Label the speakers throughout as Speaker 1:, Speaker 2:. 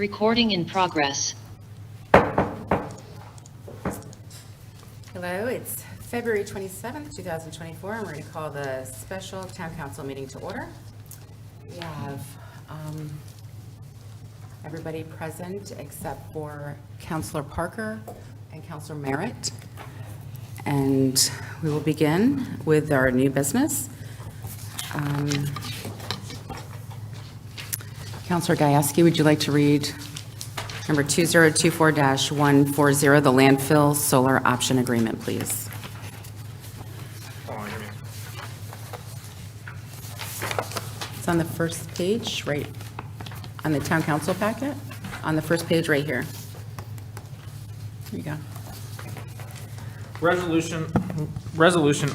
Speaker 1: Recording in progress.
Speaker 2: Hello, it's February 27th, 2024, and we're going to call the special town council meeting to order. We have everybody present except for Councilor Parker and Councilor Merritt. And we will begin with our new business. Councilor Gajewski, would you like to read number 2024-140, the landfill solar option agreement, please? It's on the first page, right on the town council packet, on the first page right here. There you go.
Speaker 3: Resolution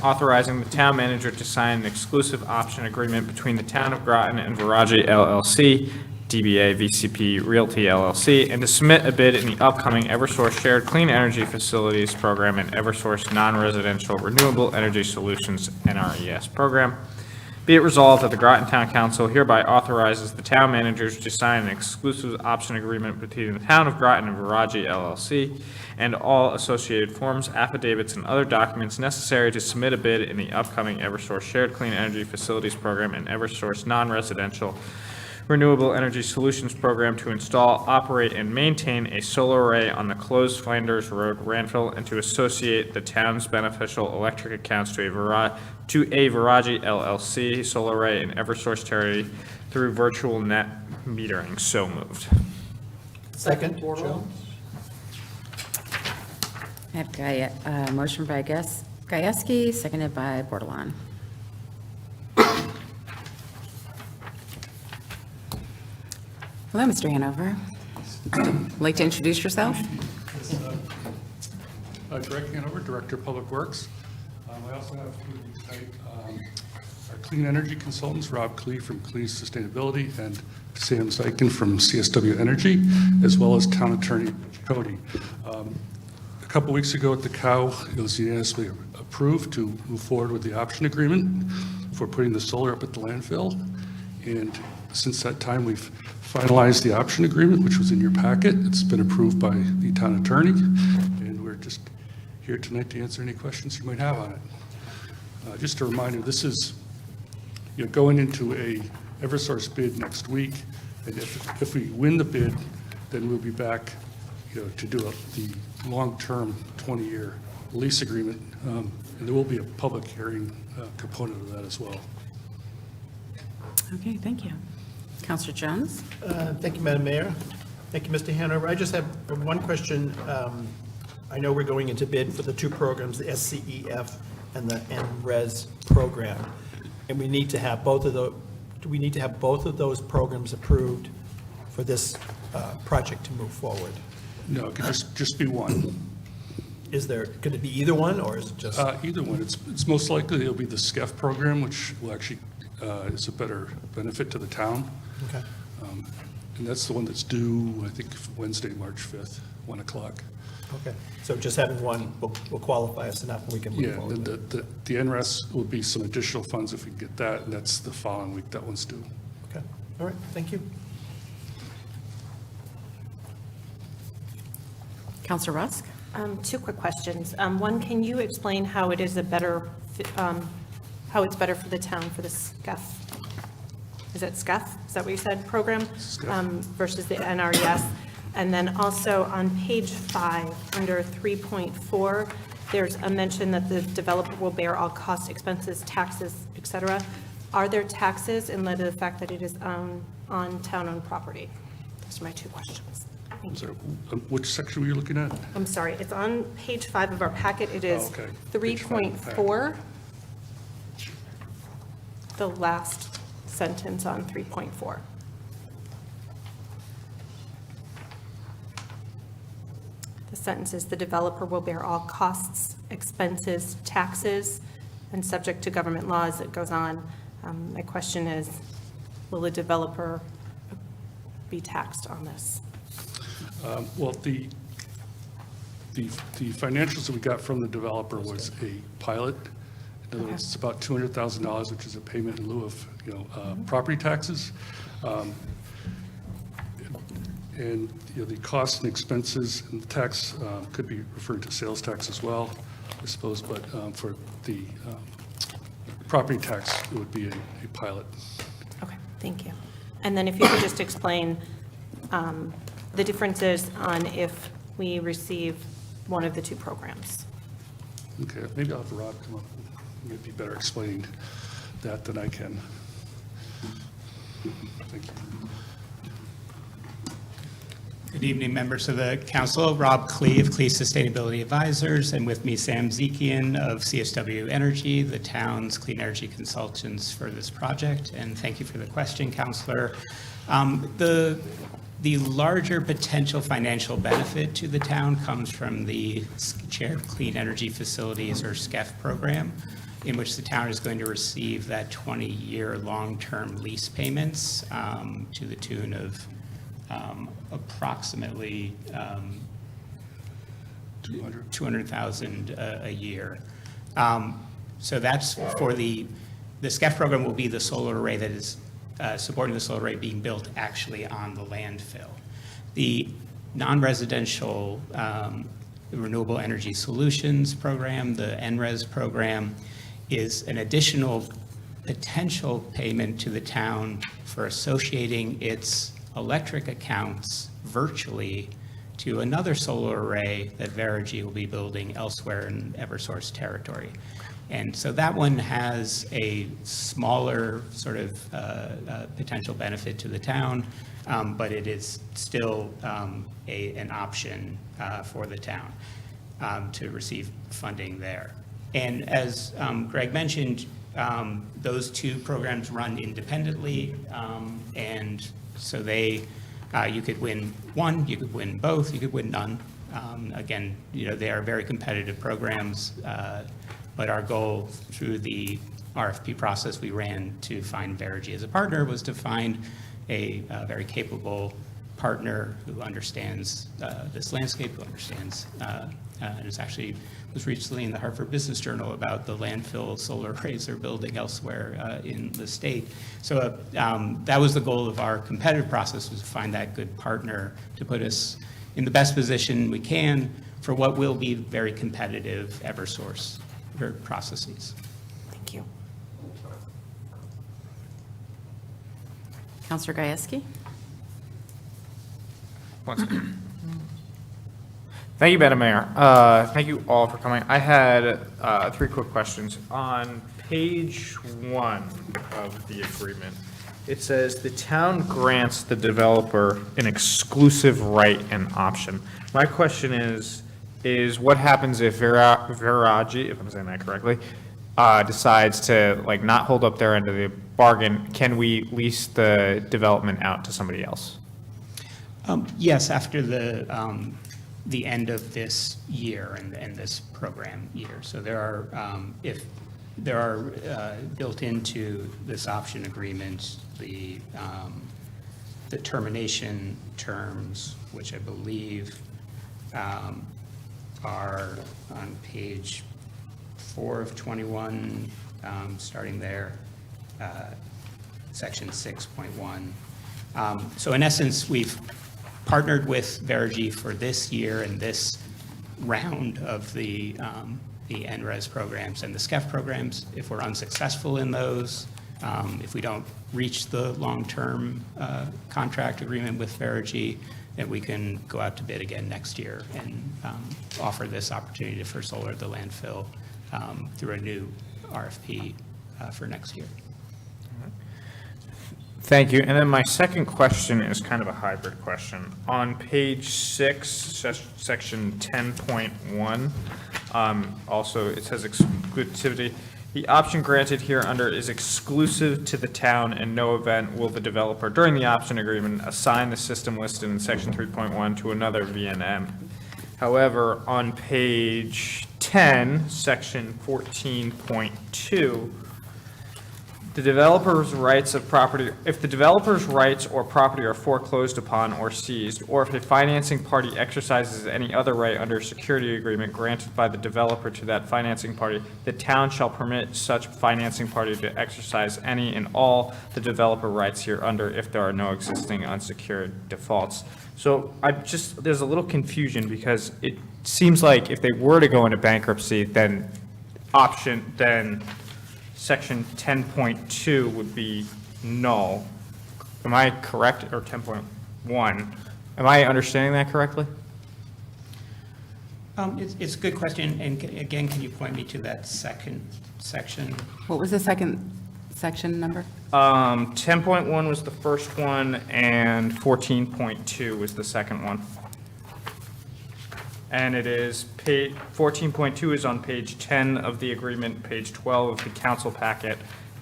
Speaker 3: authorizing the town manager to sign an exclusive option agreement between the town of Groton and Viraji LLC, DBA VCP Realty LLC, and to submit a bid in the upcoming Eversource Shared Clean Energy Facilities Program and Eversource Non-Residential Renewable Energy Solutions NRES Program. Be it resolved that the Groton Town Council hereby authorizes the town managers to sign an exclusive option agreement between the town of Groton and Viraji LLC and all associated forms, affidavits, and other documents necessary to submit a bid in the upcoming Eversource Shared Clean Energy Facilities Program and Eversource Non-Residential Renewable Energy Solutions Program to install, operate, and maintain a solar array on the closed Flanders Road, Landfill, and to associate the town's beneficial electric accounts to a Viraji LLC solar array in Eversource territory through virtual net metering. So moved.
Speaker 4: Second, Joe.
Speaker 2: I have a motion by Gajewski, seconded by Bordelon. Hello, Mr. Hanover. Would you like to introduce yourself?
Speaker 5: Greg Hanover, Director of Public Works. I also have with me tonight our clean energy consultants, Rob Klee from Clean Sustainability and Sam Zykin from CSW Energy, as well as Town Attorney Cody. A couple weeks ago at the COW, it was unanimously approved to move forward with the option agreement for putting the solar up at the landfill. And since that time, we've finalized the option agreement, which was in your packet. It's been approved by the town attorney, and we're just here tonight to answer any questions you might have on it. Just a reminder, this is going into a Eversource bid next week, and if we win the bid, then we'll be back to do the long-term 20-year lease agreement, and there will be a public hearing component of that as well.
Speaker 2: Okay, thank you. Councilor Jones?
Speaker 4: Thank you, Madam Mayor. Thank you, Mr. Hanover. I just have one question. I know we're going into bid for the two programs, the SCEF and the NRES program, and we need to have both of those. Do we need to have both of those programs approved for this project to move forward?
Speaker 5: No, it could just be one.
Speaker 4: Could it be either one, or is it just?
Speaker 5: Either one. It's most likely it'll be the SCEF program, which will actually is a better benefit to the town.
Speaker 4: Okay.
Speaker 5: And that's the one that's due, I think, Wednesday, March 5th, 1 o'clock.
Speaker 4: Okay. So just having one will qualify us enough, and we can move forward.
Speaker 5: Yeah, the NRES will be some additional funds if we get that, and that's the following week that one's due.
Speaker 4: Okay. All right. Thank you.
Speaker 2: Councilor Rusk?
Speaker 6: Two quick questions. One, can you explain how it is how it's better for the town for the SCEF? Is it SCEF? Is that what you said? Program versus the NRES? And then also on page 5, under 3.4, there's a mention that the developer will bear all costs, expenses, taxes, et cetera. Are there taxes in light of the fact that it is on town-owned property? Those are my two questions. Thank you.
Speaker 5: Which section were you looking at?
Speaker 6: I'm sorry, it's on page 5 of our packet. It is 3.4. The last sentence on 3.4. The sentence is, the developer will bear all costs, expenses, taxes, and subject to government laws. It goes on. My question is, will the developer be taxed on this?
Speaker 5: Well, the financials that we got from the developer was a pilot. In other words, it's about $200,000, which is a payment in lieu of property taxes. And, the costs and expenses and the tax could be referred to sales tax as well, I suppose, but for the property tax, it would be a pilot.
Speaker 6: Okay, thank you. And then if you could just explain the differences on if we receive one of the two programs.
Speaker 5: Okay, maybe I'll have Rob come up. He might be better explaining that than I can. Thank you.
Speaker 1: Good evening, members of the council. Rob Klee of Klee Sustainability Advisors, and with me Sam Zekian of CSW Energy, the town's clean energy consultants for this project. And thank you for the question, Councilor. The larger potential financial benefit to the town comes from the Shared Clean Energy Facilities, or SCEF program, in which the town is going to receive that 20-year long-term lease payments to the tune of approximately $200,000 a year. So that's for the SCEF program will be the solar array that is supporting the solar array being built actually on the landfill. The non-residential Renewable Energy Solutions program, the NRES program, is an additional potential payment to the town for associating its electric accounts virtually to another solar array that Verigy will be building elsewhere in Eversource territory. And so that one has a smaller sort of potential benefit to the town, but it is still an option for the town to receive funding there. And as Greg mentioned, those two programs run independently, and so you could win one, you could win both, you could win none. Again, they are very competitive programs, but our goal through the RFP process we ran to find Verigy as a partner was to find a very capable partner who understands this landscape, who understands, and is actually was recently in the Hartford Business Journal about the landfill solar arrays they're building elsewhere in the state. So that was the goal of our competitive process, was to find that good partner to put us in the best position we can for what will be very competitive Eversource processes.
Speaker 6: Thank you.
Speaker 2: Counselor Gajewski?
Speaker 3: One second. Thank you, Madam Mayor. Thank you all for coming. I had 3 quick questions. On page 1 of the agreement, it says the town grants the developer an exclusive right and option. My question is what happens if Verigy, if I'm saying that correctly, decides to not hold up their end of the bargain? Can we lease the development out to somebody else?
Speaker 1: Yes, after the end of this year and this program year. So there are, if there are built into this option agreement, the termination terms, which I believe are on page 4 of 21, starting there, section 6.1. So in essence, we've partnered with Verigy for this year and this round of the NRES programs and the SCEF programs. If we're unsuccessful in those, if we don't reach the long-term contract agreement with Verigy, then we can go out to bid again next year and offer this opportunity for solar at the landfill through a new RFP for next year.
Speaker 3: Thank you. And then my second question is kind of a hybrid question. On page 6, section 10.1, also it says exclusivity. The option granted here under is exclusive to the town, and no event will the developer during the option agreement assign the system listed in section 3.1 to another VNM. However, on page 10, section 14.2, the developer's rights of property, if the developer's rights or property are foreclosed upon or seized, or if a financing party exercises any other right under a security agreement granted by the developer to that financing party, the town shall permit such financing party to exercise any and all the developer rights here under if there are no existing unsecured defaults. So there's a little confusion because it seems like if they were to go into bankruptcy, then section 10.2 would be null. Am I correct, or 10.1? Am I understanding that correctly?
Speaker 1: It's a good question, and again, can you point me to that second section?
Speaker 2: What was the second section number?
Speaker 3: 10.1 was the first one, and 14.2 was the second one. And it is 14.2 is on page 10 of the agreement, page 12 of the council packet,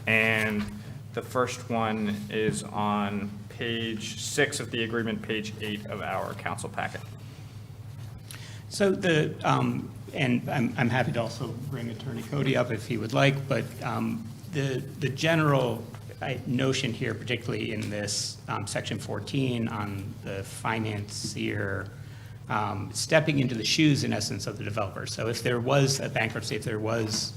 Speaker 3: and the first one is on page 6 of the agreement, page 8 of our council packet.
Speaker 1: So and I'm happy to also bring Attorney Cody up if he would like, but the general notion here, particularly in this section 14 on the financier stepping into the shoes, in essence, of the developer. So if there was a bankruptcy, if there was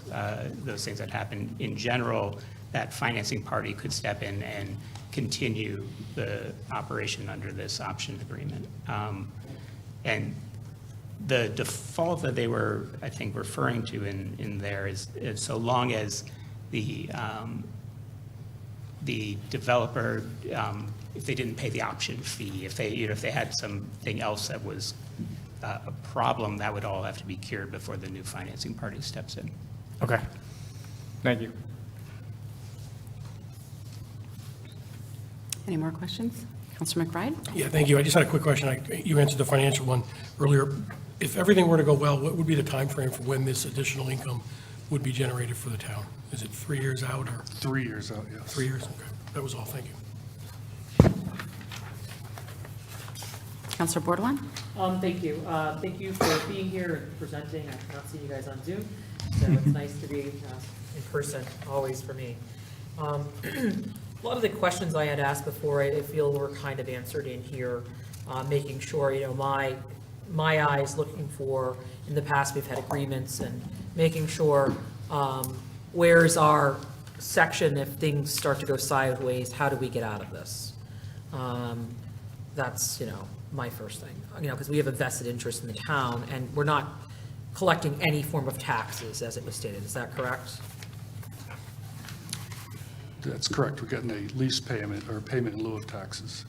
Speaker 1: those things that happened, in general, that financing party could step in and continue the operation under this option agreement. And the default that they were, I think, referring to in there is so long as the developer, if they didn't pay the option fee, if they had something else that was a problem, that would all have to be cured before the new financing party steps in.
Speaker 3: Okay. Thank you.
Speaker 2: Any more questions? Councilor McBride?
Speaker 7: Yeah, thank you. I just had a quick question. You answered the financial one earlier. If everything were to go well, what would be the time frame for when this additional income would be generated for the town? Is it 3 years out or
Speaker 5: 3 years out, yes.
Speaker 7: 3 years? Okay, that was all. Thank you.
Speaker 2: Councilor Bordelon?
Speaker 8: Thank you. Thank you for being here and presenting. I've not seen you guys on Zoom, so it's nice to be in person, always for me. A lot of the questions I had asked before, I feel were kind of answered in here, making sure, my eyes looking for, in the past, we've had agreements and making sure where's our section if things start to go sideways, how do we get out of this? That's, my first thing, because we have a vested interest in the town and we're not collecting any form of taxes as it was stated. Is that correct?
Speaker 5: That's correct. We're getting a lease payment or payment in lieu of taxes.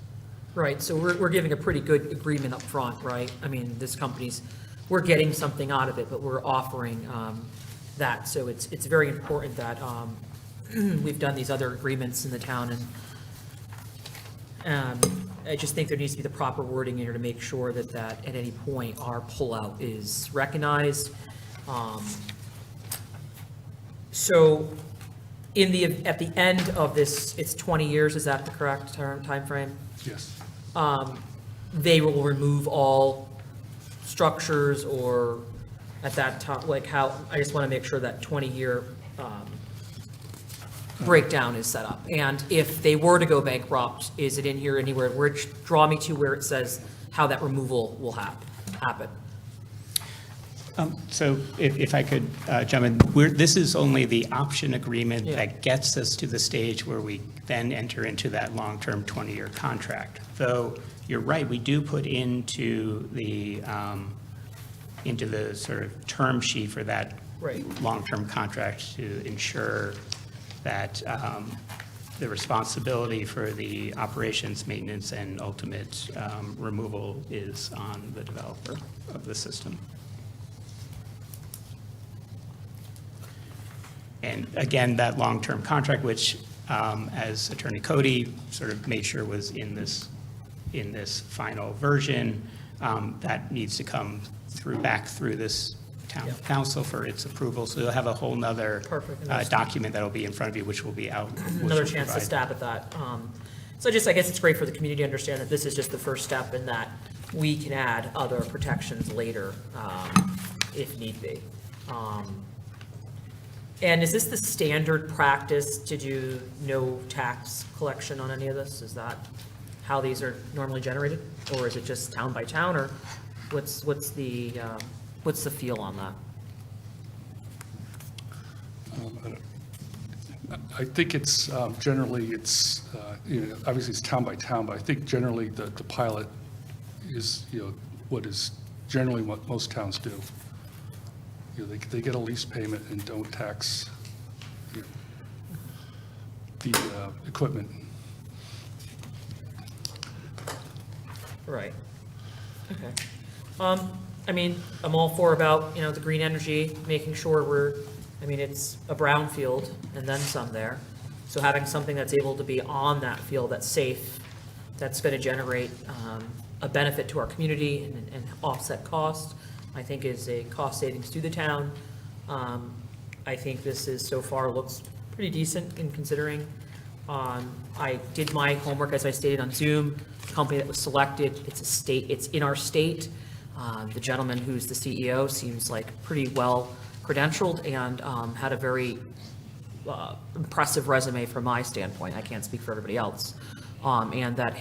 Speaker 8: Right, so we're giving a pretty good agreement up front, right? I mean, this company's, we're getting something out of it, but we're offering that. So it's very important that we've done these other agreements in the town, and I just think there needs to be the proper wording in here to make sure that at any point our pullout is recognized. So at the end of this, it's 20 years, is that the correct time frame?
Speaker 5: Yes.
Speaker 8: They will remove all structures, or at that time, I just want to make sure that 20-year breakdown is set up. And if they were to go bankrupt, is it in here anywhere? Draw me to where it says how that removal will happen.
Speaker 1: So if I could jump in, this is only the option agreement that gets us to the stage where we then enter into that long-term 20-year contract. Though you're right, we do put into the sort of term sheet for that long-term contract to ensure that the responsibility for the operations, maintenance, and ultimate removal is on the developer of the system. And again, that long-term contract, which, as Attorney Cody sort of made sure was in this final version, that needs to come back through this town council for its approval. So you'll have a whole nother document that'll be in front of you, which will be out.
Speaker 8: Another chance to stab at that. So I guess it's great for the community to understand that this is just the first step and that we can add other protections later if need be. And is this the standard practice to do no tax collection on any of this? Is that how these are normally generated? Or is it just town by town, or what's the feel on that?
Speaker 5: I think it's generally, obviously it's town by town, but I think generally the pilot, is, what is generally what most towns do. They get a lease payment and don't tax the equipment.
Speaker 8: Right. Okay. I mean, I'm all for about, the green energy, making sure it's a brownfield and then some there. So having something that's able to be on that field that's safe, that's going to generate a benefit to our community and offset cost, I think is a cost savings to the town. I think this is, so far, looks pretty decent in considering. I did my homework, as I stated on Zoom. The company that was selected, it's in our state. The gentleman who's the CEO seems like pretty well credentialed and had a very impressive resume from my standpoint. I can't speak for everybody else. And that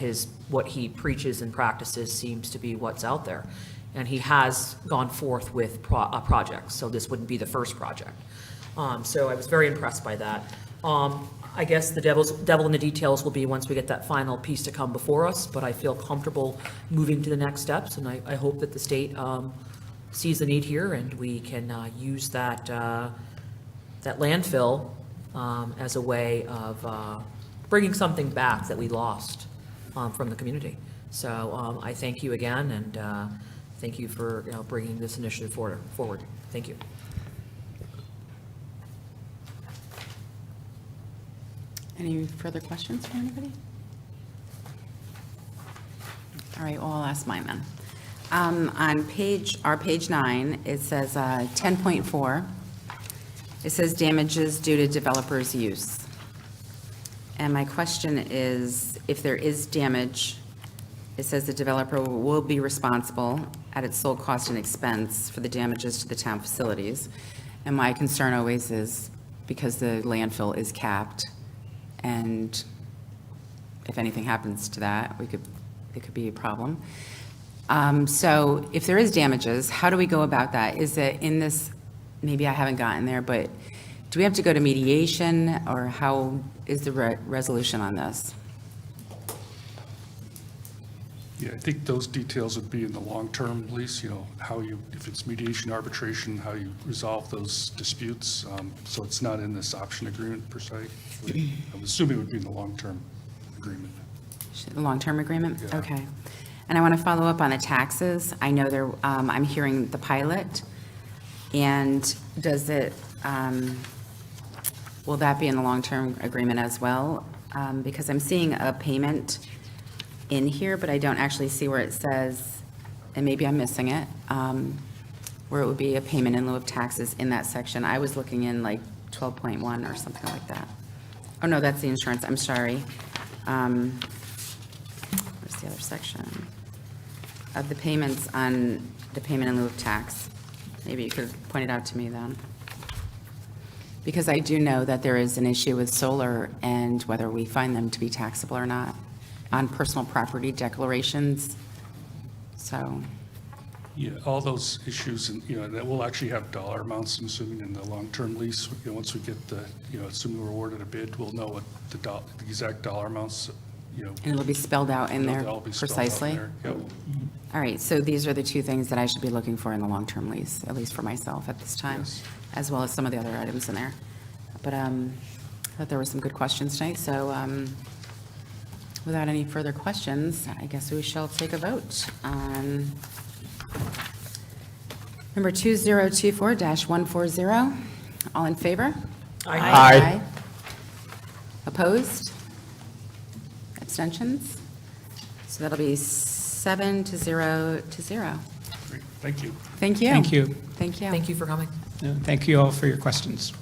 Speaker 8: what he preaches and practices seems to be what's out there. And he has gone forth with a project, so this wouldn't be the first project. So I was very impressed by that. I guess the devil in the details will be once we get that final piece to come before us, but I feel comfortable moving to the next steps, and I hope that the state sees the need here, and we can use that landfill as a way of bringing something back that we lost from the community. So I thank you again, and thank you for bringing this initiative forward. Thank you.
Speaker 2: Any further questions from anybody? All right, well, I'll ask mine then. On page 9, it says 10.4, it says damages due to developer's use. And my question is, if there is damage, it says the developer will be responsible at its sole cost and expense for the damages to the town facilities. And my concern always is, because the landfill is capped, and if anything happens to that, it could be a problem. So if there is damages, how do we go about that? Is it in this, maybe I haven't gotten there, but do we have to go to mediation, or how is the resolution on this?
Speaker 5: Yeah, I think those details would be in the long-term lease, if it's mediation, arbitration, how you resolve those disputes. So it's not in this option agreement per se. I'm assuming it would be in the long-term agreement.
Speaker 2: The long-term agreement?
Speaker 5: Yeah.
Speaker 2: Okay. And I want to follow up on the taxes. I know I'm hearing the pilot, and does it, will that be in the long-term agreement as well? Because I'm seeing a payment in here, but I don't actually see where it says, and maybe I'm missing it, where it would be a payment in lieu of taxes in that section. I was looking in like 12.1 or something like that. Oh, no, that's the insurance, I'm sorry. Where's the other section? Of the payments on the payment in lieu of tax. Maybe you could point it out to me then. Because I do know that there is an issue with solar and whether we find them to be taxable or not on personal property declarations. So,
Speaker 5: Yeah, all those issues, and, that will actually have dollar amounts, I'm assuming, in the long-term lease. Once we get assuming we're awarded a bid, we'll know what the exact dollar amounts,
Speaker 2: and it'll be spelled out in there
Speaker 5: they'll all be spelled out in
Speaker 2: precisely?
Speaker 5: there. Yep.
Speaker 2: All right, so these are the two things that I should be looking for in the long-term lease, at least for myself at this time,
Speaker 5: Yes.
Speaker 2: as well as some of the other items in there. But I thought there were some good questions tonight, so without any further questions, I guess we shall take a vote on number 2024-140. All in favor?
Speaker 3: Aye.
Speaker 2: Opposed? Abstentions? So that'll be 7-0.
Speaker 5: Great, thank you.
Speaker 2: Thank you.
Speaker 1: Thank you.
Speaker 2: Thank you.
Speaker 8: Thank you for coming.
Speaker 1: Thank you all for your questions.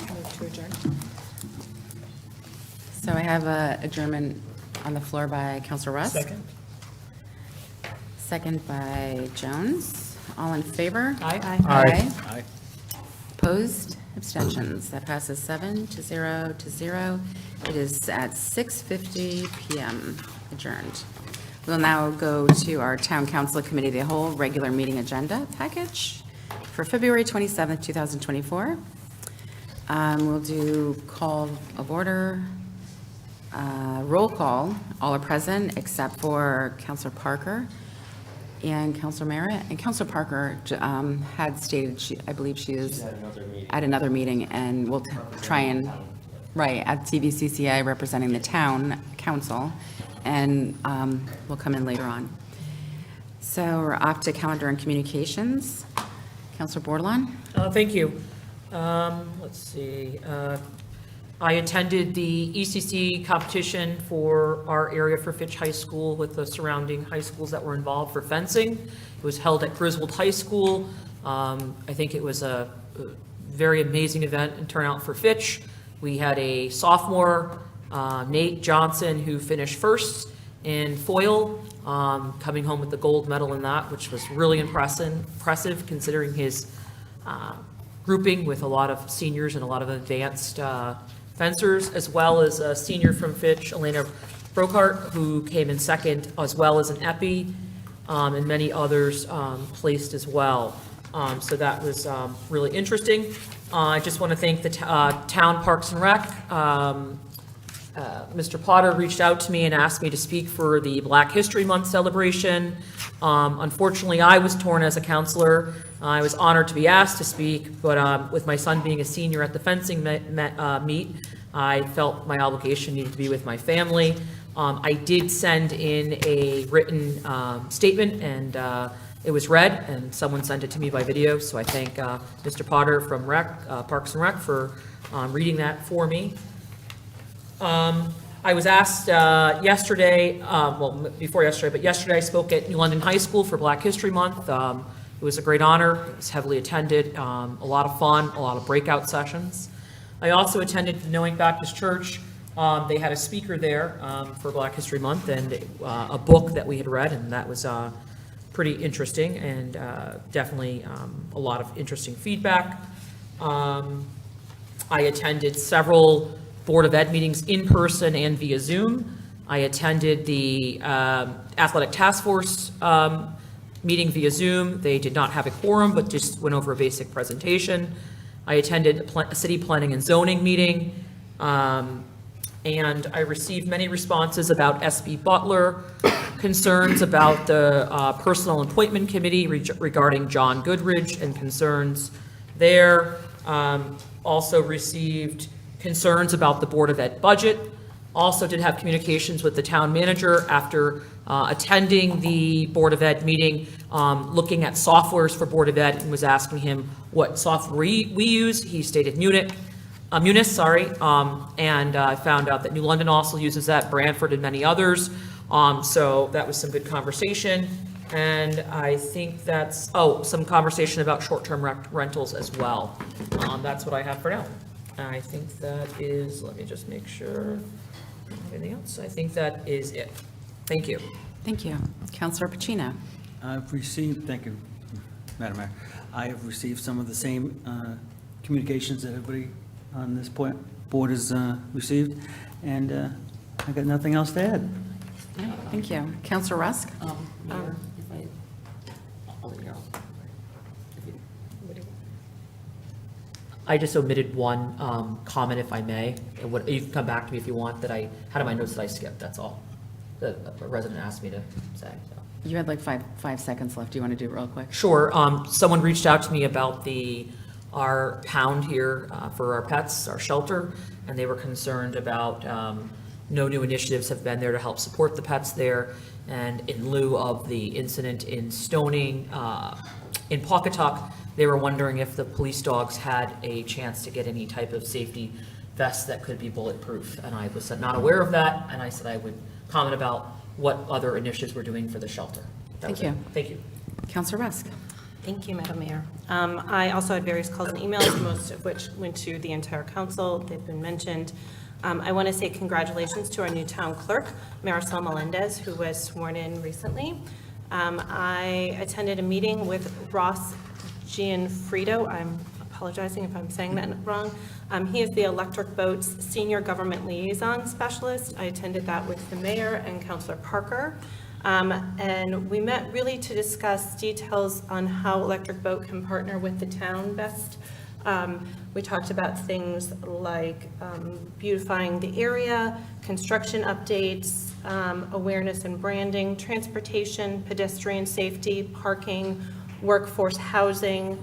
Speaker 6: Move to adjourn.
Speaker 2: So I have a adjournment on the floor by Counselor Rust.
Speaker 4: Second?
Speaker 2: Second by Jones. All in favor?
Speaker 8: Aye.
Speaker 2: Aye. Opposed? Abstentions? That passes 7-0. It is at 6:50 PM adjourned. We'll now go to our Town Council Committee of the Whole regular meeting agenda package for February 27th, 2024. We'll do call of order. Roll call, all are present except for Counselor Parker and Counselor Merritt. And Counselor Parker had stated, I believe she is at another meeting, and we'll try and, right, at TVCCI representing the town council, and we'll come in later on. So we're off to calendar and communications. Counselor Bordelon?
Speaker 8: Thank you. Let's see. I attended the ECC competition for our area for Fitch High School with the surrounding high schools that were involved for fencing. It was held at Griswold High School. I think it was a very amazing event and turnout for Fitch. We had a sophomore, Nate Johnson, who finished first in foil, coming home with the gold medal in that, which was really impressive considering his grouping with a lot of seniors and a lot of advanced fencers, as well as a senior from Fitch, Elena Brokart, who came in second, as well as an epi, and many others placed as well. So that was really interesting. I just want to thank the town Parks and Rec. Mr. Potter reached out to me and asked me to speak for the Black History Month celebration. Unfortunately, I was torn as a counselor. I was honored to be asked to speak, but with my son being a senior at the fencing meet, I felt my obligation needed to be with my family. I did send in a written statement, and it was read, and someone sent it to me by video, so I thank Mr. Potter from Parks and Rec for reading that for me. I was asked yesterday, well, before yesterday, but yesterday I spoke at New London High School for Black History Month. It was a great honor. It was heavily attended, a lot of fun, a lot of breakout sessions. I also attended the Knowing Baptist Church. They had a speaker there for Black History Month, and a book that we had read, and that was pretty interesting, and definitely a lot of interesting feedback. I attended several Board of Ed meetings in person and via Zoom. I attended the Athletic Task Force meeting via Zoom. They did not have a quorum, but just went over a basic presentation. I attended a city planning and zoning meeting, and I received many responses about SB Butler, concerns about the Personnel Appointment Committee regarding John Goodridge and concerns there. Also received concerns about the Board of Ed budget. Also did have communications with the town manager after attending the Board of Ed meeting, looking at softwares for Board of Ed, and was asking him what software we use. He stated Munis, and I found out that New London also uses that, Branford and many others. So that was some good conversation. And I think that's, some conversation about short-term rentals as well. That's what I have for now. I think that is, let me just make sure, anything else? I think that is it. Thank you.
Speaker 2: Thank you. Counselor Pacino?
Speaker 9: I've received, thank you, Madam Mayor. I have received some of the same communications that everybody on this board has received, and I got nothing else to add.
Speaker 2: All right, thank you. Counselor Rusk?
Speaker 8: Mayor, I'll let you know. I just omitted one comment, if I may. You can come back to me if you want, that I had in my notes that I skipped, that's all. That a resident asked me to say, so.
Speaker 2: You had like five seconds left. Do you want to do it real quick?
Speaker 8: Sure. Someone reached out to me about our pound here for our pets, our shelter, and they were concerned about no new initiatives have been there to help support the pets there. And in lieu of the incident in Stoning, in Pawcatuck, they were wondering if the police dogs had a chance to get any type of safety vest that could be bulletproof. And I was not aware of that, and I said I would comment about what other initiatives we're doing for the shelter.
Speaker 2: Thank you.
Speaker 8: Thank you.
Speaker 2: Counselor Rusk?
Speaker 6: Thank you, Madam Mayor. I also had various calls and emails, most of which went to the entire council. They've been mentioned. I want to say congratulations to our new town clerk, Marisol Melendez, who was sworn in recently. I attended a meeting with Ross Gianfrido. I'm apologizing if I'm saying that wrong. He is the Electric Boat's Senior Government Liaison Specialist. I attended that with the mayor and Councilor Parker. And we met really to discuss details on how Electric Boat can partner with the town best We talked about things like beautifying the area, construction updates, awareness and branding, transportation, pedestrian safety, parking, workforce housing,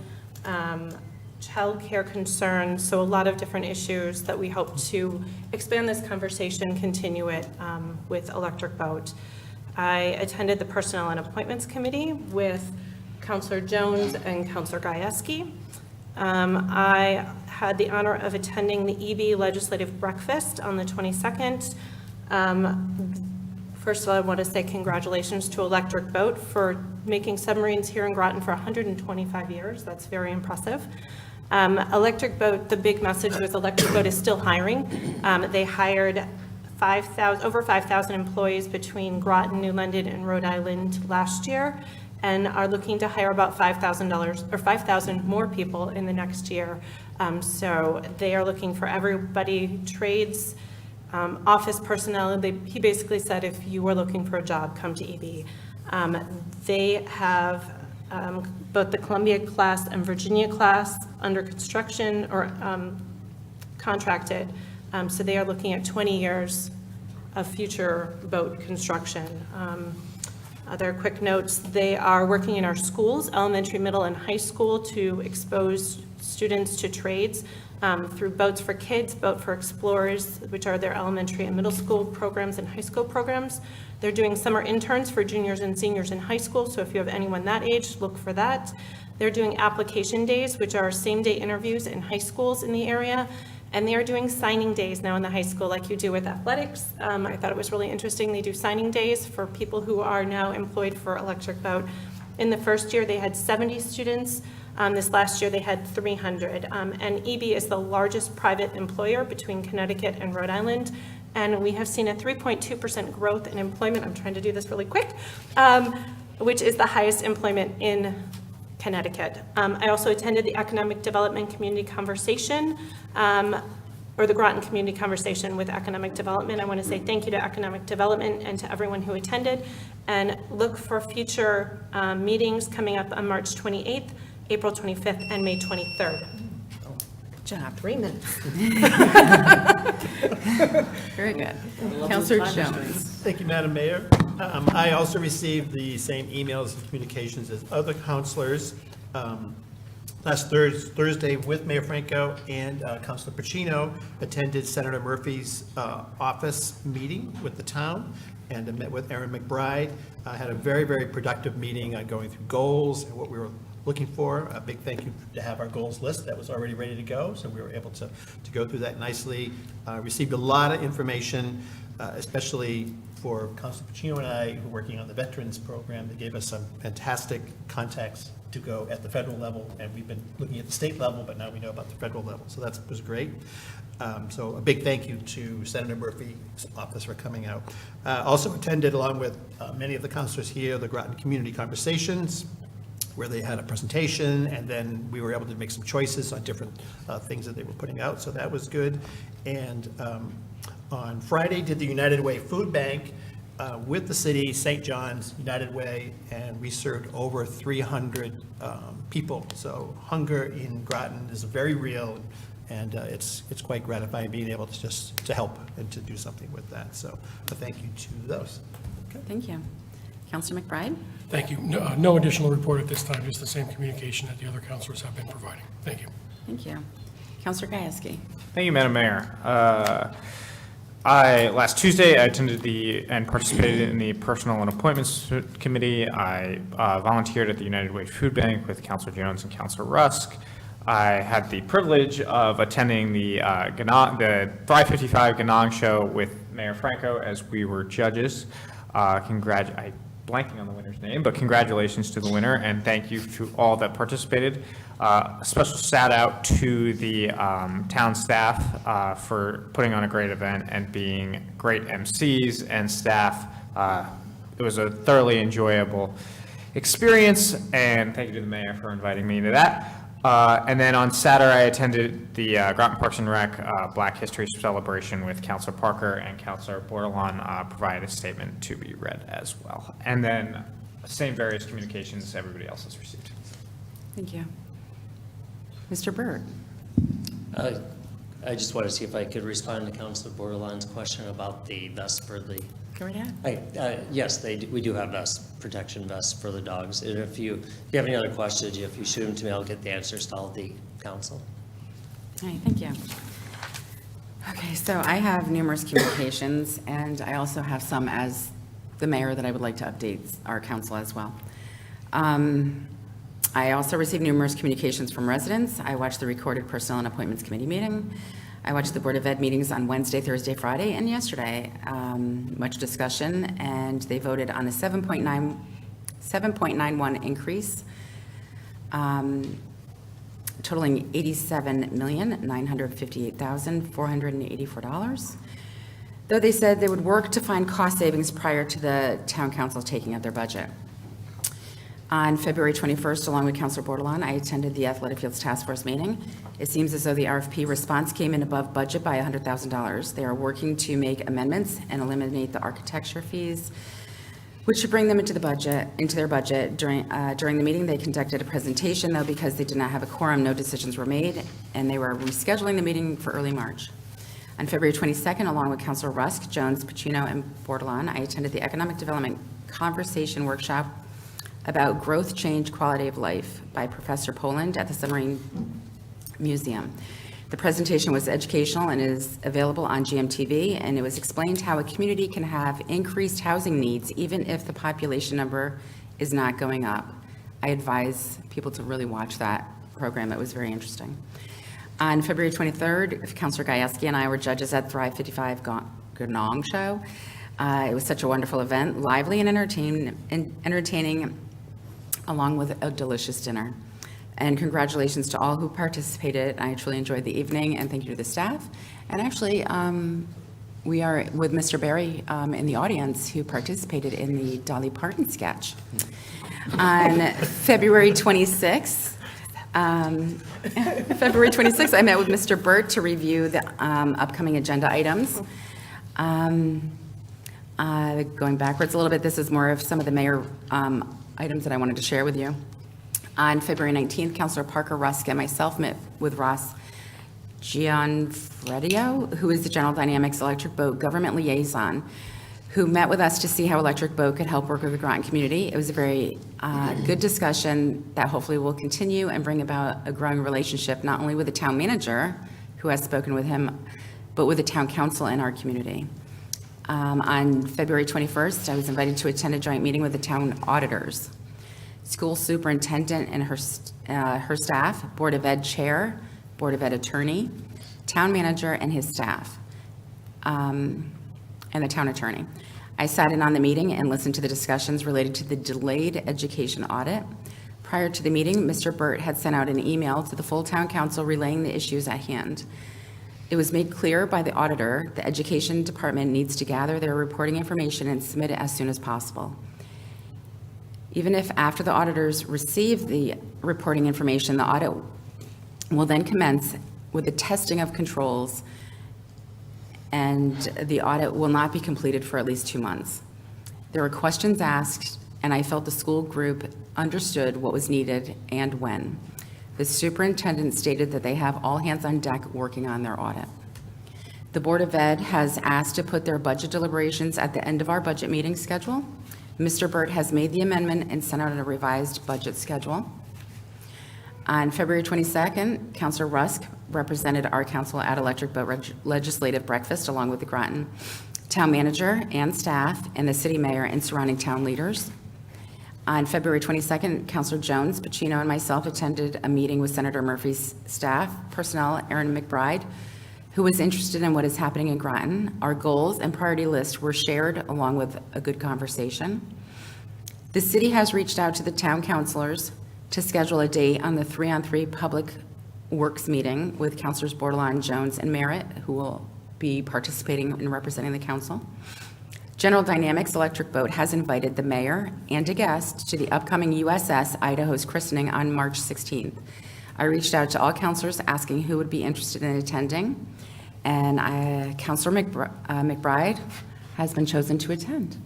Speaker 6: childcare concerns, so a lot of different issues that we hope to expand this conversation, continue it with Electric Boat. I attended the Personnel and Appointments Committee with Counselor Jones and Counselor Gajewski. I had the honor of attending the EB Legislative Breakfast on the 22nd. First of all, I want to say congratulations to Electric Boat for making submarines here in Groton for 125 years. That's very impressive. Electric Boat, the big message was Electric Boat is still hiring. They hired over 5,000 employees between Groton, New London, and Rhode Island last year, and are looking to hire about $5,000 more people in the next year. So they are looking for everybody, trades, office personnel. He basically said, if you were looking for a job, come to EB. They have both the Columbia class and Virginia class under construction or contracted. So they are looking at 20 years of future boat construction. Other quick notes, they are working in our schools, elementary, middle, and high school, to expose students to trades through Boats for Kids, Boat for Explorers, which are their elementary and middle school programs and high school programs. They're doing summer interns for juniors and seniors in high school, so if you have anyone that age, look for that. They're doing application days, which are same-day interviews in high schools in the area. And they are doing signing days now in the high school like you do with athletics. I thought it was really interesting. They do signing days for people who are now employed for Electric Boat. In the first year, they had 70 students. This last year, they had 300. And EB is the largest private employer between Connecticut and Rhode Island. And we have seen a 3.2% growth in employment. I'm trying to do this really quick, which is the highest employment in Connecticut. I also attended the Economic Development Community Conversation, or the Groton Community Conversation with Economic Development. I want to say thank you to Economic Development and to everyone who attended, and look for future meetings coming up on March 28th, April 25th, and May 23rd.
Speaker 2: Good job.
Speaker 6: 3 minutes.
Speaker 2: Very good. Counselor Jones.
Speaker 4: Thank you, Madam Mayor. I also received the same emails and communications as other counselors. Last Thursday, with Mayor Franco and Councilor Pacino, attended Senator Murphy's office meeting with the town, and I met with Erin McBride. I had a very, very productive meeting on going through goals and what we were looking for. A big thank you to have our goals list that was already ready to go, so we were able to go through that nicely. Received a lot of information, especially for Councilor Pacino and I, who are working on the Veterans Program. They gave us some fantastic contacts to go at the federal level, and we've been looking at the state level, but now we know about the federal level, so that was great. So a big thank you to Senator Murphy's office for coming out. Also attended, along with many of the councilors here, the Groton Community Conversations, where they had a presentation, and then we were able to make some choices on different things that they were putting out, so that was good. And on Friday, did the United Way Food Bank with the city, St. John's, United Way, and we served over 300 people. So hunger in Groton is very real, and it's quite gratifying being able to just to help and to do something with that. So a thank you to those. Okay.
Speaker 2: Thank you. Counselor McBride?
Speaker 7: Thank you. No additional report at this time, just the same communication that the other counselors have been providing. Thank you.
Speaker 2: Thank you. Counselor Gajewski?
Speaker 3: Thank you, Madam Mayor. Last Tuesday, I attended and participated in the Personnel and Appointments Committee. I volunteered at the United Way Food Bank with Counselor Jones and Counselor Rusk. I had the privilege of attending the 555 Ganong show with Mayor Franco as we were judges. I'm blanking on the winner's name, but congratulations to the winner, and thank you to all that participated. A special shout out to the town staff for putting on a great event and being great MCs and staff. It was a thoroughly enjoyable experience, and thank you to the mayor for inviting me to that. And then on Saturday, I attended the Groton Parks and Rec Black History Celebration with Councilor Parker, and Councilor Bordelon provided a statement to be read as well. And then same various communications everybody else has received.
Speaker 2: Thank you. Mr. Byrd?
Speaker 10: I just wanted to see if I could respond to Councilor Bordelon's question about the vest for the,
Speaker 2: Go right ahead.
Speaker 10: yes, we do have protection vests for the dogs. And if you have any other questions, if you shoot them to me, I'll get the answers to all of the council.
Speaker 2: All right, thank you. Okay, so I have numerous communications, and I also have some as the mayor that I would like to update our council as well. I also received numerous communications from residents. I watched the recorded Personnel and Appointments Committee meeting. I watched the Board of Ed meetings on Wednesday, Thursday, Friday, and yesterday. Much discussion, and they voted on a 7.91 increase, totaling $87,958,484. Though they said they would work to find cost savings prior to the town council taking up their budget. On February 21st, along with Councilor Bordelon, I attended the Athletic Fields Task Force meeting. It seems as though the RFP response came in above budget by $100,000. They are working to make amendments and eliminate the architecture fees, which should bring them into their budget. During the meeting, they conducted a presentation, though, because they did not have a quorum, no decisions were made, and they were rescheduling the meeting for early March. On February 22nd, along with Councilor Rusk, Jones, Pacino, and Bordelon, I attended the Economic Development Conversation Workshop about Growth, Change, Quality of Life by Professor Poland at the Submarine Museum. The presentation was educational and is available on GMTV, and it was explained how a community can have increased housing needs even if the population number is not going up. I advise people to really watch that program. It was very interesting. On February 23rd, Councilor Gajewski and I were judges at Thrive 55 Ganong Show. It was such a wonderful event, lively and entertaining, along with a delicious dinner. And congratulations to all who participated. I truly enjoyed the evening, and thank you to the staff. And actually, we are with Mr. Barry in the audience, who participated in the Dolly Parton sketch. On February 26th, I met with Mr. Burt to review the upcoming agenda items. Going backwards a little bit, this is more of some of the mayor items that I wanted to share with you. On February 19th, Councilor Parker Rusk and myself met with Ross Gianfredio, who is the General Dynamics Electric Boat Government Liaison, who met with us to see how Electric Boat could help work with the Groton community. It was a very good discussion that hopefully will continue and bring about a growing relationship, not only with the town manager, who has spoken with him, but with the town council and our community. On February 21st, I was invited to attend a joint meeting with the town auditors, school superintendent and her staff, Board of Ed chair, Board of Ed attorney, town manager and his staff, and the town attorney. I sat in on the meeting and listened to the discussions related to the delayed education audit. Prior to the meeting, Mr. Burt had sent out an email to the full town council relaying the issues at hand. It was made clear by the auditor the education department needs to gather their reporting information and submit it as soon as possible. Even if after the auditors receive the reporting information, the audit will then commence with the testing of controls, and the audit will not be completed for at least 2 months. There were questions asked, and I felt the school group understood what was needed and when. The superintendent stated that they have all hands on deck working on their audit. The Board of Ed has asked to put their budget deliberations at the end of our budget meeting schedule. Mr. Burt has made the amendment and sent out a revised budget schedule. On February 22nd, Councilor Rusk represented our council at Electric Boat Legislative Breakfast along with the Groton town manager and staff and the city mayor and surrounding town leaders. On February 22nd, Councilor Jones, Pacino, and myself attended a meeting with Senator Murphy's staff, personnel, Aaron McBride, who was interested in what is happening in Groton. Our goals and priority list were shared along with a good conversation. The city has reached out to the town councilors to schedule a date on the 3-on-3 public works meeting with Councilors Bordelon, Jones, and Merritt, who will be participating and representing the council. General Dynamics Electric Boat has invited the mayor and a guest to the upcoming USS Idaho's christening on March 16th. I reached out to all councilors asking who would be interested in attending, and Councilor McBride has been chosen to attend.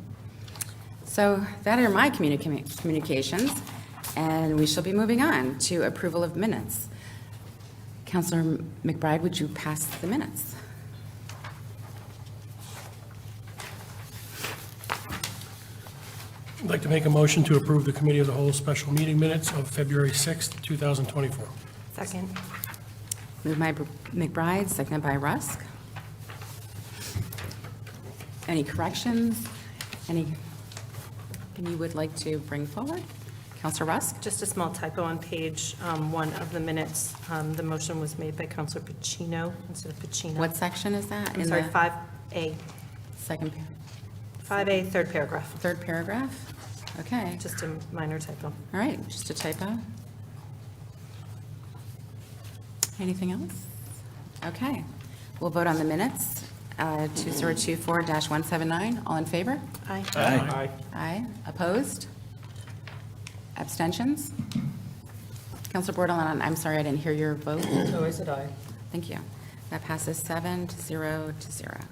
Speaker 2: So that are my communications, and we shall be moving on to approval of minutes. Counselor McBride, would you pass the minutes?
Speaker 7: I'd like to make a motion to approve the Committee of the Whole special meeting minutes of February 6th, 2024.
Speaker 6: Second.
Speaker 2: Moved by McBride, seconded by Rusk. Any corrections? Any you would like to bring forward? Counselor Rusk?
Speaker 6: Just a small typo on page 1 of the minutes. The motion was made by Counselor Pacino instead of Pacino.
Speaker 2: What section is that?
Speaker 6: I'm
Speaker 2: In
Speaker 6: sorry,
Speaker 2: the
Speaker 6: 5A.
Speaker 2: Second,
Speaker 6: 5A, third paragraph.
Speaker 2: third paragraph? Okay,
Speaker 6: Just a minor typo.
Speaker 2: all right, just a typo. Anything else? Okay, we'll vote on the minutes. 2024-179, all in favor?
Speaker 6: Aye.
Speaker 3: Aye.
Speaker 2: Aye. Opposed? Abstentions? Counselor Bordelon, I'm sorry, I didn't hear your vote.
Speaker 8: Oh, I said aye.
Speaker 2: Thank you. That passes 7-0.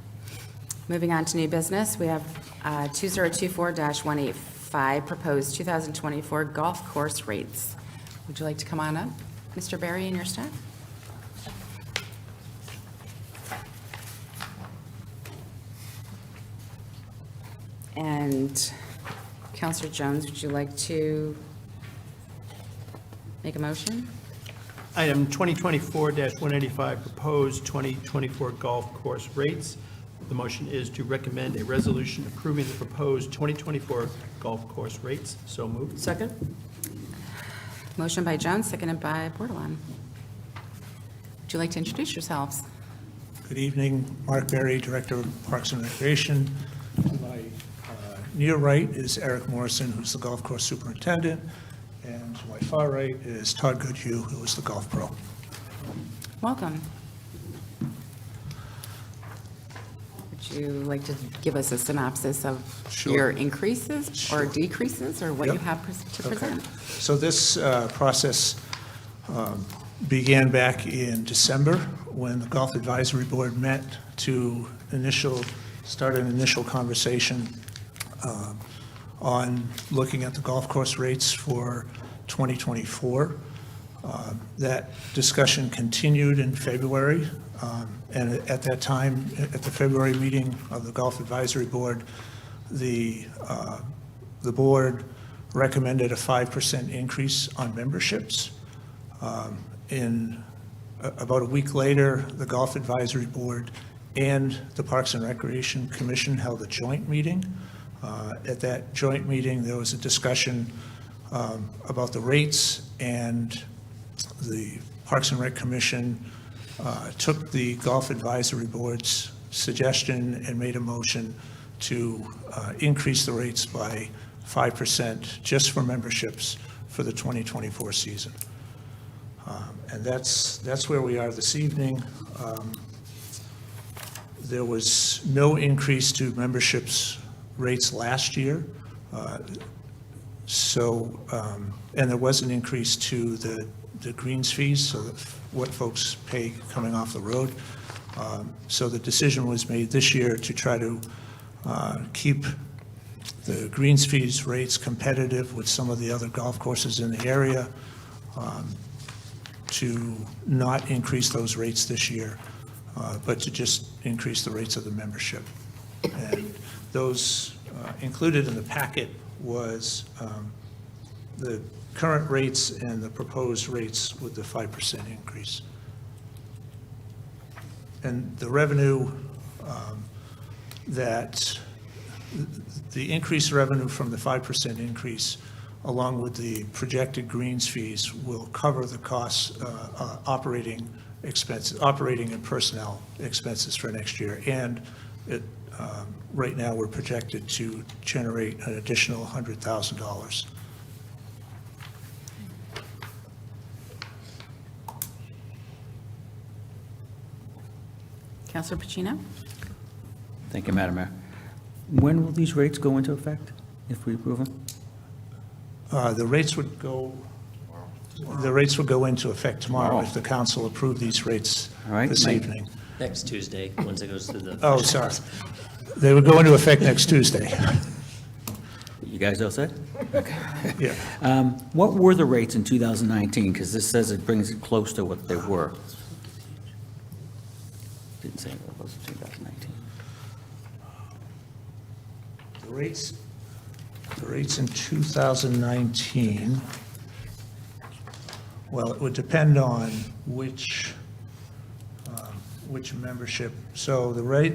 Speaker 2: Moving on to new business, we have 2024-185, proposed 2024 golf course rates. Would you like to come on up, Mr. Berry and your staff? And Counselor Jones, would you like to make a motion?
Speaker 4: Item 2024-185, proposed 2024 golf course rates. The motion is to recommend a resolution approving the proposed 2024 golf course rates. So moved.
Speaker 8: Second?
Speaker 2: Motion by Jones, seconded by Bordelon. Would you like to introduce yourselves?
Speaker 11: Good evening, Mark Berry, Director of Parks and Recreation. To my near right is Eric Morrison, who's the golf course superintendent, and to my far right is Todd Goodhue, who is the golf pro.
Speaker 2: Welcome. Would you like to give us a synopsis of
Speaker 11: Sure.
Speaker 2: your increases or
Speaker 11: Sure.
Speaker 2: decreases, or what you
Speaker 11: Yep.
Speaker 2: have to present?
Speaker 11: So this process began back in December when the Golf Advisory Board met to start an initial conversation on looking at the golf course rates for 2024. That discussion continued in February, and at that time, at the February meeting of the Golf Advisory Board, the board recommended a 5% increase on memberships. About a week later, the Golf Advisory Board and the Parks and Recreation Commission held a joint meeting. At that joint meeting, there was a discussion about the rates, and the Parks and Rec Commission took the Golf Advisory Board's suggestion and made a motion to increase the rates by 5% just for memberships for the 2024 season. And that's where we are this evening. There was no increase to memberships rates last year. And there was an increase to the greens fees, so what folks pay coming off the road. So the decision was made this year to try to keep the greens fees rates competitive with some of the other golf courses in the area, to not increase those rates this year, but to just increase the rates of the membership. And those included in the packet was the current rates and the proposed rates with the 5% increase. And the revenue the increased revenue from the 5% increase, along with the projected greens fees, will cover the costs, operating expenses, operating and personnel expenses for next year. And right now, we're projected to generate an additional $100,000.
Speaker 2: Counselor Pacino?
Speaker 9: Thank you, Madam Mayor. When will these rates go into effect, if we approve them?
Speaker 11: The rates would go into effect tomorrow if the council approved these rates
Speaker 9: All right,
Speaker 11: this
Speaker 9: Mike.
Speaker 11: evening.
Speaker 10: Next Tuesday, once it goes through the.
Speaker 11: Oh, sorry. They would go into effect next Tuesday.
Speaker 9: You guys all set?
Speaker 11: Yeah.
Speaker 9: What were the rates in 2019? Because this says it brings it close to what they were. Didn't say it was 2019.
Speaker 11: The rates in 2019, well, it would depend on which membership. So the rate,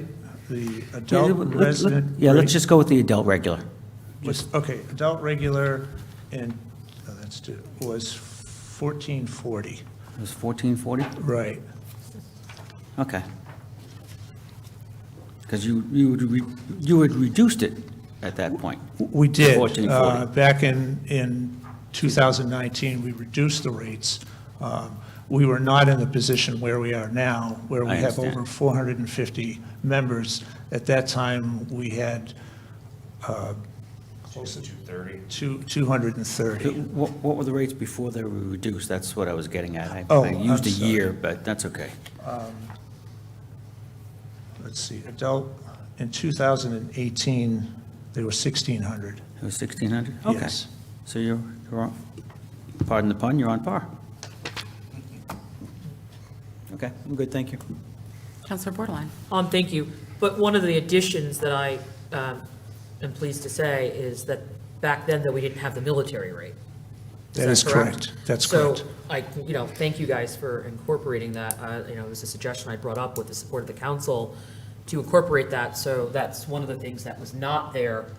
Speaker 11: the adult resident.
Speaker 9: Yeah, let's
Speaker 11: rate
Speaker 9: just go with the adult regular.
Speaker 11: was, okay, adult regular and, was 1440.
Speaker 9: It was 1440?
Speaker 11: Right.
Speaker 9: Okay. Because you had reduced it at that point.
Speaker 11: We did.
Speaker 9: 1440.
Speaker 11: Back in 2019, we reduced the rates. We were not in the position where we are now, where we
Speaker 9: I
Speaker 11: have
Speaker 9: understand.
Speaker 11: over 450 members. At that time, we had close to 230.
Speaker 9: What were the rates before they were reduced? That's what I was getting at. I
Speaker 11: I'm
Speaker 9: used a
Speaker 11: sorry.
Speaker 9: year, but that's okay.
Speaker 11: Let's see, adult, in 2018, they were 1,600.
Speaker 9: It was 1,600? Okay.
Speaker 11: Yes.
Speaker 9: So you're on, pardon the pun, you're on par. Okay, I'm good, thank you.
Speaker 2: Counselor Borderline.
Speaker 8: Thank you. But one of the additions that I am pleased to say is that back then, that we didn't have the military rate.
Speaker 11: That is correct. That's correct.
Speaker 8: So I, thank you guys for incorporating that. It was a suggestion I brought up with the support of the council to incorporate that. So that's one of the things that was not there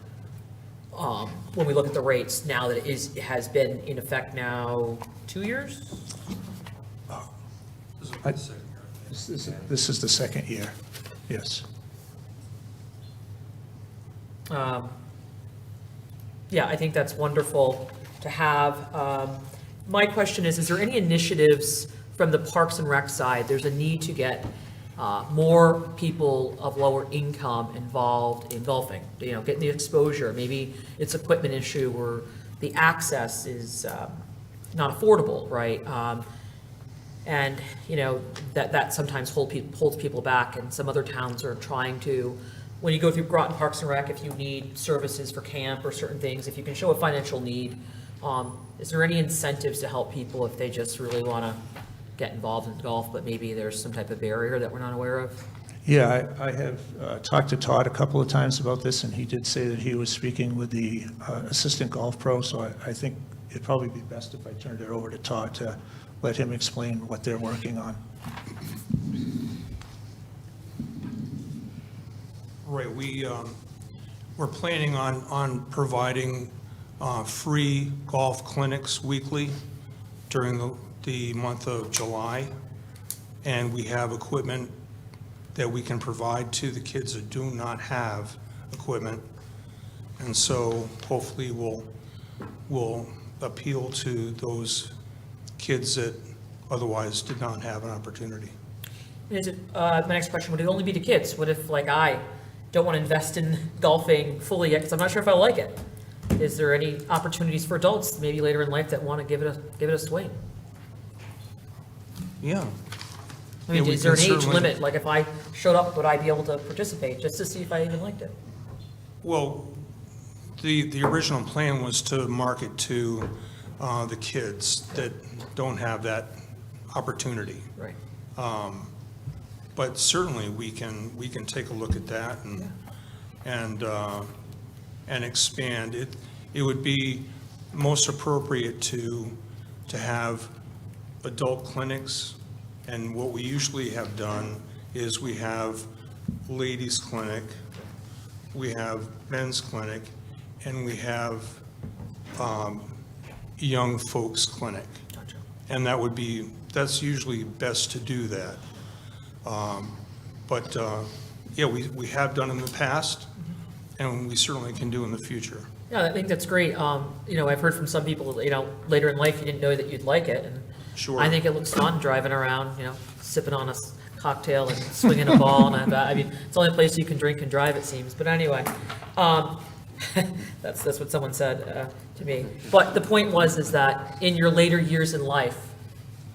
Speaker 8: when we look at the rates now that it has been in effect now 2 years?
Speaker 11: This is the second year, yes.
Speaker 8: Yeah, I think that's wonderful to have. My question is there any initiatives from the Parks and Rec side? There's a need to get more people of lower income involved in golfing, getting the exposure. Maybe it's equipment issue or the access is not affordable, right? And, that sometimes holds people back, and some other towns are trying to, when you go through Groton Parks and Rec, if you need services for camp or certain things, if you can show a financial need, is there any incentives to help people if they just really want to get involved in golf, but maybe there's some type of barrier that we're not aware of?
Speaker 11: Yeah, I have talked to Todd a couple of times about this, and he did say that he was speaking with the assistant golf pro, so I think it'd probably be best if I turned it over to Todd to let him explain what they're working on.
Speaker 12: Right, we're planning on providing free golf clinics weekly during the month of July, and we have equipment that we can provide to the kids that do not have equipment, and so hopefully we'll appeal to those kids that otherwise did not have an opportunity.
Speaker 8: Is it, my next question, would it only be to kids? What if, I don't want to invest in golfing fully yet, because I'm not sure if I like it? Is there any opportunities for adults, maybe later in life, that want to give it a swing?
Speaker 12: Yeah.
Speaker 8: I mean,
Speaker 12: Yeah, we
Speaker 8: is there an
Speaker 12: can
Speaker 8: age
Speaker 12: certainly-
Speaker 8: limit? Like, if I showed up, would I be able to participate, just to see if I even liked it?
Speaker 12: Well, the original plan was to market to the kids that don't have that opportunity.
Speaker 8: Right.
Speaker 12: But certainly, we can take a look at that and expand. It would be most appropriate to have adult clinics, and what we usually have done is we have ladies' clinic, we have men's clinic, and we have young folks' clinic.
Speaker 8: Gotcha.
Speaker 12: And that's usually best to do that. But yeah, we have done in the past, and we certainly can do in the future.
Speaker 8: Yeah, I think that's great. I've heard from some people, later in life, you didn't know that you'd like it. And
Speaker 12: Sure.
Speaker 8: I think it looks fun driving around, sipping on a cocktail and swinging a ball. And it's the only place you can drink and drive, it seems. But anyway, that's what someone said to me. But the point is that in your later years in life,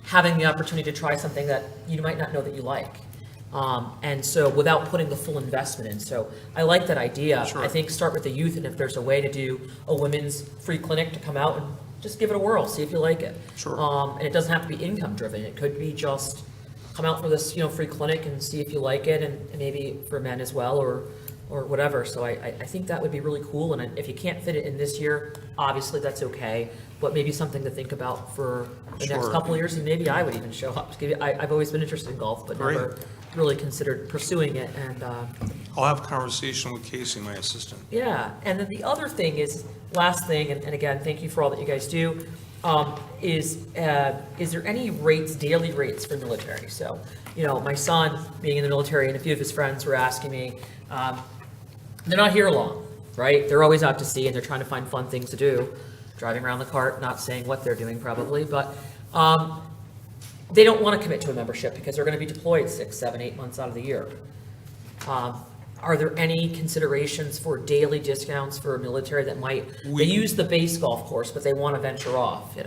Speaker 8: having the opportunity to try something that you might not know that you like. And so without putting the full investment in. So I like that idea.
Speaker 12: Sure.
Speaker 8: I think start with the youth, and if there's a way to do a women's free clinic to come out and just give it a whirl, see if you like it.
Speaker 12: Sure.
Speaker 8: And it doesn't have to be income driven. It could be just come out for this, free clinic and see if you like it, and maybe for men as well, or whatever. So I think that would be really cool, and if you can't fit it in this year, obviously that's okay, but maybe something to think about for the next
Speaker 12: Sure.
Speaker 8: couple of years, and maybe I would even show up. I've always been interested in golf, but
Speaker 12: Great.
Speaker 8: never really considered pursuing it, and,
Speaker 12: I'll have a conversation with Casey, my assistant.
Speaker 8: yeah, and then the other thing is, last thing, and again, thank you for all that you guys do, is there any rates, daily rates for military? So, my son, being in the military, and a few of his friends were asking me, they're not here long, right? They're always out to sea, and they're trying to find fun things to do, driving around the cart, not saying what they're doing probably, but they don't want to commit to a membership because they're going to be deployed 6, 7, 8 months out of the year. Are there any considerations for daily discounts for military that they use the base golf course, but they want to venture off,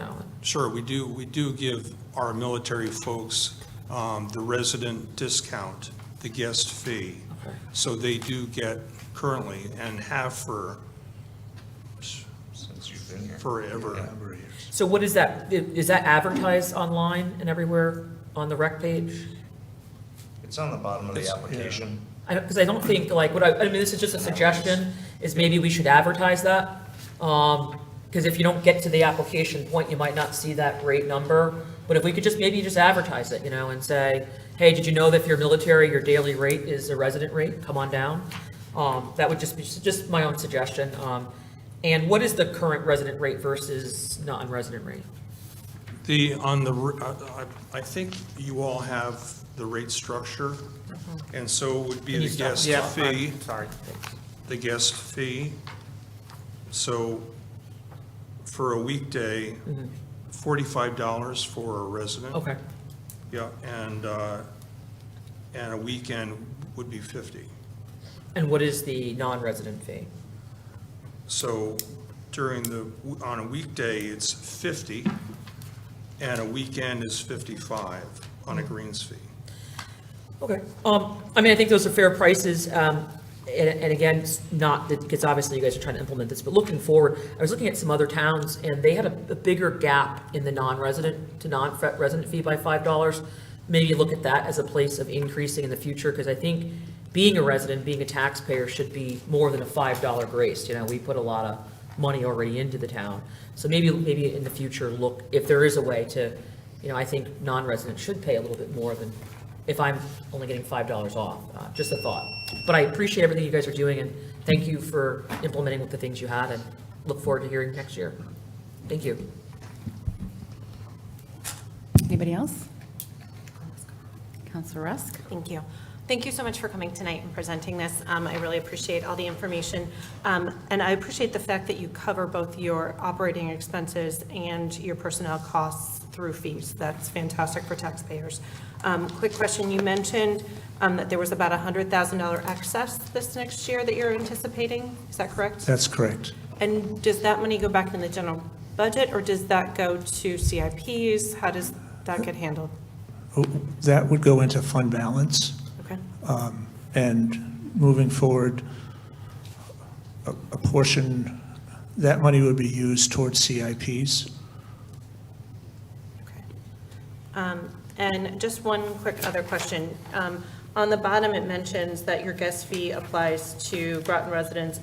Speaker 12: Sure, we do give our military folks the resident discount, the guest fee.
Speaker 8: Okay.
Speaker 12: So they do get currently, and have for forever.
Speaker 8: So what is that? Is that advertised online and everywhere on the rec page?
Speaker 13: It's on the bottom of the application.
Speaker 8: Because I don't think, this is just a suggestion, is maybe we should advertise that. Because if you don't get to the application point, you might not see that rate number. But if we could maybe just advertise it, and say, hey, did you know that if you're military, your daily rate is a resident rate? Come on down. That would just be just my own suggestion. And what is the current resident rate versus non-resident rate?
Speaker 12: I think you all have the rate structure, and so it would be
Speaker 8: Can you
Speaker 12: the
Speaker 8: stop?
Speaker 12: guest
Speaker 8: Yeah,
Speaker 12: fee.
Speaker 8: Sorry.
Speaker 12: The guest fee. So for a weekday, $45 for a resident.
Speaker 8: Okay.
Speaker 12: Yeah, and a weekend would be 50.
Speaker 8: And what is the non-resident fee?
Speaker 12: So on a weekday, it's 50, and a weekend is 55 on a greens fee.
Speaker 8: Okay. I think those are fair prices. And again, it's not, because obviously you guys are trying to implement this, but looking forward, I was looking at some other towns, and they had a bigger gap in the non-resident to non-resident fee by $5. Maybe look at that as a place of increasing in the future, because I think being a resident, being a taxpayer should be more than a $5 grace. We put a lot of money already into the town. So maybe in the future, look, if there is a way to, I think non-residents should pay a little bit more than if I'm only getting $5 off. Just a thought. But I appreciate everything you guys are doing, and thank you for implementing with the things you had, and look forward to hearing next year. Thank you.
Speaker 2: Anybody else? Councilor Rusk?
Speaker 6: Thank you. Thank you so much for coming tonight and presenting this. I really appreciate all the information. And I appreciate the fact that you cover both your operating expenses and your personnel costs through fees. That's fantastic for taxpayers. Quick question, you mentioned that there was about $100,000 excess this next year that you're anticipating. Is that correct?
Speaker 11: That's correct.
Speaker 6: And does that money go back in the general budget, or does that go to CIPs? How does that get handled?
Speaker 11: That would go into fund balance.
Speaker 6: Okay.
Speaker 11: And moving forward, a portion, that money would be used towards CIPs.
Speaker 6: Okay. And just one quick other question. On the bottom, it mentions that your guest fee applies to Groton residents,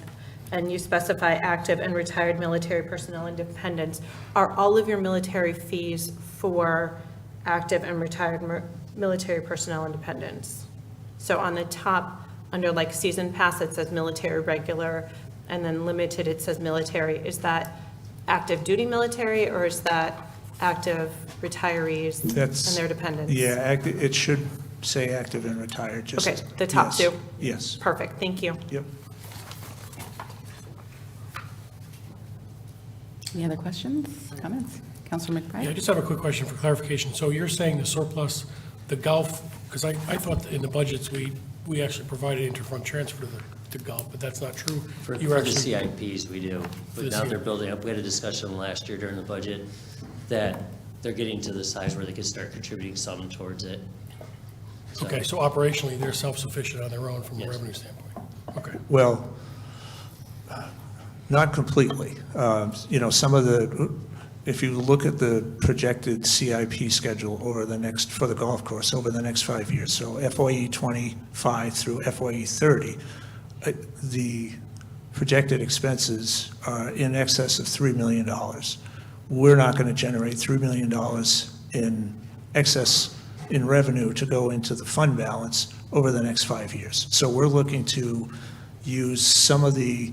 Speaker 6: and you specify active and retired military personnel and dependents. Are all of your military fees for active and retired military personnel and dependents? So on the top, under like season pass, it says military regular, and then limited, it says military. Is that active duty military, or is that active retirees and their dependents?
Speaker 11: Yeah, it should say active and retired. Just,
Speaker 6: Okay, the top
Speaker 11: yes,
Speaker 6: two?
Speaker 11: Yes.
Speaker 6: Perfect, thank you.
Speaker 11: Yep.
Speaker 2: Any other questions, comments? Councilor McBride?
Speaker 7: Yeah, I just have a quick question for clarification. So you're saying the surplus, the golf, because I thought in the budgets, we actually provided interfund transfer to golf, but that's not true.
Speaker 10: For
Speaker 7: You
Speaker 10: the
Speaker 7: actually-
Speaker 10: CIPs, we do. But
Speaker 7: the
Speaker 10: now they're
Speaker 7: CIP.
Speaker 10: building up. We had a discussion last year during the budget that they're getting to the size where they could start contributing some towards it. So-
Speaker 7: Okay, so operationally, they're self-sufficient on their own from a
Speaker 10: Yes.
Speaker 7: revenue standpoint? Okay.
Speaker 11: Well, not completely. Some of the, if you look at the projected CIP schedule over the next, for the golf course, over the next 5 years, so FYE '25 through FYE '30, the projected expenses are in excess of $3 million. We're not going to generate $3 million in excess in revenue to go into the fund balance over the next 5 years. So we're looking to use some of the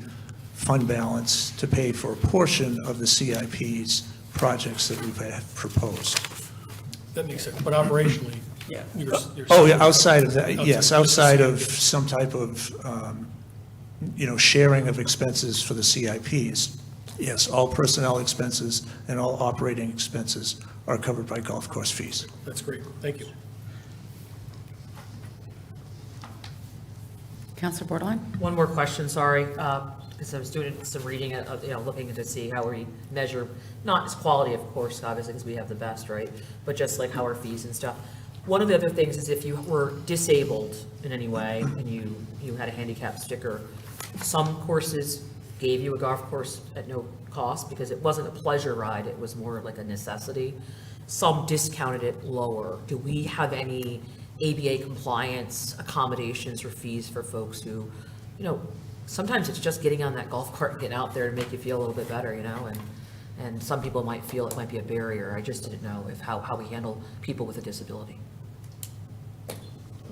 Speaker 11: fund balance to pay for a portion of the CIP's projects that we've had proposed.
Speaker 7: That makes sense, but operationally,
Speaker 10: Yeah.
Speaker 7: you're.
Speaker 11: Oh, yeah, outside of that, yes, outside
Speaker 7: Outside
Speaker 11: of some type of, sharing of expenses for the CIPs. Yes, all personnel expenses and all operating expenses are covered by golf course fees.
Speaker 7: That's great, thank you.
Speaker 2: Counselor Bordelon?
Speaker 8: One more question, sorry, because I was doing some reading, looking to see how we measure, not its quality, of course, obviously, because we have the best, right? But just like how our fees and stuff. One of the other things is if you were disabled in any way and you had a handicap sticker, some courses gave you a golf course at no cost because it wasn't a pleasure ride, it was more like a necessity. Some discounted it lower. Do we have any ABA compliance accommodations or fees for folks who, sometimes it's just getting on that golf cart and getting out there to make you feel a little bit better, and some people might feel it might be a barrier. I just didn't know how we handle people with a disability.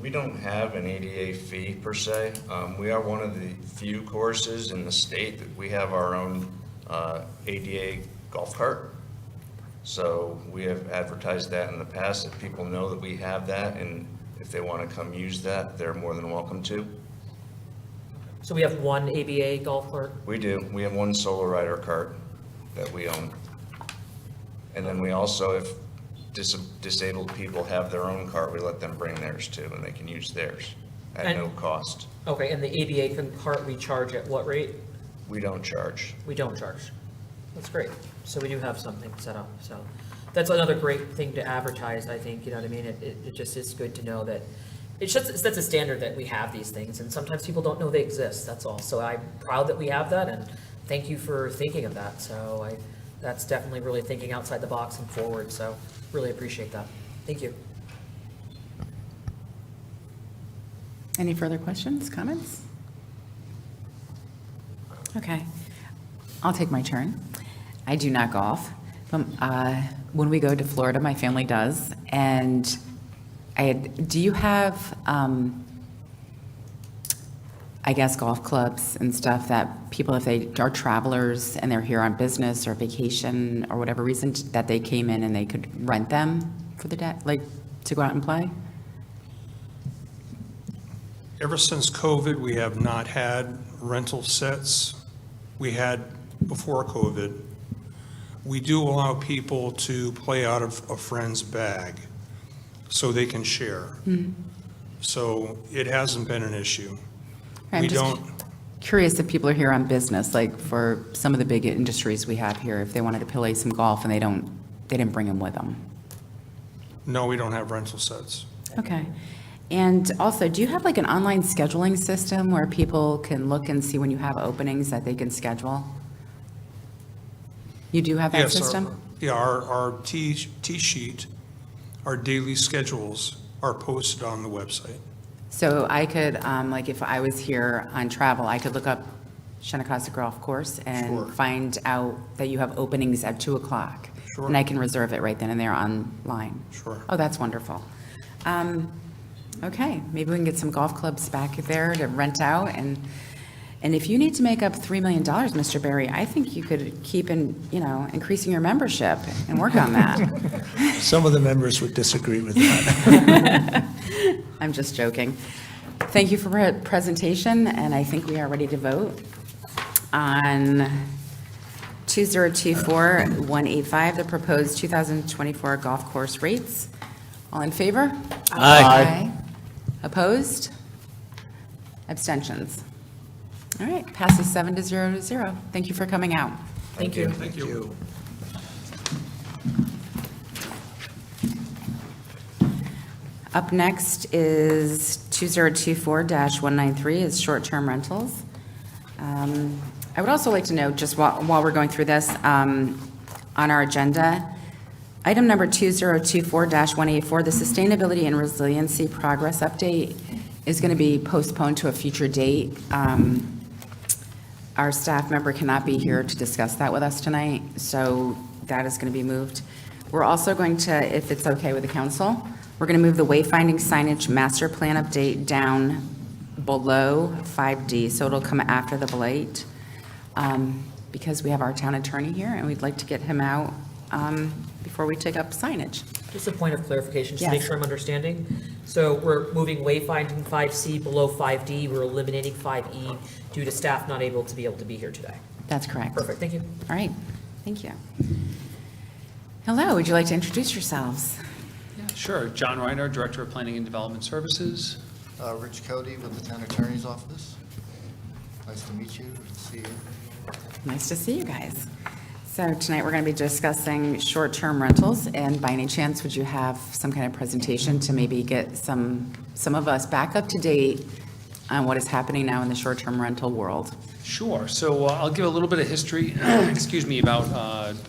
Speaker 13: We don't have an ADA fee per se. We are one of the few courses in the state that we have our own ADA golf cart. So we have advertised that in the past, that people know that we have that, and if they want to come use that, they're more than welcome to.
Speaker 8: So we have one ABA golf cart?
Speaker 13: We do. We have one solo rider cart that we own. And then we also, if disabled people have their own cart, we let them bring theirs too, and they can use theirs at no cost.
Speaker 8: Okay, and the ABA cart we charge at what rate?
Speaker 13: We don't charge.
Speaker 8: We don't charge. That's great. So we do have something set up. So that's another great thing to advertise, I think, you know what I mean? It just is good to know that that's a standard that we have these things, and sometimes people don't know they exist, that's all. So I'm proud that we have that, and thank you for thinking of that. So that's definitely really thinking outside the box and forward, so really appreciate that. Thank you.
Speaker 2: Any further questions, comments? Okay, I'll take my turn. I do not golf. When we go to Florida, my family does, and do you have, I guess, golf clubs and stuff that people, if they are travelers and they're here on business or vacation or whatever reason, that they came in and they could rent them for the day, like to go out and play?
Speaker 12: Ever since COVID, we have not had rental sets. We had before COVID. We do allow people to play out of a friend's bag so they can share.
Speaker 2: Mm-hmm.
Speaker 12: So it hasn't been an issue.
Speaker 2: I'm
Speaker 12: We
Speaker 2: just
Speaker 12: don't,
Speaker 2: curious if people are here on business, like for some of the big industries we have here, if they wanted to play some golf and they didn't bring them with them.
Speaker 12: no, we don't have rental sets.
Speaker 2: Okay. And also, do you have like an online scheduling system where people can look and see when you have openings that they can schedule? You do have that
Speaker 12: Yes,
Speaker 2: system?
Speaker 12: our T sheet, our daily schedules are posted on the website.
Speaker 2: So I could, like if I was here on travel, I could look up Shinnecosta Golf Course and
Speaker 12: Sure.
Speaker 2: find out that you have openings at 2:00.
Speaker 12: Sure.
Speaker 2: And I can reserve it right then and there online.
Speaker 12: Sure.
Speaker 2: Oh, that's wonderful. Okay, maybe we can get some golf clubs back there to rent out, and if you need to make up $3 million, Mr. Berry, I think you could keep increasing your membership and work on that.
Speaker 11: Some of the members would disagree with that.
Speaker 2: I'm just joking. Thank you for your presentation, and I think we are ready to vote on 2024-185, the proposed 2024 golf course rates. All in favor? Aye. Opposed? Abstentions? All right, passes 7-0. Thank you for coming out.
Speaker 8: Thank you.
Speaker 12: Thank you.
Speaker 2: Up next is 2024-193 is short-term rentals. I would also like to note, just while we're going through this, on our agenda. Item number 2024-184, the Sustainability and Resiliency Progress Update is going to be postponed to a future date. Our staff member cannot be here to discuss that with us tonight, so that is going to be moved. We're also going to, if it's okay with the council, we're going to move the wayfinding signage master plan update down below 5D, so it'll come after the Blight, because we have our town attorney here, and we'd like to get him out before we take up signage.
Speaker 8: Just a point of clarification, just to make
Speaker 2: Yes.
Speaker 8: sure I'm understanding. So we're moving wayfinding 5C below 5D, we're eliminating 5E due to staff not able to be here today.
Speaker 2: That's correct.
Speaker 8: Perfect, thank you.
Speaker 2: All right, thank you. Hello, would you like to introduce yourselves?
Speaker 14: Sure. John Reiner, Director of Planning and Development Services.
Speaker 15: Rich Cody with the Town Attorney's Office. Nice to meet you, good to see you.
Speaker 2: Nice to see you guys. So tonight, we're going to be discussing short-term rentals, and by any chance, would you have some kind of presentation to maybe get some of us back up to date on what is happening now in the short-term rental world?
Speaker 14: Sure. So I'll give a little bit of history, excuse me, about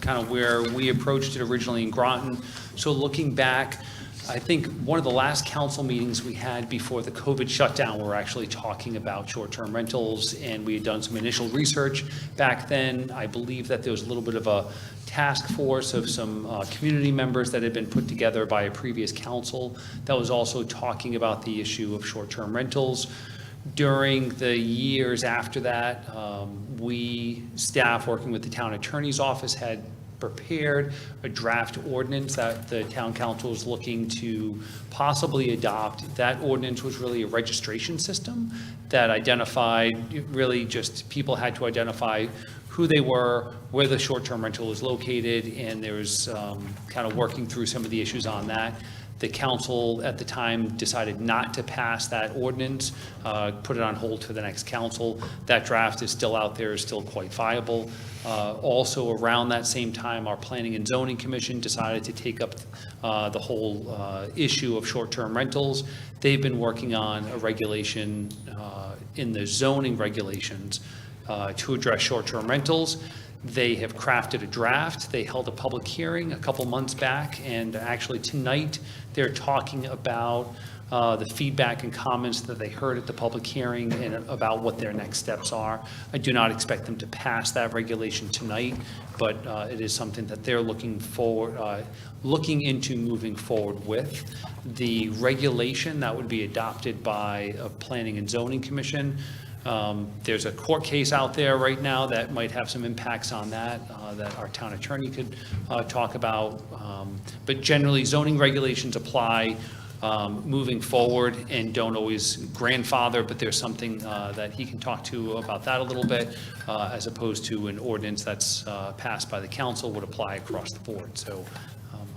Speaker 14: kind of where we approached it originally in Groton. So looking back, I think one of the last council meetings we had before the COVID shutdown, we were actually talking about short-term rentals, and we had done some initial research back then. I believe that there was a little bit of a task force of some community members that had been put together by a previous council that was also talking about the issue of short-term rentals. During the years after that, we, staff working with the town attorney's office, had prepared a draft ordinance that the town council was looking to possibly adopt. That ordinance was really a registration system that identified, really just people had to identify who they were, where the short-term rental was located, and there was kind of working through some of the issues on that. The council at the time decided not to pass that ordinance, put it on hold to the next council. That draft is still out there, is still quite viable. Also around that same time, our Planning and Zoning Commission decided to take up the whole issue of short-term rentals. They've been working on a regulation in the zoning regulations to address short-term rentals. They have crafted a draft. They held a public hearing a couple months back, and actually tonight they're talking about the feedback and comments that they heard at the public hearing and about what their next steps are. I do not expect them to pass that regulation tonight, but it is something that they're looking into moving forward with. The regulation that would be adopted by a Planning and Zoning Commission. There's a court case out there right now that might have some impacts on that, that our town attorney could talk about. But generally, zoning regulations apply moving forward and don't always grandfather, but there's something that he can talk to about that a little bit, as opposed to an ordinance that's passed by the council would apply across the board. So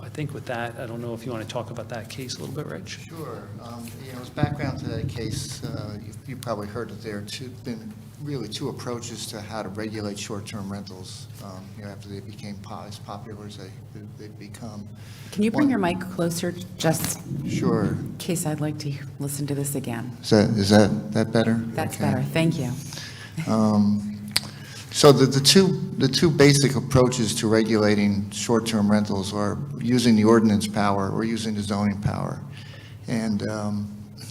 Speaker 14: I think with that, I don't know if you want to talk about that case a little bit, Rich?
Speaker 15: Sure. As background to that case, you probably heard that there have been really two approaches to how to regulate short-term rentals, after they became as popular as they've become.
Speaker 2: Can you bring your mic closer, just
Speaker 15: Sure.
Speaker 2: in case I'd like to listen to this again?
Speaker 15: Is that better?
Speaker 2: That's
Speaker 15: Okay.
Speaker 2: better, thank you.
Speaker 15: So the two basic approaches to regulating short-term rentals are using the ordinance power or using the zoning power. And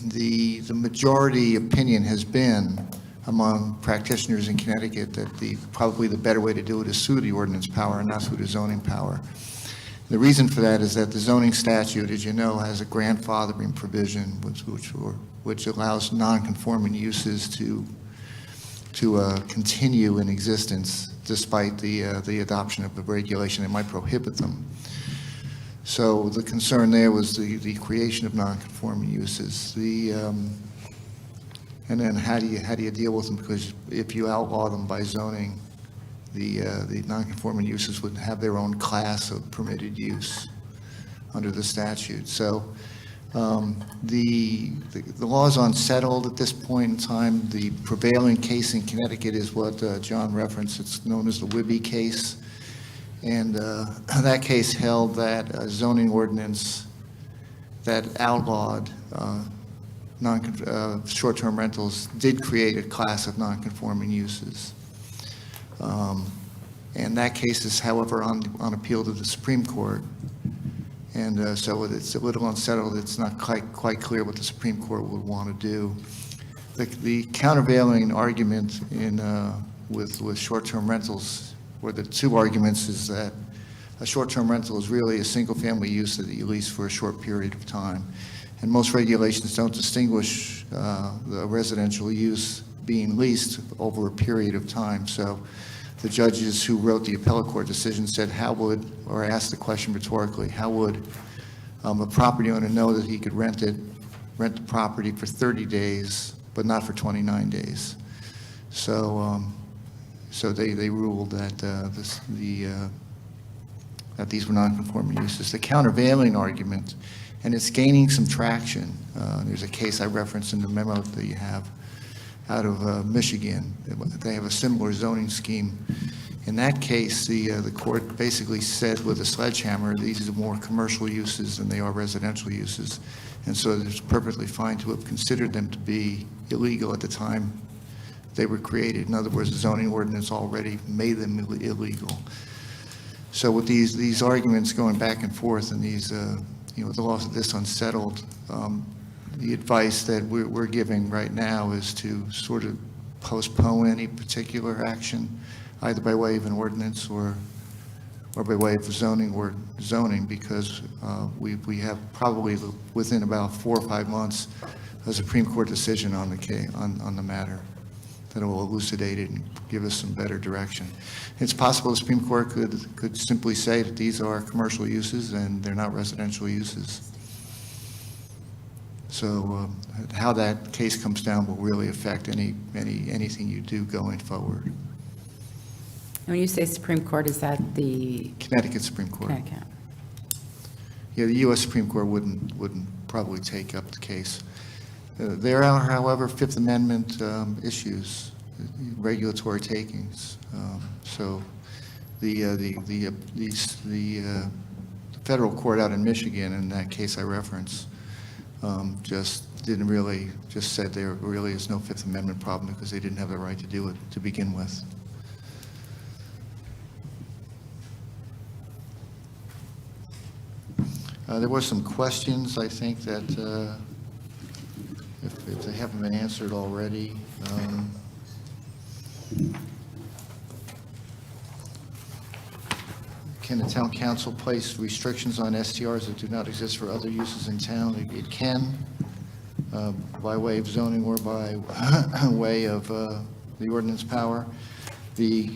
Speaker 15: the majority opinion has been among practitioners in Connecticut that probably the better way to do it is through the ordinance power and not through the zoning power. The reason for that is that the zoning statute, as you know, has a grandfathering provision which allows non-conforming uses to continue in existence despite the adoption of a regulation that might prohibit them. So the concern there was the creation of non-conforming uses. And then how do you deal with them? Because if you outlaw them by zoning, the non-conforming uses would have their own class of permitted use under the statute. So the law is unsettled at this point in time. The prevailing case in Connecticut is what John referenced. It's known as the Wibby case. And that case held that a zoning ordinance that outlawed short-term rentals did create a class of non-conforming uses. And that case is, however, on appeal to the Supreme Court. And so it's a little unsettled. It's not quite clear what the Supreme Court would want to do. The countervailing argument with short-term rentals, or the two arguments, is that a short-term rental is really a single-family use that you lease for a short period of time. And most regulations don't distinguish the residential use being leased over a period of time. So the judges who wrote the appellate court decision said, how would, or asked the question rhetorically, how would a property owner know that he could rent the property for 30 days, but not for 29 days? So they ruled that that these were non-conforming uses. The countervailing argument, and it's gaining some traction. There's a case I referenced in the memo that you have out of Michigan. They have a similar zoning scheme. In that case, the court basically said with a sledgehammer, these are more commercial uses than they are residential uses. And so it's perfectly fine to have considered them to be illegal at the time they were created. In other words, the zoning ordinance already made them illegal. So with these arguments going back and forth, and these, the loss of this unsettled, the advice that we're giving right now is to sort of postpone any particular action, either by way of an ordinance or by way of zoning, because we have probably within about 4 or 5 months a Supreme Court decision on the matter that will elucidate it and give us some better direction. It's possible the Supreme Court could simply say that these are commercial uses and they're not residential uses. So how that case comes down will really affect anything you do going forward.
Speaker 2: And when you say Supreme Court, is that the?
Speaker 15: Connecticut Supreme Court.
Speaker 2: Connecticut.
Speaker 15: Yeah, the U.S. Supreme Court wouldn't probably take up the case. There are, however, Fifth Amendment issues, regulatory takings. So the federal court out in Michigan, in that case I reference, just said there really is no Fifth Amendment problem because they didn't have the right to do it to begin with. There were some questions, I think, that if they haven't been answered already. Can the town council place restrictions on STRs that do not exist for other uses in town? It can, by way of zoning or by way of the ordinance power. The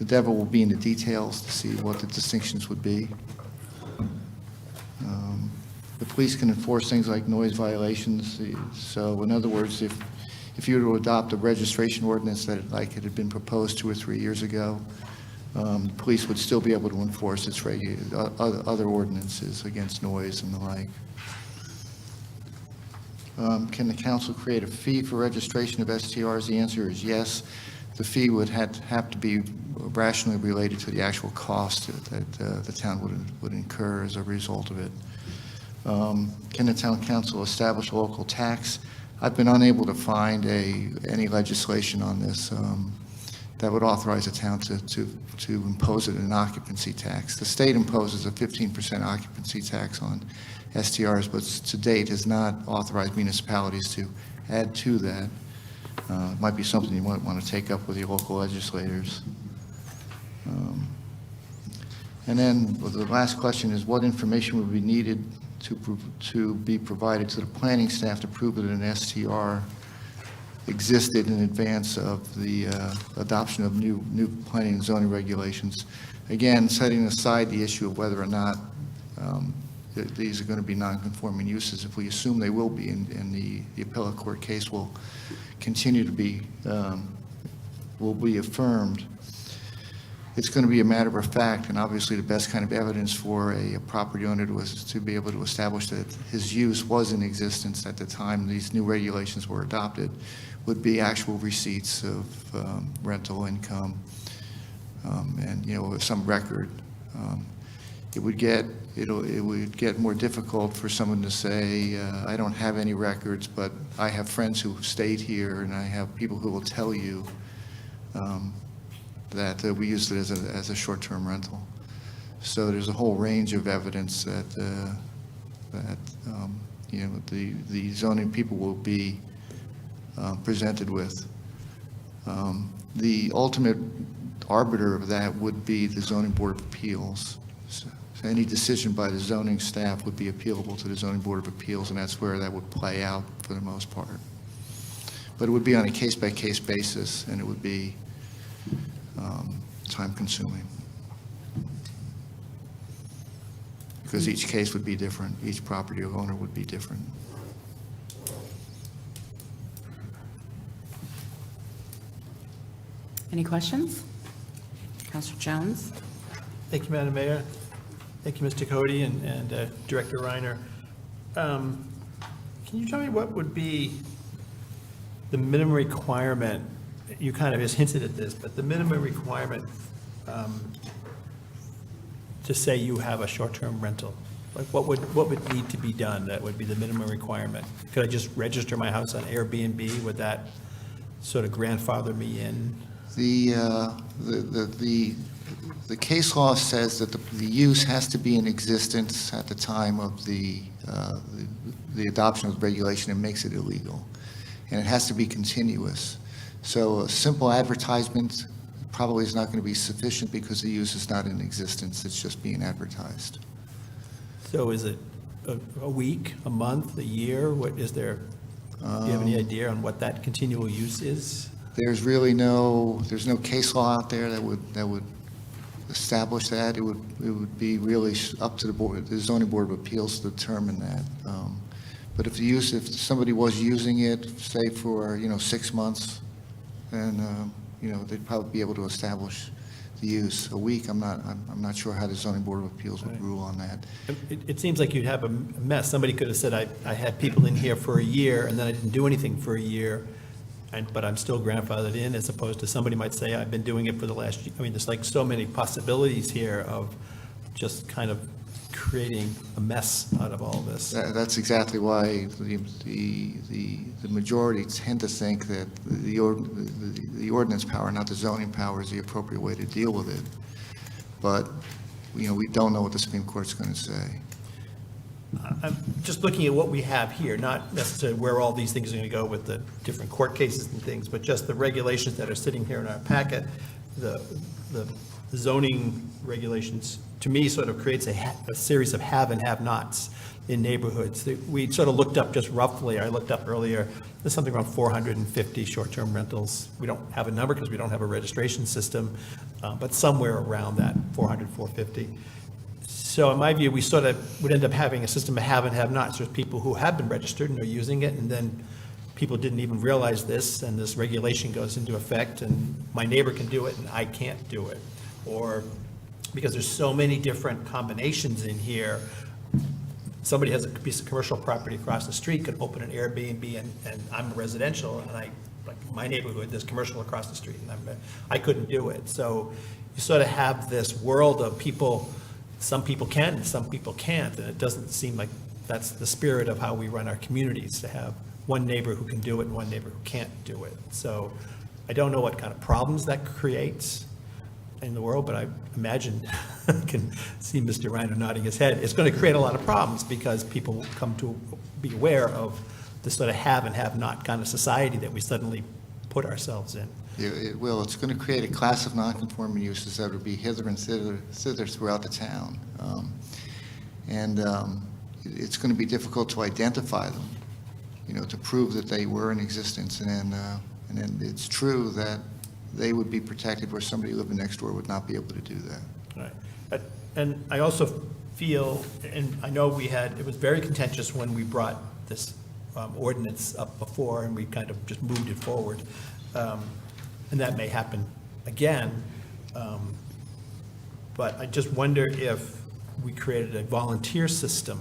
Speaker 15: devil will be in the details to see what the distinctions would be. The police can enforce things like noise violations. So in other words, if you were to adopt a registration ordinance that like it had been proposed 2 or 3 years ago, the police would still be able to enforce its other ordinances against noise and the like. Can the council create a fee for registration of STRs? The answer is yes. The fee would have to be rationally related to the actual cost that the town would incur as a result of it. Can the town council establish a local tax? I've been unable to find any legislation on this that would authorize a town to impose an occupancy tax. The state imposes a 15% occupancy tax on STRs, but to date has not authorized municipalities to add to that. It might be something you might want to take up with your local legislators. And then the last question is, what information would be needed to be provided to the planning staff to prove that an STR existed in advance of the adoption of new planning and zoning regulations? Again, setting aside the issue of whether or not these are going to be non-conforming uses, if we assume they will be, and the appellate court case will continue to be affirmed, it's going to be a matter of fact, and obviously the best kind of evidence for a property owner to be able to establish that his use was in existence at the time these new regulations were adopted would be actual receipts of rental income and some record. It would get more difficult for someone to say, I don't have any records, but I have friends who stayed here, and I have people who will tell you that we used it as a short-term rental. So there's a whole range of evidence that, the zoning people will be presented with. The ultimate arbiter of that would be the Zoning Board of Appeals. So any decision by the zoning staff would be appealable to the Zoning Board of Appeals, and that's where that would play out for the most part. But it would be on a case-by-case basis, and it would be time-consuming. Because each case would be different, each property owner would be different.
Speaker 2: Any questions? Counselor Jones?
Speaker 4: Thank you, Madam Mayor. Thank you, Mr. Cody and Director Reiner. Can you tell me what would be the minimum requirement? You kind of just hinted at this, but the minimum requirement to say you have a short-term rental? Like, what would need to be done that would be the minimum requirement? Could I just register my house on Airbnb? Would that sort of grandfather me in?
Speaker 15: The case law says that the use has to be in existence at the time of the adoption of the regulation and makes it illegal. And it has to be continuous. So a simple advertisement probably is not going to be sufficient because the use is not in existence, it's just being advertised.
Speaker 4: So is it a week, a month, a year? What is there, do you have any idea on what that continual use is?
Speaker 15: There's no case law out there that would establish that. It would be really up to the Zoning Board of Appeals to determine that. But if somebody was using it, say for 6 months, then they'd probably be able to establish the use. A week, I'm not sure how the Zoning Board of Appeals would rule on that.
Speaker 4: It seems like you'd have a mess. Somebody could have said, I had people in here for a year, and then I didn't do anything for a year, but I'm still grandfathered in, as opposed to somebody might say, I've been doing it for the last year. I mean, there's like so many possibilities here of just kind of creating a mess out of all this.
Speaker 15: That's exactly why the majority tend to think that the ordinance power, not the zoning power, is the appropriate way to deal with it. But, we don't know what the Supreme Court's going to say.
Speaker 4: I'm just looking at what we have here, not necessarily where all these things are going to go with the different court cases and things, but just the regulations that are sitting here in our packet. The zoning regulations, to me, sort of creates a series of have and have-nots in neighborhoods. We sort of looked up just roughly, I looked up earlier, there's something around 450 short-term rentals. We don't have a number because we don't have a registration system, but somewhere around that 400, 450. So in my view, we sort of would end up having a system of have and have-nots. There's people who have been registered and are using it, and then people didn't even realize this, and this regulation goes into effect, and my neighbor can do it and I can't do it. Or because there's so many different combinations in here, somebody has a piece of commercial property across the street, could open an Airbnb, and I'm residential, and like my neighborhood, there's commercial across the street, and I couldn't do it. So you sort of have this world of people, some people can and some people can't, and it doesn't seem like that's the spirit of how we run our communities, to have one neighbor who can do it and one neighbor who can't do it. So I don't know what kind of problems that creates in the world, but I imagine, I can see Mr. Reiner nodding his head, it's going to create a lot of problems because people come to be aware of the sort of have and have not kind of society that we suddenly put ourselves in.
Speaker 15: It will. It's going to create a class of nonconforming uses that will be hither and thither throughout the town. It's going to be difficult to identify them, to prove that they were in existence. And then it's true that they would be protected where somebody living next door would not be able to do that.
Speaker 4: Right. And I also feel, and I know it was very contentious when we brought this ordinance up before, and we kind of just moved it forward. And that may happen again. But I just wonder if we created a volunteer system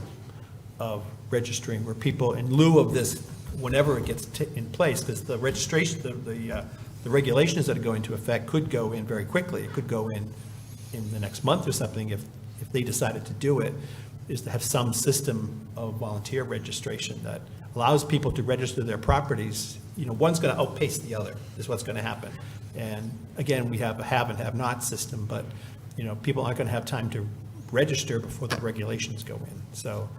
Speaker 4: of registering where people, in lieu of this, whenever it gets in place, because the registration, the regulations that are going to effect could go in very quickly. It could go in the next month or something if they decided to do it, is to have some system of volunteer registration that allows people to register their properties. One's going to outpace the other, is what's going to happen. And again, we have a have and have not system, but, you know, people aren't going to have time to register before the regulations go in. So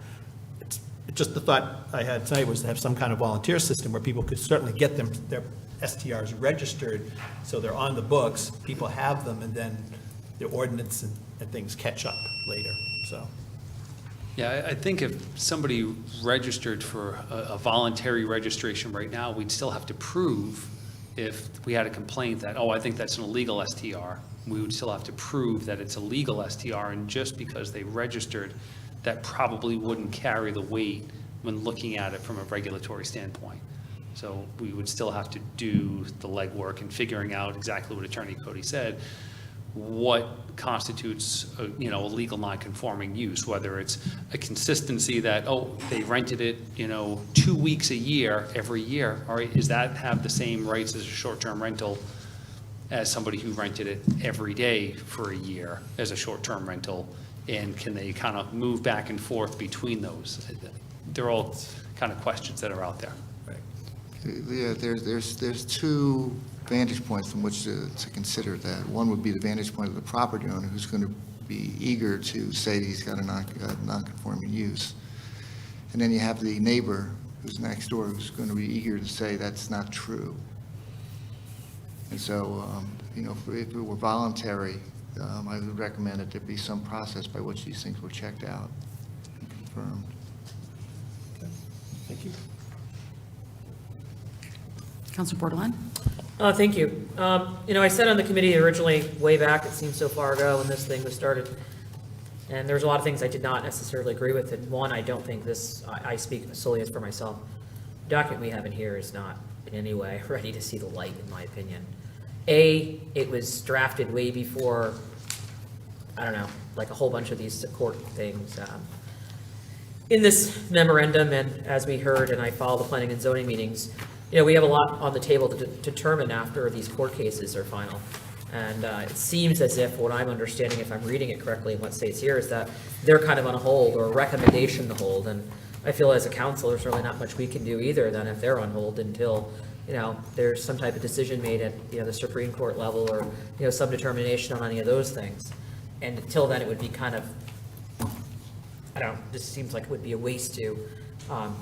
Speaker 4: it's just the thought I had tonight was to have some kind of volunteer system where people could certainly get their STRs registered, so they're on the books, people have them, and then the ordinance and things catch up later, so.
Speaker 14: Yeah, I think if somebody registered for a voluntary registration right now, we'd still have to prove, if we had a complaint that, oh, I think that's an illegal STR, we would still have to prove that it's a legal STR, and just because they registered, that probably wouldn't carry the weight when looking at it from a regulatory standpoint. So we would still have to do the legwork and figuring out exactly what Attorney Cody said, what constitutes a legal non-conforming use, whether it's a consistency that, oh, they rented it, 2 weeks a year, every year, all right, does that have the same rights as a short-term rental as somebody who rented it every day for a year as a short-term rental, and can they kind of move back and forth between those? They're all kind of questions that are out there.
Speaker 15: Yeah, there's two vantage points from which to consider that. One would be the vantage point of the property owner, who's going to be eager to say that he's got a non-conforming use. And then you have the neighbor who's next door, who's going to be eager to say that's not true. And so, if it were voluntary, I would recommend that there be some process by which these things were checked out and confirmed.
Speaker 4: Okay. Thank you.
Speaker 2: Councilor Bordelon?
Speaker 8: Thank you. I said on the committee originally, way back, it seems so far ago when this thing was started, and there's a lot of things I did not necessarily agree with. And one, I don't think this, I speak solely as for myself, the document we have in here is not in any way ready to see the light, in my opinion. It was drafted way before, I don't know, like a whole bunch of these court things. In this memorandum, and as we heard, and I follow the planning and zoning meetings, we have a lot on the table to determine after these court cases are final. And it seems as if, what I'm understanding, if I'm reading it correctly, what states here is that they're kind of on a hold, or a recommendation to hold. And I feel as a council, there's really not much we can do either then if they're on hold until, there's some type of decision made at, the Supreme Court level, or, some determination on any of those things. And until then, it would be kind of, just seems like it would be a waste to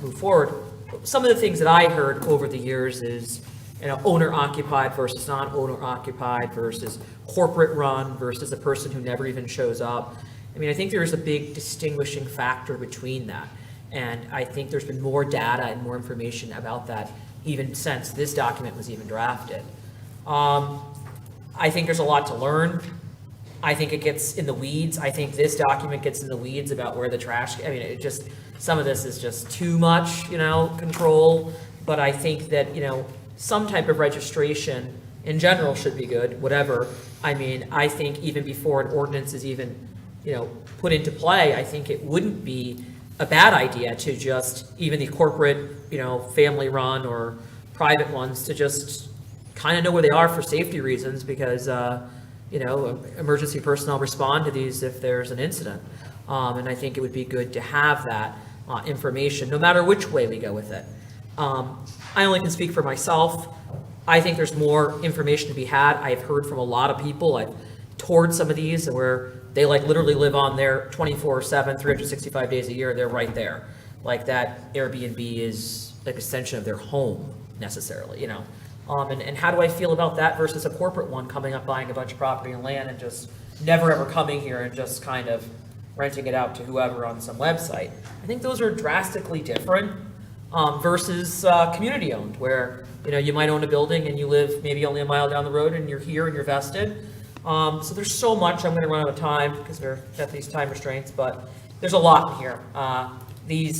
Speaker 8: move forward. Some of the things that I heard over the years is, owner occupied versus non-owner occupied versus corporate run versus a person who never even shows up. I think there's a big distinguishing factor between that. And I think there's been more data and more information about that even since this document was even drafted. I think there's a lot to learn. I think it gets in the weeds. I think this document gets in the weeds about where the trash, some of this is just too much, control. But I think that, some type of registration in general should be good, whatever. I think even before an ordinance is even, put into play, I think it wouldn't be a bad idea to just, even the corporate, family run or private ones, to just kind of know where they are for safety reasons, because, emergency personnel respond to these if there's an incident. And I think it would be good to have that information, no matter which way we go with it. I only can speak for myself. I think there's more information to be had. I've heard from a lot of people. I've toured some of these where they literally live on there 24/7, 365 days a year. They're right there. Like that Airbnb is an extension of their home necessarily, And how do I feel about that versus a corporate one coming up, buying a bunch of property and land and just never ever coming here and just kind of renting it out to whoever on some website? I think those are drastically different versus community owned, where you might own a building and you live maybe only a mile down the road and you're here and you're vested. So there's so much. I'm going to run out of time because we're at these time restraints, but there's a lot in here. The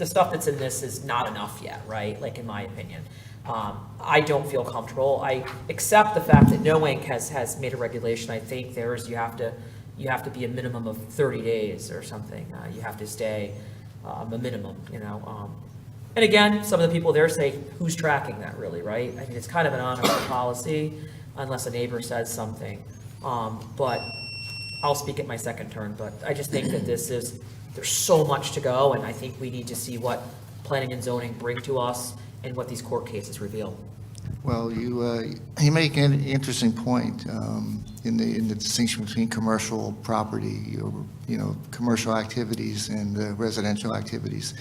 Speaker 8: stuff that's in this is not enough yet, right? In my opinion. I don't feel comfortable. I accept the fact that No Inc. has made a regulation. I think you have to be a minimum of 30 days or something. You have to stay a minimum, And again, some of the people there say, who's tracking that really, right? It's kind of an honest policy unless a neighbor says something. But I'll speak at my second turn, but I just think that there's so much to go, and I think we need to see what planning and zoning bring to us and what these court cases reveal.
Speaker 15: Well, you make an interesting point in the distinction between commercial property, commercial activities and residential activities.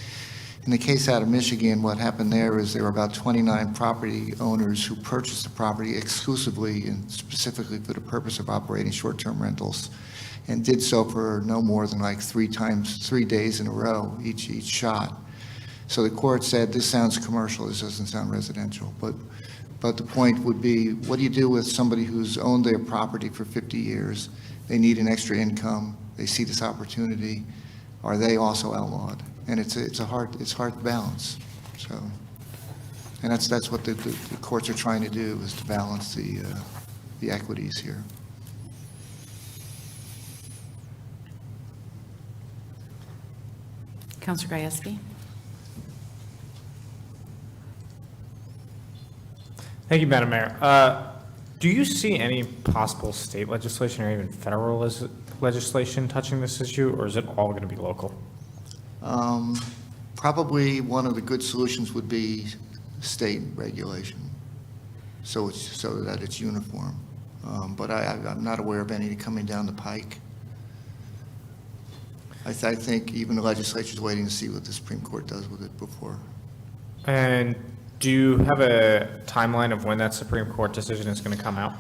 Speaker 15: In the case out of Michigan, what happened there is there were about 29 property owners who purchased the property exclusively and specifically for the purpose of operating short-term rentals, and did so for no more than like 3 days in a row, each shot. So the court said, this sounds commercial, this doesn't sound residential. But the point would be, what do you do with somebody who's owned their property for 50 years? They need an extra income, they see this opportunity. Are they also outlawed? And it's hard to balance. So, and that's what the courts are trying to do, is to balance the equities here.
Speaker 2: Counselor Gajewski?
Speaker 3: Thank you, Madam Mayor. Do you see any possible state legislation or even federal legislation touching this issue, or is it all going to be local?
Speaker 15: Probably one of the good solutions would be state regulation, so that it's uniform. But I'm not aware of any coming down the pike. I think even the legislature's waiting to see what the Supreme Court does with it before.
Speaker 3: And do you have a timeline of when that Supreme Court decision is going to come out?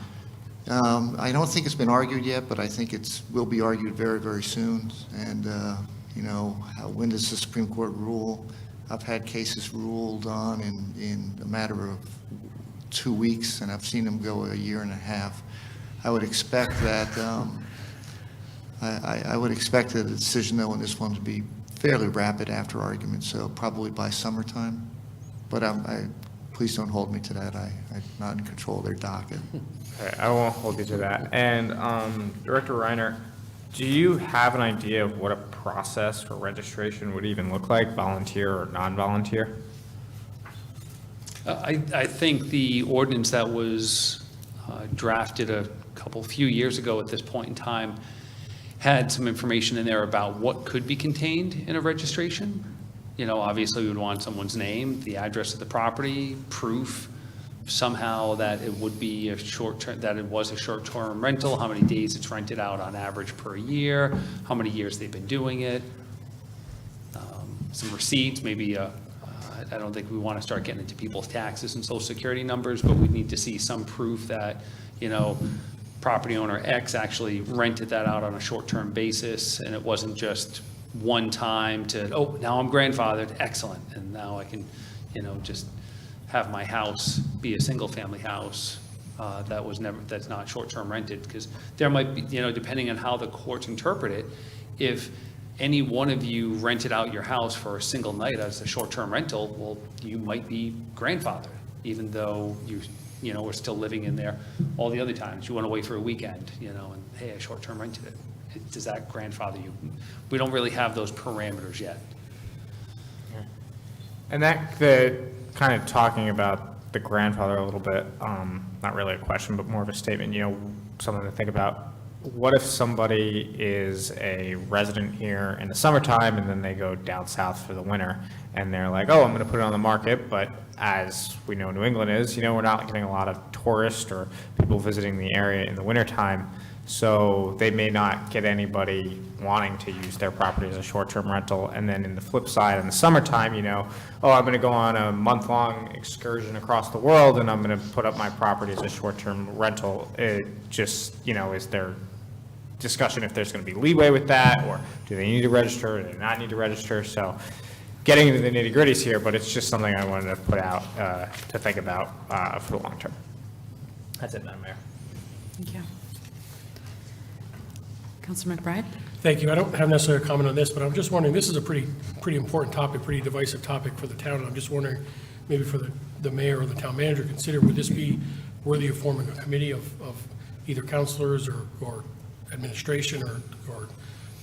Speaker 15: I don't think it's been argued yet, but I think will be argued very, very soon. And, when does the Supreme Court rule? I've had cases ruled on in a matter of 2 weeks, and I've seen them go a year and a half. I would expect that I would expect the decision, though, on this one to be fairly rapid after argument, so probably by summertime. But please don't hold me to that. I'm not in control of their docket.
Speaker 3: Okay, I won't hold you to that. And Director Reiner, do you have an idea of what a process for registration would even look like, volunteer or non-volunteer?
Speaker 14: I think the ordinance that was drafted a few years ago at this point in time had some information in there about what could be contained in a registration. Obviously we would want someone's name, the address of the property, proof somehow that it would be that it was a short-term rental, how many days it's rented out on average per year, how many years they've been doing it, some receipts, maybe I don't think we want to start getting into people's taxes and social security numbers, but we need to see some proof that, property owner X actually rented that out on a short-term basis, and it wasn't just one time now I'm grandfathered, excellent, and now I can, just have my house be a single-family house that's not short-term rented, because there might be, depending on how the courts interpret it, if any one of you rented out your house for a single night as a short-term rental, well, you might be grandfathered, even though we're still living in there all the other times. You went away for a weekend, and hey, I short-term rented it. Does that grandfather you? We don't really have those parameters yet.
Speaker 3: And kind of talking about the grandfather a little bit, not really a question, but more of a statement, something to think about. What if somebody is a resident here in the summertime and then they go down south for the winter and they're like, oh, I'm going to put it on the market, but as we know New England is, we're not getting a lot of tourists or people visiting the area in the wintertime. So they may not get anybody wanting to use their property as a short-term rental. And then in the flip side, in the summertime, oh, I'm going to go on a month-long excursion across the world and I'm going to put up my property as a short-term rental. It just, is there discussion if there's going to be leeway with that, or do they need to register or do they not need to register? So getting into the nitty-gritties here, but it's just something I wanted to put out to think about for the long term. That's it, Madam Mayor.
Speaker 2: Thank you. Councilor McBride?
Speaker 7: Thank you. I don't have necessarily a comment on this, but I'm just wondering, this is a pretty important topic, pretty divisive topic for the town. And I'm just wondering, maybe for the mayor or the town manager, would this be worthy of forming a committee of either councilors or administration or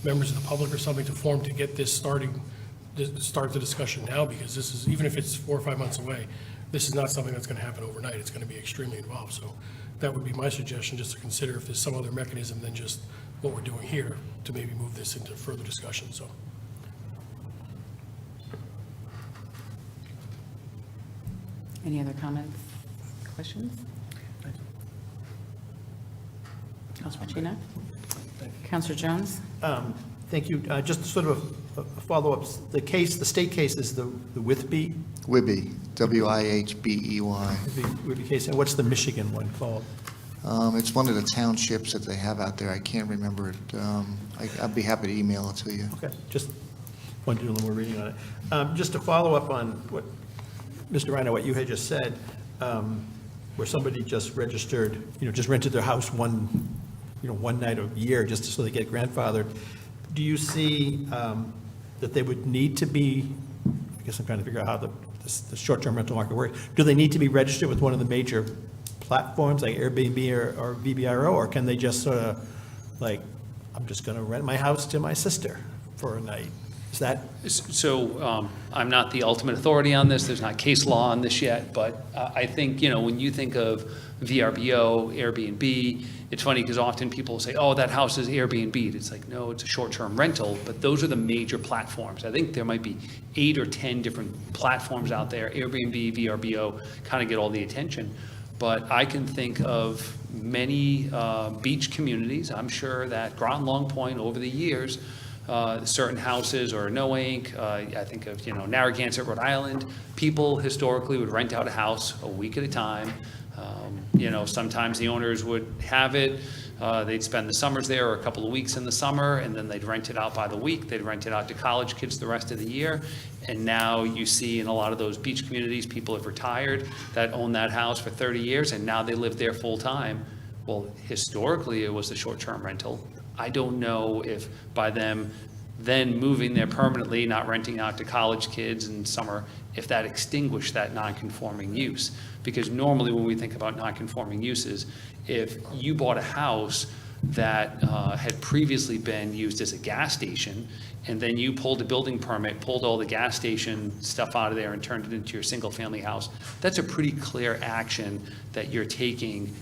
Speaker 7: members of the public or something to get this start the discussion now, because this is, even if it's 4 or 5 months away, this is not something that's going to happen overnight. It's going to be extremely involved. So that would be my suggestion, just to consider if there's some other mechanism than just what we're doing here to maybe move this into further discussion. So.
Speaker 2: Any other comments, Questions? Counselor Pacino? Counselor Jones?
Speaker 4: Thank you. Just sort of a follow-up. The case, the state case is the Withby?
Speaker 15: Wibby, Wihbey.
Speaker 4: Withby case. And what's the Michigan one called?
Speaker 15: It's one of the townships that they have out there. I can't remember it. I'd be happy to email it to you.
Speaker 4: Okay, just wanted to do a little more reading on it. Just to follow up on what, Mr. Rhino, what you had just said, where somebody just registered, just rented their house one night a year just so they get grandfathered. Do you see that they would need to be, I guess I'm trying to figure out how the short-term rental market works. Do they need to be registered with one of the major platforms like Airbnb or VBRO, or can they just sort of like, I'm just going to rent my house to my sister for a night? Is that?
Speaker 14: So I'm not the ultimate authority on this. There's not case law on this yet, but I think, when you think of VRBO, Airbnb, it's funny because often people say, oh, that house is Airbnb. It's like, no, it's a short-term rental, but those are the major platforms. I think there might be 8 or 10 different platforms out there. Airbnb, VRBO kind of get all the attention. But I can think of many beach communities. I'm sure that Groton, Long Point, over the years, certain houses or Noank, I think of, Narragansett, Rhode Island, people historically would rent out a house a week at a time. Sometimes the owners would have it, they'd spend the summers there or a couple of weeks in the summer, and then they'd rent it out by the week. They'd rent it out to college kids the rest of the year. And now you see in a lot of those beach communities, people have retired that own that house for 30 years, and now they live there full time. Well, historically, it was the short-term rental. I don't know if by them then moving there permanently, not renting out to college kids in summer, if that extinguished that non-conforming use. Because normally when we think about non-conforming uses, if you bought a house that had previously been used as a gas station, and then you pulled a building permit, pulled all the gas station stuff out of there and turned it into your single-family house, that's a pretty clear action that you're taking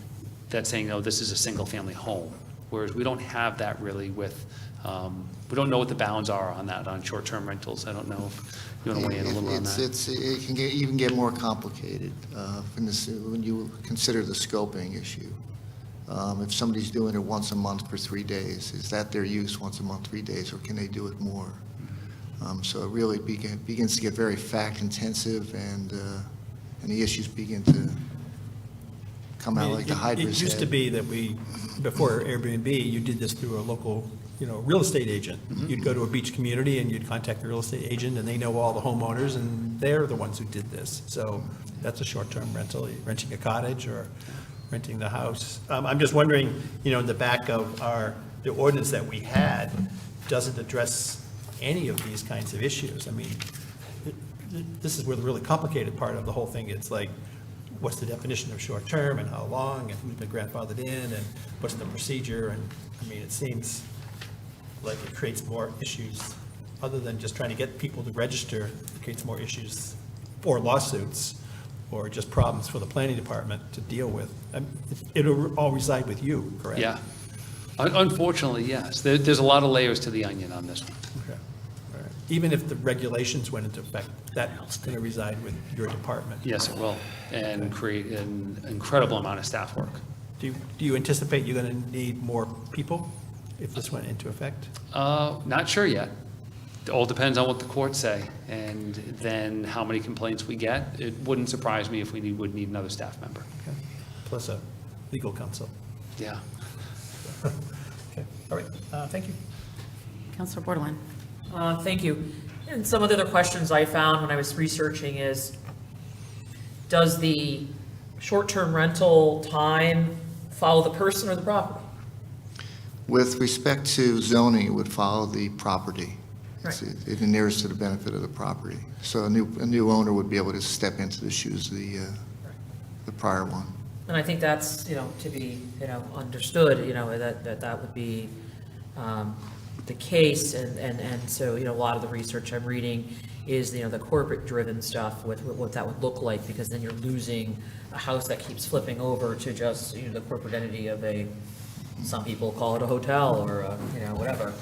Speaker 14: that's saying, no, this is a single-family home. Whereas we don't have that really with, we don't know what the bounds are on that, on short-term rentals. I don't know if you want to weigh in a little on that.
Speaker 15: It can even get more complicated when you consider the scoping issue. If somebody's doing it once a month for 3 days, is that their use once a month, 3 days, or can they do it more? So it really begins to get very fact-intensive, and the issues begin to come out like the hydra's
Speaker 4: It used to
Speaker 15: head.
Speaker 4: be that before Airbnb, you did this through a local, real estate agent. You'd go to a beach community and you'd contact the real estate agent, and they know all the homeowners, and they're the ones who did this. So that's a short-term rental, renting a cottage or renting the house. I'm just wondering, in the back of the ordinance that we had, does it address any of these kinds of issues? I mean, this is where the really complicated part of the whole thing is, like, what's the definition of short-term and how long, and who's been grandfathered in, and what's the procedure? And, I mean, it seems like it creates more issues, other than just trying to get people to register. It creates more issues or lawsuits, or just problems for the planning department to deal with. It'll all reside with you, correct?
Speaker 14: Yeah. Unfortunately, yes. There's a lot of layers to the onion on this one.
Speaker 4: Okay. All right. Even if the regulations went into effect, that's going to reside with your department?
Speaker 14: Yes, it will, and create an incredible amount of staff work.
Speaker 4: Do you anticipate you're going to need more people if this went into effect?
Speaker 14: Not sure yet. It all depends on what the courts say, and then how many complaints we get. It wouldn't surprise me if we would need another staff member.
Speaker 4: Okay. Plus a legal counsel.
Speaker 14: Yeah.
Speaker 4: Okay, all right, thank you.
Speaker 2: Counselor Bordelon?
Speaker 8: Thank you. And some of the other questions I found when I was researching is, does the short-term rental time follow the person or the property?
Speaker 15: With respect to zoning, it would follow the property.
Speaker 8: Right.
Speaker 15: It inures to the benefit of the property. So a new owner would be able to step into the shoes of the prior one.
Speaker 8: And I think that's, to be, understood, that would be the case. And so, a lot of the research I'm reading is, the corporate-driven stuff with what that would look like, because then you're losing a house that keeps flipping over to just, the corporate entity of some people call it a hotel or, whatever.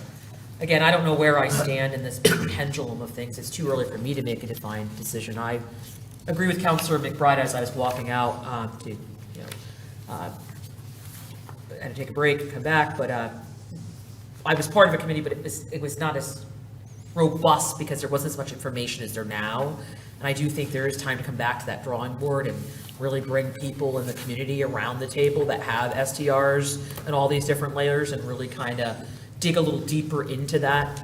Speaker 8: Again, I don't know where I stand in this pendulum of things. It's too early for me to make a defined decision. I agree with Counselor McBride as I was walking out to, I had to take a break and come back, but I was part of a committee, but it was not as robust because there wasn't as much information as there now. And I do think there is time to come back to that drawing board and really bring people in the community around the table that have STRs and all these different layers and really kind of dig a little deeper into that.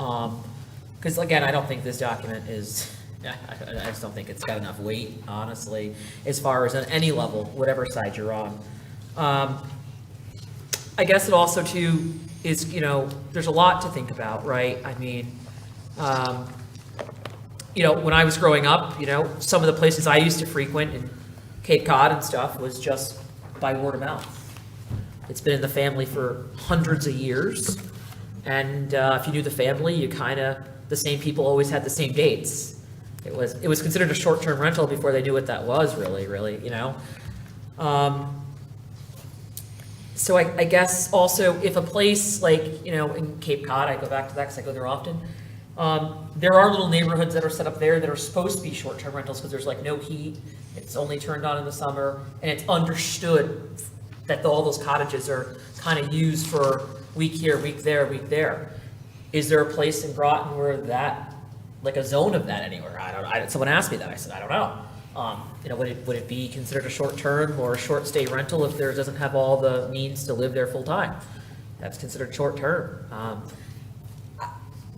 Speaker 8: Because again, I don't think this document is, I just don't think it's got enough weight, honestly, as far as on any level, whatever side you're on. I guess it also too is, there's a lot to think about, right? I mean, when I was growing up, some of the places I used to frequent in Cape Cod and stuff was just by word of mouth. It's been in the family for hundreds of years. And if you knew the family, the same people always had the same dates. It was considered a short-term rental before they knew what that was really, So I guess also if a place like, in Cape Cod, I go back to that because I go there often, there are little neighborhoods that are set up there that are supposed to be short-term rentals because there's like no heat, it's only turned on in the summer, and it's understood that all those cottages are kind of used for week here, week there. Is there a place in Groton where that, like a zone of that anywhere? Someone asked me that, I said, I don't know. Would it be considered a short-term or a short-stay rental if there doesn't have all the means to live there full-time? That's considered short-term.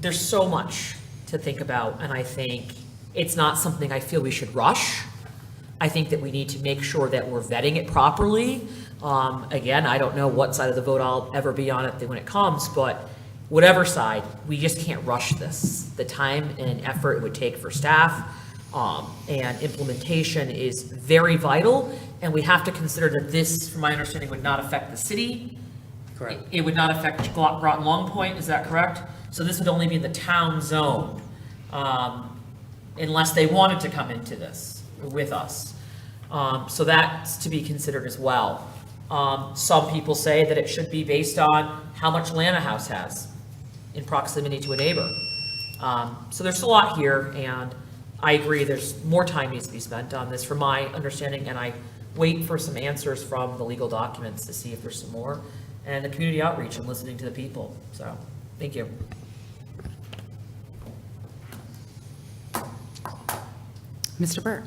Speaker 8: There's so much to think about, and I think it's not something I feel we should rush. I think that we need to make sure that we're vetting it properly. Again, I don't know what side of the vote I'll ever be on it when it comes, but whatever side, we just can't rush this. The time and effort it would take for staff and implementation is very vital, and we have to consider that this, from my understanding, would not affect the city.
Speaker 10: Correct.
Speaker 8: It would not affect Groton Long Point, is that correct? So this would only be the town zone, unless they wanted to come into this with us. So that's to be considered as well. Some people say that it should be based on how much land a house has in proximity to a neighbor. So there's a lot here, and I agree there's more time needs to be spent on this from my understanding, and I wait for some answers from the legal documents to see if there's some more, and the community outreach and listening to the people. So, thank you.
Speaker 2: Mr. Burt?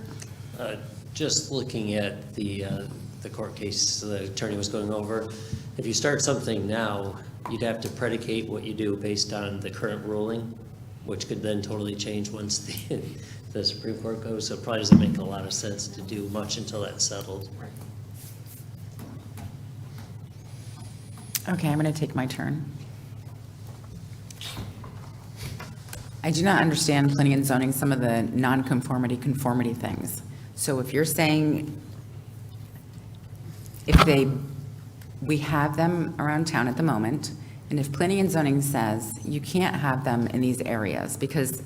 Speaker 10: Just looking at the court case the attorney was going over, if you start something now, you'd have to predicate what you do based on the current ruling, which could then totally change once the Supreme Court goes, so it probably doesn't make a lot of sense to do much until that's settled.
Speaker 2: Okay, I'm going to take my turn. I do not understand planning and zoning, some of the non-conformity, conformity things. So if you're saying, we have them around town at the moment, and if planning and zoning says you can't have them in these areas, because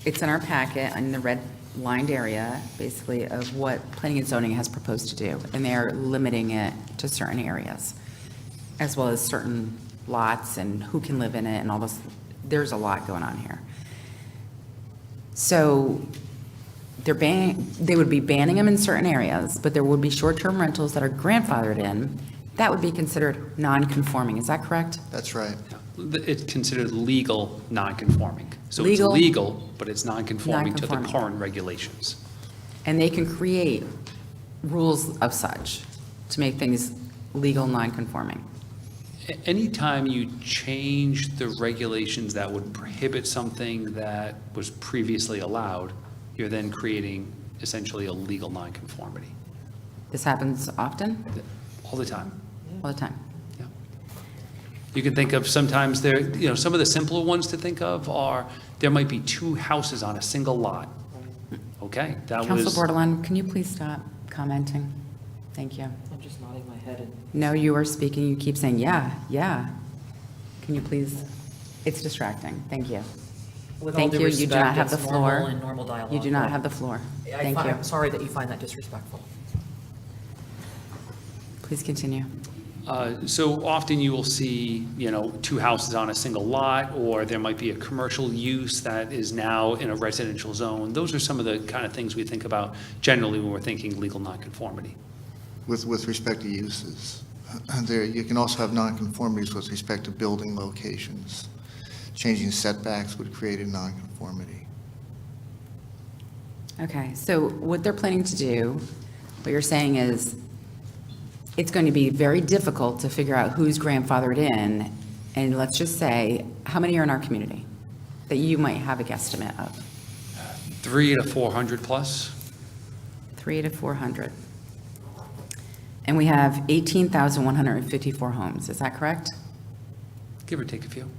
Speaker 2: it's in our packet in the red lined area, basically, of what planning and zoning has proposed to do, and they are limiting it to certain areas, as well as certain lots and who can live in it and all this. There's a lot going on here. So they would be banning them in certain areas, but there would be short-term rentals that are grandfathered in. That would be considered non-conforming. Is that correct?
Speaker 15: That's right.
Speaker 14: It's considered legal non-conforming. So it's
Speaker 2: Legal-
Speaker 14: legal, but it's non-conforming to the
Speaker 2: Non-conforming.
Speaker 14: current regulations.
Speaker 2: And they can create rules of such to make things legal non-conforming.
Speaker 14: Anytime you change the regulations that would prohibit something that was previously allowed, you're then creating essentially a legal nonconformity.
Speaker 2: This happens often?
Speaker 14: All the time.
Speaker 2: All the time.
Speaker 14: Yeah. You can think of sometimes some of the simpler ones to think of are, there might be two houses on a single lot. Okay, that was.
Speaker 2: Council Bordelon, can you please stop commenting? Thank you.
Speaker 8: I'm just nodding my head and.
Speaker 2: No, you are speaking, you keep saying, yeah, yeah. Can you please, it's distracting. Thank you.
Speaker 8: With all
Speaker 2: Thank
Speaker 8: due
Speaker 2: you, you do not
Speaker 8: respect,
Speaker 2: have the
Speaker 8: it's normal
Speaker 2: floor.
Speaker 8: and normal dialogue.
Speaker 2: You do not have the floor. Thank you.
Speaker 8: I'm sorry that you find that disrespectful.
Speaker 2: Please continue.
Speaker 14: So often you will see, two houses on a single lot, or there might be a commercial use that is now in a residential zone. Those are some of the kind of things we think about generally when we're thinking legal nonconformity.
Speaker 15: With respect to uses, there, you can also have nonconformities with respect to building locations. Changing setbacks would create a nonconformity.
Speaker 2: Okay, so what they're planning to do, what you're saying is, it's going to be very difficult to figure out who's grandfathered in, and let's just say, how many are in our community that you might have a guesstimate of?
Speaker 14: 300 to 400 plus.
Speaker 2: 300 to 400. And we have 18,154 homes, is that correct?
Speaker 14: Give or take a few.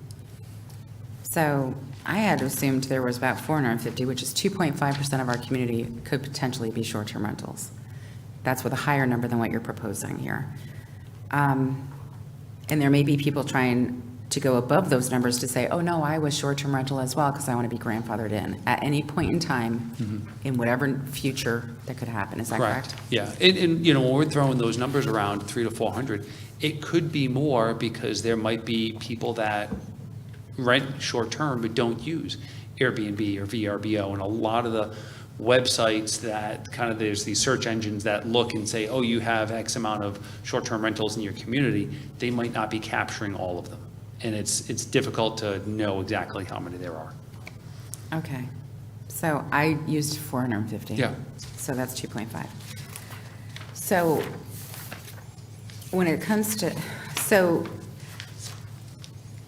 Speaker 2: So I had assumed there was about 450, which is 2.5% of our community could potentially be short-term rentals. That's with a higher number than what you're proposing here. And there may be people trying to go above those numbers to say, oh, no, I was short-term rental as well because I want to be grandfathered in at any point in time in whatever future that could happen. Is that correct?
Speaker 14: Yeah, and when we're throwing those numbers around, 300 to 400, it could be more because there might be people that rent short-term but don't use Airbnb or VRBO, and a lot of the websites that kind of, there's these search engines that look and say, oh, you have X amount of short-term rentals in your community, they might not be capturing all of them. And it's difficult to know exactly how many there are.
Speaker 2: Okay. So I used 450.
Speaker 14: Yeah.
Speaker 2: So that's 2.5. So when it comes to,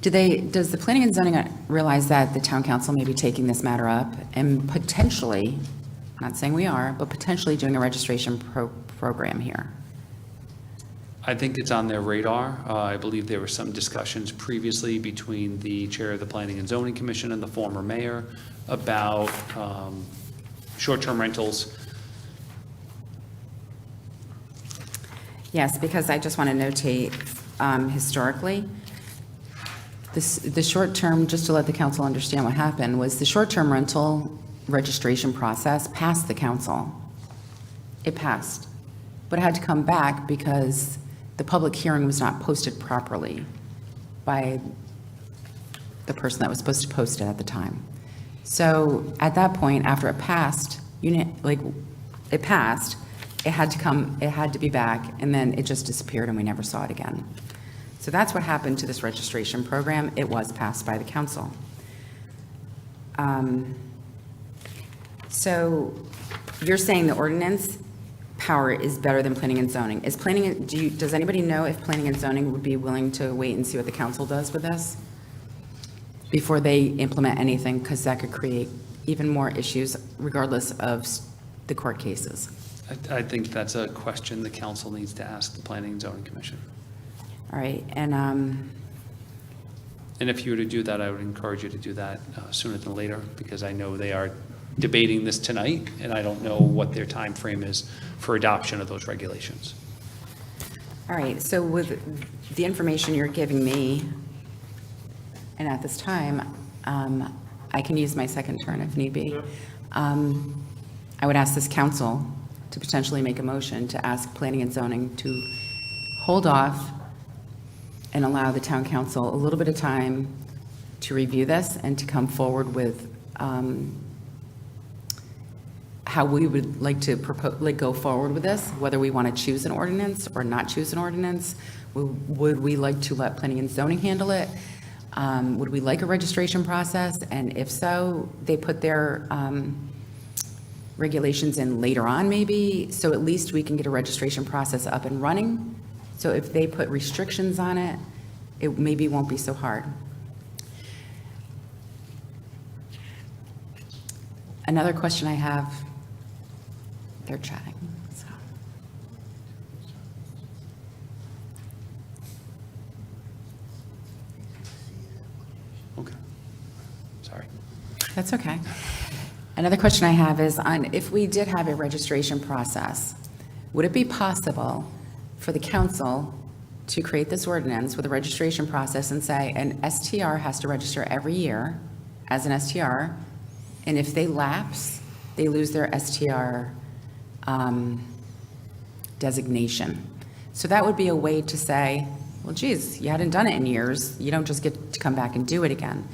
Speaker 2: does the planning and zoning realize that the town council may be taking this matter up and potentially, not saying we are, but potentially doing a registration program here?
Speaker 14: I think it's on their radar. I believe there were some discussions previously between the chair of the Planning and Zoning Commission and the former mayor about short-term rentals.
Speaker 2: Yes, because I just want to notate historically, the short-term, just to let the council understand what happened, was the short-term rental registration process passed the council. It passed, but it had to come back because the public hearing was not posted properly by the person that was supposed to post it at the time. So at that point, after it passed, it passed, it had to be back, and then it just disappeared and we never saw it again. So that's what happened to this registration program. It was passed by the council. So you're saying the ordinance power is better than planning and zoning. Does anybody know if planning and zoning would be willing to wait and see what the council does with this before they implement anything? Because that could create even more issues regardless of the court cases.
Speaker 14: I think that's a question the council needs to ask the Planning and Zoning Commission.
Speaker 2: All right, and
Speaker 14: if you were to do that, I would encourage you to do that sooner than later, because I know they are debating this tonight, and I don't know what their time frame is for adoption of those regulations.
Speaker 2: all right, so with the information you're giving me, and at this time, I can use my second turn if need be. I would ask this council to potentially make a motion to ask planning and zoning to hold off and allow the town council a little bit of time to review this and to come forward with how we would like to go forward with this, whether we want to choose an ordinance or not choose an ordinance. Would we like to let planning and zoning handle it? Would we like a registration process? And if so, they put their regulations in later on maybe, so at least we can get a registration process up and running. So if they put restrictions on it, it maybe won't be so hard. Another question I have, they're chatting, so.
Speaker 14: Okay. Sorry.
Speaker 2: That's okay. Another question I have is on if we did have a registration process, would it be possible for the council to create this ordinance with a registration process and say an STR has to register every year as an STR, and if they lapse, they lose their STR designation. So that would be a way to say, well, geez, you hadn't done it in years, you don't just get to come back and do it again.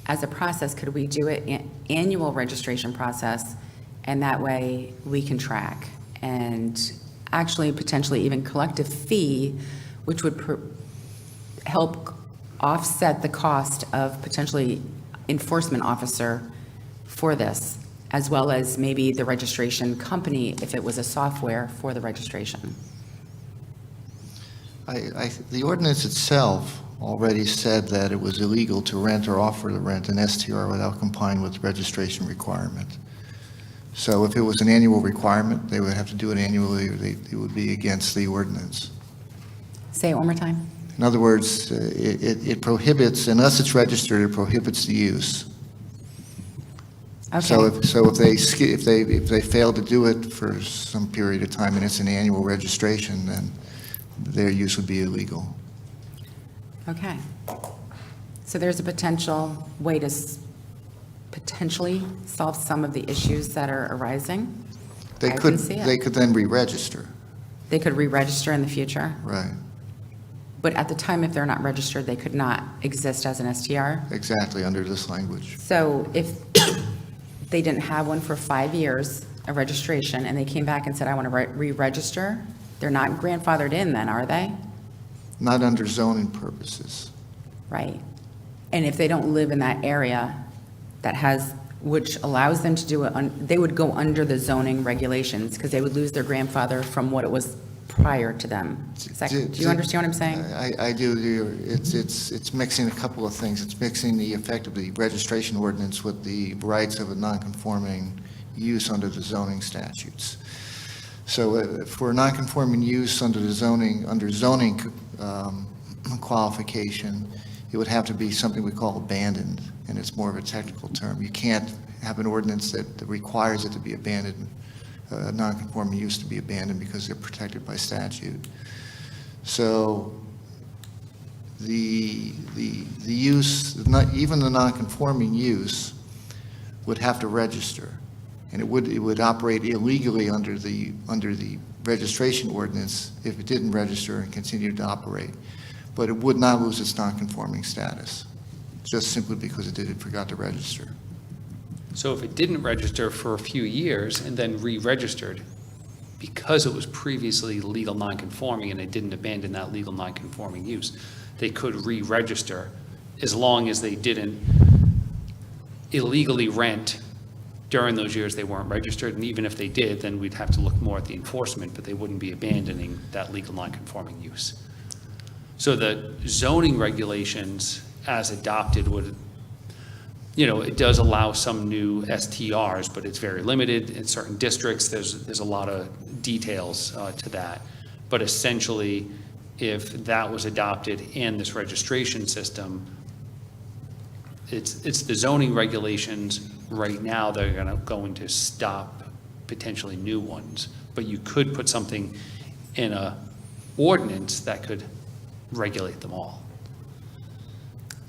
Speaker 2: As a process, could we do it annual registration process, and that way we can track and actually potentially even collect a fee, which would help offset the cost of potentially enforcement officer for this, as well as maybe the registration company if it was a software for the registration.
Speaker 15: The ordinance itself already said that it was illegal to rent or offer to rent an STR without complying with the registration requirement. So if it was an annual requirement, they would have to do it annually, or it would be against the ordinance.
Speaker 2: Say it one more time.
Speaker 15: In other words, it prohibits, unless it's registered, it prohibits the use.
Speaker 2: Okay.
Speaker 15: So if they fail to do it for some period of time and it's an annual registration, then their use would be illegal.
Speaker 2: Okay. So there's a potential way to potentially solve some of the issues that are arising?
Speaker 15: They
Speaker 2: I
Speaker 15: could,
Speaker 2: can see it.
Speaker 15: they could then re-register,
Speaker 2: They could re-register in the future,
Speaker 15: right,
Speaker 2: but at the time, if they're not registered, they could not exist as an STR?
Speaker 15: exactly, under this language.
Speaker 2: So if they didn't have one for 5 years, a registration, and they came back and said, I want to re-register, they're not grandfathered in then, are they?
Speaker 15: Not under zoning purposes.
Speaker 2: Right. And if they don't live in that area that has, which allows them to do it, they would go under the zoning regulations because they would lose their grandfather from what it was prior to them. Do you understand what I'm saying?
Speaker 15: I do. It's mixing a couple of things. It's mixing the effect of the registration ordinance with the rights of a non-conforming use under the zoning statutes. So for non-conforming use under the zoning, qualification, it would have to be something we call abandoned, and it's more of a technical term. You can't have an ordinance that requires it to be abandoned, non-conforming use to be abandoned, because they're protected by statute. So the use, even the non-conforming use, would have to register, and it would operate illegally under the registration ordinance if it didn't register and continued to operate. But it would not lose its non-conforming status, just simply because it forgot to register.
Speaker 14: So if it didn't register for a few years and then re-registered, because it was previously legal non-conforming and they didn't abandon that legal non-conforming use, they could re-register as long as they didn't illegally rent during those years they weren't registered. And even if they did, then we'd have to look more at the enforcement, but they wouldn't be abandoning that legal non-conforming use. So the zoning regulations as adopted would, it does allow some new STRs, but it's very limited. In certain districts, there's a lot of details to that. But essentially, if that was adopted and this registration system, it's the zoning regulations right now that are going to stop potentially new ones. But you could put something in a ordinance that could regulate them all.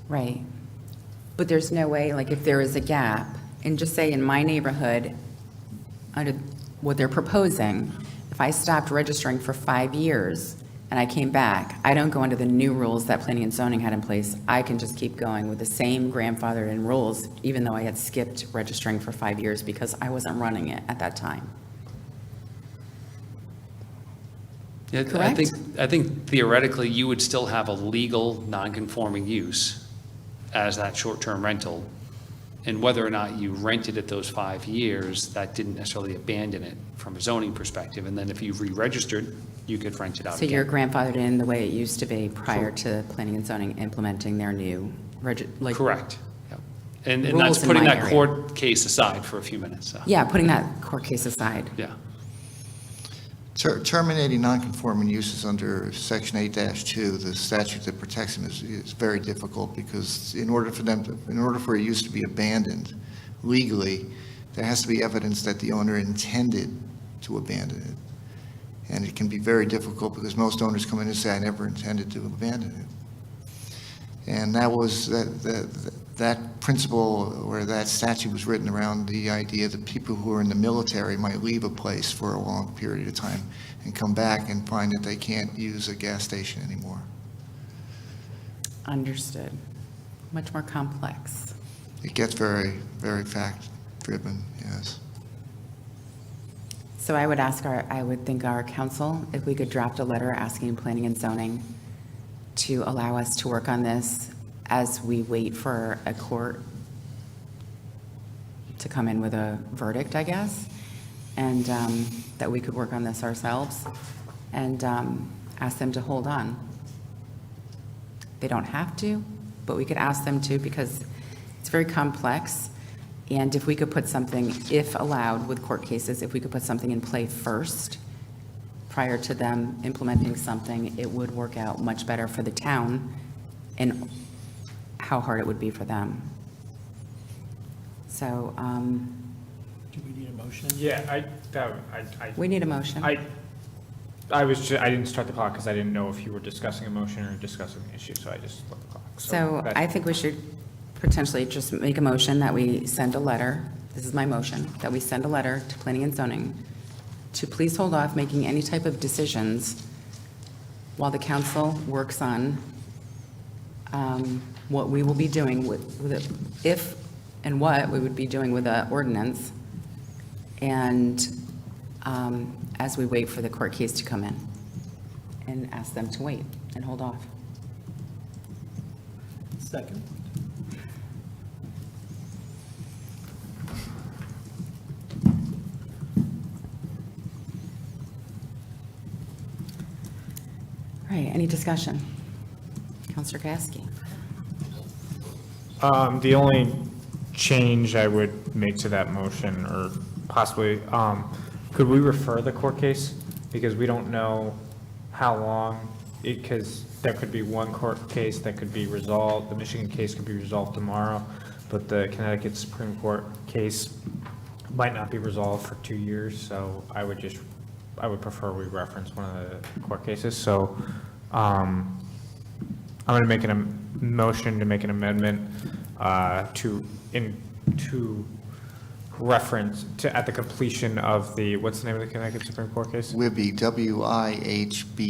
Speaker 2: Right. But there's no way, like if there is a gap, and just say in my neighborhood, under what they're proposing, if I stopped registering for 5 years and I came back, I don't go under the new rules that planning and zoning had in place. I can just keep going with the same grandfathered in rules, even though I had skipped registering for 5 years because I wasn't running it at that time.
Speaker 14: Yeah,
Speaker 2: Correct?
Speaker 14: I think theoretically, you would still have a legal non-conforming use as that short-term rental. And whether or not you rented it those 5 years, that didn't necessarily abandon it from a zoning perspective. And then if you re-registered, you could rent it out
Speaker 2: So
Speaker 14: again.
Speaker 2: you're grandfathered in the way it used to be prior to planning and zoning implementing their new,
Speaker 14: Correct. Yep. And
Speaker 2: rules
Speaker 14: that's
Speaker 2: in
Speaker 14: putting
Speaker 2: my
Speaker 14: that
Speaker 2: area.
Speaker 14: court case aside for a few minutes. So.
Speaker 2: Yeah, putting that court case aside.
Speaker 14: Yeah.
Speaker 15: Terminating non-conforming uses under Section 8-2, the statute that protects them, is very difficult, because in order for a use to be abandoned legally, there has to be evidence that the owner intended to abandon it. And it can be very difficult because most owners come in and say, I never intended to abandon it. And that was, that principle or that statute was written around the idea that people who are in the military might leave a place for a long period of time and come back and find that they can't use a gas station anymore.
Speaker 2: Understood. Much more complex.
Speaker 15: It gets very, very fact-driven, yes.
Speaker 2: So I would think our council, if we could draft a letter asking planning and zoning to allow us to work on this as we wait for a court to come in with a verdict, I guess, and that we could work on this ourselves and ask them to hold on. They don't have to, but we could ask them to because it's very complex. And if we could put something, if allowed with court cases, if we could put something in play first, prior to them implementing something, it would work out much better for the town and how hard it would be for them. So,
Speaker 4: Do we need a motion?
Speaker 3: Yeah,
Speaker 2: we need a motion.
Speaker 3: I didn't start the clock because I didn't know if you were discussing a motion or discussing an issue, so I just looked the clock.
Speaker 2: So
Speaker 3: that's-
Speaker 2: I think we should potentially just make a motion that we send a letter, this is my motion, that we send a letter to planning and zoning to please hold off making any type of decisions while the council works on what we will be doing with it, if and what we would be doing with the ordinance, and as we wait for the court case to come in, and ask them to wait and hold off.
Speaker 4: Second.
Speaker 2: All right, any discussion? Counselor Gasky?
Speaker 3: The only change I would make to that motion, or possibly, could we refer the court case? Because we don't know how long, because there could be one court case that could be resolved, the Michigan case could be resolved tomorrow, but the Connecticut Supreme Court case might not be resolved for 2 years, so I would prefer we reference one of the court cases. So I'm going to make a motion to make an amendment to reference to at the completion of the, what's the name of the Connecticut Supreme Court case?
Speaker 15: Wibby, W-I-H-B-E-Y.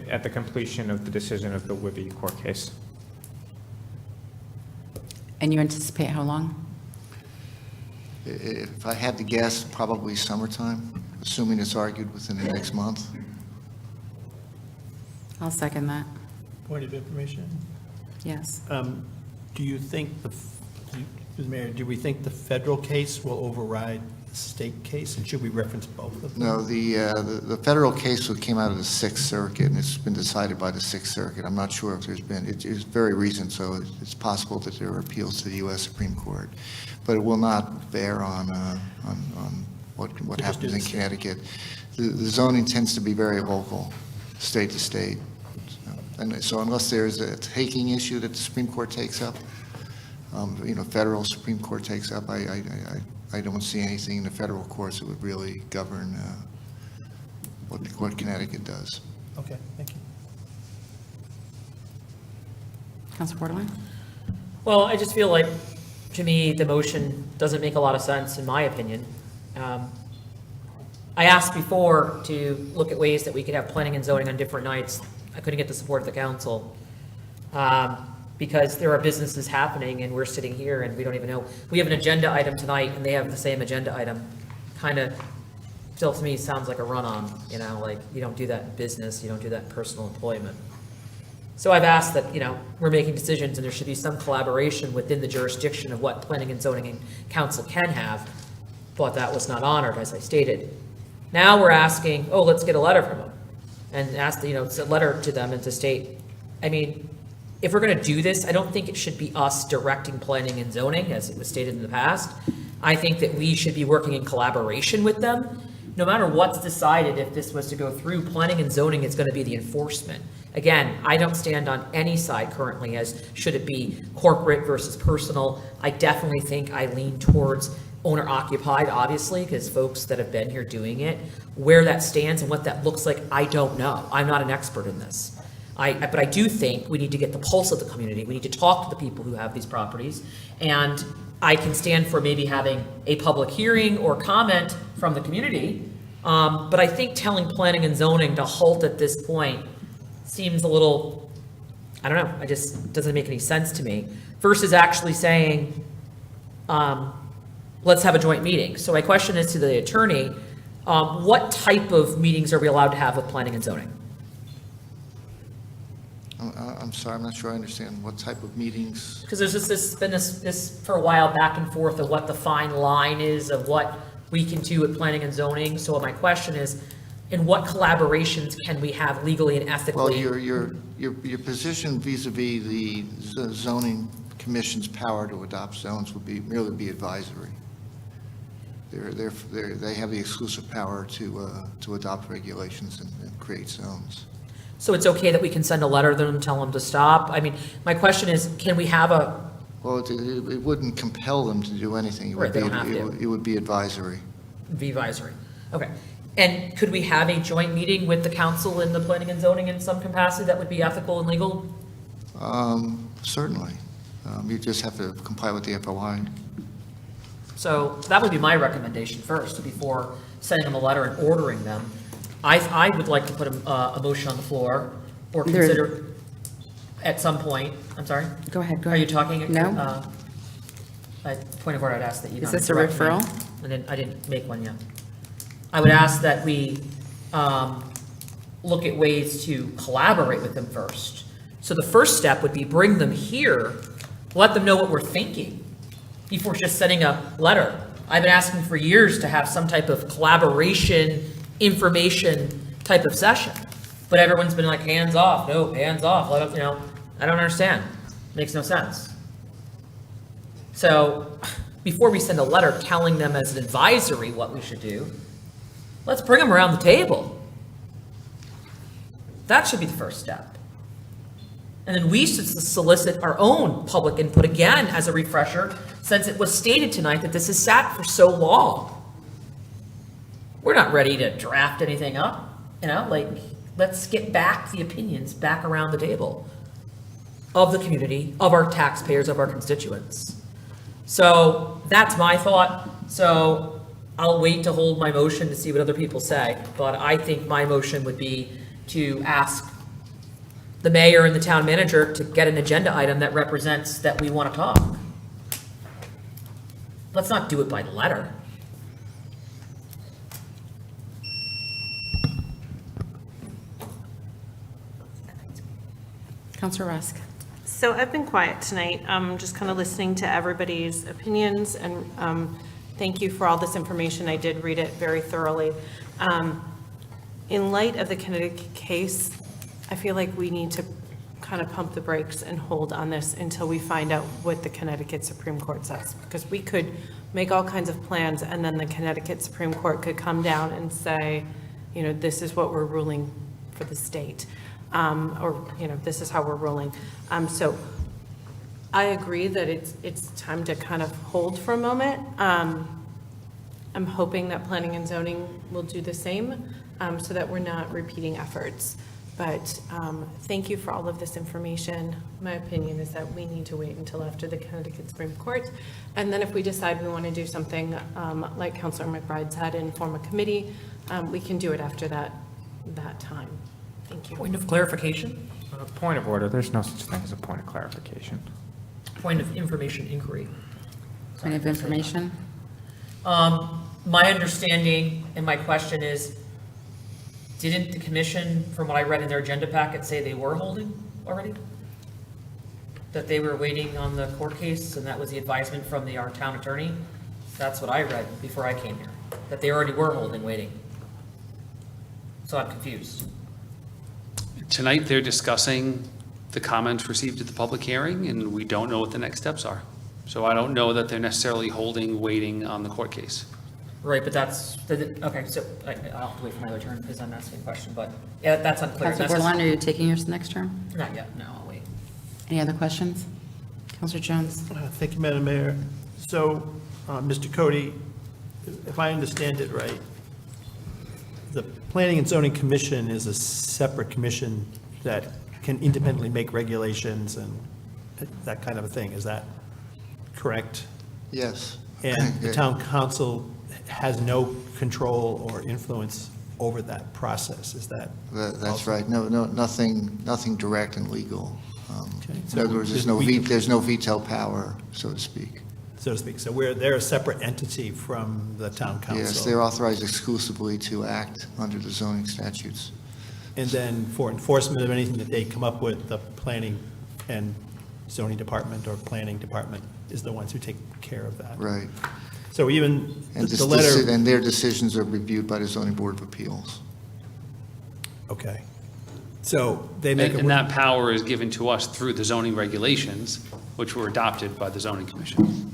Speaker 3: At the completion of the decision of the Wibby court case.
Speaker 2: And you anticipate how long?
Speaker 15: If I had to guess, probably summertime, assuming it's argued within the next month.
Speaker 2: I'll second that,
Speaker 4: Point of information.
Speaker 2: yes.
Speaker 4: Do you think Mr. Mayor, do we think the federal case will override the state case? And should we reference both of them?
Speaker 15: No, the federal case that came out of the Sixth Circuit, and it's been decided by the Sixth Circuit. I'm not sure if there's been, it's very recent, so it's possible that there are appeals to the U.S. Supreme Court. But it will not bear on what happens in Connecticut. The zoning tends to be very local, state to state. And so unless there's a taking issue that the Supreme Court takes up, federal Supreme Court takes up, I don't see anything in the federal courts that would really govern what Connecticut does.
Speaker 4: Okay, thank you.
Speaker 2: Counselor Bordelon?
Speaker 8: Well, I just feel like, to me, the motion doesn't make a lot of sense, in my opinion. I asked before to look at ways that we could have planning and zoning on different nights. I couldn't get the support of the council because there are businesses happening and we're sitting here and we don't even know. We have an agenda item tonight and they have the same agenda item. Kind of still to me sounds like a run-on, like you don't do that in business, you don't do that in personal employment. So I've asked that, we're making decisions and there should be some collaboration within the jurisdiction of what planning and zoning and council can have, but that was not honored, as I stated. Now we're asking, let's get a letter from them and ask, it's a letter to them and to state, if we're going to do this, I don't think it should be us directing planning and zoning, as it was stated in the past. I think that we should be working in collaboration with them. No matter what's decided, if this was to go through, planning and zoning is going to be the enforcement. Again, I don't stand on any side currently as should it be corporate versus personal. I definitely think I lean towards owner occupied, obviously, because folks that have been here doing it, where that stands and what that looks like, I don't know. I'm not an expert in this. But I do think we need to get the pulse of the community. We need to talk to the people who have these properties. And I can stand for maybe having a public hearing or comment from the community. But I think telling planning and zoning to halt at this point seems a little, I don't know, it just doesn't make any sense to me, versus actually saying, let's have a joint meeting. So my question is to the attorney, what type of meetings are we allowed to have with planning and zoning?
Speaker 15: I'm sorry, I'm not sure I understand what type of meetings.
Speaker 8: Because there's just been this for a while back and forth of what the fine line is of what we can do with planning and zoning. So my question is, in what collaborations can we have legally and ethically?
Speaker 15: Well, your position vis-à-vis the zoning commission's power to adopt zones would merely be advisory. They have the exclusive power to adopt regulations and create zones.
Speaker 8: So it's okay that we can send a letter to them and tell them to stop? I mean, my question is, can we have a,
Speaker 15: Well, it wouldn't compel them to do anything.
Speaker 8: Right, they don't have to.
Speaker 15: It would be advisory.
Speaker 8: advisory? Okay. And could we have a joint meeting with the council and the planning and zoning in some capacity that would be ethical and legal?
Speaker 15: Certainly. You just have to comply with the FOI.
Speaker 8: So that would be my recommendation first, before sending them a letter and ordering them. I would like to put a motion on the floor, or
Speaker 2: There-
Speaker 8: consider at some point, I'm sorry?
Speaker 2: Go ahead, go
Speaker 8: Are you
Speaker 2: ahead.
Speaker 8: talking?
Speaker 2: No.
Speaker 8: Point of order, I'd ask that you
Speaker 2: Is
Speaker 8: not
Speaker 2: this a
Speaker 8: interrupt me.
Speaker 2: referral?
Speaker 8: I didn't make one yet. I would ask that we look at ways to collaborate with them first. So the first step would be bring them here, let them know what we're thinking, before just sending a letter. I've been asking for years to have some type of collaboration, information type of session, but everyone's been like, hands off, no, hands off, let them, I don't understand. Makes no sense. So before we send a letter telling them as an advisory what we should do, let's bring them around the table. That should be the first step. And then we should solicit our own public input again as a refresher, since it was stated tonight that this has sat for so long. We're not ready to draft anything up, let's get back the opinions back around the table of the community, of our taxpayers, of our constituents. So that's my thought. So I'll wait to hold my motion to see what other people say, but I think my motion would be to ask the mayor and the town manager to get an agenda item that represents that we want to talk. Let's not do it by letter.
Speaker 2: Counselor Rusk.
Speaker 6: So I've been quiet tonight, just kind of listening to everybody's opinions, and thank you for all this information. I did read it very thoroughly. In light of the Connecticut case, I feel like we need to kind of pump the brakes and hold on this until we find out what the Connecticut Supreme Court says, because we could make all kinds of plans, and then the Connecticut Supreme Court could come down and say, this is what we're ruling for the state. Or this is how we're ruling. So I agree that it's time to kind of hold for a moment. I'm hoping that planning and zoning will do the same, so that we're not repeating efforts. But thank you for all of this information. My opinion is that we need to wait until after the Connecticut Supreme Court. And then if we decide we want to do something like Councilor McBride said, and form a committee, we can do it after that time. Thank you.
Speaker 8: Point of clarification?
Speaker 3: Point of order, there's no such thing as a point of clarification.
Speaker 8: Point of information inquiry.
Speaker 2: Point of information?
Speaker 8: My understanding and my question is, didn't the commission, from what I read in their agenda packet, say they were holding already? That they were waiting on the court case, and that was the advisement from our town attorney? That's what I read before I came here, that they already were holding, waiting. So I'm confused.
Speaker 14: Tonight, they're discussing the comments received at the public hearing, and we don't know what the next steps are. So I don't know that they're necessarily holding, waiting on the court case.
Speaker 8: Right, but okay, so I'll have to wait for my other turn because I'm asking a question, but yeah, that's unclear.
Speaker 2: Counselor Bordelon, are you taking yours next term?
Speaker 8: Not yet, no, I'll wait.
Speaker 2: Any other questions? Counselor Jones?
Speaker 4: Thank you, Madam Mayor. So, Mr. Cody, if I understand it right, the Planning and Zoning Commission is a separate commission that can independently make regulations and that kind of a thing. Is that correct?
Speaker 15: Yes.
Speaker 4: And the town council has no control or influence over that process, is that?
Speaker 15: That's
Speaker 4: also-
Speaker 15: right. No, nothing direct and legal.
Speaker 4: Okay,
Speaker 15: In
Speaker 4: so
Speaker 15: other words,
Speaker 4: just
Speaker 15: there's no veto power, so to speak.
Speaker 4: So to speak. So they're a separate entity from the town council.
Speaker 15: Yes, they're authorized exclusively to act under the zoning statutes.
Speaker 4: And then for enforcement of anything that they come up with, the planning and zoning department or planning department is the ones who take care of that.
Speaker 15: Right.
Speaker 4: So even
Speaker 15: And
Speaker 4: the letter,
Speaker 15: and their decisions are reviewed by the zoning board of appeals.
Speaker 4: okay. So they make,
Speaker 14: And that power is given to us through the zoning regulations, which were adopted by the zoning commission.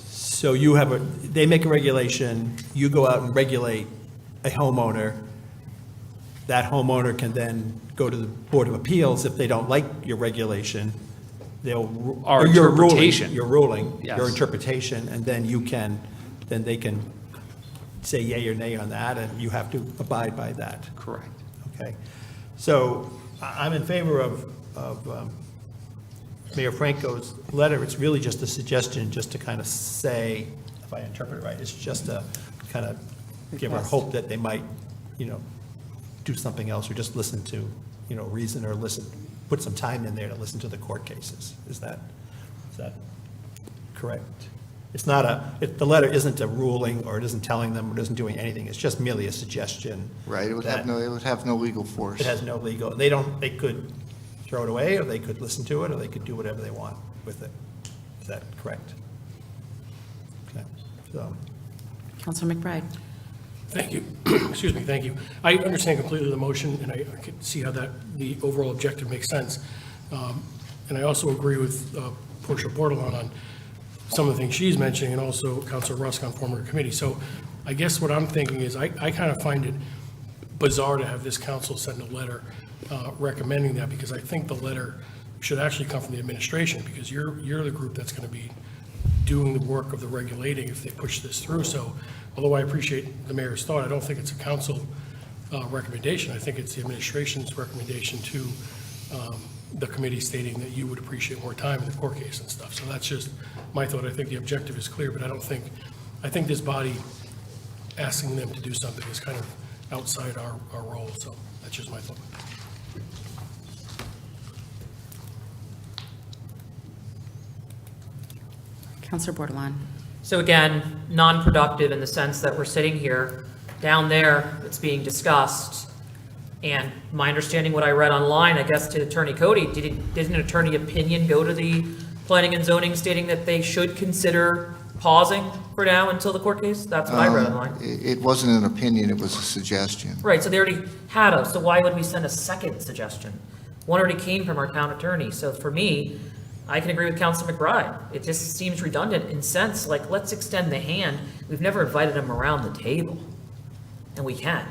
Speaker 4: so they make a regulation, you go out and regulate a homeowner. That homeowner can then go to the Board of Appeals if they don't like your regulation.
Speaker 14: Our
Speaker 4: or your ruling,
Speaker 14: interpretation.
Speaker 4: Your ruling,
Speaker 14: Yes.
Speaker 4: your interpretation, and then then they can say yay or nay on that, and you have to abide by that.
Speaker 14: Correct.
Speaker 4: Okay. So I'm in favor of Mayor Franco's letter. It's really just a suggestion, just to kind of say, if I interpret it right, it's just to kind of give her
Speaker 2: Request.
Speaker 4: hope that they might, do something else, or just listen to, reason, or put some time in there to listen to the court cases. Is that correct? It's not the letter isn't a ruling, or it isn't telling them, or it isn't doing anything. It's just merely a suggestion.
Speaker 15: Right, it would
Speaker 4: that-
Speaker 15: have no legal force.
Speaker 4: It has no legal, they could throw it away, or they could listen to it, or they could do whatever they want with it. Is that correct? Okay, so,
Speaker 2: Counselor McBride.
Speaker 7: Thank you. Excuse me, thank you. I understand completely the motion, and I can see how the overall objective makes sense. And I also agree with Portia Bordelon on some of the things she's mentioning, and also Councilor Rusk on former committee. So I guess what I'm thinking is, I kind of find it bizarre to have this council send a letter recommending that, because I think the letter should actually come from the administration, because you're the group that's going to be doing the work of the regulating if they push this through. So although I appreciate the mayor's thought, I don't think it's a council recommendation. I think it's the administration's recommendation to the committee, stating that you would appreciate more time in the court case and stuff. So that's just my thought. I think the objective is clear, but I think this body asking them to do something is kind of outside our role. So that's just my thought.
Speaker 2: Counselor Bordelon.
Speaker 8: So again, non-productive in the sense that we're sitting here, down there, it's being discussed. And my understanding, what I read online, I guess to Attorney Cody, didn't an attorney opinion go to the planning and zoning stating that they should consider pausing for now until the court case? That's what I read online.
Speaker 15: It wasn't an opinion, it was a suggestion.
Speaker 8: Right, so they already had us, so why would we send a second suggestion? One already came from our town attorney, so for me, I can agree with Councilor McBride. It just seems redundant in sense, like, let's extend the hand. We've never invited them around the table, and we can.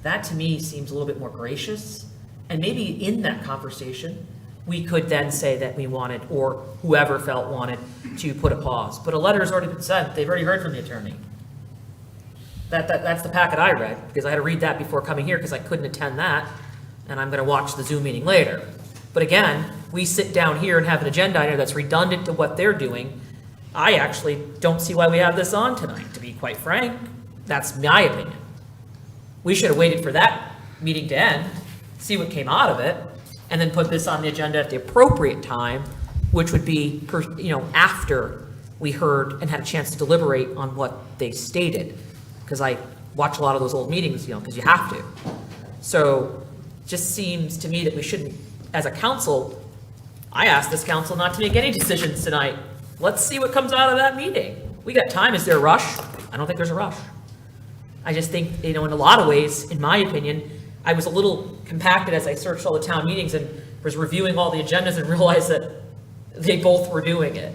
Speaker 8: That to me seems a little bit more gracious, and maybe in that conversation, we could then say that we wanted, or whoever felt wanted, to put a pause. But a letter has already been sent, they've already heard from the attorney. That's the packet I read, because I had to read that before coming here, because I couldn't attend that, and I'm gonna watch the Zoom meeting later. But again, we sit down here and have an agenda item that's redundant to what they're doing. I actually don't see why we have this on tonight, to be quite frank. That's my opinion. We should have waited for that meeting to end, see what came out of it, and then put this on the agenda at the appropriate time, which would be, after we heard and had a chance to deliberate on what they stated. Because I watch a lot of those old meetings, because you have to. So just seems to me that we shouldn't, as a council, I asked this council not to make any decisions tonight. Let's see what comes out of that meeting. We got time. Is there a rush? I don't think there's a rush. I just think, in a lot of ways, in my opinion, I was a little compacted as I searched all the town meetings and was reviewing all the agendas and realized that they both were doing it.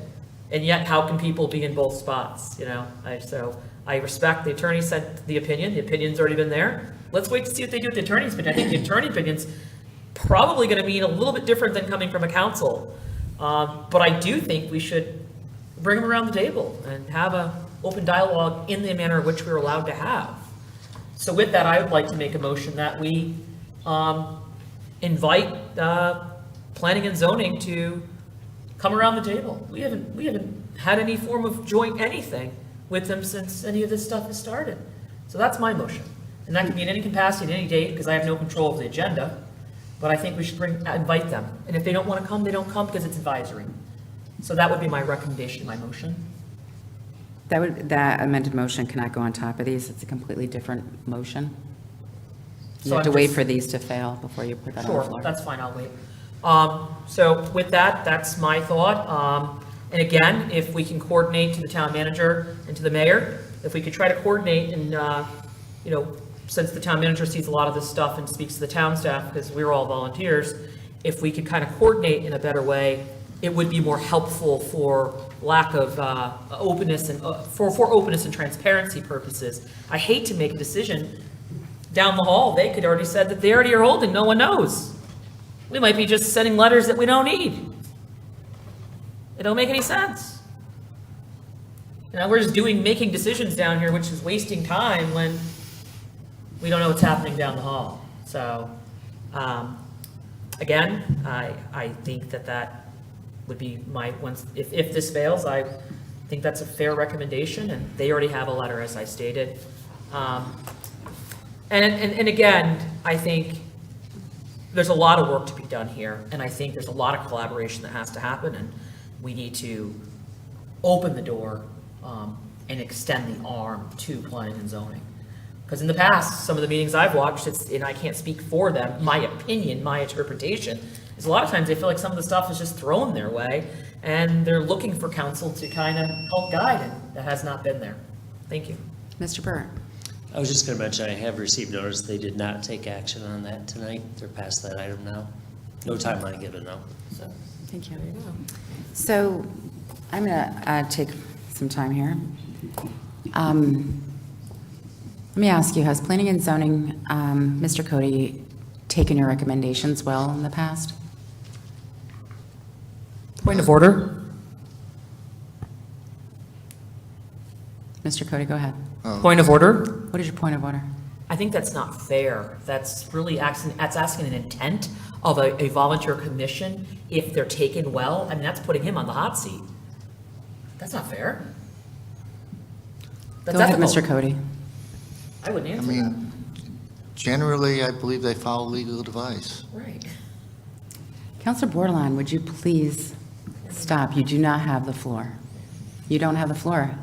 Speaker 8: And yet, how can people be in both spots, So I respect the attorney sent the opinion. The opinion's already been there. Let's wait to see what they do with the attorney's opinion. I think the attorney opinion's probably going to mean a little bit different than coming from a council. But I do think we should bring them around the table and have an open dialogue in the manner in which we're allowed to have. So with that, I would like to make a motion that we invite planning and zoning to come around the table. We haven't had any form of joint anything with them since any of this stuff has started. So that's my motion. And that can be in any capacity, at any date, because I have no control of the agenda. But I think we should invite them. And if they don't want to come, they don't come because it's advisory. So that would be my recommendation, my motion.
Speaker 2: That amended motion cannot go on top of these. It's a completely different motion. You
Speaker 8: So
Speaker 2: have to
Speaker 8: I'm
Speaker 2: wait
Speaker 8: just-
Speaker 2: for these to fail before you put that on the floor.
Speaker 8: Sure, that's fine, I'll wait. So with that, that's my thought. And again, if we can coordinate to the town manager and to the mayor, if we could try to coordinate and, since the town manager sees a lot of this stuff and speaks to the town staff, because we're all volunteers, if we could kind of coordinate in a better way, it would be more helpful for lack of openness and, for openness and transparency purposes. I hate to make a decision down the hall. They could already said that they already are holding, no one knows. We might be just sending letters that we don't need. It don't make any sense. We're just making decisions down here, which is wasting time when we don't know what's happening down the hall. So, again, I think that would be if this fails, I think that's a fair recommendation, and they already have a letter, as I stated. And again, I think there's a lot of work to be done here, and I think there's a lot of collaboration that has to happen, and we need to open the door and extend the arm to planning and zoning. Because in the past, some of the meetings I've watched, and I can't speak for them, my opinion, my interpretation, is a lot of times they feel like some of the stuff is just thrown their way, and they're looking for counsel to kind of help guide, and that has not been there. Thank you.
Speaker 2: Mr. Burt?
Speaker 10: I was just going to mention, I have received notice they did not take action on that tonight. They're past that item now. No timeline given, though. So.
Speaker 2: Thank you. So I'm going to take some time here. Let me ask you, has planning and zoning, Mr. Cody, taken your recommendations well in the past?
Speaker 8: Point of order.
Speaker 2: Mr. Cody, go ahead.
Speaker 8: Point of order.
Speaker 2: What is your point of order?
Speaker 8: I think that's not fair. That's really asking an intent of a volunteer commission if they're taken well. I mean, that's putting him on the hot seat. That's not fair. That's
Speaker 2: Go ahead,
Speaker 8: ethical.
Speaker 2: Mr. Cody.
Speaker 8: I wouldn't
Speaker 15: I
Speaker 8: answer that.
Speaker 15: mean, generally, I believe they follow legal advice.
Speaker 8: Right.
Speaker 2: Counselor Bordelon, would you please stop? You do not have the floor. You don't have the floor.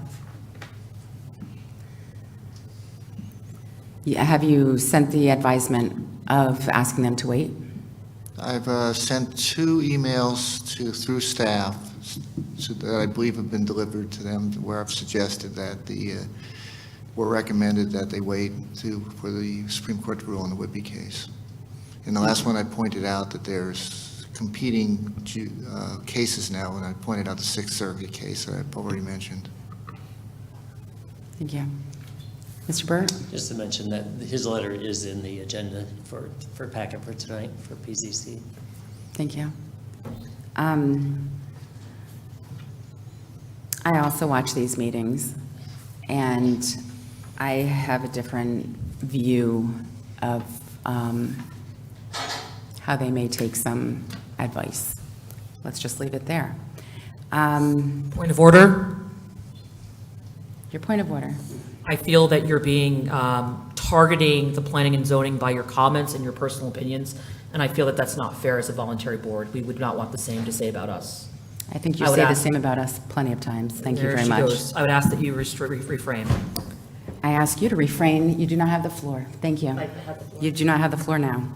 Speaker 2: Have you sent the advisement of asking them to wait?
Speaker 15: I've sent 2 emails through staff that I believe have been delivered to them, where I've suggested that or recommended that they wait for the Supreme Court to rule on the Whitby case. In the last one, I pointed out that there's competing cases now, and I pointed out the Sixth Circuit case that I've already mentioned.
Speaker 2: Thank you. Mr. Burt?
Speaker 10: Just to mention that his letter is in the agenda for packet for tonight for PZC.
Speaker 2: Thank you. I also watch these meetings, and I have a different view of how they may take some advice. Let's just leave it there.
Speaker 8: Point of order.
Speaker 2: Your point of order.
Speaker 8: I feel that you're being targeting the planning and zoning by your comments and your personal opinions, and I feel that that's not fair as a voluntary board. We would not want the same to say about us.
Speaker 2: I think you
Speaker 8: I would
Speaker 2: say the
Speaker 8: ask-
Speaker 2: same about us plenty of times. Thank you
Speaker 8: There
Speaker 2: very
Speaker 8: she
Speaker 2: much.
Speaker 8: goes. I would ask that you refrain.
Speaker 2: I ask you to refrain. You do not have the floor. Thank you.
Speaker 8: I have the floor.
Speaker 2: You do not have the floor now.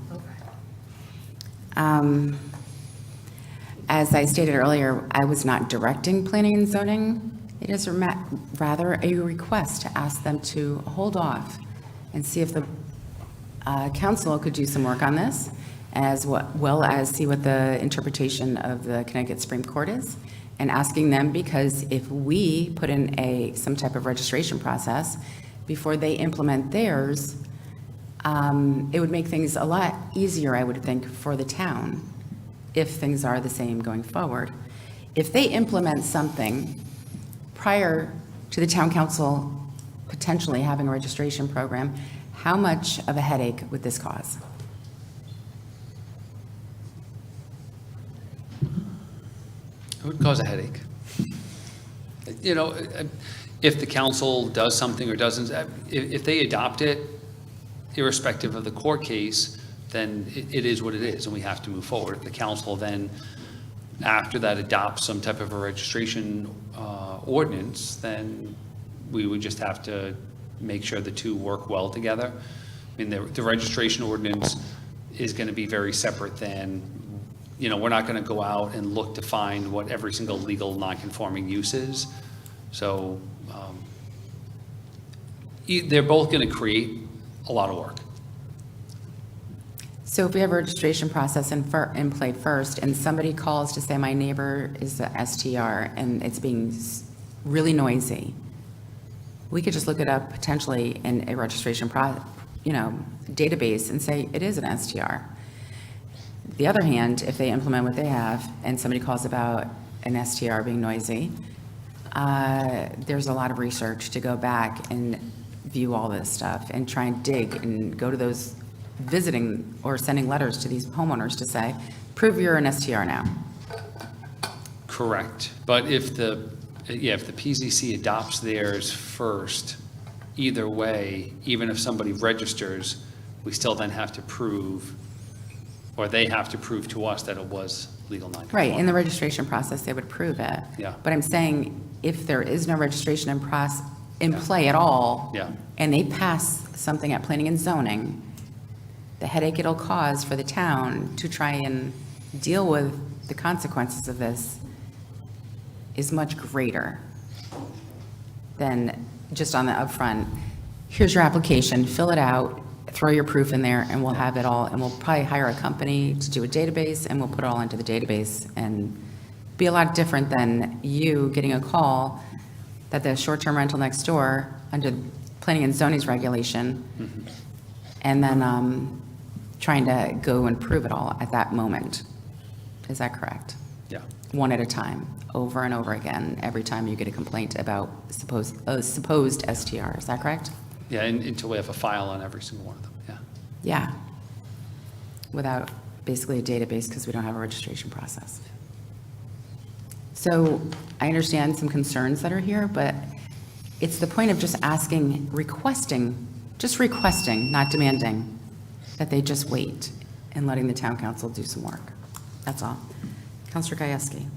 Speaker 8: Okay.
Speaker 2: As I stated earlier, I was not directing planning and zoning. It is rather a request to ask them to hold off and see if the council could do some work on this, as well as see what the interpretation of the Connecticut Supreme Court is, and asking them, because if we put in some type of registration process before they implement theirs, it would make things a lot easier, I would think, for the town, if things are the same going forward. If they implement something prior to the town council potentially having a registration program, how much of a headache would this cause?
Speaker 14: would cause a headache. You know, if the council does something or doesn't, if they adopt it, irrespective of the court case, then it is what it is, and we have to move forward. If the council then, after that, adopts some type of a registration ordinance, then we would just have to make sure the two work well together. I mean, the registration ordinance is going to be very separate than, you know, we're not going to go out and look to find what every single legal non-conforming use is. So they're both going to create a lot of work.
Speaker 2: So if we have a registration process in play first, and somebody calls to say, my neighbor is the STR, and it's being really noisy, we could just look it up potentially in a registration database and say it is an STR. The other hand, if they implement what they have, and somebody calls about an STR being noisy, there's a lot of research to go back and view all this stuff and try and dig and go to those visiting or sending letters to these homeowners to say, prove you're an STR now.
Speaker 14: Correct. But if the PZC adopts theirs first, either way, even if somebody registers, we still then have to prove, or they have to prove to us that it was legal non-conforming.
Speaker 2: Right, in the registration process, they would prove it.
Speaker 14: Yeah.
Speaker 2: But I'm saying, if there is no registration in play at all,
Speaker 14: Yeah.
Speaker 2: and they pass something at planning and zoning, the headache it'll cause for the town to try and deal with the consequences of this is much greater than just on the upfront, here's your application, fill it out, throw your proof in there, and we'll have it all, and we'll probably hire a company to do a database, and we'll put it all into the database, and be a lot different than you getting a call that the short-term rental next door, under planning and zoning's regulation, and then trying to go and prove it all at that moment. Is that correct?
Speaker 14: Yeah.
Speaker 2: One at a time, over and over again, every time you get a complaint about supposed STR, is that correct?
Speaker 14: Yeah, until we have a file on every single one of them, yeah.
Speaker 2: Yeah. Without basically a database, because we don't have a registration process. So I understand some concerns that are here, but it's the point of just requesting, not demanding, that they just wait and letting the town council do some work. That's all. Councilor Gajewski.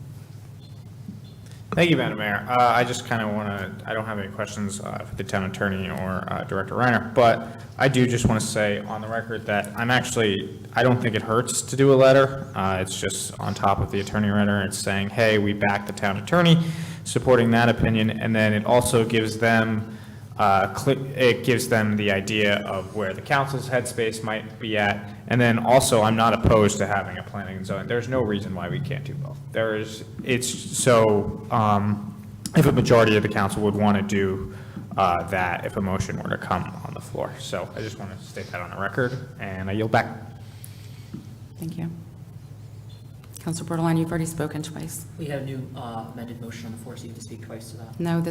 Speaker 3: Thank you, Madam Mayor. I just kind of want to, I don't have any questions for the town attorney or Director Reiner, but I do just want to say on the record that I don't think it hurts to do a letter. It's just on top of the attorney letter. It's saying, hey, we back the town attorney, supporting that opinion, and then it also gives them the idea of where the council's headspace might be at. And then also, I'm not opposed to having a planning and zoning. There's no reason why we can't do both. If a majority of the council would want to do that, if a motion were to come on the floor. So I just want to state that on the record, and I yield back.
Speaker 2: Thank you. Councilor Bordelon, you've already spoken twice.
Speaker 8: We have a new amended motion on the floor, so you can speak twice to that.
Speaker 2: No,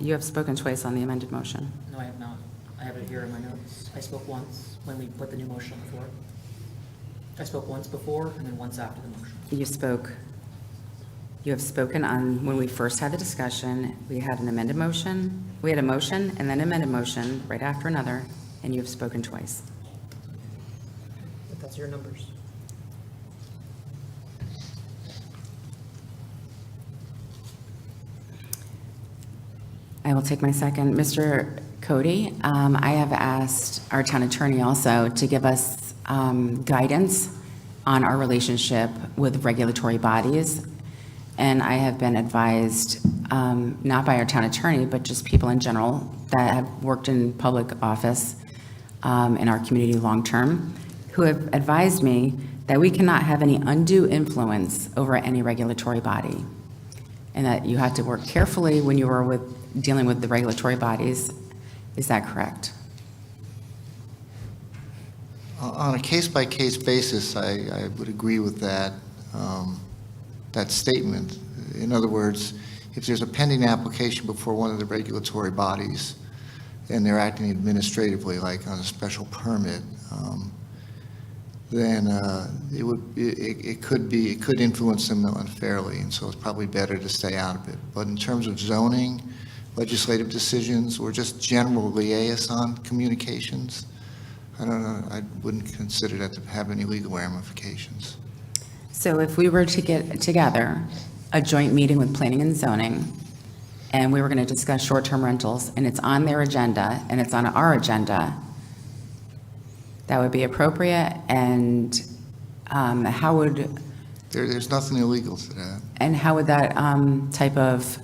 Speaker 2: you have spoken twice on the amended motion.
Speaker 8: No, I have not. I have it here in my notes. I spoke once when we put the new motion on the floor. I spoke once before and then once after the motion.
Speaker 2: You have spoken on, when we first had the discussion, we had an amended motion, we had a motion and then amended motion right after another, and you have spoken twice.
Speaker 8: But that's your numbers.
Speaker 2: I will take my second. Mr. Cody, I have asked our town attorney also to give us guidance on our relationship with regulatory bodies. And I have been advised, not by our town attorney, but just people in general that have worked in public office in our community long-term, who have advised me that we cannot have any undue influence over any regulatory body, and that you have to work carefully when you are dealing with the regulatory bodies. Is that correct?
Speaker 15: On a case-by-case basis, I would agree with that statement. In other words, if there's a pending application before one of the regulatory bodies and they're acting administratively, like on a special permit, then it could influence them unfairly, and so it's probably better to stay out of it. But in terms of zoning, legislative decisions, or just general liaison communications, I don't know, I wouldn't consider that to have any legal ramifications.
Speaker 2: So if we were to get together, a joint meeting with planning and zoning, and we were going to discuss short-term rentals, and it's on their agenda, and it's on our agenda, that would be appropriate, and how would,
Speaker 15: There's nothing illegal to that.
Speaker 2: and how would that type of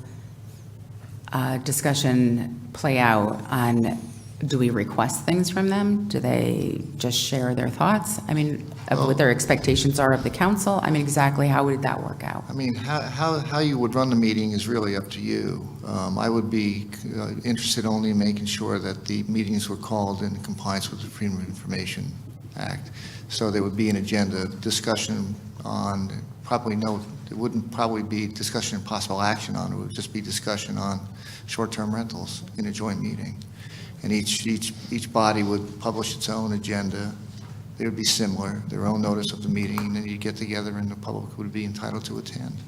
Speaker 2: discussion play out on, do we request things from them? Do they just share their thoughts? I mean, of what their expectations are of the council? I mean, exactly how would that work out?
Speaker 15: I mean, how you would run the meeting is really up to you. I would be interested only in making sure that the meetings were called in compliance with the Freedom of Information Act. So there would be an agenda discussion on, it wouldn't probably be discussion and possible action on it. It would just be discussion on short-term rentals in a joint meeting. And each body would publish its own agenda. They would be similar, their own notice of the meeting, and then you'd get together and the public would be entitled to attend.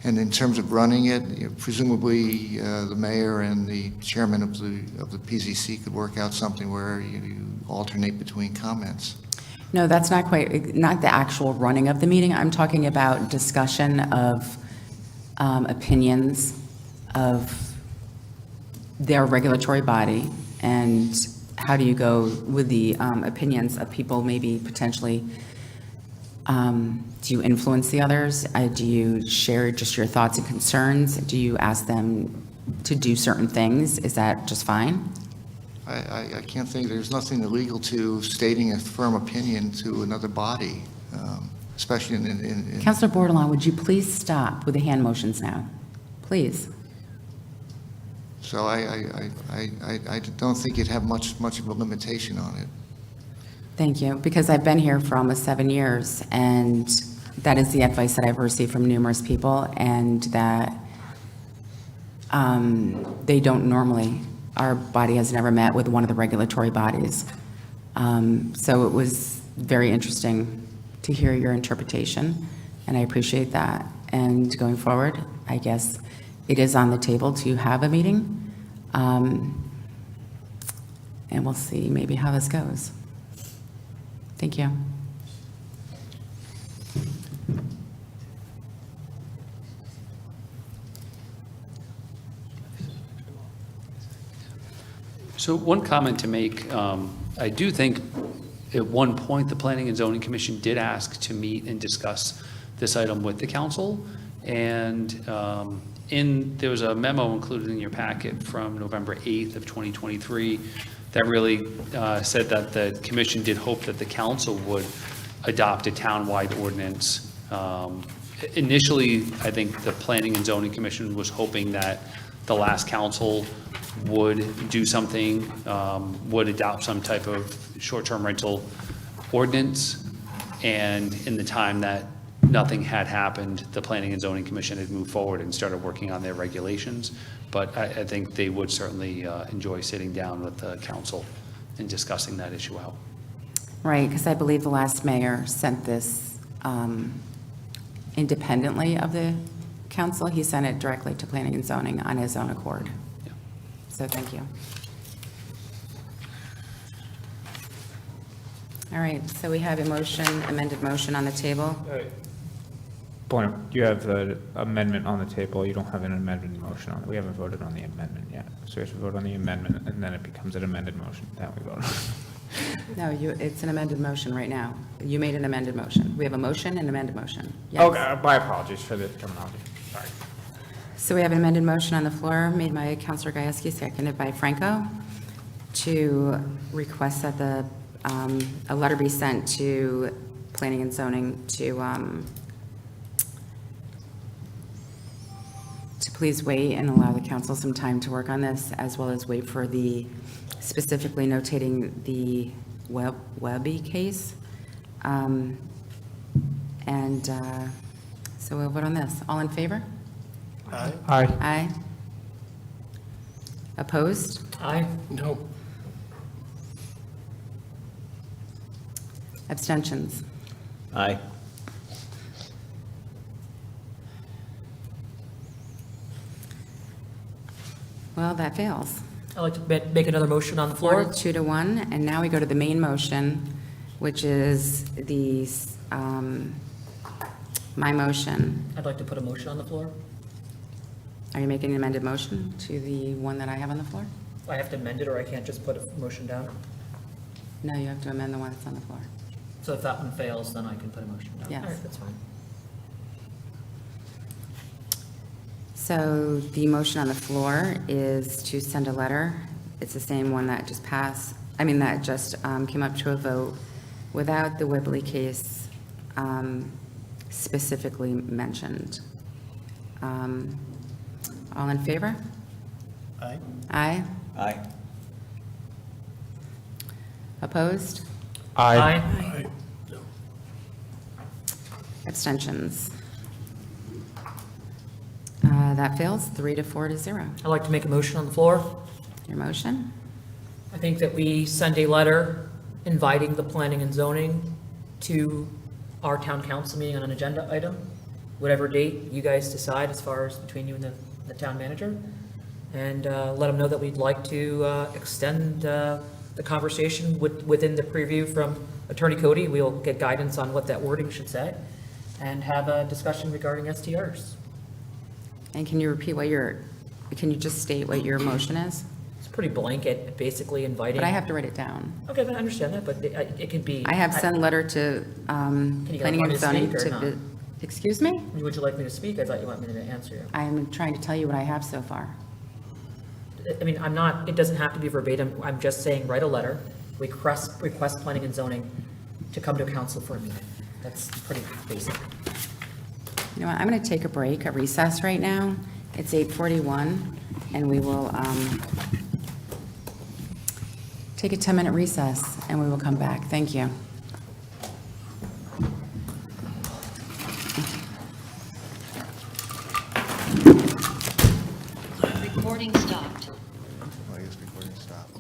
Speaker 15: And in terms of running it, presumably the mayor and the chairman of the PZC could work out something where you alternate between comments.
Speaker 2: No, that's not the actual running of the meeting. I'm talking about discussion of opinions of their regulatory body, and how do you go with the opinions of people maybe potentially, do you influence the others? Do you share just your thoughts and concerns? Do you ask them to do certain things? Is that just fine?
Speaker 15: I can't think, there's nothing illegal to stating a firm opinion to another body, especially in
Speaker 2: Councilor Bordelon, would you please stop with the hand motions now? Please.
Speaker 15: So I don't think you'd have much of a limitation on it.
Speaker 2: Thank you, because I've been here for almost 7 years, and that is the advice that I've received from numerous people, and that they don't normally, our body has never met with one of the regulatory bodies. So it was very interesting to hear your interpretation, and I appreciate that. And going forward, I guess it is on the table to have a meeting, and we'll see maybe how this goes. Thank you.
Speaker 14: So one comment to make, I do think at one point, the Planning and Zoning Commission did ask to meet and discuss this item with the council. And there was a memo included in your packet from November 8th of 2023 that really said that the commission did hope that the council would adopt a townwide ordinance. Initially, I think the Planning and Zoning Commission was hoping that the last council would do something, would adopt some type of short-term rental ordinance. And in the time that nothing had happened, the Planning and Zoning Commission had moved forward and started working on their regulations. But I think they would certainly enjoy sitting down with the council and discussing that issue out.
Speaker 2: Right, because I believe the last mayor sent this independently of the council. He sent it directly to Planning and Zoning on his own accord.
Speaker 14: Yeah.
Speaker 2: So thank you. All right, so we have a motion, amended motion on the table.
Speaker 3: Point, you have the amendment on the table, you don't have an amended motion on it. We haven't voted on the amendment yet. So we have to vote on the amendment, and then it becomes an amended motion, then we vote on it.
Speaker 2: No, it's an amended motion right now. You made an amended motion. We have a motion and amended motion. Yes.
Speaker 3: Okay, my apologies for the terminology, sorry.
Speaker 2: So we have an amended motion on the floor made by Councilor Gajewski, seconded by Franco, to request that a letter be sent to Planning and Zoning to please wait and allow the council some time to work on this, as well as wait for specifically notating the Webby case. So we'll vote on this. All in favor?
Speaker 4: Aye.
Speaker 3: Aye.
Speaker 2: Aye. Opposed?
Speaker 8: Aye.
Speaker 7: No.
Speaker 2: Abstentions?
Speaker 9: Aye.
Speaker 2: Well, that fails.
Speaker 8: I'd like to make another motion on the floor.
Speaker 2: 4 to 1, and now we go to the main motion, which is the, my motion.
Speaker 8: I'd like to put a motion on the floor.
Speaker 2: Are you making an amended motion to the one that I have on the floor?
Speaker 8: I have to amend it, or I can't just put a motion down?
Speaker 2: No, you have to amend the one that's on the floor.
Speaker 8: So if that one fails, then I can put a motion down?
Speaker 2: Yes.
Speaker 8: All right, that's fine.
Speaker 2: So the motion on the floor is to send a letter. It's the same one that just passed, that just came up to a vote without the Whibley case specifically mentioned. All in favor?
Speaker 4: Aye.
Speaker 2: Aye.
Speaker 9: Aye.
Speaker 2: Opposed?
Speaker 8: Aye.
Speaker 2: Abstentions? That fails, 3 to 4 to 0.
Speaker 8: I'd like to make a motion on the floor.
Speaker 2: Your motion?
Speaker 8: I think that we send a letter inviting the planning and zoning to our town council meeting on an agenda item, whatever date you guys decide as far as between you and the town manager, and let them know that we'd like to extend the conversation within the preview from Attorney Cody. We'll get guidance on what that wording should say, and have a discussion regarding STRs.
Speaker 2: And can you repeat can you just state what your motion is?
Speaker 8: It's pretty blanket, basically inviting.
Speaker 2: But I have to write it down.
Speaker 8: Okay, I understand that, but it can be.
Speaker 2: I have sent letter to
Speaker 8: you
Speaker 2: planning
Speaker 8: want me
Speaker 2: and
Speaker 8: to
Speaker 2: zoning
Speaker 8: speak or
Speaker 2: to,
Speaker 8: not?
Speaker 2: excuse me?
Speaker 8: Would you like me to speak? I thought you wanted me to answer you.
Speaker 2: I'm trying to tell you what I have so far.
Speaker 8: I'm not, it doesn't have to be verbatim. I'm just saying, write a letter, request planning and zoning to come to council for a meeting. That's pretty basic.
Speaker 2: You know what, I'm going to take a break, a recess right now. It's 8:41, and we will take a 10-minute recess, and we will come back. Thank you.
Speaker 16: Recording stopped.
Speaker 15: I guess recording stopped.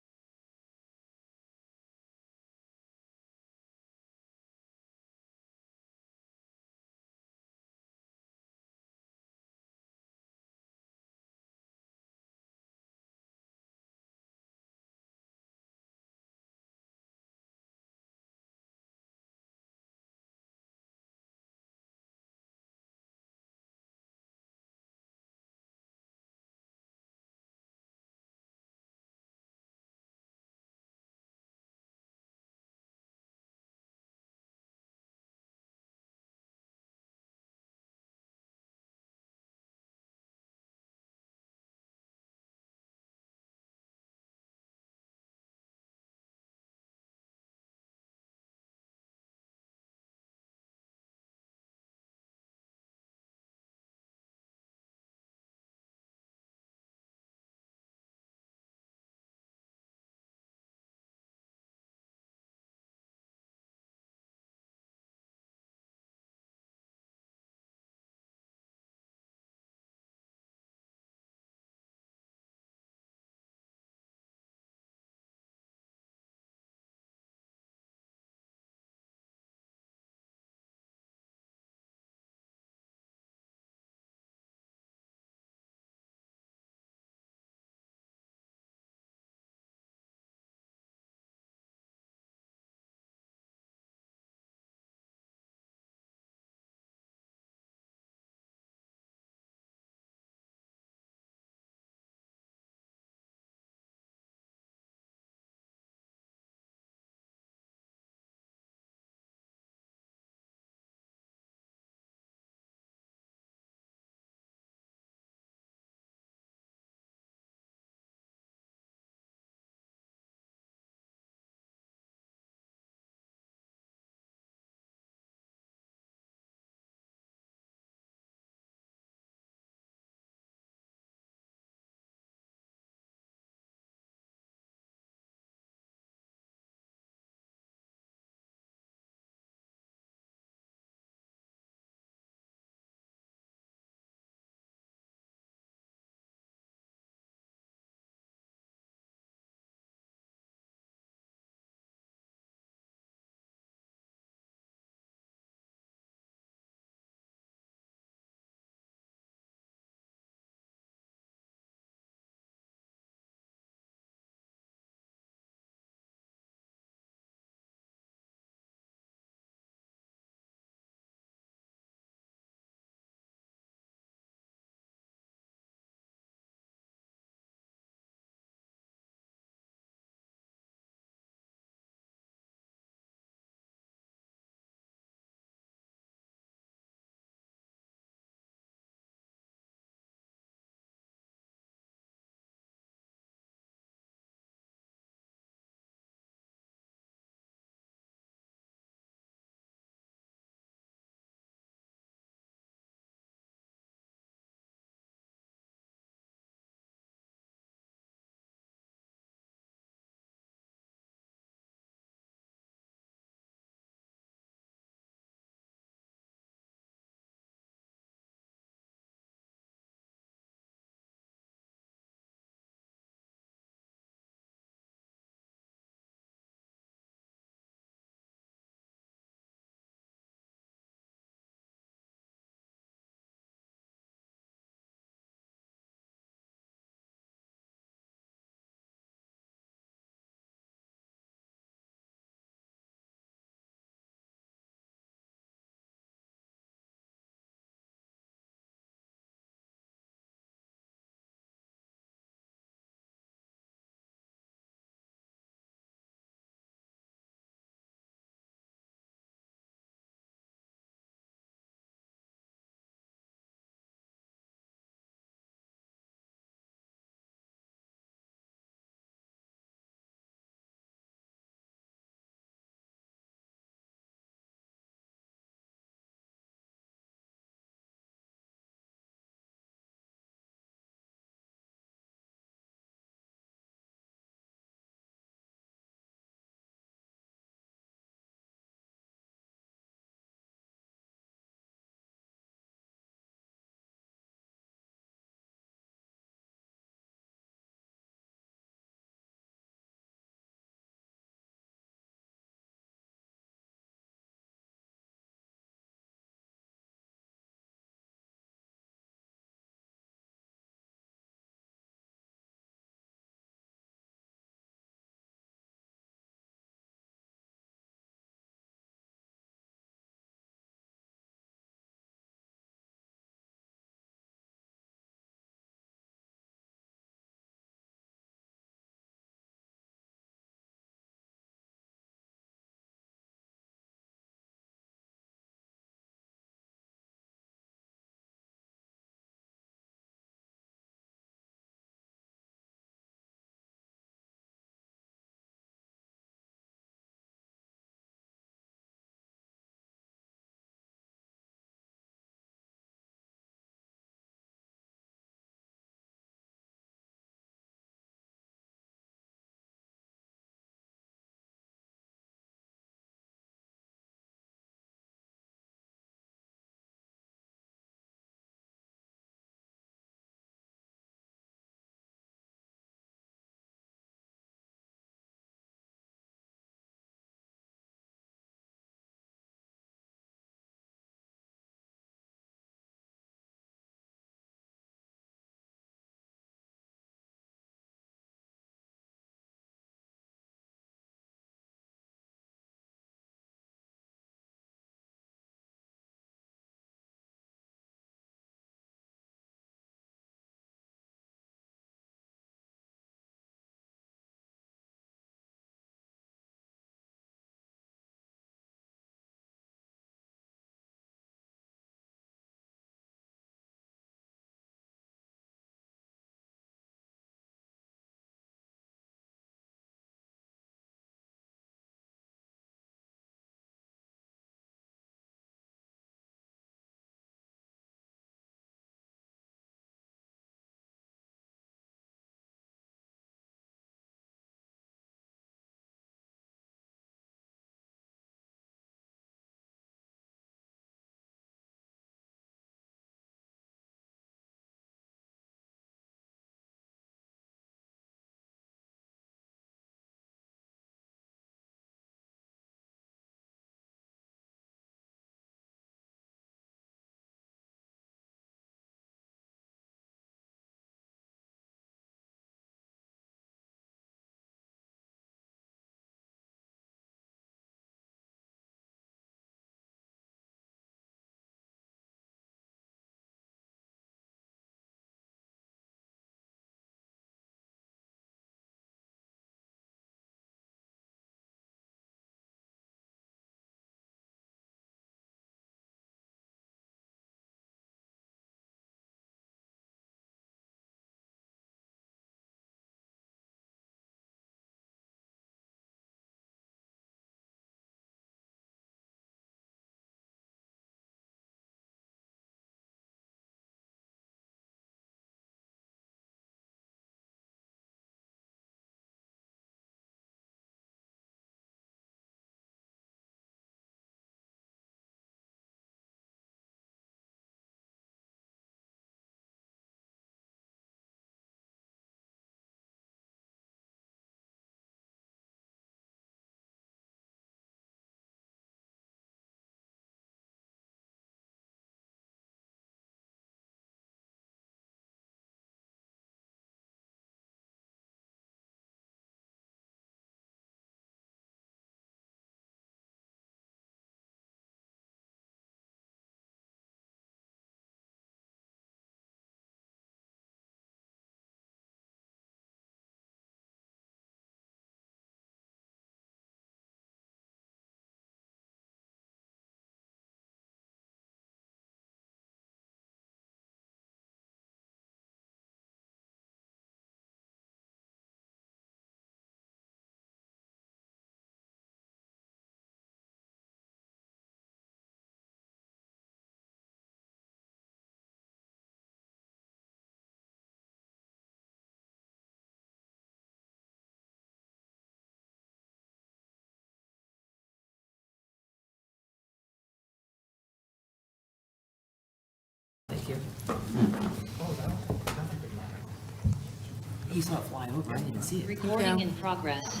Speaker 8: He saw it fly over, I didn't even see it.
Speaker 16: Recording in progress.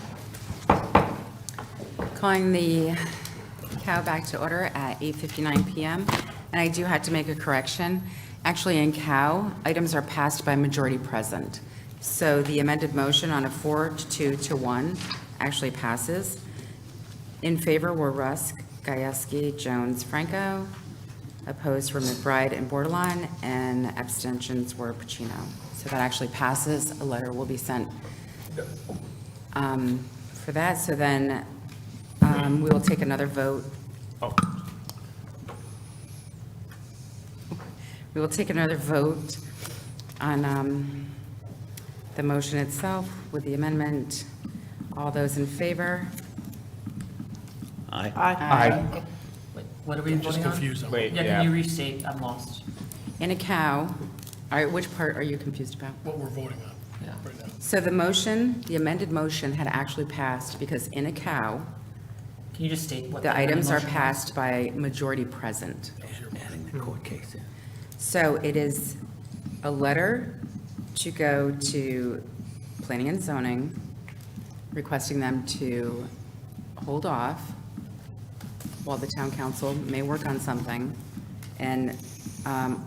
Speaker 2: Calling the COW back to order at 8:59 PM. And I do have to make a correction. Actually, in COW, items are passed by majority present. So the amended motion on a 4-2 to 1 actually passes. In favor were Rusk, Gajewski, Jones, Franco. Opposed were McBride and Bordelon, and abstentions were Pacino. So that actually passes. A letter will be sent for that. So then we will take another vote. We will take another vote on the motion itself with the amendment. All those in favor?
Speaker 8: Aye. Wait, what are we
Speaker 7: I'm just
Speaker 8: voting on?
Speaker 7: confused.
Speaker 3: Wait,
Speaker 8: Yeah,
Speaker 3: yeah.
Speaker 8: can you restate? I'm lost.
Speaker 2: In a cow, all right, which part are you confused about?
Speaker 7: What we're voting on
Speaker 8: Yeah.
Speaker 7: right now.
Speaker 2: So the motion, the amended motion had actually passed because in a cow,
Speaker 8: Can you just state what
Speaker 2: the items are
Speaker 8: motion was?
Speaker 2: passed by majority present.
Speaker 9: Adding the court case in.
Speaker 2: So it is a letter to go to planning and zoning, requesting them to hold off while the town council may work on something, and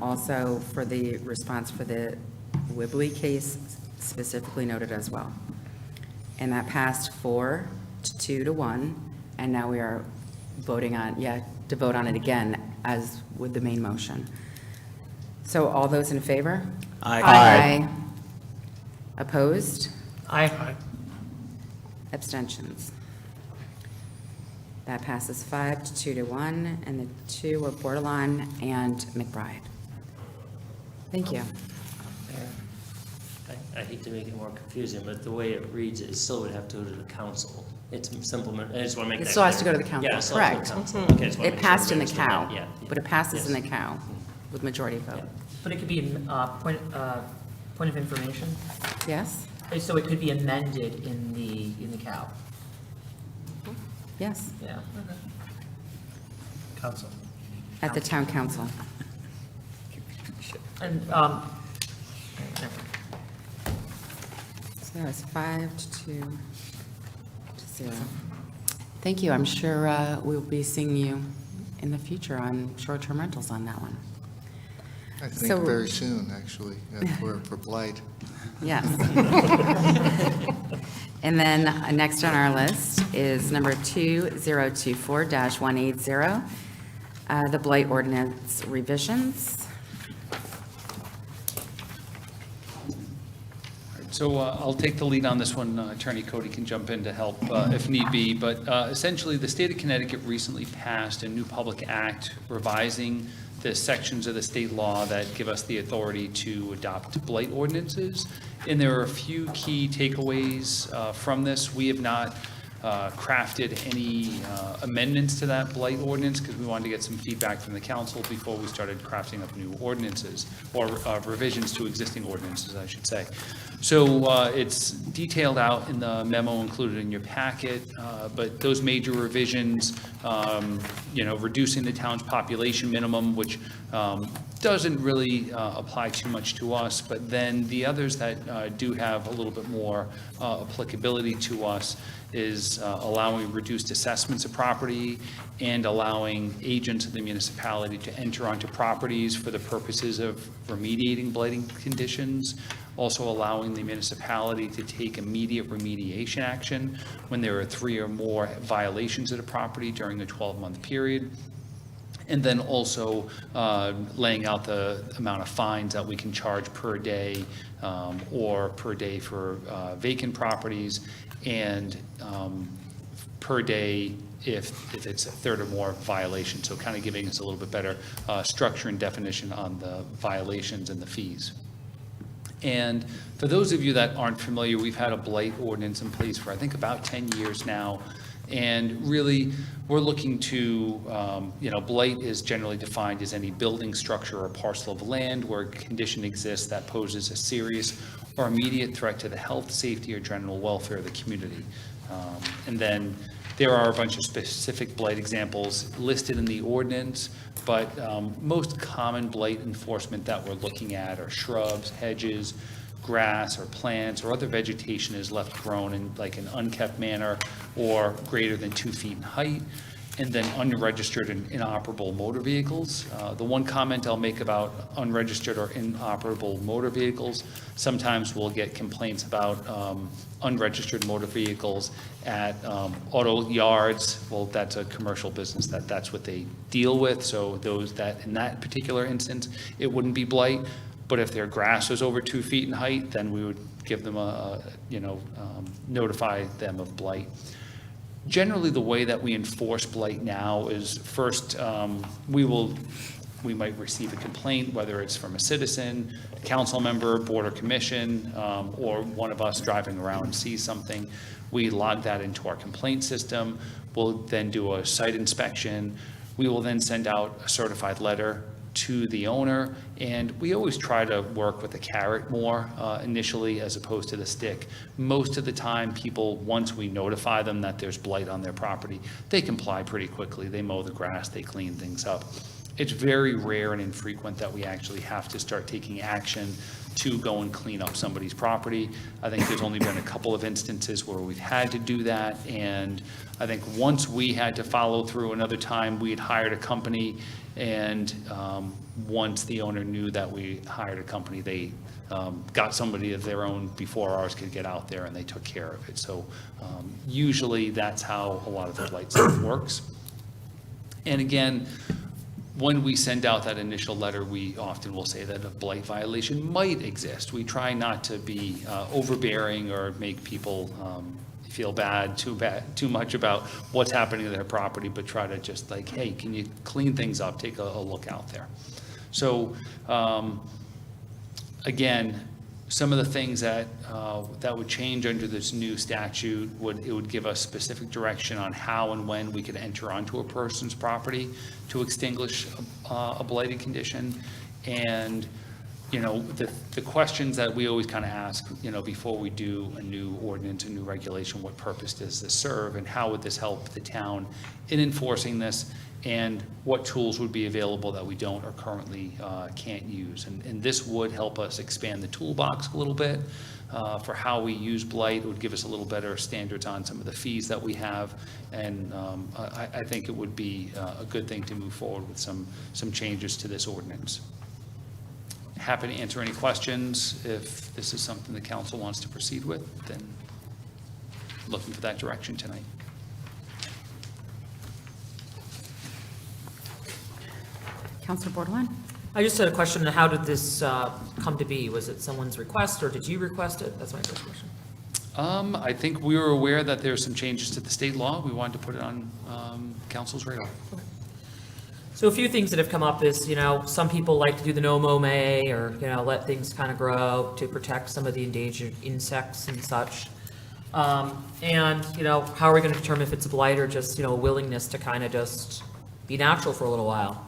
Speaker 2: also for the response for the Whibley case specifically noted as well. And that passed 4-2 to 1, and now we are voting on, to vote on it again as with the main motion. So all those in favor? Aye. Opposed?
Speaker 8: Aye.
Speaker 2: Abstentions? That passes 5-2 to 1, and the two were Bordelon and McBride. Thank you.
Speaker 10: I hate to make it more confusing, but the way it reads, it still would have to go to the council. It's simple, I just want to make that
Speaker 2: It still has to
Speaker 10: clear.
Speaker 2: go to the council,
Speaker 10: Yeah, it still has to go to
Speaker 2: correct.
Speaker 10: council. Okay, I just wanna
Speaker 2: It
Speaker 10: make sure
Speaker 2: passed in
Speaker 10: we
Speaker 2: the
Speaker 10: understand
Speaker 2: cow,
Speaker 10: that. Yeah,
Speaker 2: but it passes in the
Speaker 10: yes.
Speaker 2: cow with majority vote.
Speaker 8: But it could be point of information.
Speaker 2: Yes?
Speaker 8: So it could be amended in the cow.
Speaker 2: Yes,
Speaker 8: Yeah.
Speaker 4: Council.
Speaker 2: at the town council.
Speaker 8: And
Speaker 2: So that was 5-2 to 0. Thank you. I'm sure we'll be seeing you in the future on short-term rentals on that one.
Speaker 15: I think
Speaker 2: So-
Speaker 15: very soon, actually, for Blight.
Speaker 2: Yes. And then next on our list is number 2024-180, the Blight Ordinance revisions.
Speaker 14: So I'll take the lead on this one. Attorney Cody can jump in to help if need be. But essentially, the state of Connecticut recently passed a new public act revising the sections of the state law that give us the authority to adopt blight ordinances. And there are a few key takeaways from this. We have not crafted any amendments to that blight ordinance because we wanted to get some feedback from the council before we started crafting up new ordinances or revisions to existing ordinances, I should say. So it's detailed out in the memo included in your packet, but those major revisions, reducing the town's population minimum, which doesn't really apply too much to us, but then the others that do have a little bit more applicability to us is allowing reduced assessments of property and allowing agents of the municipality to enter onto properties for the purposes of remediating blighting conditions, also allowing the municipality to take immediate remediation action when there are 3 or more violations of the property during a 12-month period. And then also laying out the amount of fines that we can charge per day or per day for vacant properties, and per day if it's a 3rd or more violation. So kind of giving us a little bit better structure and definition on the violations and the fees. And for those of you that aren't familiar, we've had a blight ordinance in place for I think about 10 years now. And really, we're looking to, blight is generally defined as any building, structure, or parcel of land where a condition exists that poses a serious or immediate threat to the health, safety, or general welfare of the community. And then There are a bunch of specific blight examples listed in the ordinance, but most common blight enforcement that we're looking at are shrubs, hedges, grass or plants or other vegetation is left grown in like an unkept manner or greater than 2 feet in height, and then unregistered and inoperable motor vehicles. The one comment I'll make about unregistered or inoperable motor vehicles, sometimes we'll get complaints about unregistered motor vehicles at auto yards. Well, that's a commercial business, that's what they deal with, so those that, in that particular instance, it wouldn't be blight. But if their grass is over 2 feet in height, then we would give them notify them of blight. Generally, the way that we enforce blight now is first, we might receive a complaint, whether it's from a citizen, a council member, board or commission, or one of us driving around and sees something. We log that into our complaint system. We'll then do a site inspection. We will then send out a certified letter to the owner, and we always try to work with the carrot more initially as opposed to the stick. Most of the time, people, once we notify them that there's blight on their property, they comply pretty quickly. They mow the grass, they clean things up. It's very rare and infrequent that we actually have to start taking action to go and clean up somebody's property. I think there's only been a couple of instances where we've had to do that, and I think once we had to follow through, another time we had hired a company, and once the owner knew that we hired a company, they got somebody of their own before ours could get out there, and they took care of it. So usually that's how a lot of the blight stuff works. And again, when we send out that initial letter, we often will say that a blight violation might exist. We try not to be overbearing or make people feel too much about what's happening to their property, but try to just like, hey, can you clean things up? Take a look out there. So again, some of the things that would change under this new statute would give us specific direction on how and when we could enter onto a person's property to extinguish a blighted condition. And the questions that we always kind of ask, before we do a new ordinance, a new regulation, what purpose does this serve, and how would this help the town in enforcing this, and what tools would be available that we don't or currently can't use. And this would help us expand the toolbox a little bit for how we use blight. It would give us a little better standards on some of the fees that we have, and I think it would be a good thing to move forward with some changes to this ordinance. Happy to answer any questions. If this is something the council wants to proceed with, then looking for that direction tonight.
Speaker 2: Councilor Bordelon?
Speaker 8: I just had a question. How did this come to be? Was it someone's request, or did you request it? That's my first question.
Speaker 14: I think we were aware that there's some changes to the state law. We wanted to put it on council's radar.
Speaker 8: Okay. So a few things that have come up is, some people like to do the no-mow May, or, let things kind of grow to protect some of the endangered insects and such. And, how are we going to determine if it's a blight or just, a willingness to kind of just be natural for a little while?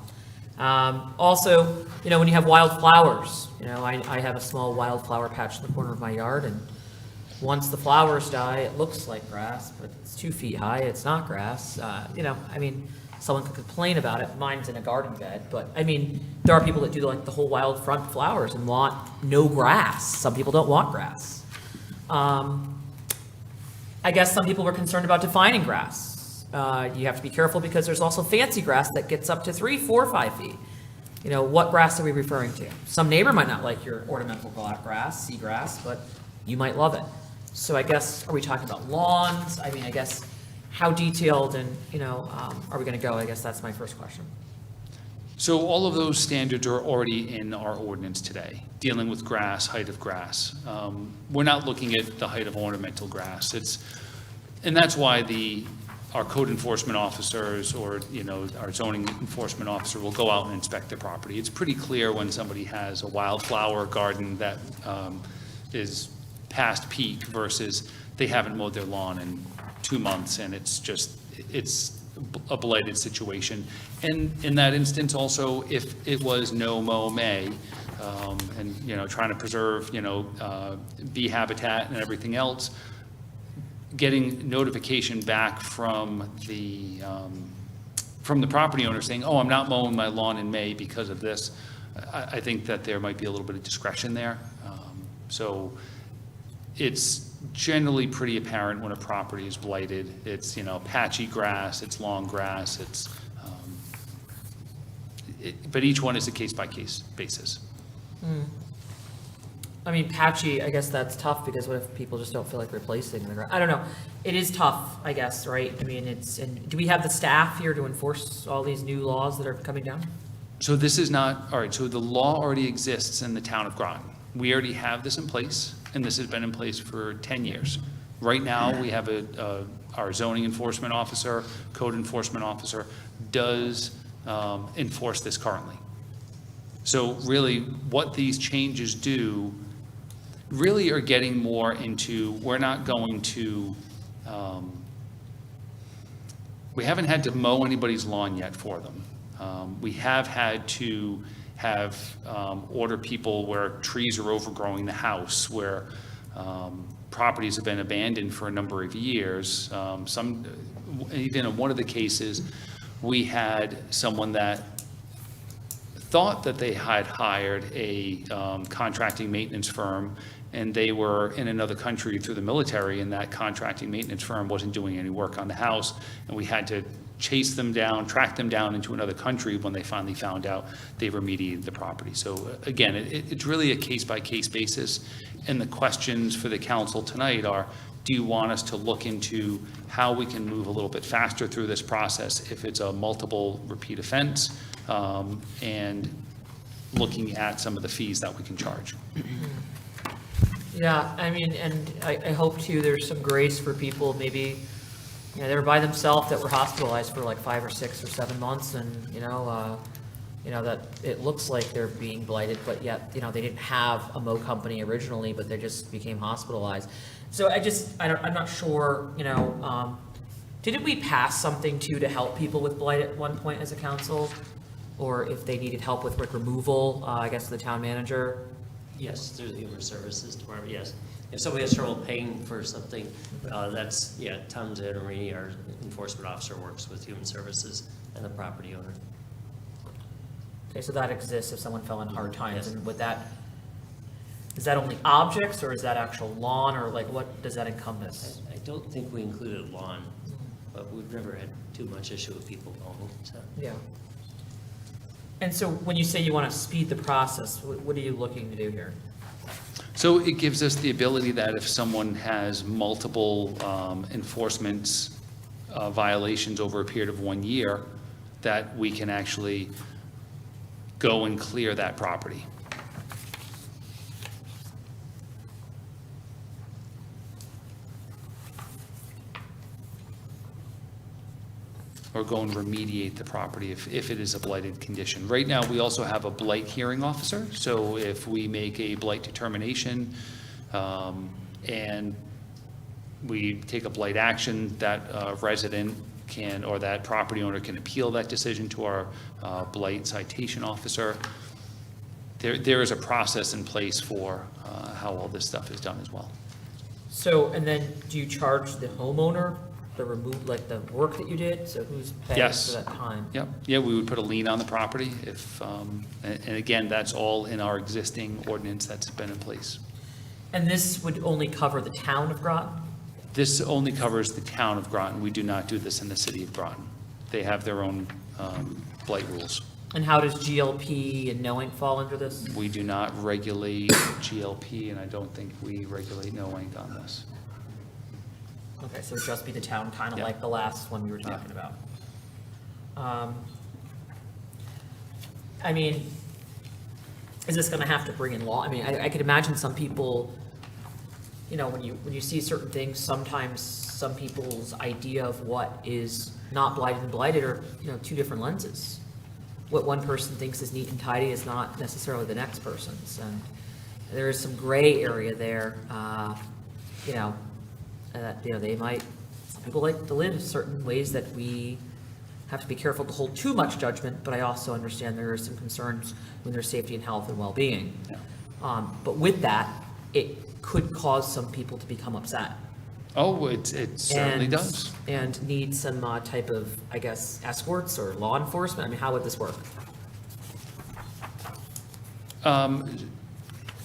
Speaker 8: Also, when you have wildflowers, I have a small wildflower patch in the corner of my yard, and once the flowers die, it looks like grass, but it's 2 feet high, it's not grass. Someone could complain about it. Mine's in a garden bed, but there are people that do like the whole wild front flowers and want no grass. Some people don't want grass. I guess some people were concerned about defining grass. You have to be careful because there's also fancy grass that gets up to 3, 4, 5 feet. What grass are we referring to? Some neighbor might not like your ornamental grass, seagrass, but you might love it. So I guess, are we talking about lawns? I guess, how detailed and, are we going to go? I guess that's my first question.
Speaker 14: So all of those standards are already in our ordinance today, dealing with grass, height of grass. We're not looking at the height of ornamental grass. And that's why our code enforcement officers or, our zoning enforcement officer will go out and inspect their property. It's pretty clear when somebody has a wildflower garden that is past peak versus they haven't mowed their lawn in 2 months, and it's a blighted situation. And in that instance also, if it was no mow May, and trying to preserve bee habitat and everything else, getting notification back from the property owner saying, oh, I'm not mowing my lawn in May because of this, I think that there might be a little bit of discretion there. So it's generally pretty apparent when a property is blighted. It's, patchy grass, it's long grass, but each one is a case-by-case basis.
Speaker 8: I mean, patchy, I guess that's tough, because what if people just don't feel like replacing the grass? I don't know. It is tough, I guess, right? I mean, and do we have the staff here to enforce all these new laws that are coming down?
Speaker 14: So this is not, all right, so the law already exists in the town of Groton. We already have this in place, and this has been in place for 10 years. Right now, we have our zoning enforcement officer, code enforcement officer does enforce this currently. So really, what these changes do really are getting more into, we're not going to, we haven't had to mow anybody's lawn yet for them. We have had to order people where trees are overgrowing the house, where properties have been abandoned for a number of years. Even in one of the cases, we had someone that thought that they had hired a contracting maintenance firm, and they were in another country through the military, and that contracting maintenance firm wasn't doing any work on the house, and we had to chase them down, track them down into another country when they finally found out they remediated the property. So again, it's really a case-by-case basis, and the questions for the council tonight are, do you want us to look into how we can move a little bit faster through this process if it's a multiple repeat offense, and looking at some of the fees that we can charge?
Speaker 8: Yeah, I mean, and I hope too, there's some grace for people, maybe, they were by themselves that were hospitalized for like 5 or 6 or 7 months, and, that it looks like they're being blighted, but yet, they didn't have a mow company originally, but they just became hospitalized. So I'm not sure, didn't we pass something too to help people with blight at one point as a council? Or if they needed help with removal, I guess the town manager?
Speaker 10: Yes, through the Human Services Department, yes. If somebody has trouble paying for something, Tom Zannerini, our enforcement officer, works with Human Services and the property owner.
Speaker 8: Okay, so that exists if someone fell in hard times,
Speaker 10: Yes.
Speaker 8: and is that only objects, or is that actual lawn, or like what does that encompass?
Speaker 10: I don't think we included lawn, but we've never had too much issue with people mowing, so.
Speaker 8: Yeah. And so when you say you want to speed the process, what are you looking to do here?
Speaker 14: So it gives us the ability that if someone has multiple enforcement violations over a period of 1 year, that we can actually go and clear that property. Or go and remediate the property if it is a blighted condition. Right now, we also have a blight hearing officer, so if we make a blight determination and we take a blight action, that resident can, or that property owner can appeal that decision to our blight citation officer. There is a process in place for how all this stuff is done as well.
Speaker 8: So, and then do you charge the homeowner the work that you did? So who's paying
Speaker 14: Yes.
Speaker 8: for that time?
Speaker 14: Yep, yeah, we would put a lien on the property if, and again, that's all in our existing ordinance that's been in place.
Speaker 8: And this would only cover the town of Groton?
Speaker 14: This only covers the town of Groton. We do not do this in the city of Groton. They have their own blight rules.
Speaker 8: And how does GLP and knowing fall under this?
Speaker 14: We do not regulate GLP, and I don't think we regulate knowing on this.
Speaker 8: Okay, so it'd just be the town, kind of
Speaker 14: Yeah.
Speaker 8: like the last one we were talking about. I mean, is this gonna have to bring in law? I mean, I could imagine some people, when you see certain things, sometimes some people's idea of what is not blighted and blighted are, two different lenses. What one person thinks is neat and tidy is not necessarily the next person's, and there is some gray area there, that, some people like to live certain ways that we have to be careful to hold too much judgment, but I also understand there are some concerns when there's safety and health and well-being. But with that, it could cause some people to become upset.
Speaker 14: Oh, it certainly
Speaker 8: And-
Speaker 14: does.
Speaker 8: And need some type of, I guess, escorts or law enforcement? I mean, how would this work?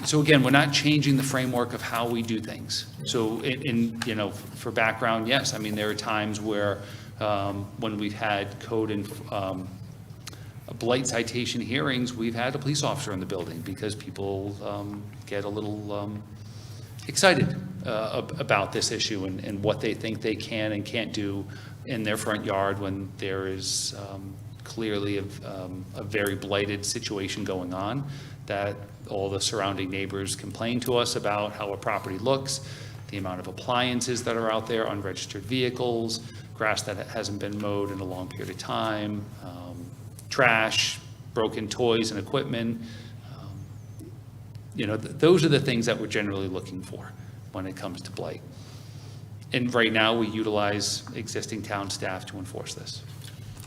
Speaker 14: So again, we're not changing the framework of how we do things. So you know, for background, yes, I mean, there are times where, when we've had code and, blight citation hearings, we've had a police officer in the building because people, get a little, excited, about this issue and what they think they can and can't do in their front yard when there is, clearly a very blighted situation going on, that all the surrounding neighbors complain to us about how a property looks, the amount of appliances that are out there, unregistered vehicles, grass that hasn't been mowed in a long period of time, trash, broken toys and equipment. You know, those are the things that we're generally looking for when it comes to blight. And right now, we utilize existing town staff to enforce this.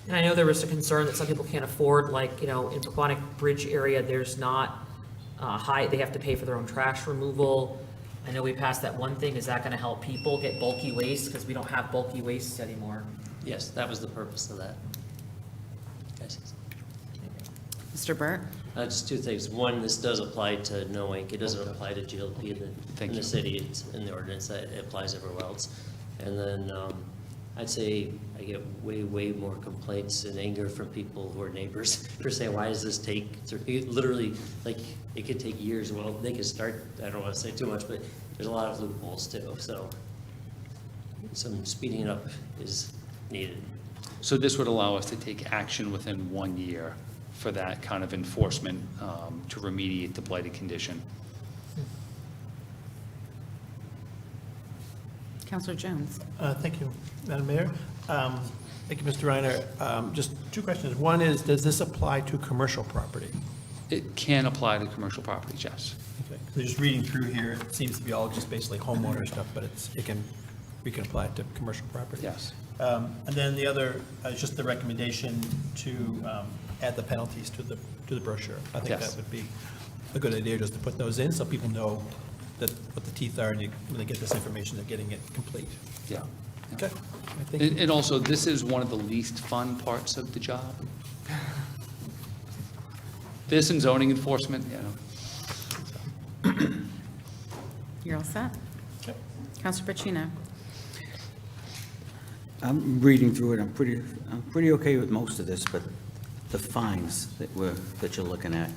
Speaker 8: And I know there was a concern that some people can't afford, like, you know, in Paquonic Bridge area, there's not they have to pay for their own trash removal. I know we passed that one thing. Is that going to help people get bulky waste? Because we don't have bulky waste anymore.
Speaker 10: Yes, that was the purpose of that. Yes.
Speaker 2: Mr. Burt?
Speaker 10: Just two things. One, this does apply to no ink. It doesn't apply to GLP in the city. It's in the ordinance. It applies everywhere else. And then I'd say I get way more complaints and anger from people who are neighbors for saying, why does this take, literally, like, it could take years. Well, they could start, I don't want to say too much, but there's a lot of loopholes too. So some speeding it up is needed.
Speaker 14: So this would allow us to take action within 1 year for that kind of enforcement, to remediate the blighted condition.
Speaker 2: Counselor Jones?
Speaker 4: Thank you, Madam Mayor. Thank you, Mr. Reiner. Just two questions. One is, does this apply to commercial property?
Speaker 14: It can apply to commercial properties, yes.
Speaker 4: Okay. So just reading through here, it seems to be all just basically homeowner stuff, but we can apply it to commercial property.
Speaker 14: Yes.
Speaker 4: And then the other is just the recommendation to add the penalties to the brochure. I think
Speaker 14: Yes.
Speaker 4: that would be a good idea, just to put those in so people know that what the teeth are, and when they get this information, they're getting it complete.
Speaker 14: Yeah.
Speaker 4: Okay. I think
Speaker 14: And also, this is one of the least fun parts of the job. This and zoning enforcement, you know.
Speaker 2: You're all set?
Speaker 4: Yep.
Speaker 2: Counselor Pacino?
Speaker 9: I'm reading through it, I'm pretty okay with most of this, but the fines that you're looking at,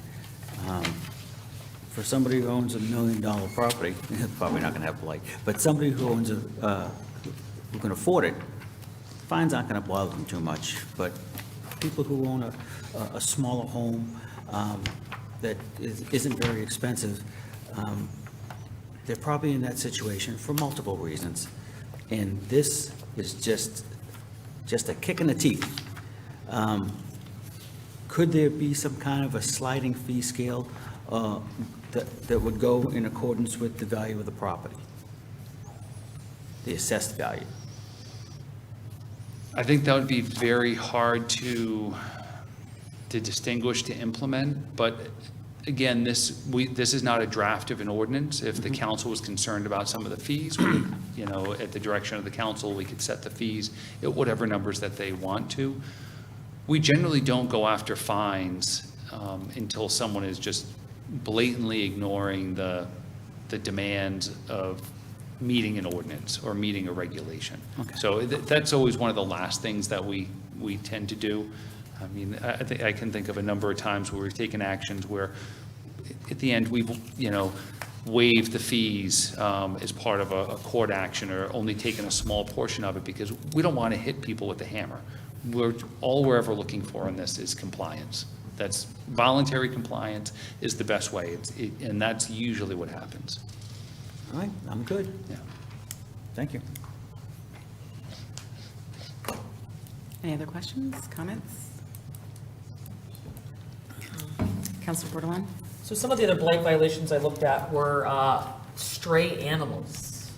Speaker 9: for somebody who owns $1 million property, probably not gonna have blight, but somebody who owns who can afford it, fines aren't gonna bother them too much, but people who own a smaller home that isn't very expensive, they're probably in that situation for multiple reasons. And this is just a kick in the teeth. Could there be some kind of a sliding fee scale that would go in accordance with the value of the property? The assessed value?
Speaker 14: I think that would be very hard to distinguish, to implement, but again, this is not a draft of an ordinance. If the council was concerned about some of the fees, you know, at the direction of the council, we could set the fees at whatever numbers that they want to. We generally don't go after fines until someone is just blatantly ignoring the demands of meeting an ordinance or meeting a regulation.
Speaker 9: Okay.
Speaker 14: So that's always one of the last things that we tend to do. I mean, I think I can think of a number of times where we've taken actions where at the end, we've, you know, waived the fees as part of a court action or only taken a small portion of it because we don't want to hit people with the hammer. All we're ever looking for in this is compliance. That's voluntary compliance is the best way, and that's usually what happens.
Speaker 9: All right, I'm good.
Speaker 14: Yeah.
Speaker 9: Thank you.
Speaker 2: Any other questions, comments? Counselor Bordelon?
Speaker 8: So some of the other blight violations I looked at were stray animals.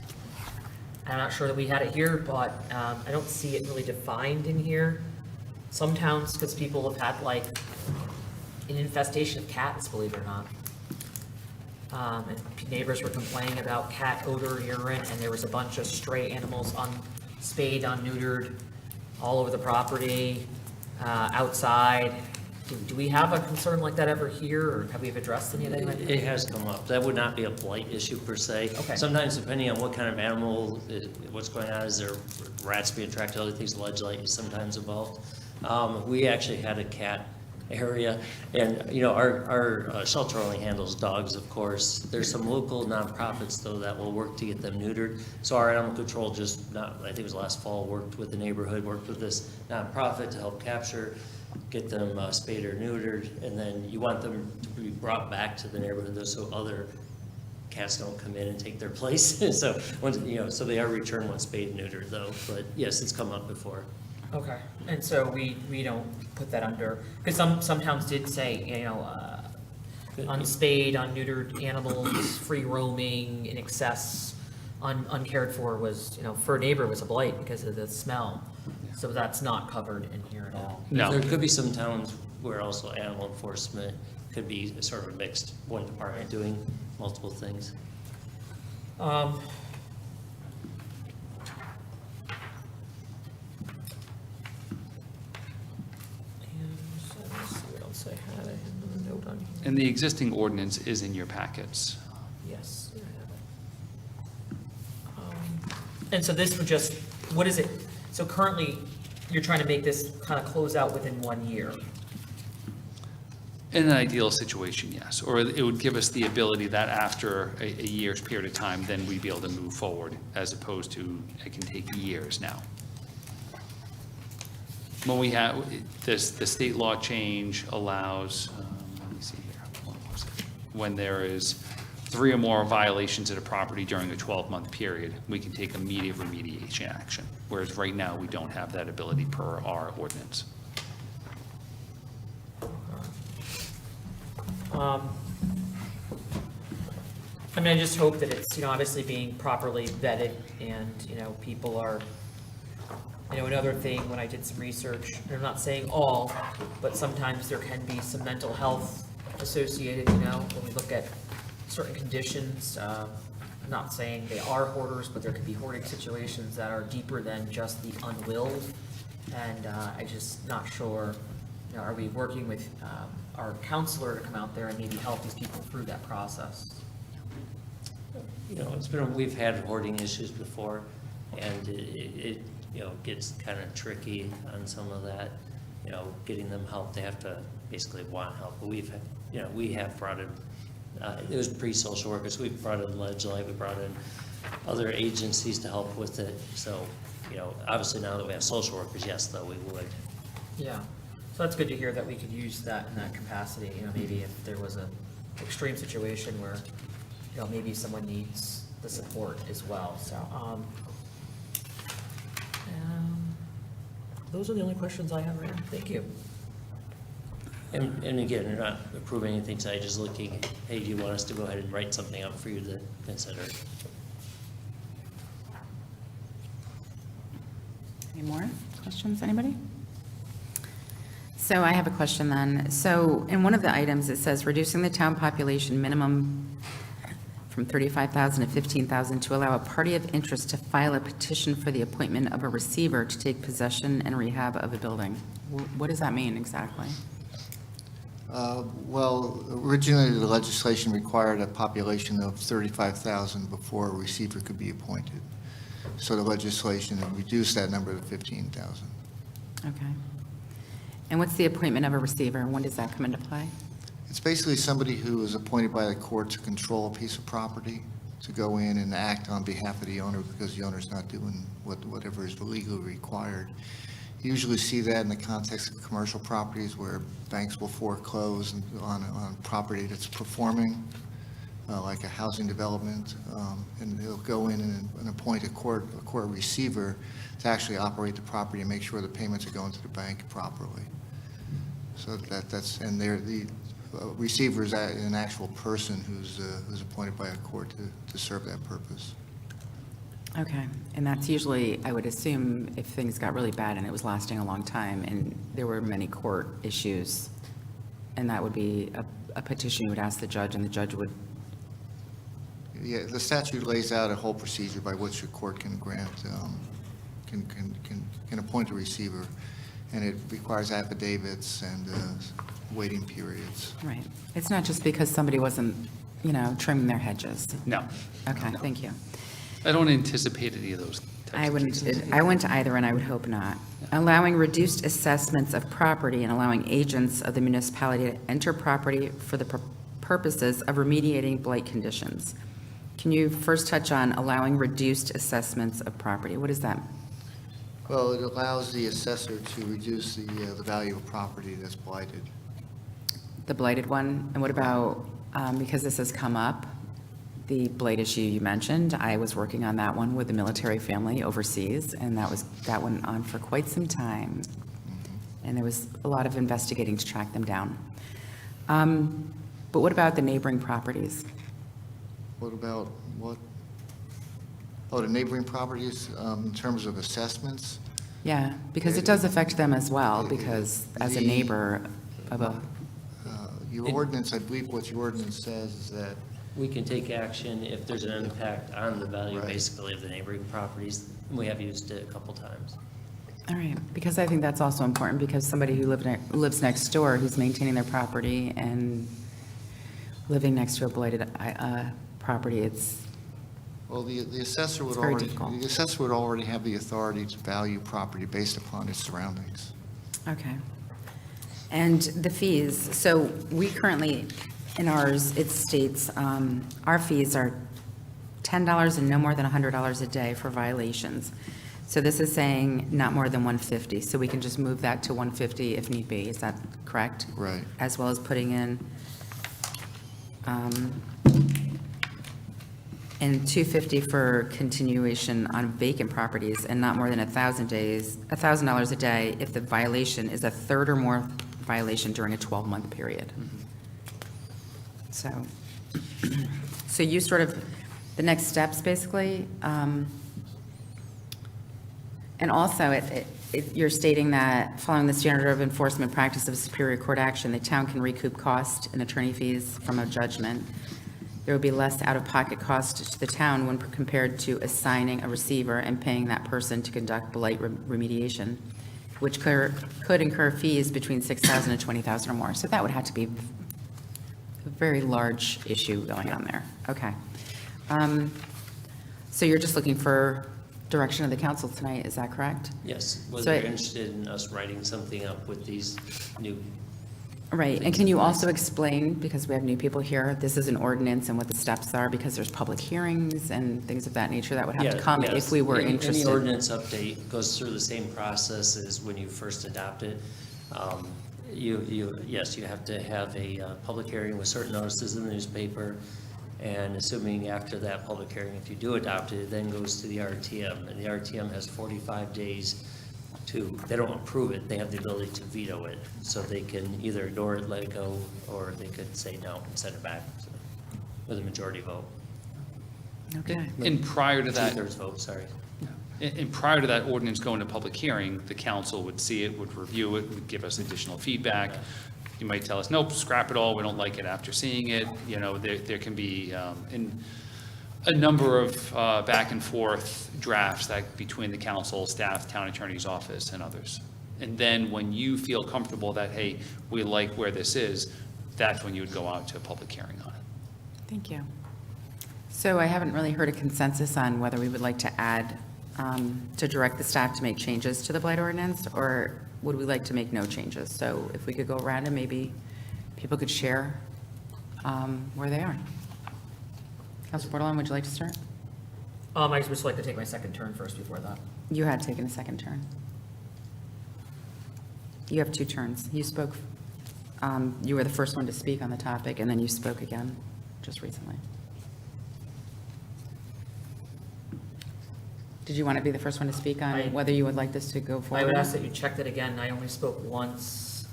Speaker 8: I'm not sure that we had it here, but I don't see it really defined in here. Some towns, because people have had like an infestation of cats, believe it or not. and neighbors were complaining about cat odor, urine, and there was a bunch of stray animals spayed, unneutered, all over the property, outside. Do we have a concern like that ever here, or have we addressed anything like that?
Speaker 10: It has come up. That would not be a blight issue per se.
Speaker 8: Okay.
Speaker 10: Sometimes depending on what kind of animal, what's going on, is there rats being attracted to other things, ledge light is sometimes involved. We actually had a cat area, and, you know, our shelter only handles dogs, of course. There's some local nonprofits, though, that will work to get them neutered. So our animal control I think it was last fall, worked with the neighborhood, worked with this nonprofit to help get them spayed or neutered, and then you want them to be brought back to the neighborhood, though, so other cats don't come in and take their place. So, so they are returned once spayed and neutered, though. But yes, it's come up before.
Speaker 8: Okay, and so we don't put that under, because some towns did say, unspayed, unneutered animals, free roaming, in excess, uncared for was, for a neighbor was a blight because of the smell. So that's not covered in here at all.
Speaker 14: No.
Speaker 10: There could be some towns where also animal enforcement could be sort of mixed, one department doing multiple things.
Speaker 14: And the existing ordinance is in your packets.
Speaker 8: Yes. And so this would just, what is it? So currently, you're trying to make this kind of close out within 1 year.
Speaker 14: In an ideal situation, yes. Or it would give us the ability that after a year's period of time, then we'd be able to move forward, as opposed to it can take years now. When we have, the state law change allows, let me see here, what was it? When there is 3 or more violations at a property during a 12-month period, we can take immediate remediation action, whereas right now, we don't have that ability per our ordinance.
Speaker 8: I just hope that it's, obviously being properly vetted and, people are, another thing, when I did some research, and I'm not saying all, but sometimes there can be some mental health associated, when we look at certain conditions. I'm not saying they are hoarders, but there could be hoarding situations that are deeper than just the unwilled. And I'm just not sure, are we working with our counselor to come out there and maybe help these people through that process?
Speaker 10: We've had hoarding issues before, and it gets kind of tricky on some of that, getting them help. They have to basically want help. But we have brought in, it was pre-social workers, we've brought in Ledge Light, we brought in other agencies to help with it. So, obviously now that we have social workers, yes, though, we would.
Speaker 8: Yeah, so that's good to hear that we could use that in that capacity, maybe if there was a extreme situation where, maybe someone needs the support as well, so. Those are the only questions I have, Rand. Thank you.
Speaker 10: And again, you're not approving anything, so I'm just looking, hey, do you want us to go ahead and write something up for you to consider?
Speaker 2: Any more questions, anybody? So I have a question then. So in one of the items, it says reducing the town population minimum from 35,000 to 15,000 to allow a party of interest to file a petition for the appointment of a receiver to take possession and rehab of a building. What does that mean exactly?
Speaker 15: Well, originally, the legislation required a population of 35,000 before a receiver could be appointed. So the legislation reduced that number to 15,000.
Speaker 2: Okay. And what's the appointment of a receiver? When does that come into play?
Speaker 15: It's basically somebody who is appointed by the court to control a piece of property, to go in and act on behalf of the owner because the owner's not doing whatever is legally required. You usually see that in the context of commercial properties where banks will foreclose on property that's performing, like a housing development, and they'll go in and appoint a court receiver to actually operate the property and make sure the payments are going to the bank properly. So and the receiver is an actual person who's appointed by a court to serve that purpose.
Speaker 2: Okay, and that's usually, I would assume, if things got really bad and it was lasting a long time and there were many court issues, and that would be a petition you would ask the judge, and the judge would
Speaker 15: Yeah, the statute lays out a whole procedure by which a court can grant, can appoint a receiver, and it requires affidavits and waiting periods.
Speaker 2: Right. It's not just because somebody wasn't, trimming their hedges.
Speaker 14: No,
Speaker 2: Okay, thank you.
Speaker 14: I don't anticipate any of those types
Speaker 2: I
Speaker 14: of
Speaker 2: wouldn't,
Speaker 14: cases.
Speaker 2: I went to either, and I would hope not. Allowing reduced assessments of property and allowing agents of the municipality to enter property for the purposes of remediating blight conditions. Can you first touch on allowing reduced assessments of property? What is that?
Speaker 15: Well, it allows the assessor to reduce the value of property that's blighted.
Speaker 2: The blighted one? And what about, because this has come up, the blight issue you mentioned, I was working on that one with the military family overseas, and that went on for quite some time. And there was a lot of investigating to track them down. But what about the neighboring properties?
Speaker 15: What about what? Oh, the neighboring properties in terms of assessments?
Speaker 2: Yeah, because it does affect them as well, because as a neighbor of a,
Speaker 15: Your ordinance, I believe what your ordinance says is that
Speaker 10: We can take action if there's an impact on the value,
Speaker 15: Right.
Speaker 10: basically, of the neighboring properties. We have used it a couple times.
Speaker 2: all right, because I think that's also important, because somebody who lives next door, who's maintaining their property and living next to a blighted property, it's,
Speaker 15: well, the assessor would
Speaker 2: It's very
Speaker 15: already,
Speaker 2: difficult.
Speaker 15: the assessor would already have the authority to value property based upon its surroundings.
Speaker 2: okay. And the fees, so we currently, in ours, it states, our fees are $10 and no more than $100 a day for violations. So this is saying not more than $150, so we can just move that to $150 if need be, is that correct?
Speaker 15: Right.
Speaker 2: As well as putting in, and $250 for continuation on vacant properties, and not more than $1,000 a day if the violation is a third or more violation during a 12-month period. So you sort of, the next steps, basically, and also, you're stating that following the standard of enforcement practice of Superior Court action, the town can recoup cost and attorney fees from a judgment. There would be less out-of-pocket cost to the town when compared to assigning a receiver and paying that person to conduct blight remediation, which could incur fees between $6,000 and $20,000 or more. So that would have to be a very large issue going on there. Okay. So you're just looking for direction of the council tonight, is that correct?
Speaker 10: Yes,
Speaker 2: So
Speaker 10: whether you're interested in us writing something up with these new.
Speaker 2: Right, and can you also explain, because we have new people here, this is an ordinance and what the steps are, because there's public hearings and things of that nature that would have to come
Speaker 10: Yes.
Speaker 2: if we were interested?
Speaker 10: Any ordinance update goes through the same process as when you first adopt it. Yes, you have to have a public hearing with certain notices in the newspaper, and assuming after that public hearing, if you do adopt it, it then goes to the RTM, and the RTM has 45 days they don't approve it, they have the ability to veto it, so they can either ignore it, let it go, or they could say no and send it back with a majority vote.
Speaker 2: Okay.
Speaker 14: And prior to that,
Speaker 10: Two-thirds vote, sorry.
Speaker 14: and prior to that ordinance going to public hearing, the council would see it, would review it, would give us additional feedback. You might tell us, nope, scrap it all, we don't like it after seeing it. There can be a number of back and forth drafts that between the council, staff, town attorney's office, and others. And then when you feel comfortable that, hey, we like where this is, that's when you would go out to a public hearing on it.
Speaker 2: Thank you. So I haven't really heard a consensus on whether we would like to add, to direct the staff to make changes to the blight ordinance, or would we like to make no changes? So if we could go around and maybe people could share where they are. Councilor Bordelon, would you like to start?
Speaker 8: I just like to take my second turn first before that.
Speaker 2: You had taken a second turn. You have two turns. You spoke, you were the first one to speak on the topic, and then you spoke again just recently. Did you want to be the first one to speak on whether you would like this to go forward?
Speaker 8: I would ask that you check that again. I only spoke once.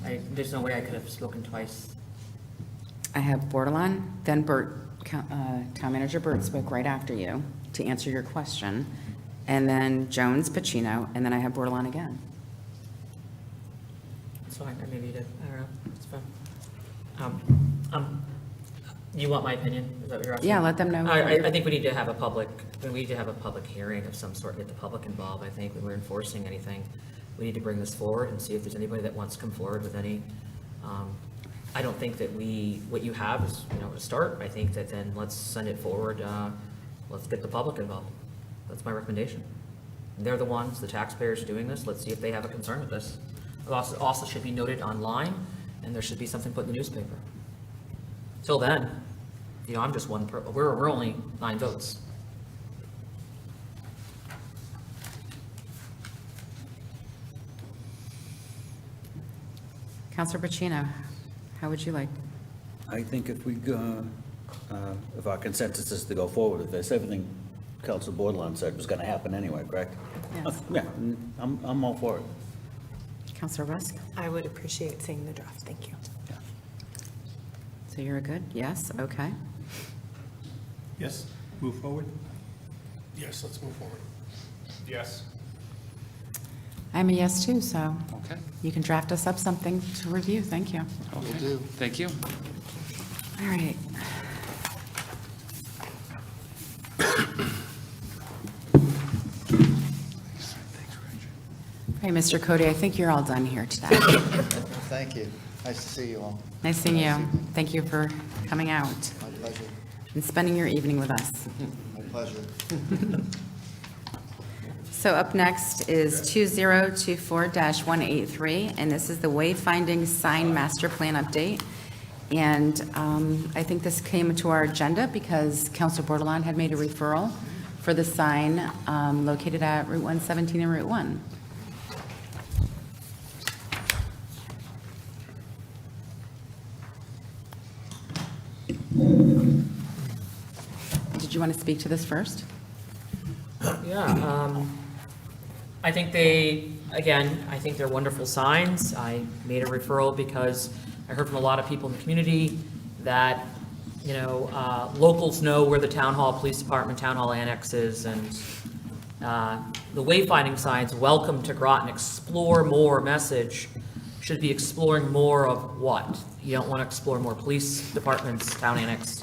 Speaker 8: There's no way I could have spoken twice.
Speaker 2: I have Bordelon, then Bert, Town Manager Bert spoke right after you to answer your question, and then Jones, Pacino, and then I have Bordelon again.
Speaker 8: It's fine, I maybe did, I don't know, it's fine. You want my opinion? Is that what you're asking?
Speaker 2: Yeah, let them know.
Speaker 8: I think we need to have a public hearing of some sort, get the public involved. I think when we're enforcing anything, we need to bring this forward and see if there's anybody that wants to come forward with any. I don't think that what you have is, a start. I think that then let's send it forward. Let's get the public involved. That's my recommendation. And they're the ones, the taxpayers doing this. Let's see if they have a concern with this. It also should be noted online, and there should be something put in the newspaper. Till then, I'm just one, we're only 9 votes.
Speaker 2: Counselor Pacino, how would you like?
Speaker 9: I think if we go, if our consensus is to go forward with this, everything Council Bordelon said was going to happen anyway, correct?
Speaker 2: Yes.
Speaker 9: Yeah, I'm all for it.
Speaker 2: Counselor Rusk?
Speaker 6: I would appreciate seeing the draft, thank you.
Speaker 2: So you're a good? Yes, okay.
Speaker 4: Yes, move forward?
Speaker 7: Yes, let's move forward.
Speaker 3: Yes.
Speaker 2: I'm a yes too, so
Speaker 14: Okay.
Speaker 2: you can draft us up something to review. Thank you.
Speaker 14: Okay.
Speaker 15: do.
Speaker 14: Thank you.
Speaker 2: All right. All right, Mr. Cody, I think you're all done here today.
Speaker 15: Thank you. Nice to see you all.
Speaker 2: Nice seeing you. Thank you for coming out
Speaker 15: My pleasure.
Speaker 2: and spending your evening with us.
Speaker 15: My pleasure.
Speaker 2: So up next is 2024-183, and this is the Wayfinding Sign Master Plan Update. And I think this came to our agenda because Councilor Bordelon had made a referral for the sign located at Route 117 and Route 1. Did you want to speak to this first?
Speaker 8: Yeah, I think I think they're wonderful signs. I made a referral because I heard from a lot of people in the community that, locals know where the town hall, police department, town hall annex is, and the wayfinding signs, welcome to Groton, explore more message, should be exploring more of what? You don't want to explore more police departments, town annex.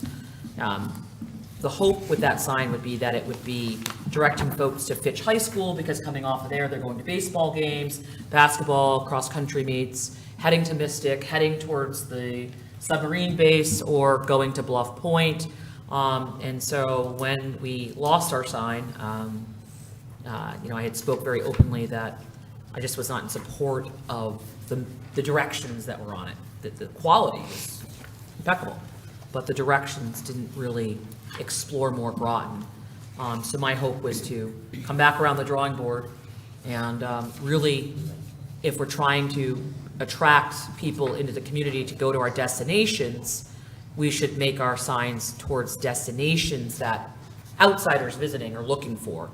Speaker 8: The hope with that sign would be that it would be directing folks to Fitch High School, because coming off of there, they're going to baseball games, basketball, cross-country meets, heading to Mystic, heading towards the submarine base, or going to Bluff Point. And so when we lost our sign, I had spoke very openly that I just was not in support of the directions that were on it. The quality was impeccable, but the directions didn't really explore more Groton. So my hope was to come back around the drawing board and really, if we're trying to attract people into the community to go to our destinations, we should make our signs towards destinations that outsiders visiting are looking for.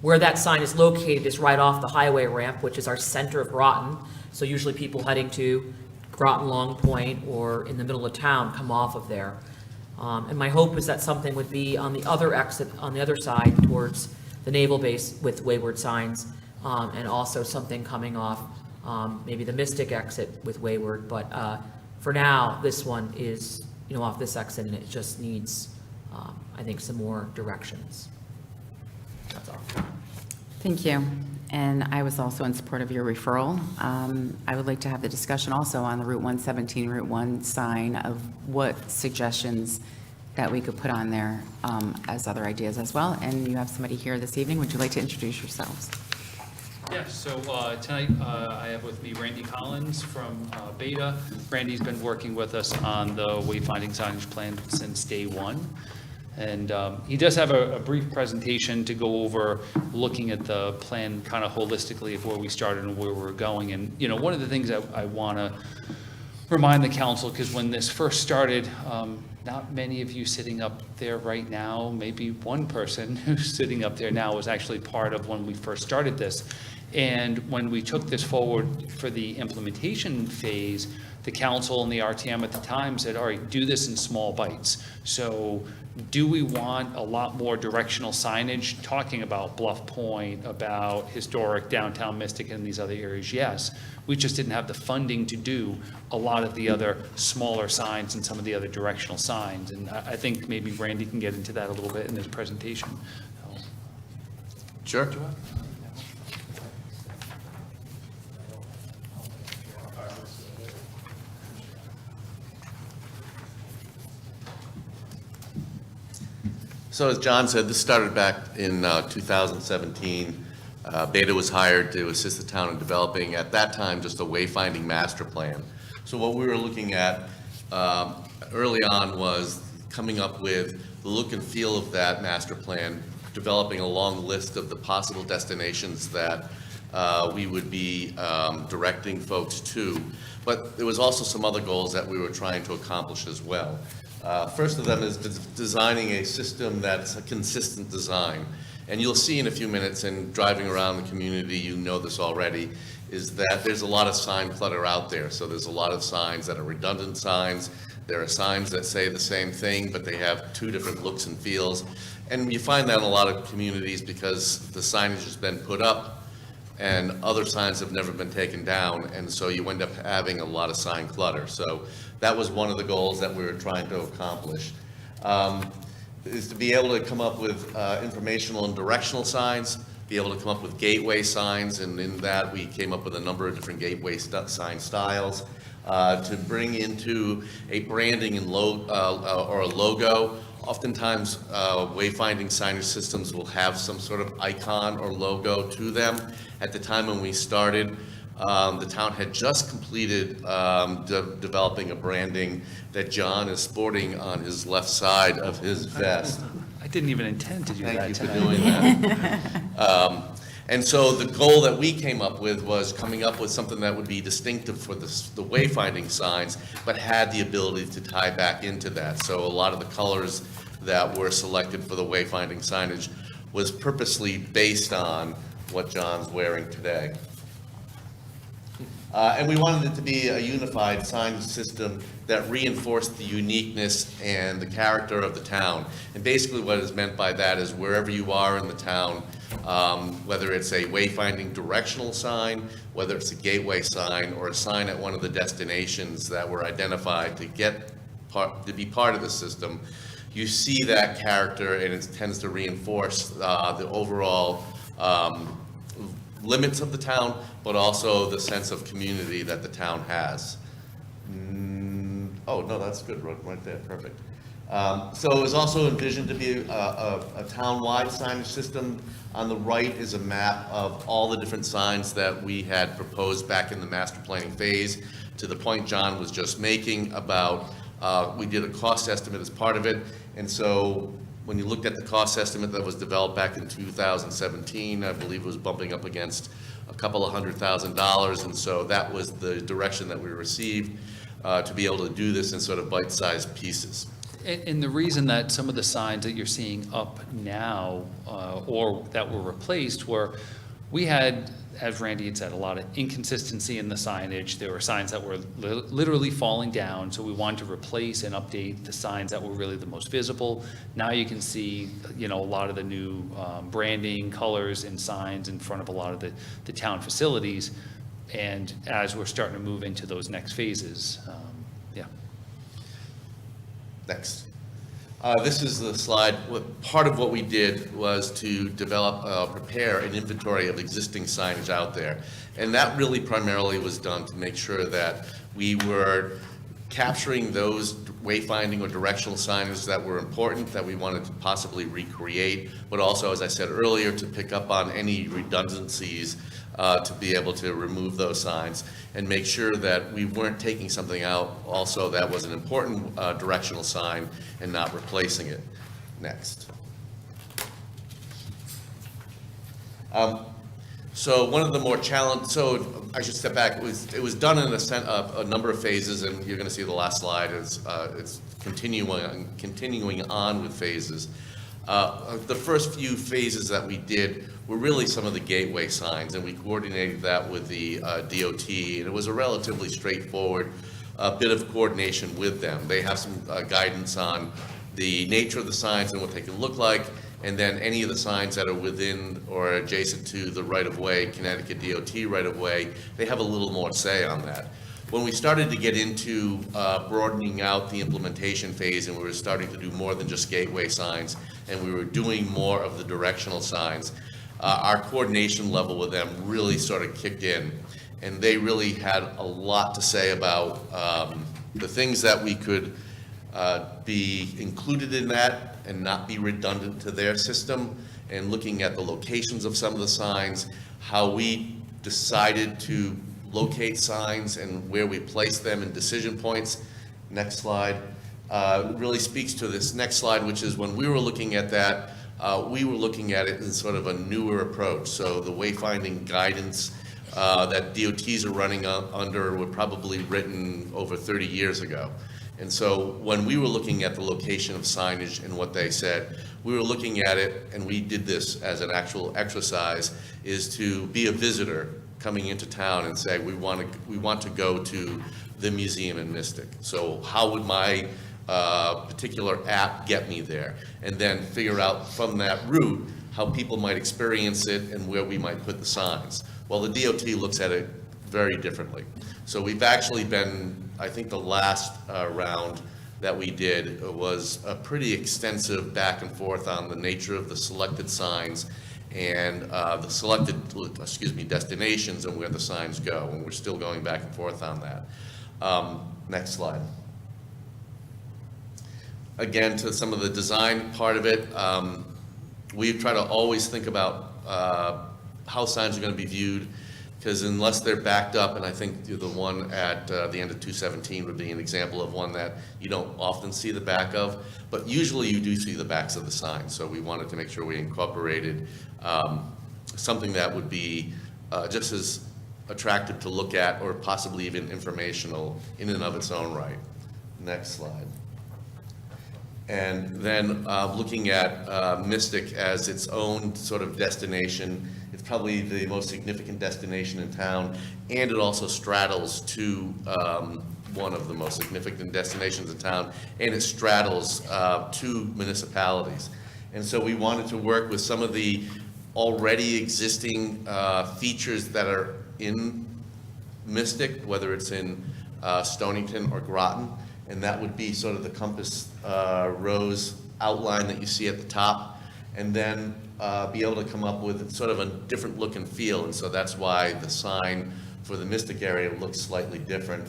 Speaker 8: Where that sign is located is right off the highway ramp, which is our center of Groton. So usually people heading to Groton Long Point or in the middle of town come off of there. And my hope is that something would be on the other exit, on the other side towards the naval base with wayward signs, and also something coming off maybe the Mystic exit with wayward. But for now, this one is off this exit, and it just needs, I think, some more directions. That's all.
Speaker 2: Thank you. And I was also in support of your referral. I would like to have the discussion also on the Route 117, Route 1 sign of what suggestions that we could put on there as other ideas as well. And you have somebody here this evening. Would you like to introduce yourselves?
Speaker 14: Yeah, so tonight I have with me Randy Collins from Beta. Randy's been working with us on the wayfinding signage plan since day one. And he does have a brief presentation to go over looking at the plan kind of holistically of where we started and where we're going. And, one of the things that I want to remind the council, because when this first started, not many of you sitting up there right now, maybe one person who's sitting up there now was actually part of when we first started this, And when we took this forward for the implementation phase, the council and the RTM at the time said, all right, do this in small bites. So do we want a lot more directional signage talking about Bluff Point, about historic downtown Mystic and these other areas? Yes. We just didn't have the funding to do a lot of the other smaller signs and some of the other directional signs. And I think maybe Randy can get into that a little bit in his presentation.
Speaker 13: Sure. So as John said, this started back in 2017. Beta was hired to assist the town in developing, at that time, just a wayfinding master plan. So what we were looking at early on was coming up with the look and feel of that master plan, developing a long list of the possible destinations that we would be directing folks to. But there was also some other goals that we were trying to accomplish as well. First of them is designing a system that's a consistent design. And you'll see in a few minutes, and driving around the community, you know this already, is that there's a lot of sign clutter out there. So there's a lot of signs that are redundant signs. There are signs that say the same thing, but they have two different looks and feels. And you find that in a lot of communities because the signage has been put up and other signs have never been taken down, and so you end up having a lot of sign clutter. So that was one of the goals that we were trying to accomplish, is to be able to come up with informational and directional signs, be able to come up with gateway signs, and in that we came up with a number of different gateway sign styles, to bring into a branding and or a logo. Oftentimes, wayfinding signage systems will have some sort of icon or logo to them. At the time when we started, the town had just completed developing a branding that John is sporting on his left side of his vest.
Speaker 14: I didn't even intend to do that
Speaker 13: Thank you for
Speaker 14: tonight.
Speaker 13: doing that. And so the goal that we came up with was coming up with something that would be distinctive for the wayfinding signs, but had the ability to tie back into that. So a lot of the colors that were selected for the wayfinding signage was purposely based on what John's wearing today. And we wanted it to be a unified sign system that reinforced the uniqueness and the character of the town. And basically what is meant by that is wherever you are in the town, whether it's a wayfinding directional sign, whether it's a gateway sign, or a sign at one of the destinations that were identified to be part of the system, you see that character, and it tends to reinforce the overall limits of the town, but also the sense of community that the town has. Oh, no, that's good, right there, perfect. So it was also envisioned to be a town-wide signage system. On the right is a map of all the different signs that we had proposed back in the master planning phase, to the point John was just making about, we did a cost estimate as part of it, and so when you looked at the cost estimate that was developed back in 2017, I believe it was bumping up against a couple of $100,000, and so that was the direction that we received to be able to do this in sort of bite-sized pieces.
Speaker 14: And the reason that some of the signs that you're seeing up now, or that were replaced, were, we had, as Randy had said, a lot of inconsistency in the signage. There were signs that were literally falling down, so we wanted to replace and update the signs that were really the most visible. Now you can see, a lot of the new branding, colors, and signs in front of a lot of the town facilities. And as we're starting to move into those next phases, yeah.
Speaker 13: Next. This is the slide. Part of what we did was to develop, prepare an inventory of existing signage out there. And that really primarily was done to make sure that we were capturing those wayfinding or directional signage that were important, that we wanted to possibly recreate, but also, as I said earlier, to pick up on any redundancies, to be able to remove those signs and make sure that we weren't taking something out also that was an important directional sign and not replacing it. Next. So one of the more so I should step back, it was done in a number of phases, and you're going to see the last slide is it's continuing on with phases.
Speaker 17: The first few phases that we did were really some of the gateway signs, and we coordinated that with the DOT, and it was a relatively straightforward bit of coordination with them. They have some guidance on the nature of the signs and what they can look like, and then any of the signs that are within or adjacent to the right-of-way, Connecticut DOT right-of-way, they have a little more say on that. When we started to get into broadening out the implementation phase, and we were starting to do more than just gateway signs, and we were doing more of the directional signs, our coordination level with them really sort of kicked in, and they really had a lot to say about the things that we could be included in that and not be redundant to their system, and looking at the locations of some of the signs, how we decided to locate signs and where we place them in decision points. Next slide. Really speaks to this next slide, which is when we were looking at that, we were looking at it in sort of a newer approach. So the wayfinding guidance that DOTs are running under were probably written over 30 years ago. And so when we were looking at the location of signage and what they said, we were looking at it, and we did this as an actual exercise, is to be a visitor coming into town and say, we want to go to the museum in Mystic. So how would my particular app get me there? And then figure out from that route how people might experience it and where we might put the signs. Well, the DOT looks at it very differently. So we've actually been, I think the last round that we did was a pretty extensive back and forth on the nature of the selected signs and the selected, destinations and where the signs go, and we're still going back and forth on that. Next slide. Again, to some of the design part of it, we try to always think about how signs are going to be viewed, because unless they're backed up, and I think the one at the end of 217 would be an example of one that you don't often see the back of, but usually you do see the backs of the signs. So we wanted to make sure we incorporated something that would be just as attractive to look at, or possibly even informational in and of its own right. Next slide. And then looking at Mystic as its own sort of destination. It's probably the most significant destination in town, and it also straddles to one of the most significant destinations in town, and it straddles two municipalities. And so we wanted to work with some of the already existing features that are in Mystic, whether it's in Stonington or Groton, and that would be sort of the compass rose outline that you see at the top, and then be able to come up with sort of a different look and feel. And so that's why the sign for the Mystic area looks slightly different.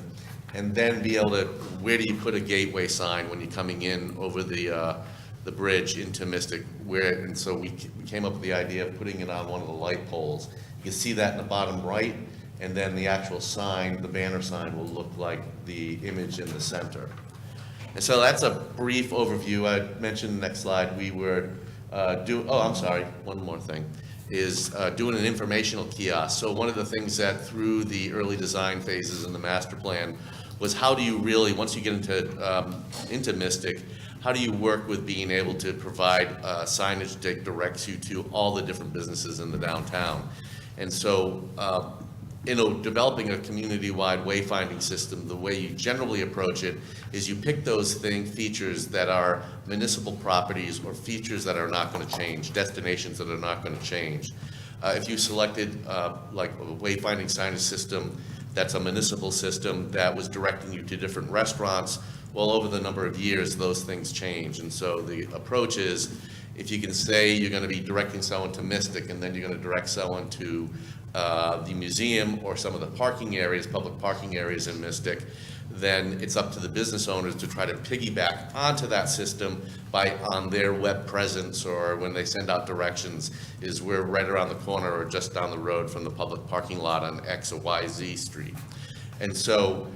Speaker 17: And then be able to, where do you put a gateway sign when you're coming in over the bridge into Mystic? And so we came up with the idea of putting it on one of the light poles. You can see that in the bottom right, and then the actual sign, the banner sign, will look like the image in the center. And so that's a brief overview. I mentioned the next slide, we were one more thing, is doing an informational kiosk. So one of the things that through the early design phases in the master plan was, how do you really, once you get into Mystic, how do you work with being able to provide signage that directs you to all the different businesses in the downtown? And so developing a community-wide wayfinding system, the way you generally approach it is you pick those features that are municipal properties, or features that are not going to change, destinations that are not going to change. If you selected like a wayfinding signage system that's a municipal system that was directing you to different restaurants, well, over the number of years, those things change. And so the approach is, if you can say you're going to be directing someone to Mystic, and then you're going to direct someone to the museum or some of the parking areas, public parking areas in Mystic, then it's up to the business owners to try to piggyback onto that system on their web presence, or when they send out directions, is we're right around the corner or just down the road from the public parking lot on X or Y, Z street. And so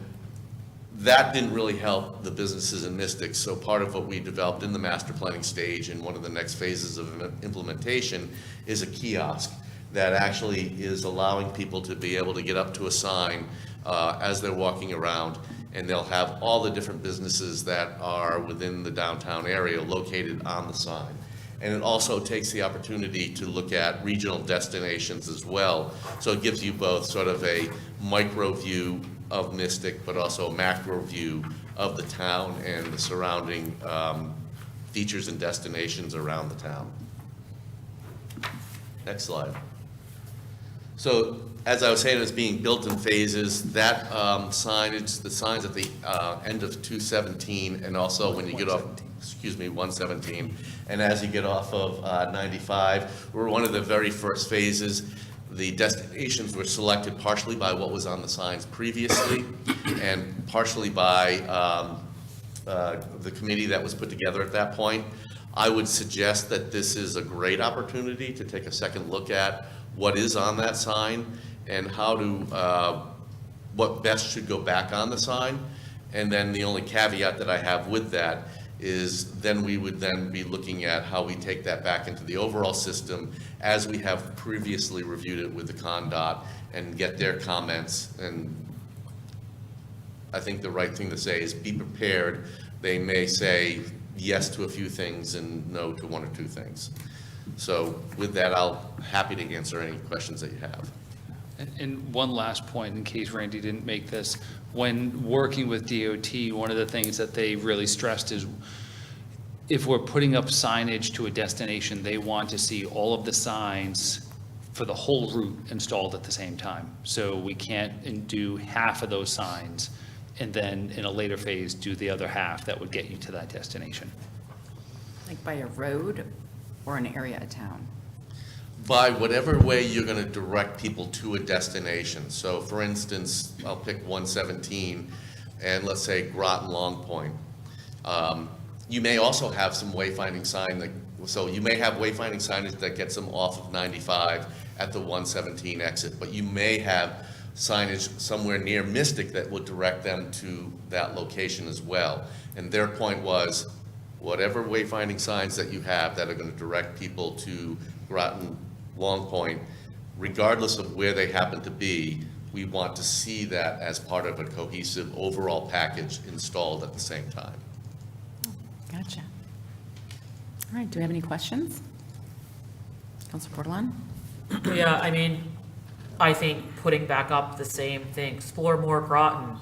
Speaker 17: that didn't really help the businesses in Mystic. So part of what we developed in the master planning stage, and one of the next phases of implementation, is a kiosk that actually is allowing people to be able to get up to a sign as they're walking around, and they'll have all the different businesses that are within the downtown area located on the sign. And it also takes the opportunity to look at regional destinations as well. So it gives you both sort of a micro view of Mystic, but also a macro view of the town and the surrounding features and destinations around the town. Next slide. So as I was saying, it's being built in phases. That signage, the signs at the end of 217, and also when you get off, 117, and as you get off of 95, we're one of the very first phases. The destinations were selected partially by what was on the signs previously, and partially by the committee that was put together at that point. I would suggest that this is a great opportunity to take a second look at what is on that sign and how to, what best should go back on the sign. And then the only caveat that I have with that is then we would then be looking at how we take that back into the overall system as we have previously reviewed it with the CONDOT and get their comments. And I think the right thing to say is be prepared. They may say yes to a few things and no to one or two things. So with that, I'll happy to answer any questions that you have.
Speaker 14: And one last point, in case Randy didn't make this, when working with DOT, one of the things that they really stressed is if we're putting up signage to a destination, they want to see all of the signs for the whole route installed at the same time. So we can't do half of those signs and then in a later phase do the other half that would get you to that destination.
Speaker 2: Like by a road or an area of town?
Speaker 17: By whatever way you're going to direct people to a destination. So for instance, I'll pick 117 and let's say Groton Long Point. You may also have some wayfinding sign so you may have wayfinding signage that gets them off of 95 at the 117 exit, but you may have signage somewhere near Mystic that will direct them to that location as well. And their point was, whatever wayfinding signs that you have that are going to direct people to Groton Long Point, regardless of where they happen to be, we want to see that as part of a cohesive overall package installed at the same time.
Speaker 2: Gotcha. All right, do we have any questions? Councilor Portolano?
Speaker 8: Yeah, I mean, I think putting back up the same thing, explore more Groton,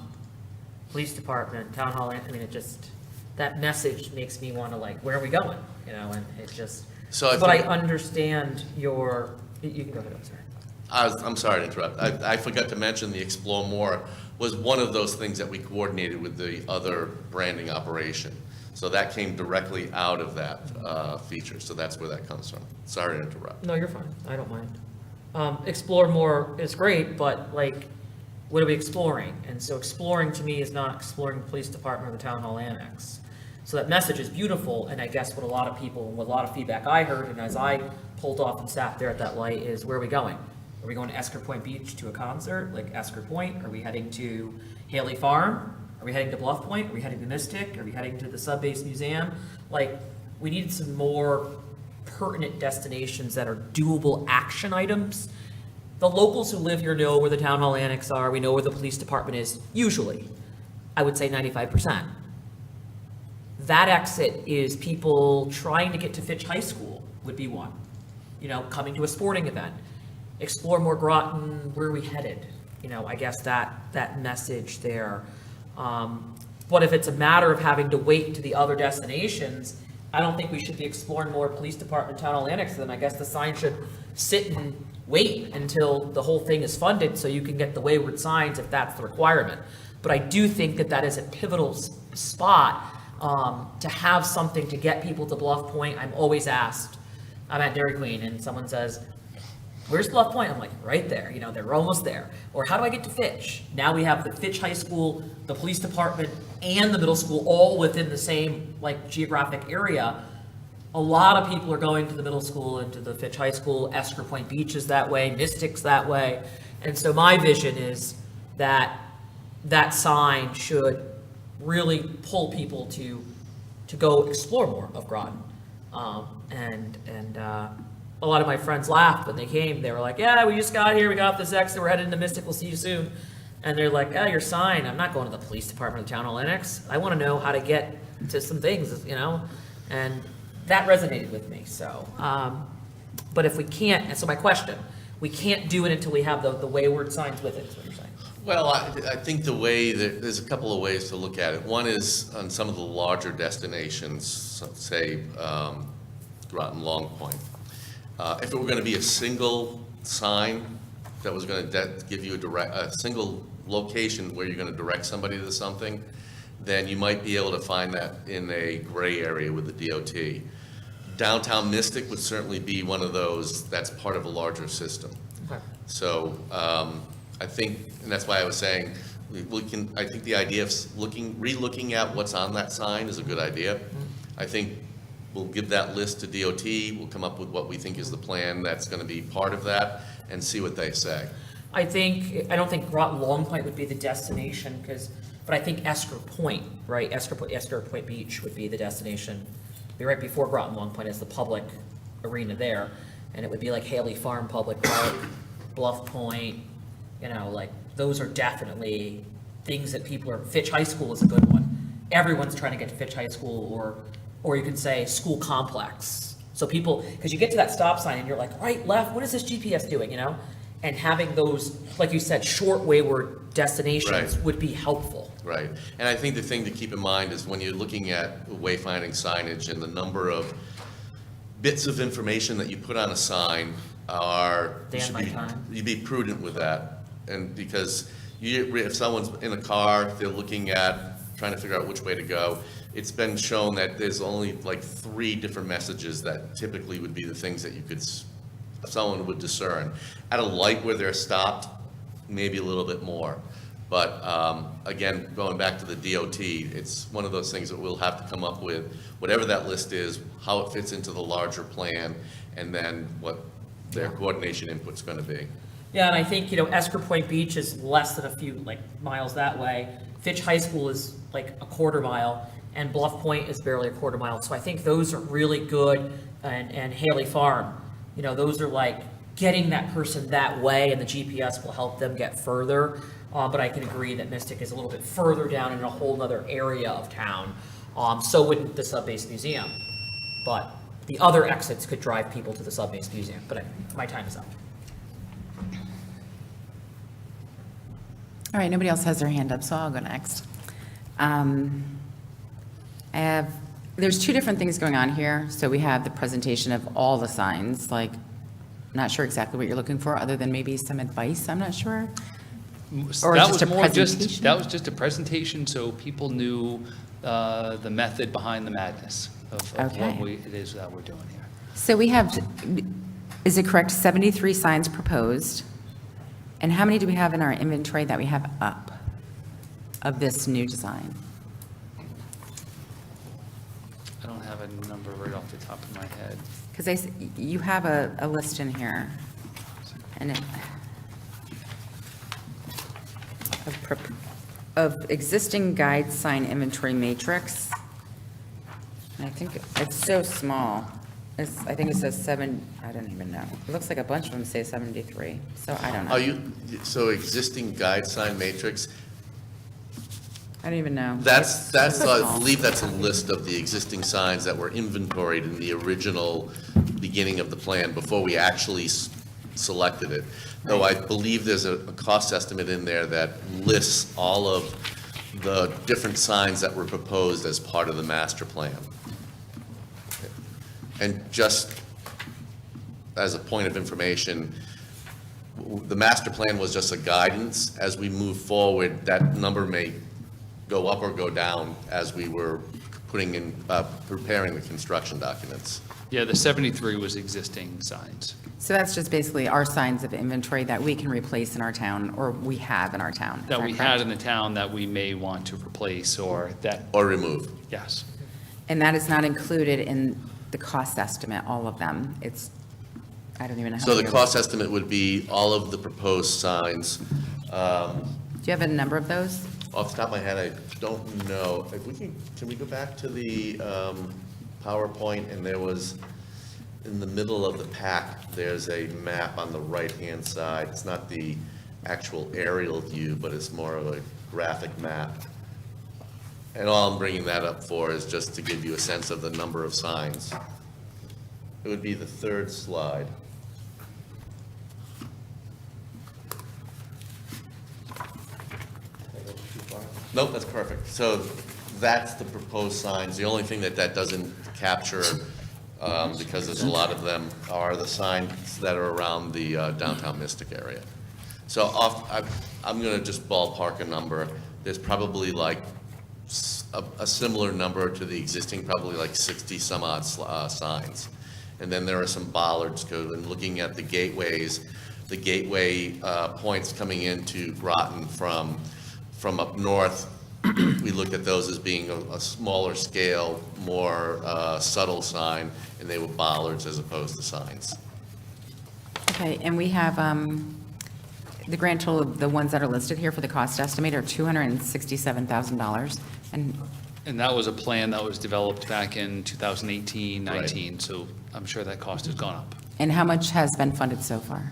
Speaker 8: police department, town hall, I mean, it just, that message makes me want to like, where are we going? You know, and it just,
Speaker 17: So
Speaker 8: but I understand your, you can go ahead, I'm sorry.
Speaker 17: I'm sorry to interrupt. I forgot to mention the Explore More was one of those things that we coordinated with the other branding operation. So that came directly out of that feature. So that's where that comes from. Sorry to interrupt.
Speaker 8: No, you're fine, I don't mind. Explore more is great, but like, what are we exploring? And so exploring to me is not exploring the police department or the town hall annex. So that message is beautiful, and I guess what a lot of people, what a lot of feedback I heard, and as I pulled off and sat there at that light, is where are we going? Are we going to Esker Point Beach to a concert, like Esker Point? Are we heading to Haley Farm? Are we heading to Bluff Point? Are we heading to Mystic? Are we heading to the Sub-Base Museum? Like, we need some more pertinent destinations that are doable action items. The locals who live here know where the town hall annex are. We know where the police department is, usually. I would say 95%. That exit is people trying to get to Fitch High School would be one. You know, coming to a sporting event. Explore more Groton, where are we headed? You know, I guess that message there. But if it's a matter of having to wait to the other destinations, I don't think we should be exploring more police department, town hall annex. Then I guess the sign should sit and wait until the whole thing is funded so you can get the wayward signs if that's the requirement. But I do think that that is a pivotal spot to have something to get people to Bluff Point. I'm always asked, I'm at Dairy Queen and someone says, where's Bluff Point? I'm like, right there, you know, they're almost there. Or how do I get to Fitch? Now we have the Fitch High School, the police department, and the middle school all within the same like geographic area. A lot of people are going to the middle school and to the Fitch High School. Esker Point Beach is that way, Mystic's that way. And so my vision is that that sign should really pull people to go explore more of Groton. A lot of my friends laughed when they came. They were like, yeah, we just got here, we got off this exit, we're headed into Mystic, we'll see you soon. And they're like, oh, your sign, I'm not going to the police department or the town hall annex. I want to know how to get to some things, you know? And that resonated with me, so. But if we can't, and so my question, we can't do it until we have the wayward signs with it, is what you're saying?
Speaker 17: Well, I think the way, there's a couple of ways to look at it. One is on some of the larger destinations, say Groton, Long Point. If it were going to be a single sign that was going to give you a single location where you're going to direct somebody to something, then you might be able to find that in a gray area with the DOT. Downtown Mystic would certainly be one of those that's part of a larger system.
Speaker 8: Okay.
Speaker 17: So I think, and that's why I was saying, I think the idea of re-looking at what's on that sign is a good idea. I think we'll give that list to DOT, we'll come up with what we think is the plan that's going to be part of that, and see what they say.
Speaker 8: I don't think Groton Long Point would be the destination, but I think Esker Point, right? Esker Point Beach would be the destination. Be right before Groton Long Point is the public arena there, and it would be like Haley Farm Public Park, Bluff Point, like those are definitely things that Fitch High School is a good one. Everyone's trying to get to Fitch High School, or you can say school complex. So people, because you get to that stop sign and you're like, right, left, what is this GPS doing, And having those, like you said, short wayward destinations
Speaker 17: Right.
Speaker 8: would be helpful.
Speaker 17: Right, and I think the thing to keep in mind is when you're looking at wayfinding signage and the number of bits of information that you put on a sign you'd be prudent with that. And because if someone's in a car, they're trying to figure out which way to go, it's been shown that there's only like 3 different messages that typically would be the things that someone would discern. At a light where they're stopped, maybe a little bit more. But again, going back to the DOT, it's one of those things that we'll have to come up with, whatever that list is, how it fits into the larger plan, and then what their coordination input's going to be.
Speaker 8: Yeah, and I think, Esker Point Beach is less than a few, miles that way. Fitch High School is like a quarter mile, and Bluff Point is barely a quarter mile. So I think those are really good, and Haley Farm, those are like getting that person that way, and the GPS will help them get further. But I can agree that Mystic is a little bit further down in a whole other area of town. So wouldn't the Sub-Base Museum. But the other exits could drive people to the Sub-Base Museum. But my time is up.
Speaker 2: All right, nobody else has their hand up, so I'll go next. There's 2 different things going on here. So we have the presentation of all the signs, not sure exactly what you're looking for, other than maybe some advice, I'm not sure. Or
Speaker 14: That
Speaker 2: just a
Speaker 14: was more
Speaker 2: presentation?
Speaker 14: That was just a presentation, so people knew the method behind the madness of
Speaker 2: Okay.
Speaker 14: what it is that we're doing here.
Speaker 2: So we have, is it correct, 73 signs proposed? And how many do we have in our inventory that we have up of this new design?
Speaker 14: I don't have a number right off the top of my head.
Speaker 2: Because you have a list in here, and of existing guide sign inventory matrix. And I think it's so small. I think it says 7, I don't even know. It looks like a bunch of them say 73, so I don't know.
Speaker 17: So existing guide sign matrix,
Speaker 2: I don't even know.
Speaker 17: that's,
Speaker 2: It's so
Speaker 17: I
Speaker 2: small.
Speaker 17: believe that's a list of the existing signs that were inventoried in the original beginning of the plan before we actually selected it. Though I believe there's a cost estimate in there that lists all of the different signs that were proposed as part of the master plan. And just as a point of information, the master plan was just a guidance. As we move forward, that number may go up or go down as we were preparing the construction documents.
Speaker 14: Yeah, the 73 was existing signs.
Speaker 2: So that's just basically our signs of inventory that we can replace in our town, or we have in our town. Is
Speaker 14: That we
Speaker 2: correct?
Speaker 14: had in the town that we may want to replace or
Speaker 17: remove.
Speaker 14: Yes.
Speaker 2: And that is not included in the cost estimate, all of them. I don't even know. how
Speaker 17: So the
Speaker 2: many
Speaker 17: cost estimate would be all of the proposed signs.
Speaker 2: Do you have a number of those?
Speaker 17: Off the top of my head, I don't know. If we can we go back to the PowerPoint, and there was, in the middle of the pack, there's a map on the right-hand side. It's not the actual aerial view, but it's more of a graphic map. And all I'm bringing that up for is just to give you a sense of the number of signs. It would be the third slide. Nope, that's perfect. So that's the proposed signs. The only thing that doesn't capture, because there's a lot of them, are the signs that are around the downtown Mystic area. So I'm going to just ballpark a number. There's probably like a similar number to the existing, probably like 60 some odd signs. And then there are some bollards, because when looking at the gateways, the gateway points coming into Groton from up north, we looked at those as being a smaller scale, more subtle sign, and they were bollards as opposed to signs.
Speaker 2: Okay, and we have, the grand total of the ones that are listed here for the cost estimate are $267,000.
Speaker 14: And that was a plan that was developed back in 2018, 19,
Speaker 17: Right.
Speaker 14: so I'm sure that cost has gone up.
Speaker 2: And how much has been funded so far?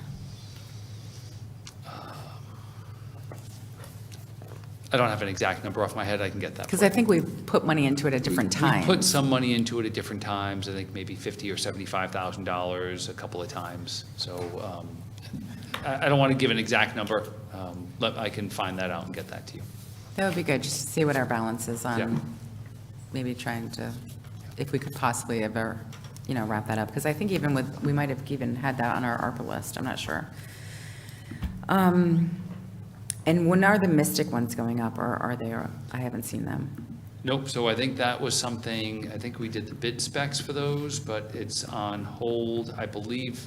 Speaker 14: I don't have an exact number off my head, I can get that.
Speaker 2: Because
Speaker 14: for
Speaker 2: I
Speaker 14: you.
Speaker 2: think we've put money into it at different
Speaker 14: We
Speaker 2: times.
Speaker 14: put some money into it at different times, I think maybe $50,000 or $75,000 a couple of times. So I don't want to give an exact number, but I can find that out and get that to you.
Speaker 2: That would be good, just to see what our balance is
Speaker 14: Yeah.
Speaker 2: on, maybe trying to, if we could possibly ever, wrap that up. Because I think even with, we might have even had that on our ARPA list, I'm not sure. And when are the Mystic ones going up, or are they, I haven't seen them?
Speaker 14: Nope, so I think that was something, I think we did the bid specs for those, but it's on hold. I believe,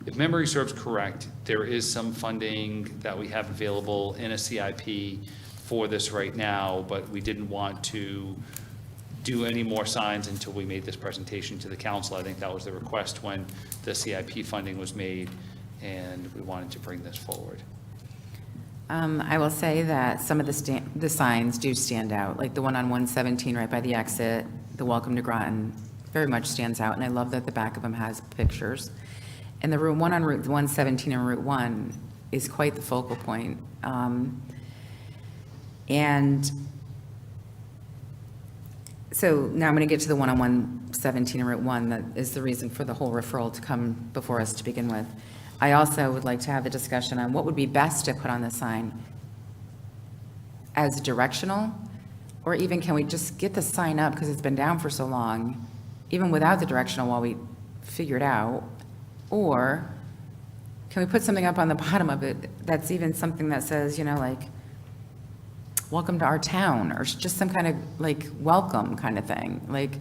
Speaker 14: if memory serves correct, there is some funding that we have available in a CIP for this right now, but we didn't want to do any more signs until we made this presentation to the council. I think that was the request when the CIP funding was made, and we wanted to bring this forward.
Speaker 2: I will say that some of the signs do stand out, like the one on 117 right by the exit, the Welcome to Groton, very much stands out, and I love that the back of them has pictures. And the one on Route 117 and Route 1 is quite the focal point. And so now I'm going to get to the one on 117 and Route 1 that is the reason for the whole referral to come before us to begin with. I also would like to have a discussion on what would be best to put on the sign as directional, or even can we just get the sign up because it's been down for so long, even without the directional while we figure it out? Or can we put something up on the bottom of it that's even something that says, like, welcome to our town, or just some kind of like welcome kind of thing? Like,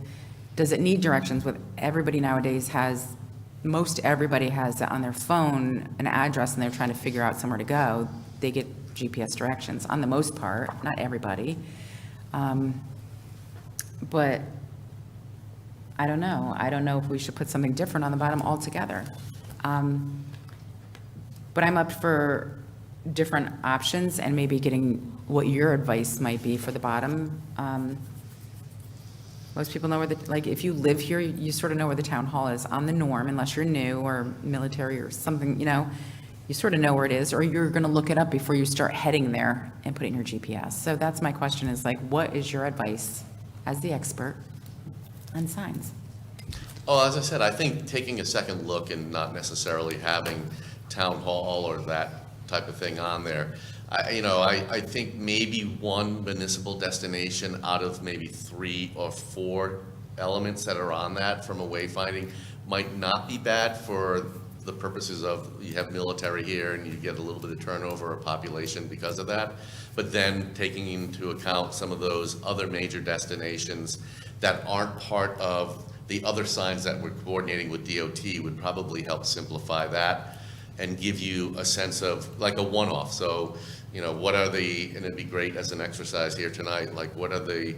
Speaker 2: does it need directions? With everybody nowadays most everybody has on their phone an address and they're trying to figure out somewhere to go. They get GPS directions on the most part, not everybody. But I don't know. I don't know if we should put something different on the bottom altogether. But I'm up for different options and maybe getting what your advice might be for the bottom. Most people know where if you live here, you sort of know where the town hall is on the norm, unless you're new or military or something, you sort of know where it is, or you're going to look it up before you start heading there and put it in your GPS. So that's my question is what is your advice as the expert on signs?
Speaker 17: Oh, as I said, I think taking a second look and not necessarily having town hall or that type of thing on there. I think maybe one municipal destination out of maybe 3 or 4 elements that are on that from a wayfinding might not be bad for the purposes of you have military here and you get a little bit of turnover of population because of that. But then taking into account some of those other major destinations that aren't part of the other signs that we're coordinating with DOT would probably help simplify that and give you a sense of like a one-off. So, what are and it'd be great as an exercise here tonight, like what are the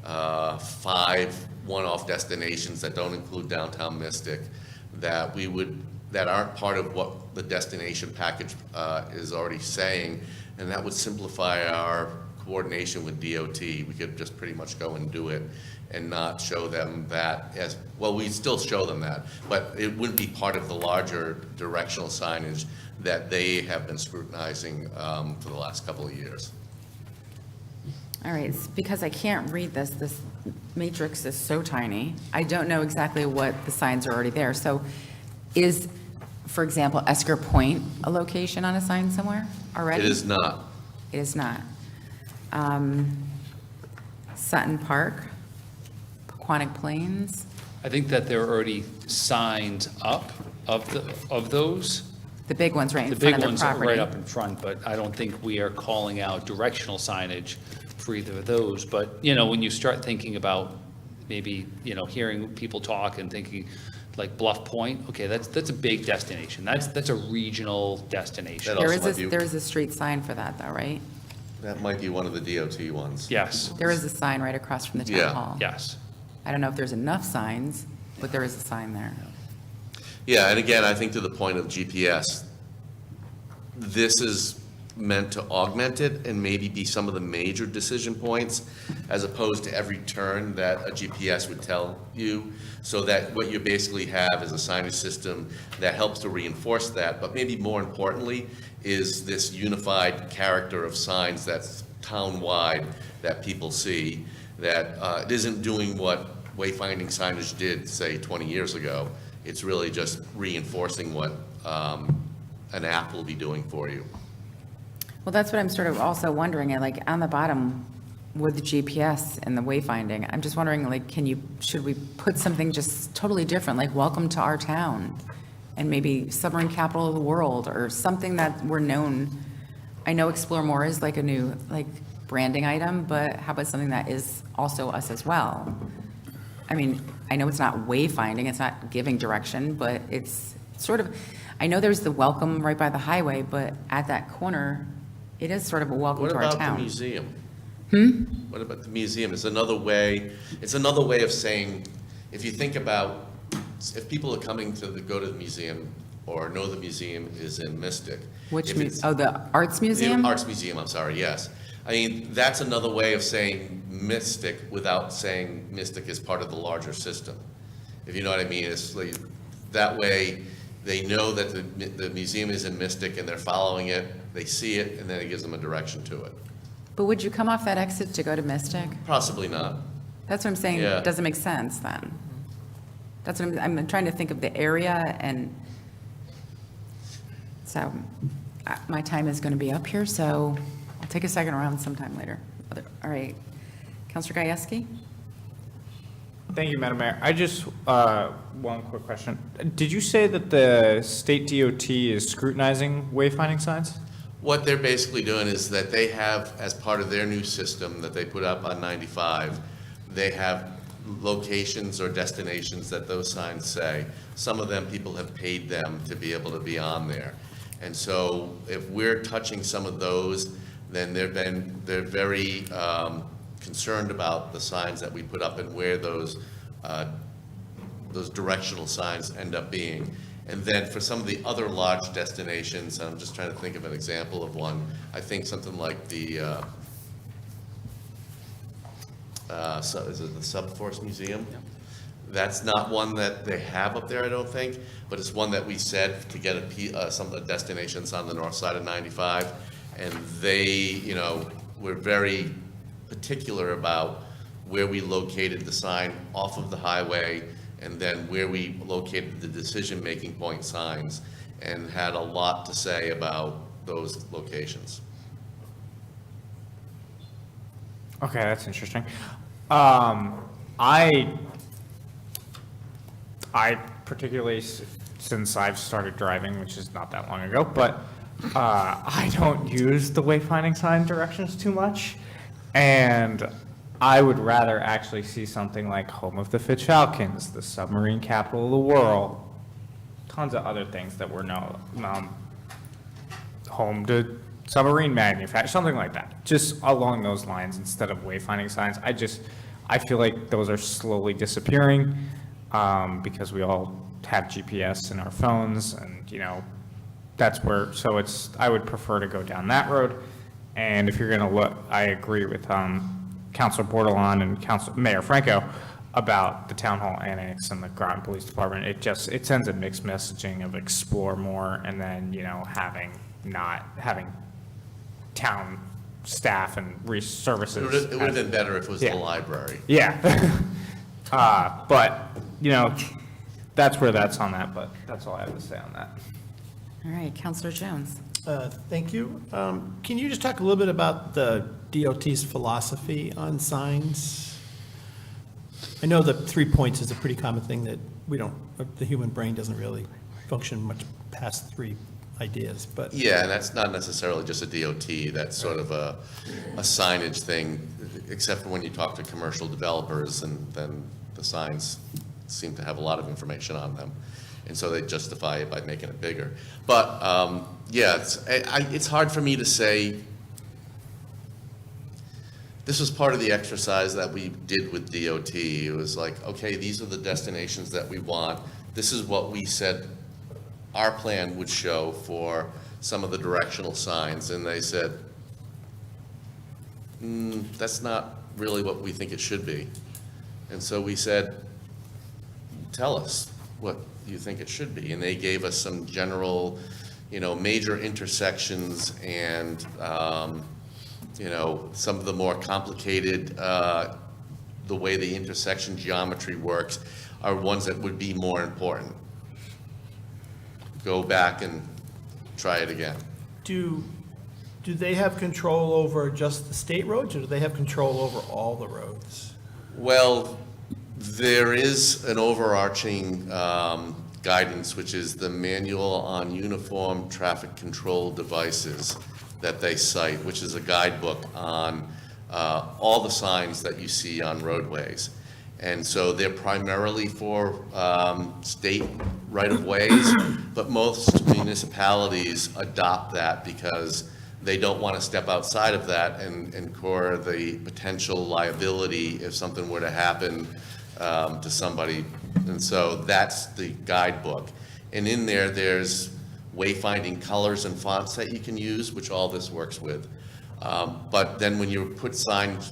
Speaker 17: 5 one-off destinations that don't include downtown Mystic that aren't part of what the destination package is already saying, and that would simplify our coordination with DOT. We could just pretty much go and do it and not show them that as, well, we still show them that, but it wouldn't be part of the larger directional signage that they have been scrutinizing for the last couple of years.
Speaker 2: All right, it's because I can't read this. This matrix is so tiny. I don't know exactly what the signs are already there. So is, for example, Esker Point a location on a sign somewhere already?
Speaker 17: It is not.
Speaker 2: It is not. Sutton Park, Paquonic Plains,
Speaker 14: I think that there are already signs up of those.
Speaker 2: the big ones right in
Speaker 14: The
Speaker 2: front
Speaker 14: big
Speaker 2: of their
Speaker 14: ones are
Speaker 2: property.
Speaker 14: right up in front, but I don't think we are calling out directional signage for either of those. But, when you start thinking about maybe, hearing people talk and thinking like Bluff Point, okay, that's a big destination. That's a regional destination.
Speaker 17: That
Speaker 2: There
Speaker 17: also
Speaker 2: is
Speaker 17: might be-
Speaker 2: there is a street sign for that though, right?
Speaker 17: That might be one of the DOT ones.
Speaker 14: Yes,
Speaker 2: There is a sign right across from the town
Speaker 17: Yeah.
Speaker 2: hall.
Speaker 14: yes.
Speaker 2: I don't know if there's enough signs, but there is a sign there.
Speaker 17: Yeah, and again, I think to the point of GPS, this is meant to augment it and maybe be some of the major decision points, as opposed to every turn that a GPS would tell you, so that what you basically have is a signage system that helps to reinforce that, but maybe more importantly, is this unified character of signs that's town-wide that people see, that it isn't doing what wayfinding signage did, say, 20 years ago. It's really just reinforcing what an app will be doing for you.
Speaker 2: Well, that's what I'm sort of also wondering, like, on the bottom with the GPS and the wayfinding, I'm just wondering, like, should we put something just totally different, like, welcome to our town, and maybe submarine capital of the world, or something that we're known. I know Explore More is like a new, like, branding item, but how about something that is also us as well? I mean, I know it's not wayfinding, it's not giving direction, but it's sort of, I know there's the welcome right by the highway, but at that corner, it is sort of a welcome
Speaker 17: What
Speaker 2: to our
Speaker 17: about the
Speaker 2: town.
Speaker 17: museum? What about the museum? It's another way of saying, if you think about, if people are coming to go to the museum or know the museum is in Mystic.
Speaker 2: Which,
Speaker 17: if it's-
Speaker 2: the Arts Museum?
Speaker 17: The Arts Museum, I'm sorry, yes. I mean, that's another way of saying Mystic without saying Mystic is part of the larger system. If you know what I mean, it's like, that way, they know that the museum is in Mystic and they're following it, they see it, and then it gives them a direction to it.
Speaker 2: But would you come off that exit to go to Mystic?
Speaker 17: Possibly not.
Speaker 2: That's what I'm saying,
Speaker 17: Yeah.
Speaker 2: it doesn't make sense then. That's what I'm trying to think of the area, and so my time is going to be up here, so I'll take a second round sometime later. All right, Counselor Gajewski?
Speaker 3: Thank you, Madam Mayor. I just, one quick question. Did you say that the state DOT is scrutinizing wayfinding signs?
Speaker 17: What they're basically doing is that they have, as part of their new system that they put up on 95, they have locations or destinations that those signs say. Some of them, people have paid them to be able to be on there. And so if we're touching some of those, then they're very concerned about the signs that we put up and where those directional signs end up being. And then for some of the other large destinations, I'm just trying to think of an example of one, I think something like the, is it the Subforce Museum? That's not one that they have up there, I don't think, but it's one that we said to get some of the destinations on the north side of 95. And they, were very particular about where we located the sign off of the highway and then where we located the decision-making point signs, and had a lot to say about those locations.
Speaker 3: Okay, that's interesting. I particularly, since I've started driving, which is not that long ago, but I don't use the wayfinding sign directions too much. And I would rather actually see something like Home of the Fitch-Falcons, the submarine capital of the world, tons of other things that were home to submarine manufacture, something like that. Just along those lines instead of wayfinding signs. I feel like those are slowly disappearing because we all have GPS in our phones, and that's where. So I would prefer to go down that road. And if you're going to look, I agree with Councilor Bordelon and Mayor Franco about the town hall annex and the Groton Police Department. It sends a mixed messaging of explore more, and then having town staff and services.
Speaker 17: It would have been better if it was the
Speaker 3: Yeah.
Speaker 17: library.
Speaker 3: Yeah. But, you know, that's where that's on that, but that's all I have to say on that.
Speaker 2: All right, Counselor Jones.
Speaker 4: Thank you. Can you just talk a little bit about the DOT's philosophy on signs? I know that 3 points is a pretty common thing that the human brain doesn't really function much past 3 ideas, but.
Speaker 17: Yeah, and that's not necessarily just a DOT, that's sort of a signage thing, except for when you talk to commercial developers, and then the signs seem to have a lot of information on them. And so they justify it by making it bigger. But, yeah, it's hard for me to say. This was part of the exercise that we did with DOT. It was like, okay, these are the destinations that we want. This is what we said our plan would show for some of the directional signs. And they said, that's not really what we think it should be. And so we said, tell us what you think it should be. And they gave us some general, major intersections and, some of the more complicated, the way the intersection geometry works are ones that would be more important. Go back and try it again.
Speaker 4: Do they have control over just the state roads, or do they have control over all the roads?
Speaker 17: Well, there is an overarching guidance, which is the Manual on Uniform Traffic Control Devices that they cite, which is a guidebook on all the signs that you see on roadways. And so they're primarily for state right-of-ways, but most municipalities adopt that because they don't want to step outside of that and incur the potential liability if something were to happen to somebody. And so that's the guidebook. And in there, there's wayfinding colors and fonts that you can use, which all this works with. But then when you put signs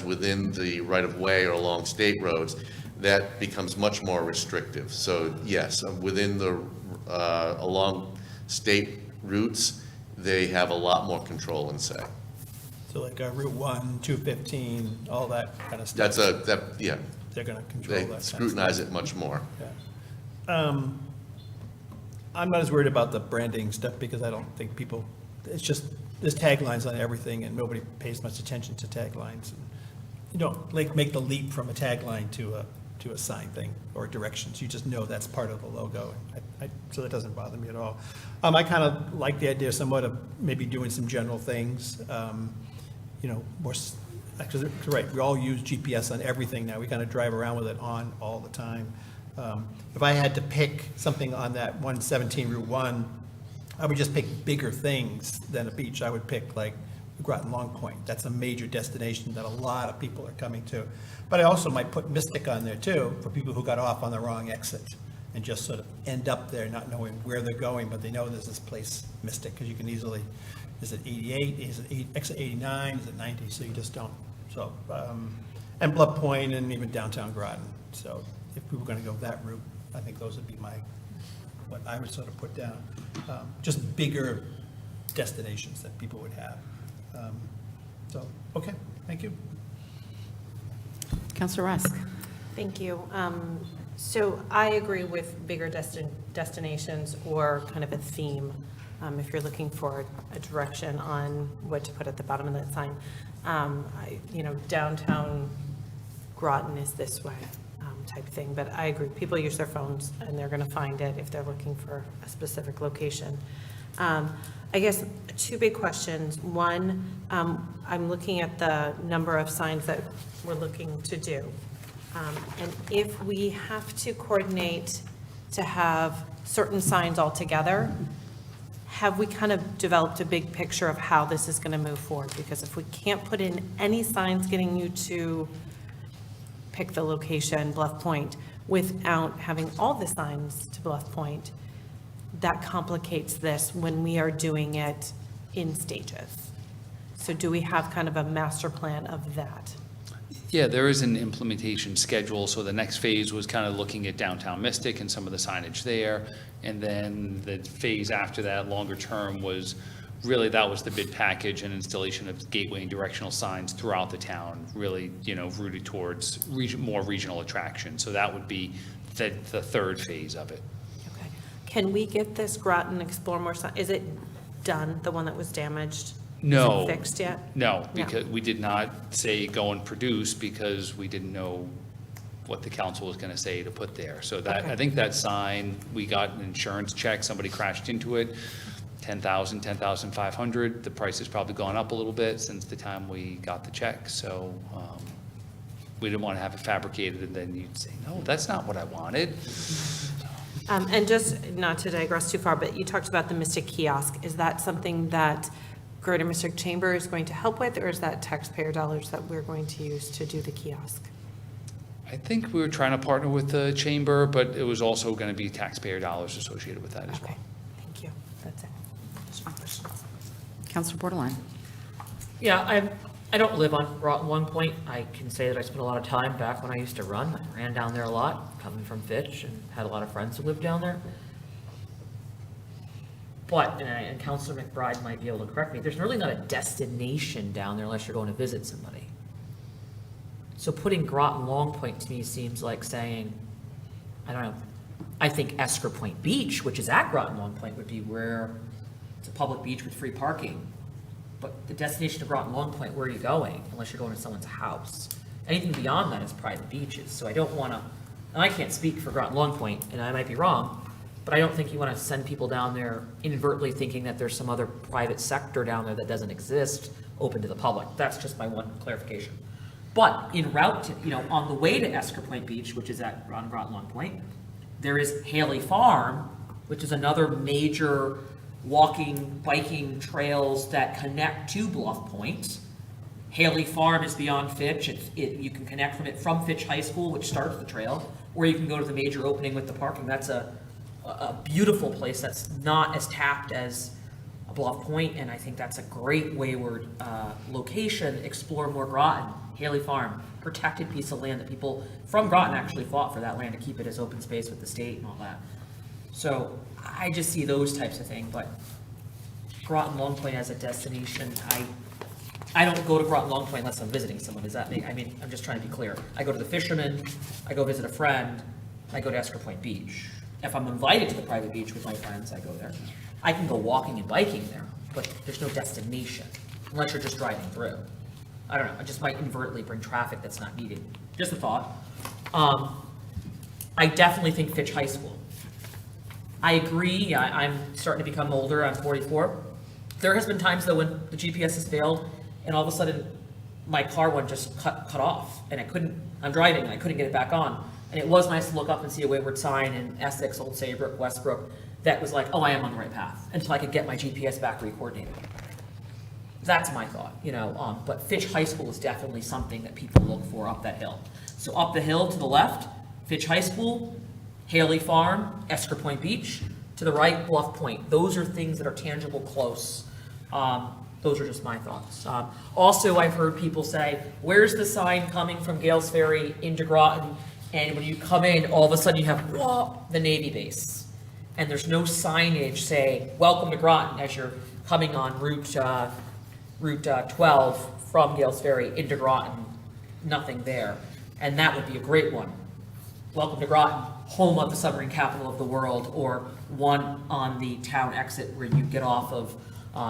Speaker 17: within the right-of-way or along state roads, that becomes much more restrictive. So yes, within the, along state routes, they have a lot more control and say.
Speaker 4: So like Route 1, 215, all that kind of stuff?
Speaker 17: Yeah.
Speaker 4: They're going to control that kind
Speaker 17: They
Speaker 4: of stuff.
Speaker 17: scrutinize it much more.
Speaker 4: Yeah. I'm not as worried about the branding stuff because I don't think people, it's just, there's taglines on everything and nobody pays much attention to taglines. You don't like make the leap from a tagline to a sign thing or directions. You just know that's part of the logo. So that doesn't bother me at all. I kind of like the idea somewhat of maybe doing some general things, more, because you're right, we all use GPS on everything now. We kind of drive around with it on all the time. If I had to pick something on that 117 Route 1, I would just pick bigger things than a beach. I would pick like Groton Long Point. That's a major destination that a lot of people are coming to. But I also might put Mystic on there too, for people who got off on the wrong exit and just sort of end up there not knowing where they're going, but they know there's this place, Mystic, because you can easily, is it 88, is it exit 89, is it 90, so you just don't. So, and Blood Point and even downtown Groton. So if we were going to go that route, I think those would be what I would sort of put down. Just bigger destinations that people would have. So, okay, thank you.
Speaker 2: Counselor Rusk.
Speaker 6: Thank you. So I agree with bigger destinations or kind of a theme, if you're looking for a direction on what to put at the bottom of that sign. Downtown Groton is this way type thing, but I agree. People use their phones and they're going to find it if they're looking for a specific location. I guess 2 big questions. One, I'm looking at the number of signs that we're looking to do. And if we have to coordinate to have certain signs all together, have we kind of developed a big picture of how this is going to move forward? Because if we can't put in any signs getting you to pick the location, Bluff Point, without having all the signs to Bluff Point, that complicates this when we are doing it in stages. So do we have kind of a master plan of that?
Speaker 14: Yeah, there is an implementation schedule. So the next phase was kind of looking at downtown Mystic and some of the signage there. And then the phase after that, longer term, was really that was the bid package and installation of gateway and directional signs throughout the town, really, rooted towards more regional attraction. So that would be the third phase of it.
Speaker 6: Okay. Can we get this Groton Explore More sign, is it done, the one that was damaged?
Speaker 14: No.
Speaker 6: Is it fixed yet?
Speaker 14: No, because we did not say go and produce because we didn't know what the council was going to say to put there. So that,
Speaker 6: Okay.
Speaker 14: I think that sign, we got an insurance check, somebody crashed into it, $10,500. The price has probably gone up a little bit since the time we got the check. So we didn't want to have it fabricated and then you'd say, no, that's not what I wanted.
Speaker 6: And just not to digress too far, but you talked about the Mystic Kiosk. Is that something that Greater Mystic Chamber is going to help with, or is that taxpayer dollars that we're going to use to do the kiosk?
Speaker 14: I think we were trying to partner with the chamber, but it was also going to be taxpayer dollars associated with that as well.
Speaker 6: Okay, thank you. That's it. That's my questions.
Speaker 2: Counselor Borderline.
Speaker 8: Yeah, I don't live on Groton 1 Point. I can say that I spent a lot of time back when I used to run. I ran down there a lot, coming from Fitch, and had a lot of friends who lived down there. But, and Counselor McBride might be able to correct me, there's really not a destination down there unless you're going to visit somebody. So putting Groton Long Point to me seems like saying, I don't know, I think Esker Point Beach, which is at Groton Long Point, would be where it's a public beach with free parking. But the destination of Groton Long Point, where are you going unless you're going to someone's house? Anything beyond that is private beaches. So I don't want to, and I can't speak for Groton Long Point, and I might be wrong, but I don't think you want to send people down there inadvertently thinking that there's some other private sector down there that doesn't exist open to the public. That's just my one clarification. But en route to, on the way to Esker Point Beach, which is on Groton Long Point, there is Haley Farm, which is another major walking, biking trails that connect to Bluff Point. Haley Farm is beyond Fitch. You can connect from it from Fitch High School, which starts the trail, or you can go to the major opening with the parking. That's a beautiful place that's not as tapped as Bluff Point, and I think that's a great wayward location. Explore more Groton. Haley Farm, protected piece of land that people from Groton actually fought for that land to keep it as open space with the state and all that. So I just see those types of things, but Groton Long Point as a destination, I don't go to Groton Long Point unless I'm visiting someone. Does that make, I'm just trying to be clear. I go to the Fisherman, I go visit a friend, I go to Esker Point Beach. If I'm invited to the private beach with my friends, I go there. I can go walking and biking there, but there's no destination unless you're just driving through. I don't know, I just might inadvertently bring traffic that's not needed. Just a thought. I definitely think Fitch High School. I agree, I'm starting to become older, I'm 44. There has been times though when the GPS has failed and all of a sudden my car one just cut off and I'm driving and I couldn't get it back on. And it was nice to look up and see a wayward sign in Essex, Old Saybrook, Westbrook that was like, oh, I am on the right path, until I could get my GPS back recoordinated. That's my thought, but Fitch High School is definitely something that people look for up that hill. So up the hill to the left, Fitch High School, Haley Farm, Esker Point Beach. To the right, Bluff Point. Those are things that are tangible, close. Those are just my thoughts. Also, I've heard people say, where's the sign coming from Gales Ferry into Groton? And when you come in, all of a sudden you have, whoa, the Navy base. And there's no signage say, welcome to Groton, as you're coming on Route 12 from Gales Ferry into Groton. Nothing there. And that would be a great one. Welcome to Groton, home of the submarine capital of the world, or one on the town exit where you get off of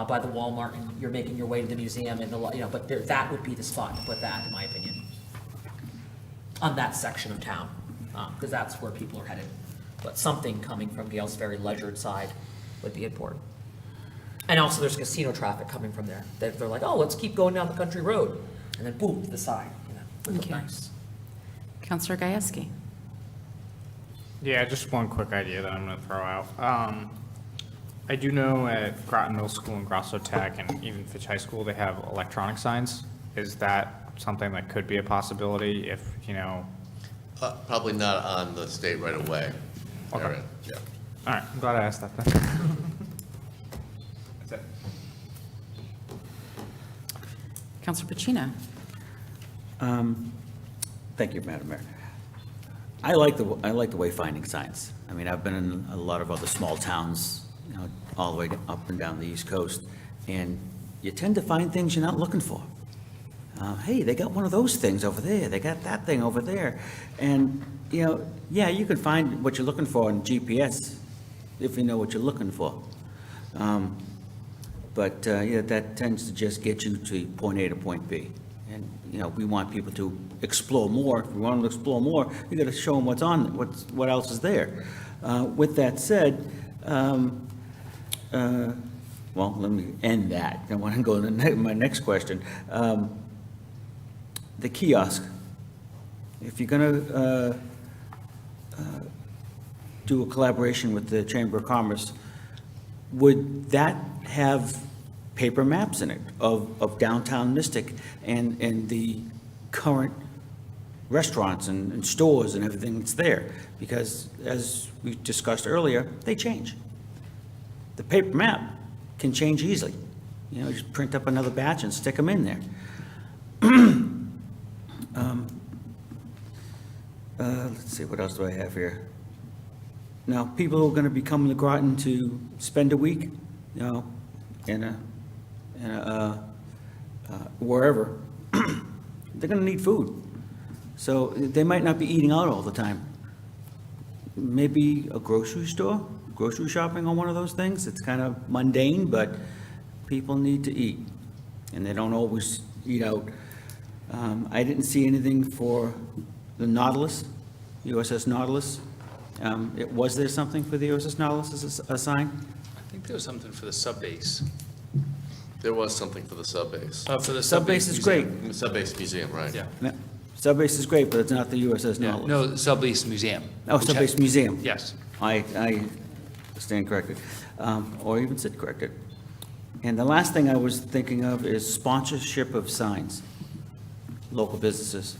Speaker 8: by the Walmart and you're making your way to the museum and but that would be the spot to put that, in my opinion, on that section of town, because that's where people are headed. But something coming from Gales Ferry Ledyard side would be important. And also there's casino traffic coming from there. They're like, oh, let's keep going down the country road. And then boom, to the side, would look nice.
Speaker 2: Counselor Gajewski.
Speaker 3: Yeah, just one quick idea that I'm going to throw out. I do know at Groton Middle School and Grosso Tech and even Fitch High School, they have electronic signs. Is that something that could be a possibility if,
Speaker 17: Probably not on the state right away.
Speaker 3: Okay.
Speaker 17: Area, yeah.
Speaker 3: All right, I'm glad I asked that then. That's it.
Speaker 2: Counselor Pacino.
Speaker 9: Thank you, Madam Mayor. I like the wayfinding signs. I've been in a lot of other small towns, all the way up and down the East Coast, And you tend to find things you're not looking for. Hey, they got one of those things over there, they got that thing over there. And, you know, yeah, you can find what you're looking for in GPS if you know what you're looking for. But, yeah, that tends to just get you to point A to point B. And, you know, we want people to explore more. If we want them to explore more, you got to show them what else is there. With that said, well, let me end that. I want to go to my next question. The kiosk. If you're going to do a collaboration with the Chamber of Commerce, would that have paper maps in it of downtown Mystic and the current restaurants and stores and everything that's there? Because as we discussed earlier, they change. The paper map can change easily. You know, just print up another batch and stick them in there. Let's see, what else do I have here? Now, people who are going to be coming to Groton to spend a week, you know, wherever, they're going to need food. So they might not be eating out all the time. Maybe a grocery store, grocery shopping on one of those things. It's kind of mundane, but people need to eat, and they don't always eat out. I didn't see anything for the Nautilus, USS Nautilus. Was there something for the USS Nautilus as a sign?
Speaker 14: I think there was something for the subbase.
Speaker 17: There was something for the subbase.
Speaker 14: For the
Speaker 9: Subbase is great.
Speaker 17: Subbase museum, right?
Speaker 14: Yeah.
Speaker 9: Yeah. Subbase is great, but it's not the USS
Speaker 14: Yeah,
Speaker 9: Nautilus.
Speaker 14: no, subbase museum.
Speaker 9: Oh,
Speaker 14: which
Speaker 9: Subbase Museum.
Speaker 14: Yes.
Speaker 9: I stand corrected, or even sit corrected. And the last thing I was thinking of is sponsorship of signs. Local businesses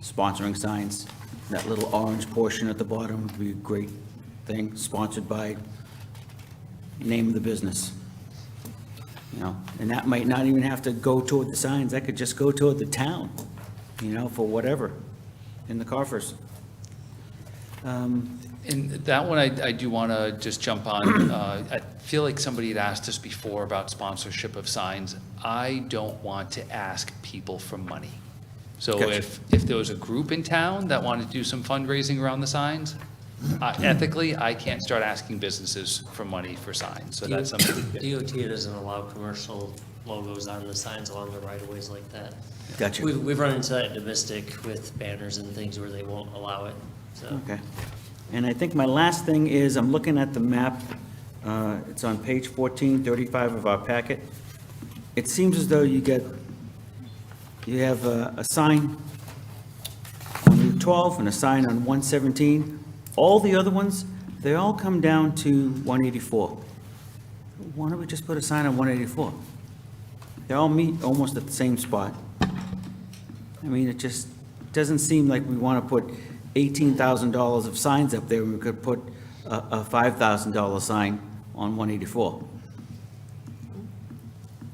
Speaker 9: sponsoring signs. That little orange portion at the bottom would be a great thing, sponsored by name of the business. You know, and that might not even have to go toward the signs, that could just go toward the town, you know, for whatever, in the coffers.
Speaker 14: And that one, I do want to just jump on. I feel like somebody had asked us before about sponsorship of signs. I don't want to ask people for money. So
Speaker 9: Gotcha.
Speaker 14: if there was a group in town that wanted to do some fundraising around the signs, ethically, I can't start asking businesses for money for signs. So that's something.
Speaker 10: DOT doesn't allow commercial logos on the signs along the right-of-ways like that.
Speaker 9: Gotcha.
Speaker 10: We've run into that in Mystic with banners and things where they won't allow it, so.
Speaker 9: Okay. And I think my last thing is, I'm looking at the map, it's on page 1435 of our packet. It seems as though you have a sign on Route 12 and a sign on 117. All the other ones, they all come down to 184. Why don't we just put a sign on 184? They all meet almost at the same spot. I mean, it just doesn't seem like we want to put $18,000 of signs up there. We could put a $5,000 sign on 184.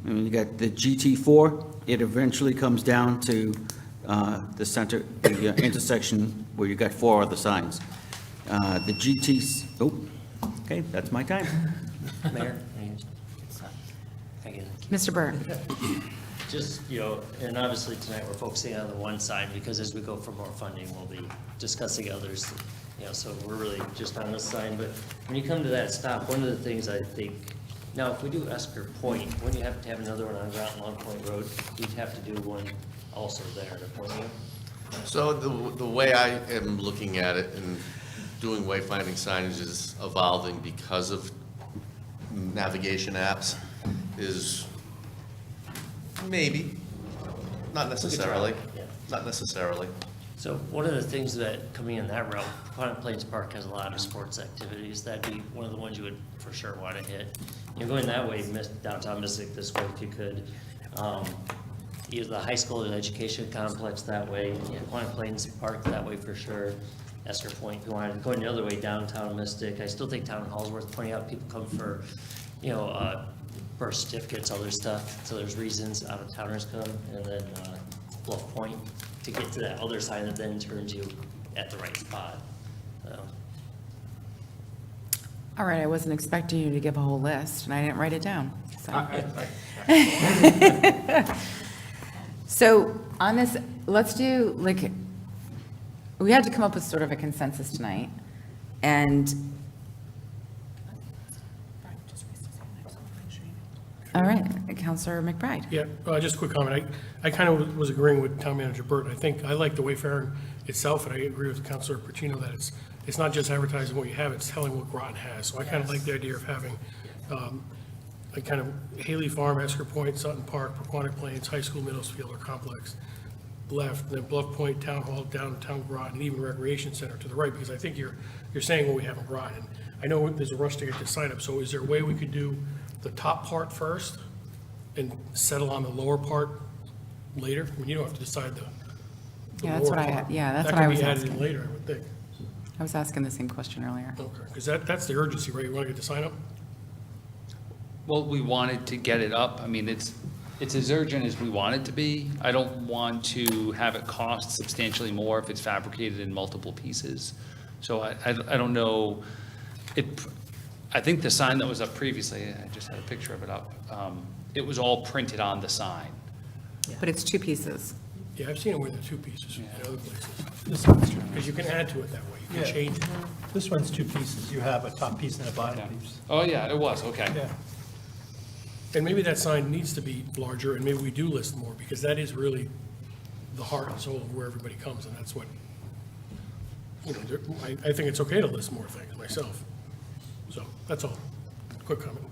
Speaker 9: I mean, you got the GT4, it eventually comes down to the center, the intersection where you got 4 other signs. The GT's, oh, okay, that's my time.
Speaker 10: Mayor? Again.
Speaker 2: Mr. Burt?
Speaker 10: Just, you know, and obviously tonight we're focusing on the one sign because as we go for more funding, we'll be discussing others, you know, so we're really just on this sign. But when you come to that stop, one of the things I think, now if we do Esker Point, when you have to have another one on Groton Long Point Road, you'd have to do one also there to point you.
Speaker 17: So the way I am looking at it and doing wayfinding signage is evolving because of navigation apps is maybe, not necessarily,
Speaker 10: Yeah.
Speaker 17: not necessarily.
Speaker 10: So one of the things that, coming in that route, Quantum Plains Park has a lot of sports activities. That'd be one of the ones you would for sure want to hit. You're going that way, downtown Mystic this way if you could. Either the high school and education complex that way, Quantum Plains Park that way for sure. Esker Point, if you wanted to go the other way, downtown Mystic. I still think Town Hall's worth pointing out. People come for, you know, birth certificates, other stuff. So there's reasons out of towners come, and then Bluff Point to get to that other side that then turns you at the right spot. So.
Speaker 2: All right, I wasn't expecting you to give a whole list, and I didn't write it down, so. So on this, let's do, like, we had to come up with sort of a consensus tonight, and. All right, Counselor McBride.
Speaker 7: Yeah, just a quick comment. I kind of was agreeing with Town Manager Burt. I think, I like the Wayfinding itself, and I agree with Counselor Pacino that it's not just advertising what you have, it's telling what Groton has. So I kind of like the idea of having, like kind of Haley Farm, Esker Point, Sutton Park, Paquonic Plains, High School, Middlefield, or Complex left, then Bluff Point, Town Hall, downtown Groton, and even Recreation Center to the right, because I think you're saying what we have in Groton. I know there's a rush to get this sign up, so is there a way we could do the top part first and settle on the lower part later? I mean, you don't have to decide the
Speaker 2: Yeah, that's
Speaker 7: lower
Speaker 2: what
Speaker 7: part.
Speaker 2: that's what I was
Speaker 7: That can be added in
Speaker 2: asking.
Speaker 7: later, I would think.
Speaker 2: I was asking the same question earlier.
Speaker 7: Okay, because that's the urgency, right? You want to get the sign up?
Speaker 14: Well, we wanted to get it up. I mean, it's as urgent as we want it to be. I don't want to have it cost substantially more if it's fabricated in multiple pieces. So I don't know. I think the sign that was up previously, I just had a picture of it up, it was all printed on the sign.
Speaker 2: But it's two pieces.
Speaker 7: Yeah, I've seen it with the two pieces in other places.
Speaker 4: This one's two.
Speaker 7: Because you can add to it that way. You can
Speaker 4: Yeah.
Speaker 7: change it.
Speaker 4: This one's two pieces. You have a top piece and a bottom piece.
Speaker 14: Oh, yeah, it was, okay.
Speaker 4: Yeah.
Speaker 7: And maybe that sign needs to be larger, and maybe we do list more, because that is really the heart and soul of where everybody comes, and that's what, you know, I think it's okay to list more things myself. So, that's all. Quick comment.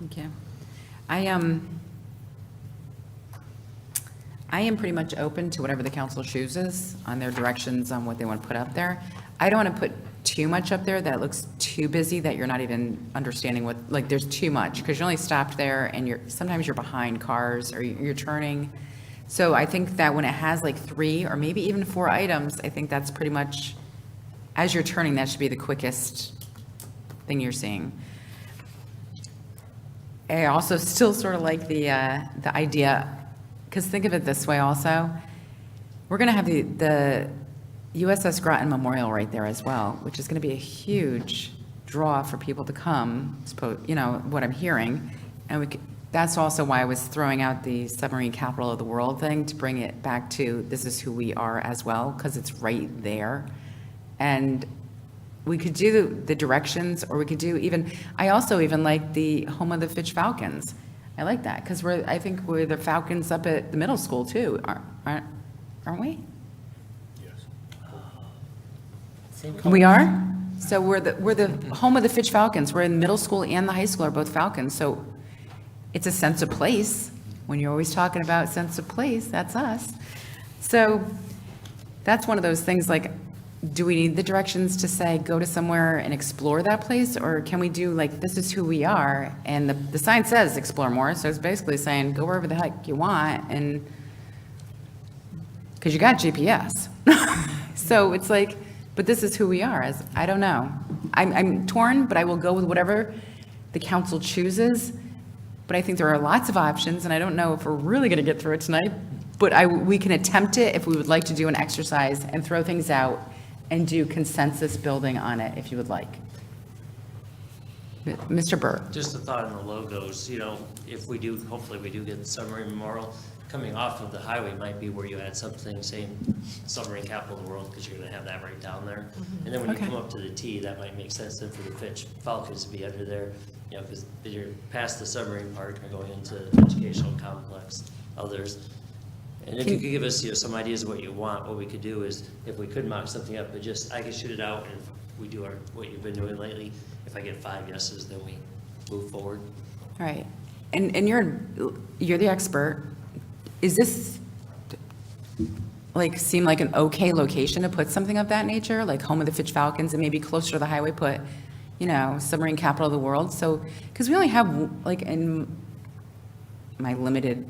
Speaker 2: Thank you. I am pretty much open to whatever the council chooses on their directions on what they want to put up there. I don't want to put too much up there that looks too busy that you're not even understanding what, like, there's too much, because you're only stopped there and sometimes you're behind cars or you're turning. So I think that when it has like 3 or maybe even 4 items, I think that's pretty much, as you're turning, that should be the quickest thing you're seeing. I also still sort of like the idea, because think of it this way also, we're going to have the USS Groton Memorial right there as well, which is going to be a huge draw for people to come, you know, what I'm hearing. And that's also why I was throwing out the submarine capital of the world thing, to bring it back to this is who we are as well, because it's right there. And we could do the directions, or we could do even, I also even like the home of the Fitch Falcons. I like that, because I think we're the Falcons up at the middle school too, aren't we? We are? So we're the home of the Fitch Falcons. We're in middle school and the high school are both Falcons. So it's a sense of place. When you're always talking about sense of place, that's us. So that's one of those things, like, do we need the directions to say, go to somewhere and explore that place? Or can we do like, this is who we are? And the sign says explore more. So it's basically saying, go wherever the heck you want. And because you got GPS. So it's like, but this is who we are. I don't know. I'm torn, but I will go with whatever the council chooses. But I think there are lots of options, and I don't know if we're really going to get through it tonight. But we can attempt it if we would like to do an exercise and throw things out and do consensus building on it, if you would like. Mr. Burr.
Speaker 10: Just a thought on the logos, you know, if we do, hopefully we do get the submarine memorial, coming off of the highway might be where you add something saying submarine capital of the world, because you're gonna have that right down there. And then when you
Speaker 2: Okay.
Speaker 10: come up to the T, that might make sense then for the Fitch Falcons to be under there, you know, because you're past the submarine park, you're going into the educational complex, others. And if you could give us, you know, some ideas of what you want, what we could do is, if we could mock something up, but just, I could shoot it out, and if we do what you've been doing lately, if I get 5 yeses, then we move forward.
Speaker 2: All right. And you're the expert. Is this, like, seem like an okay location to put something of that nature? Like home of the Fitch Falcons, and maybe closer to the highway put, you know, submarine capital of the world? So, because we only have, like, in my limited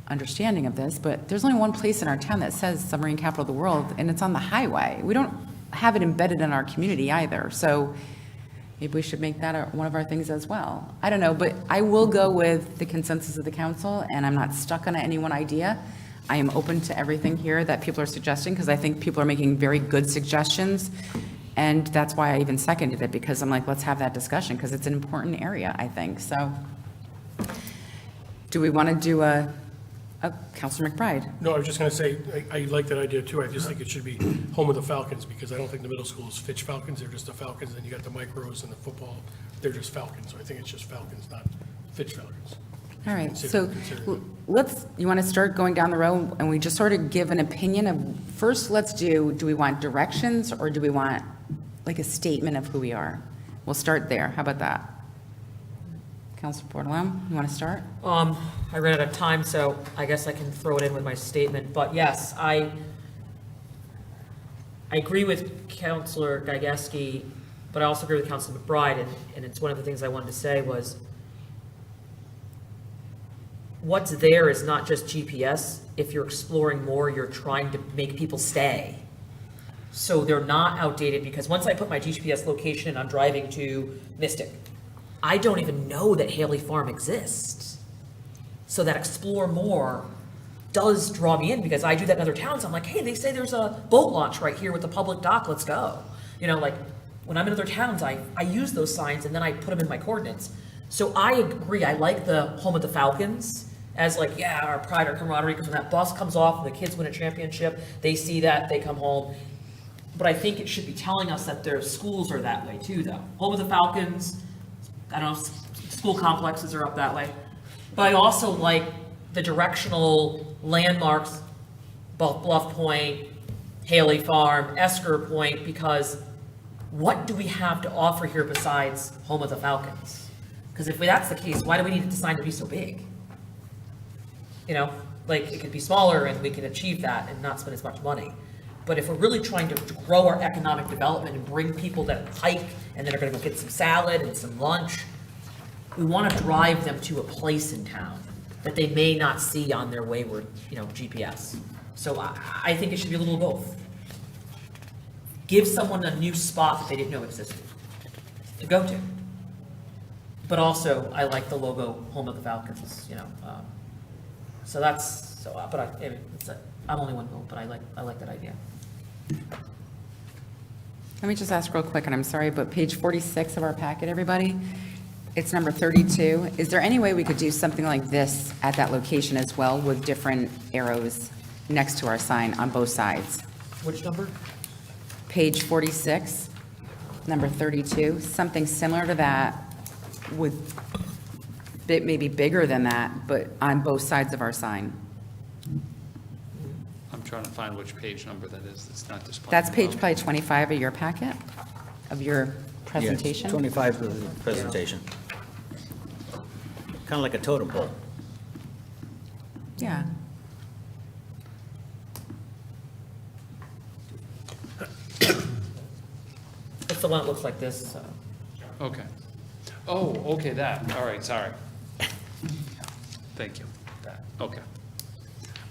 Speaker 2: understanding of this, but there's only one place in our town that says submarine capital of the world, and it's on the highway. We don't have it embedded in our community either. So maybe we should make that one of our things as well. I don't know, but I will go with the consensus of the council, and I'm not stuck on any one idea. I am open to everything here that people are suggesting, because I think people are making very good suggestions. And that's why I even seconded it, because I'm like, let's have that discussion, because it's an important area, I think. So do we want to do Counselor McBride?
Speaker 7: No, I was just going to say, I like that idea too. I just think it should be home of the Falcons, because I don't think the middle school is Fitch Falcons. They're just the Falcons. Then you got the micros and the football. They're just Falcons. So I think it's just Falcons, not Fitch Falcons.
Speaker 2: All right,
Speaker 7: Consider
Speaker 2: so
Speaker 7: that.
Speaker 2: you want to start going down the road, and we just sort of give an opinion of, first, do we want directions, or do we want like a statement of who we are? We'll start there. How about that? Councilor Bordelon, you want to start?
Speaker 8: I ran out of time, so I guess I can throw it in with my statement, but yes, I agree with Councilor Gajewski, but I also agree with Councilor McBride, and it's one of the things I wanted to say was, what's there is not just GPS. If you're exploring more, you're trying to make people stay. So they're not outdated, because once I put my GPS location and I'm driving to Mystic, I don't even know that Haley Farm exists. So that explore more does draw me in, because I do that in other towns. I'm like, hey, they say there's a boat launch right here with the public dock, let's go. You know, like when I'm in other towns, I use those signs and then I put them in my coordinates. So I agree, I like the home of the Falcons as like, yeah, our pride, our camaraderie, because when that bus comes off and the kids win a championship, they see that, they come home. But I think it should be telling us that their schools are that way too, though. Home of the Falcons, I don't know, school complexes are up that way. But I also like the directional landmarks, Bluff Point, Haley Farm, Esker Point, because what do we have to offer here besides home of the Falcons? Because if that's the case, why do we need the sign to be so big? You know, like it could be smaller and we can achieve that and not spend as much money. But if we're really trying to grow our economic development and bring people that hike and then are gonna go get some salad and some lunch, we wanna drive them to a place in town that they may not see on their wayward, GPS. So I think it should be a little of both. Give someone a new spot that they didn't know existed to go to. But also, I like the logo, Home of the Falcons, So that's, I'm only one vote, but I like that idea.
Speaker 2: Let me just ask real quick, and I'm sorry, but page 46 of our packet, everybody, it's number 32. Is there any way we could do something like this at that location as well, with different arrows next to our sign on both sides?
Speaker 8: Which number?
Speaker 2: Page 46, number 32, something similar to that, with maybe bigger than that, but on both sides of our sign.
Speaker 14: I'm trying to find which page number that is. It's not displaying.
Speaker 2: That's page probably 25 of your packet, of your presentation?
Speaker 9: Yes, 25 of the presentation. Kind of like a totem pole.
Speaker 2: Yeah.
Speaker 8: It's the one that looks like this, so.
Speaker 14: Okay. Oh, okay, that, all right, sorry. Thank you. That, okay.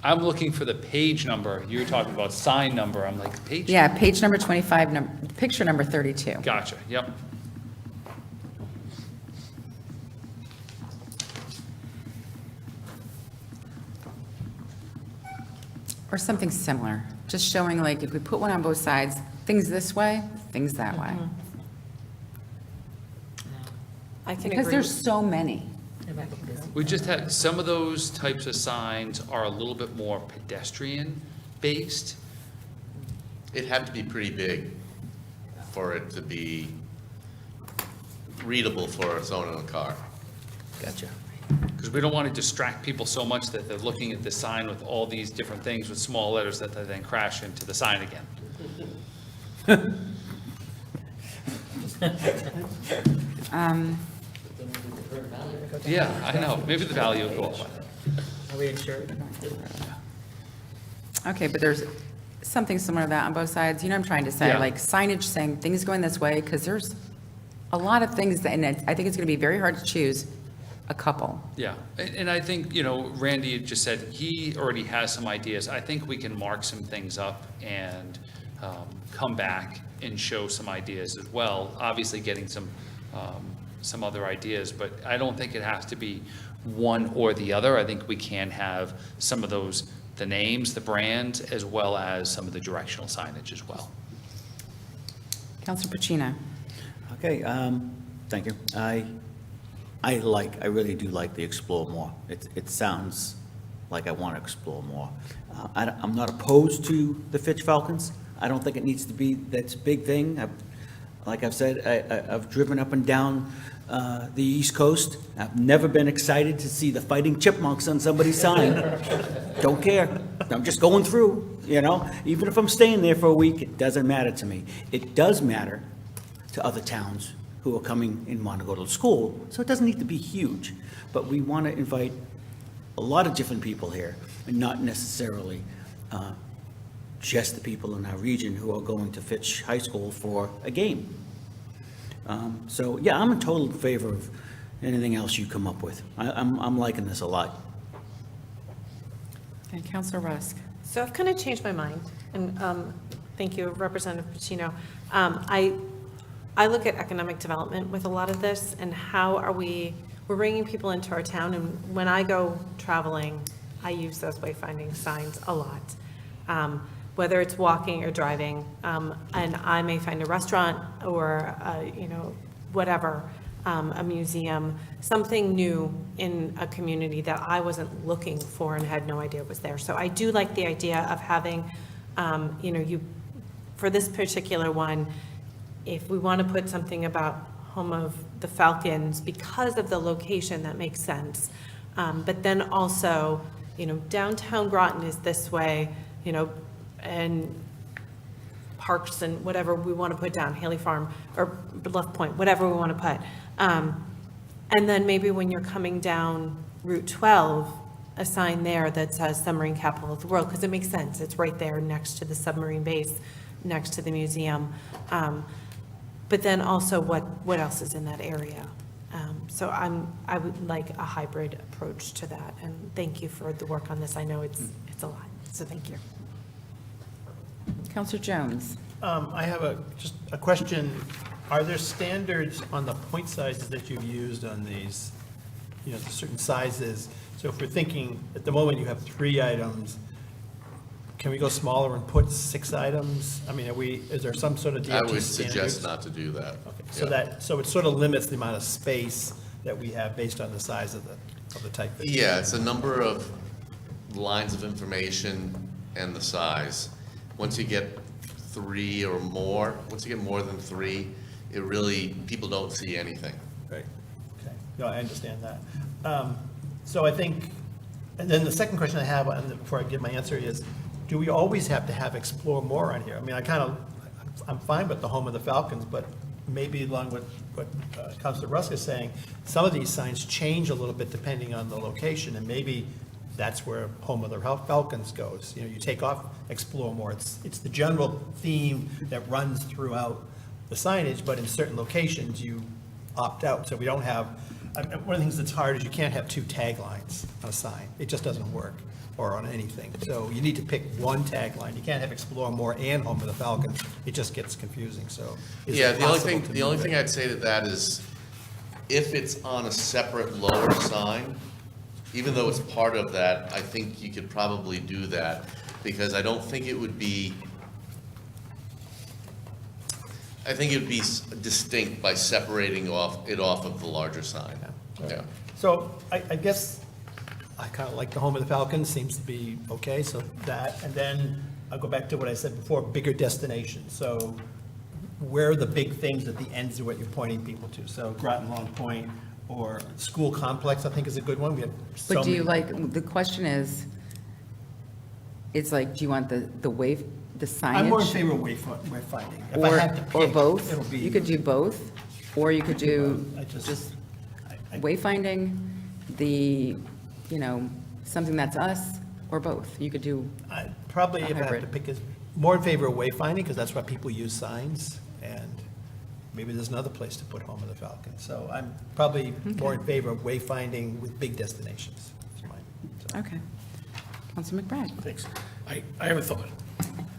Speaker 14: I'm looking for the page number. You're talking about sign number. I'm like, page?
Speaker 2: Yeah, page number 25, picture number 32.
Speaker 14: Gotcha, yep.
Speaker 2: Or something similar, just showing like if we put one on both sides, things this way, things that way.
Speaker 6: I can
Speaker 2: Because
Speaker 6: agree.
Speaker 2: there's so many.
Speaker 14: We just had, some of those types of signs are a little bit more pedestrian-based.
Speaker 17: It'd have to be pretty big for it to be readable for someone in a car.
Speaker 9: Gotcha.
Speaker 14: Because we don't want to distract people so much that they're looking at the sign with all these different things with small letters that they then crash into the sign again. Yeah, I know. Maybe the value will go up.
Speaker 8: Are we insured?
Speaker 2: Okay, but there's something similar to that on both sides. You know what I'm trying to say?
Speaker 14: Yeah.
Speaker 2: Like signage saying things going this way, because there's a lot of things that, and I think it's going to be very hard to choose a couple.
Speaker 14: Yeah, and I think, Randy had just said he already has some ideas. I think we can mark some things up and come back and show some ideas as well. Obviously getting some other ideas, but I don't think it has to be one or the other. I think we can have some of those, the names, the brands, as well as some of the directional signage as well.
Speaker 2: Counselor Pacino?
Speaker 9: Okay, thank you. I really do like the explore more. It sounds like I want to explore more. I'm not opposed to the Fitch Falcons. I don't think it needs to be that's a big thing. Like I've said, I've driven up and down the East Coast. I've never been excited to see the fighting chipmunks on somebody's sign. Don't care. I'm just going through, you know? Even if I'm staying there for a week, it doesn't matter to me. It does matter to other towns who are coming and want to go to school, so it doesn't need to be huge. But we want to invite a lot of different people here, and not necessarily just the people in our region who are going to Fitch High School for a game. So, yeah, I'm in total favor of anything else you come up with. I'm liking this a lot.
Speaker 2: Okay, Counselor Rusk?
Speaker 6: So I've kind of changed my mind, and thank you, Representative Pacino. I look at economic development with a lot of this, and how are we're bringing people into our town, and when I go traveling, I use those wayfinding signs a lot, whether it's walking or driving, and I may find a restaurant or, whatever, a museum, something new in a community that I wasn't looking for and had no idea was there. So I do like the idea of having, for this particular one, if we want to put something about home of the Falcons because of the location, that makes sense. But then also, downtown Groton is this way, and parks and whatever we want to put down, Haley Farm or Bluff Point, whatever we want to put. And then maybe when you're coming down Route 12, a sign there that says submarine capital of the world, because it makes sense. It's right there next to the submarine base, next to the museum. But then also what else is in that area? So I would like a hybrid approach to that. And thank you for the work on this. I know it's a lot, so thank you.
Speaker 2: Counselor Jones?
Speaker 4: I have just a question. Are there standards on the point sizes that you've used on these, the certain sizes? So if we're thinking, at the moment you have 3 items, can we go smaller and put 6 items? I mean, is there some sort of DOT
Speaker 17: I would
Speaker 4: standards?
Speaker 17: suggest not to do that.
Speaker 4: Okay. So it sort of limits the amount of space that we have based on the size of the type.
Speaker 17: Yeah, it's a number of lines of information and the size. Once you get 3 or more, once you get more than 3, it really, people don't see anything.
Speaker 4: Right. Okay. No, I understand that. So I think, and then the second question I have, before I give my answer, is, do we always have to have explore more on here? I mean, I'm fine with the home of the Falcons, but maybe along with what Councilor Rusk is saying, some of these signs change a little bit depending on the location, and maybe that's where home of the Falcons goes. You take off explore more. It's the general theme that runs throughout the signage, but in certain locations you opt out. So we don't have, one of the things that's hard is you can't have 2 taglines on a sign. It just doesn't work, or on anything. So you need to pick one tagline. You can't have explore more and home of the Falcons. It just gets confusing. So is
Speaker 17: Yeah,
Speaker 4: it
Speaker 17: the only
Speaker 4: possible
Speaker 17: thing,
Speaker 4: to
Speaker 17: the only
Speaker 4: move
Speaker 17: thing
Speaker 4: it?
Speaker 17: I'd say to that is, if it's on a separate lower sign, even though it's part of that, I think you could probably do that, because I don't think it would be, I think it would be distinct by separating it off of the larger sign. Yeah.
Speaker 4: So I guess I kind of like the home of the Falcons, seems to be okay, so that, and then I'll go back to what I said before, bigger destinations. So where are the big things at the ends of what you're pointing people to? So Groton Long Point, or school complex, I think is a good one. We have so
Speaker 2: But do you
Speaker 4: many-
Speaker 2: the question is, it's like, do you want the signage?
Speaker 4: I'm more in favor of wayfinding. If I had to pick,
Speaker 2: Or both?
Speaker 4: it'll be-
Speaker 2: You could do both, or you could do
Speaker 4: I
Speaker 2: just wayfinding, something that's us, or both. You could do,
Speaker 4: Probably
Speaker 2: a
Speaker 4: if I have to
Speaker 2: hybrid.
Speaker 4: pick, is more in favor of wayfinding, because that's why people use signs, and maybe there's another place to put home of the Falcon. So I'm probably more in favor of wayfinding with big destinations. That's mine. So.
Speaker 2: okay. Councilor McBride?
Speaker 7: Thanks. I have a thought.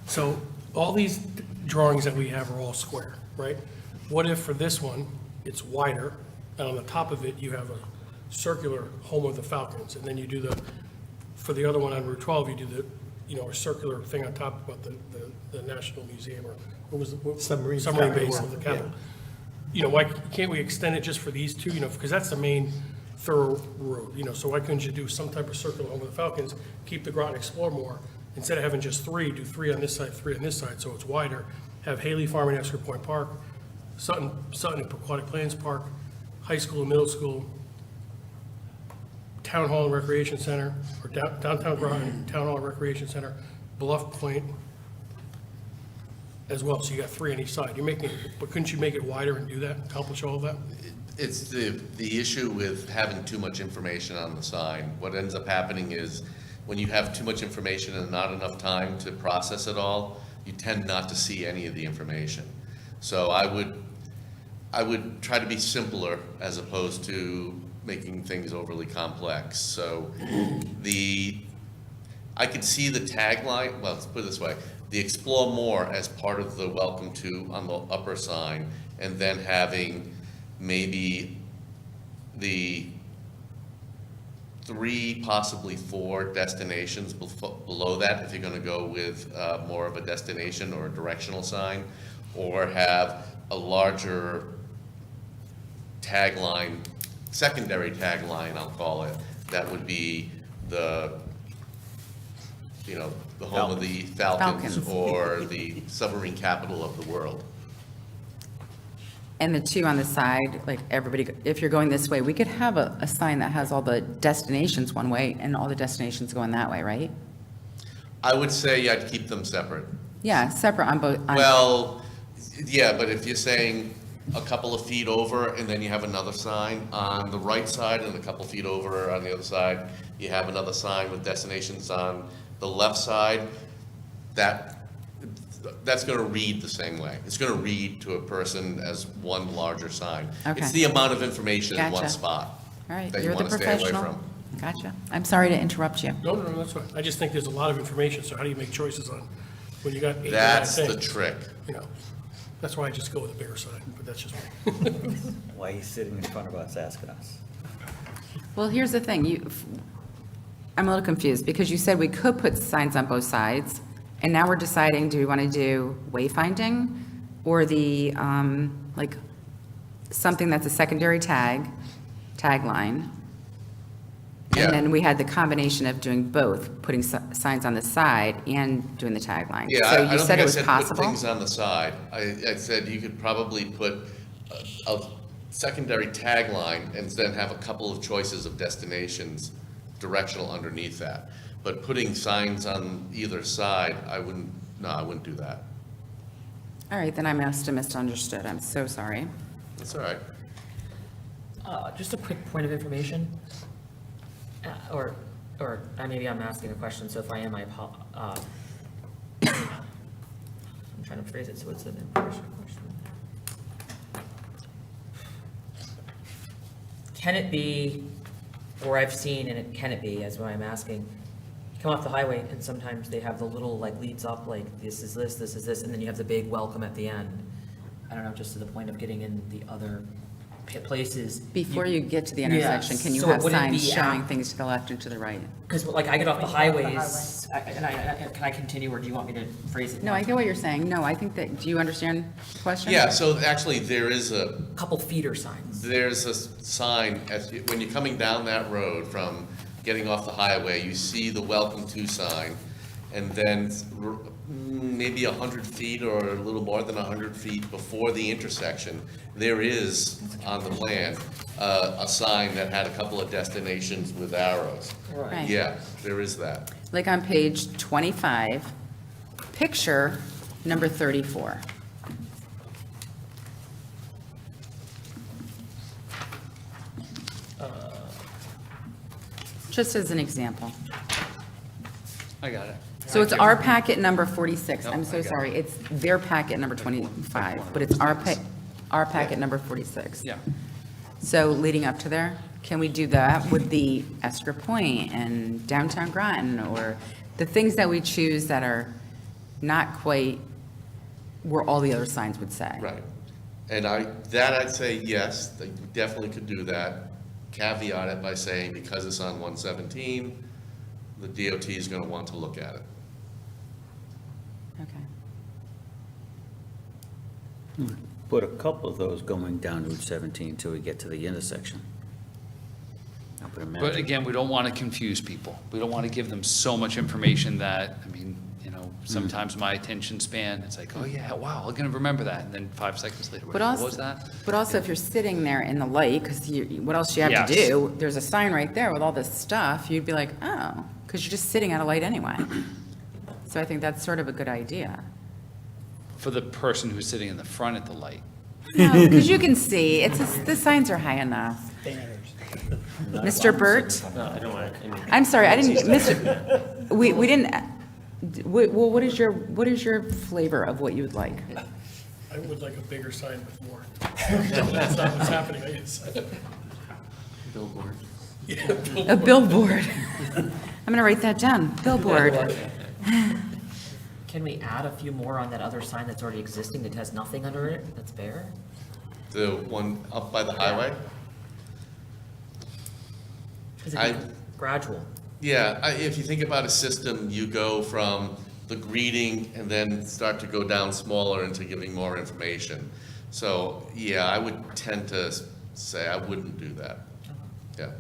Speaker 7: So all these drawings that we have are all square, right? What if for this one, it's wider, and on the top of it, you have a circular home of the Falcons, and then you do for the other one on Route 12, you do a circular thing on top about the National Museum, or what was it?
Speaker 4: Submarine
Speaker 7: base
Speaker 4: Capital,
Speaker 7: of the
Speaker 4: yeah.
Speaker 7: capital. Why can't we extend it just for these two, because that's the main thorough road, so why couldn't you do some type of circular home of the Falcons, keep the Groton Explore more, instead of having just three, do three on this side, three on this side, so it's wider, have Haley Farm and Esker Point Park, Sutton and Aquatic Plains Park, high school and middle school, Town Hall and Recreation Center, or downtown Groton, Town Hall and Recreation Center, Bluff Point as well, so you got three on each side. But couldn't you make it wider and do that, accomplish all of that?
Speaker 17: It's the issue with having too much information on the sign. What ends up happening is when you have too much information and not enough time to process it all, you tend not to see any of the information. So I would try to be simpler as opposed to making things overly complex. So I could see the tagline, well, let's put it this way, the explore more as part of the welcome to on the upper sign, and then having maybe the 3, possibly 4 destinations below that, if you're gonna go with more of a destination or a directional sign, or have a larger tagline, secondary tagline, I'll call it, that would be the home of the Falcons. Or the submarine capital of the world.
Speaker 2: And the two on the side, like everybody, if you're going this way, we could have a sign that has all the destinations one way and all the destinations going that way, right?
Speaker 17: I would say I'd keep them separate.
Speaker 2: Yeah, separate on both.
Speaker 17: Well, yeah, but if you're saying a couple of feet over and then you have another sign on the right side and a couple feet over on the other side, you have another sign with destinations on the left side, that's going to read the same way. It's going to read to a person as one larger sign.
Speaker 2: Okay.
Speaker 17: It's the amount of information in one
Speaker 2: Gotcha.
Speaker 17: spot
Speaker 2: All right,
Speaker 17: that you
Speaker 2: you're the
Speaker 17: want to stay away
Speaker 2: professional.
Speaker 17: from.
Speaker 2: Gotcha. I'm sorry to interrupt you.
Speaker 7: No, that's fine. I just think there's a lot of information, so how do you make choices on, when you got 8
Speaker 17: That's
Speaker 7: or 9
Speaker 17: the
Speaker 7: things?
Speaker 17: trick.
Speaker 7: That's why I just go with the bigger side, but that's just me.
Speaker 9: Why are you sitting in front of us asking us?
Speaker 2: Well, here's the thing, I'm a little confused, because you said we could put signs on both sides, and now we're deciding, do we want to do wayfinding, or the, like, something that's a secondary tagline?
Speaker 17: Yeah.
Speaker 2: And then we had the combination of doing both, putting signs on the side and doing the tagline.
Speaker 17: Yeah,
Speaker 2: So
Speaker 17: I
Speaker 2: you
Speaker 17: don't
Speaker 2: said
Speaker 17: think
Speaker 2: it
Speaker 17: I
Speaker 2: was
Speaker 17: said put
Speaker 2: possible?
Speaker 17: things on the side. I said you could probably put a secondary tagline and then have a couple of choices of destinations directional underneath that. But putting signs on either side, I wouldn't do that.
Speaker 2: All right, then I must have misunderstood. I'm so sorry.
Speaker 17: That's all right.
Speaker 8: Just a quick point of information, or maybe I'm asking a question, so if I am, I'm trying to phrase it so it's an information question. Can it be, or I've seen, and can it be, as what I'm asking, you come off the highway and sometimes they have the little like leads up, like this is this, and then you have the big welcome at the end. I don't know, just to the point of getting in the other places.
Speaker 2: Before you get to the intersection, can you
Speaker 8: So
Speaker 2: have
Speaker 8: would it
Speaker 2: signs
Speaker 8: be
Speaker 2: showing things to the left and to the right?
Speaker 8: Because like I get off the highways, can I continue, or do you want me to phrase it?
Speaker 2: No, I get what you're saying. No, I think that, do you understand the question?
Speaker 17: Yeah, so actually there is a
Speaker 8: Couple feeder signs.
Speaker 17: There's a sign, when you're coming down that road from getting off the highway, you see the welcome to sign, and then maybe 100 feet or a little more than 100 feet before the intersection, there is, on the plan, a sign that had a couple of destinations with arrows.
Speaker 2: Right.
Speaker 17: Yeah, there is that.
Speaker 2: Like on page 25, picture number 34. Just as an example.
Speaker 14: I got it.
Speaker 2: So it's our packet number 46. I'm
Speaker 14: Nope, I
Speaker 2: so
Speaker 14: got it.
Speaker 2: sorry. It's their packet number 25, but it's our packet number 46.
Speaker 14: Yeah.
Speaker 2: So leading up to there, can we do that with the Esker Point and downtown Groton, or the things that we choose that are not quite where all the other signs would say?
Speaker 17: Right. And I'd say yes, they definitely could do that. Caveat it by saying, because it's on 117, the DOT is going to want to look at it.
Speaker 9: Put a couple of those going down Route 17 until we get to the intersection. I would imagine.
Speaker 14: But again, we don't want to confuse people. We don't want to give them so much information that, I mean, you know, sometimes my attention span, it's like, oh yeah, wow, I'm going to remember that. And then 5 seconds later, wait, what was that?
Speaker 2: But also, if you're sitting there in the light, because what else do you have to
Speaker 14: Yes.
Speaker 2: do? There's a sign right there with all this stuff, you'd be like, oh, because you're just sitting at a light anyway. So I think that's sort of a good idea.
Speaker 14: For the person who's sitting in the front at the light.
Speaker 2: No, because you can see, the signs are high enough. Mr. Burt?
Speaker 10: No, I don't want to.
Speaker 2: I'm sorry, I didn't, Mr., we didn't, well, what is your flavor of what you would like?
Speaker 7: I would like a bigger sign with more. That's not what's happening, I guess.
Speaker 10: Billboard.
Speaker 2: A billboard. I'm going to write that down, billboard.
Speaker 8: Can we add a few more on that other sign that's already existing that has nothing under it, that's bare?
Speaker 17: The one up by the highway?
Speaker 8: Is it
Speaker 17: I-
Speaker 8: gradual?
Speaker 17: Yeah, if you think about a system, you go from the greeting and then start to go down smaller into giving more information. So, yeah, I would tend to say I wouldn't do that. Yeah.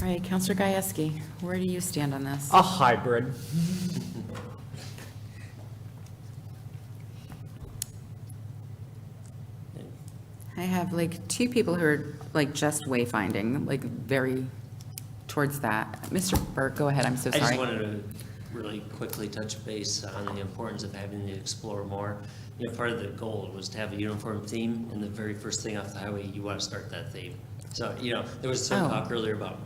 Speaker 2: All right, Counselor Gajewski, where do you stand on this?
Speaker 8: A hybrid.
Speaker 2: I have like two people who are like just wayfinding, like very towards that. Mr. Burke, go ahead, I'm so
Speaker 10: I just
Speaker 2: sorry.
Speaker 10: wanted to really quickly touch base on the importance of having to explore more. You know, part of the goal was to have a uniform theme, and the very first thing off the highway, you want to start that theme. So, you know, there was some
Speaker 2: Oh.
Speaker 10: talk earlier about,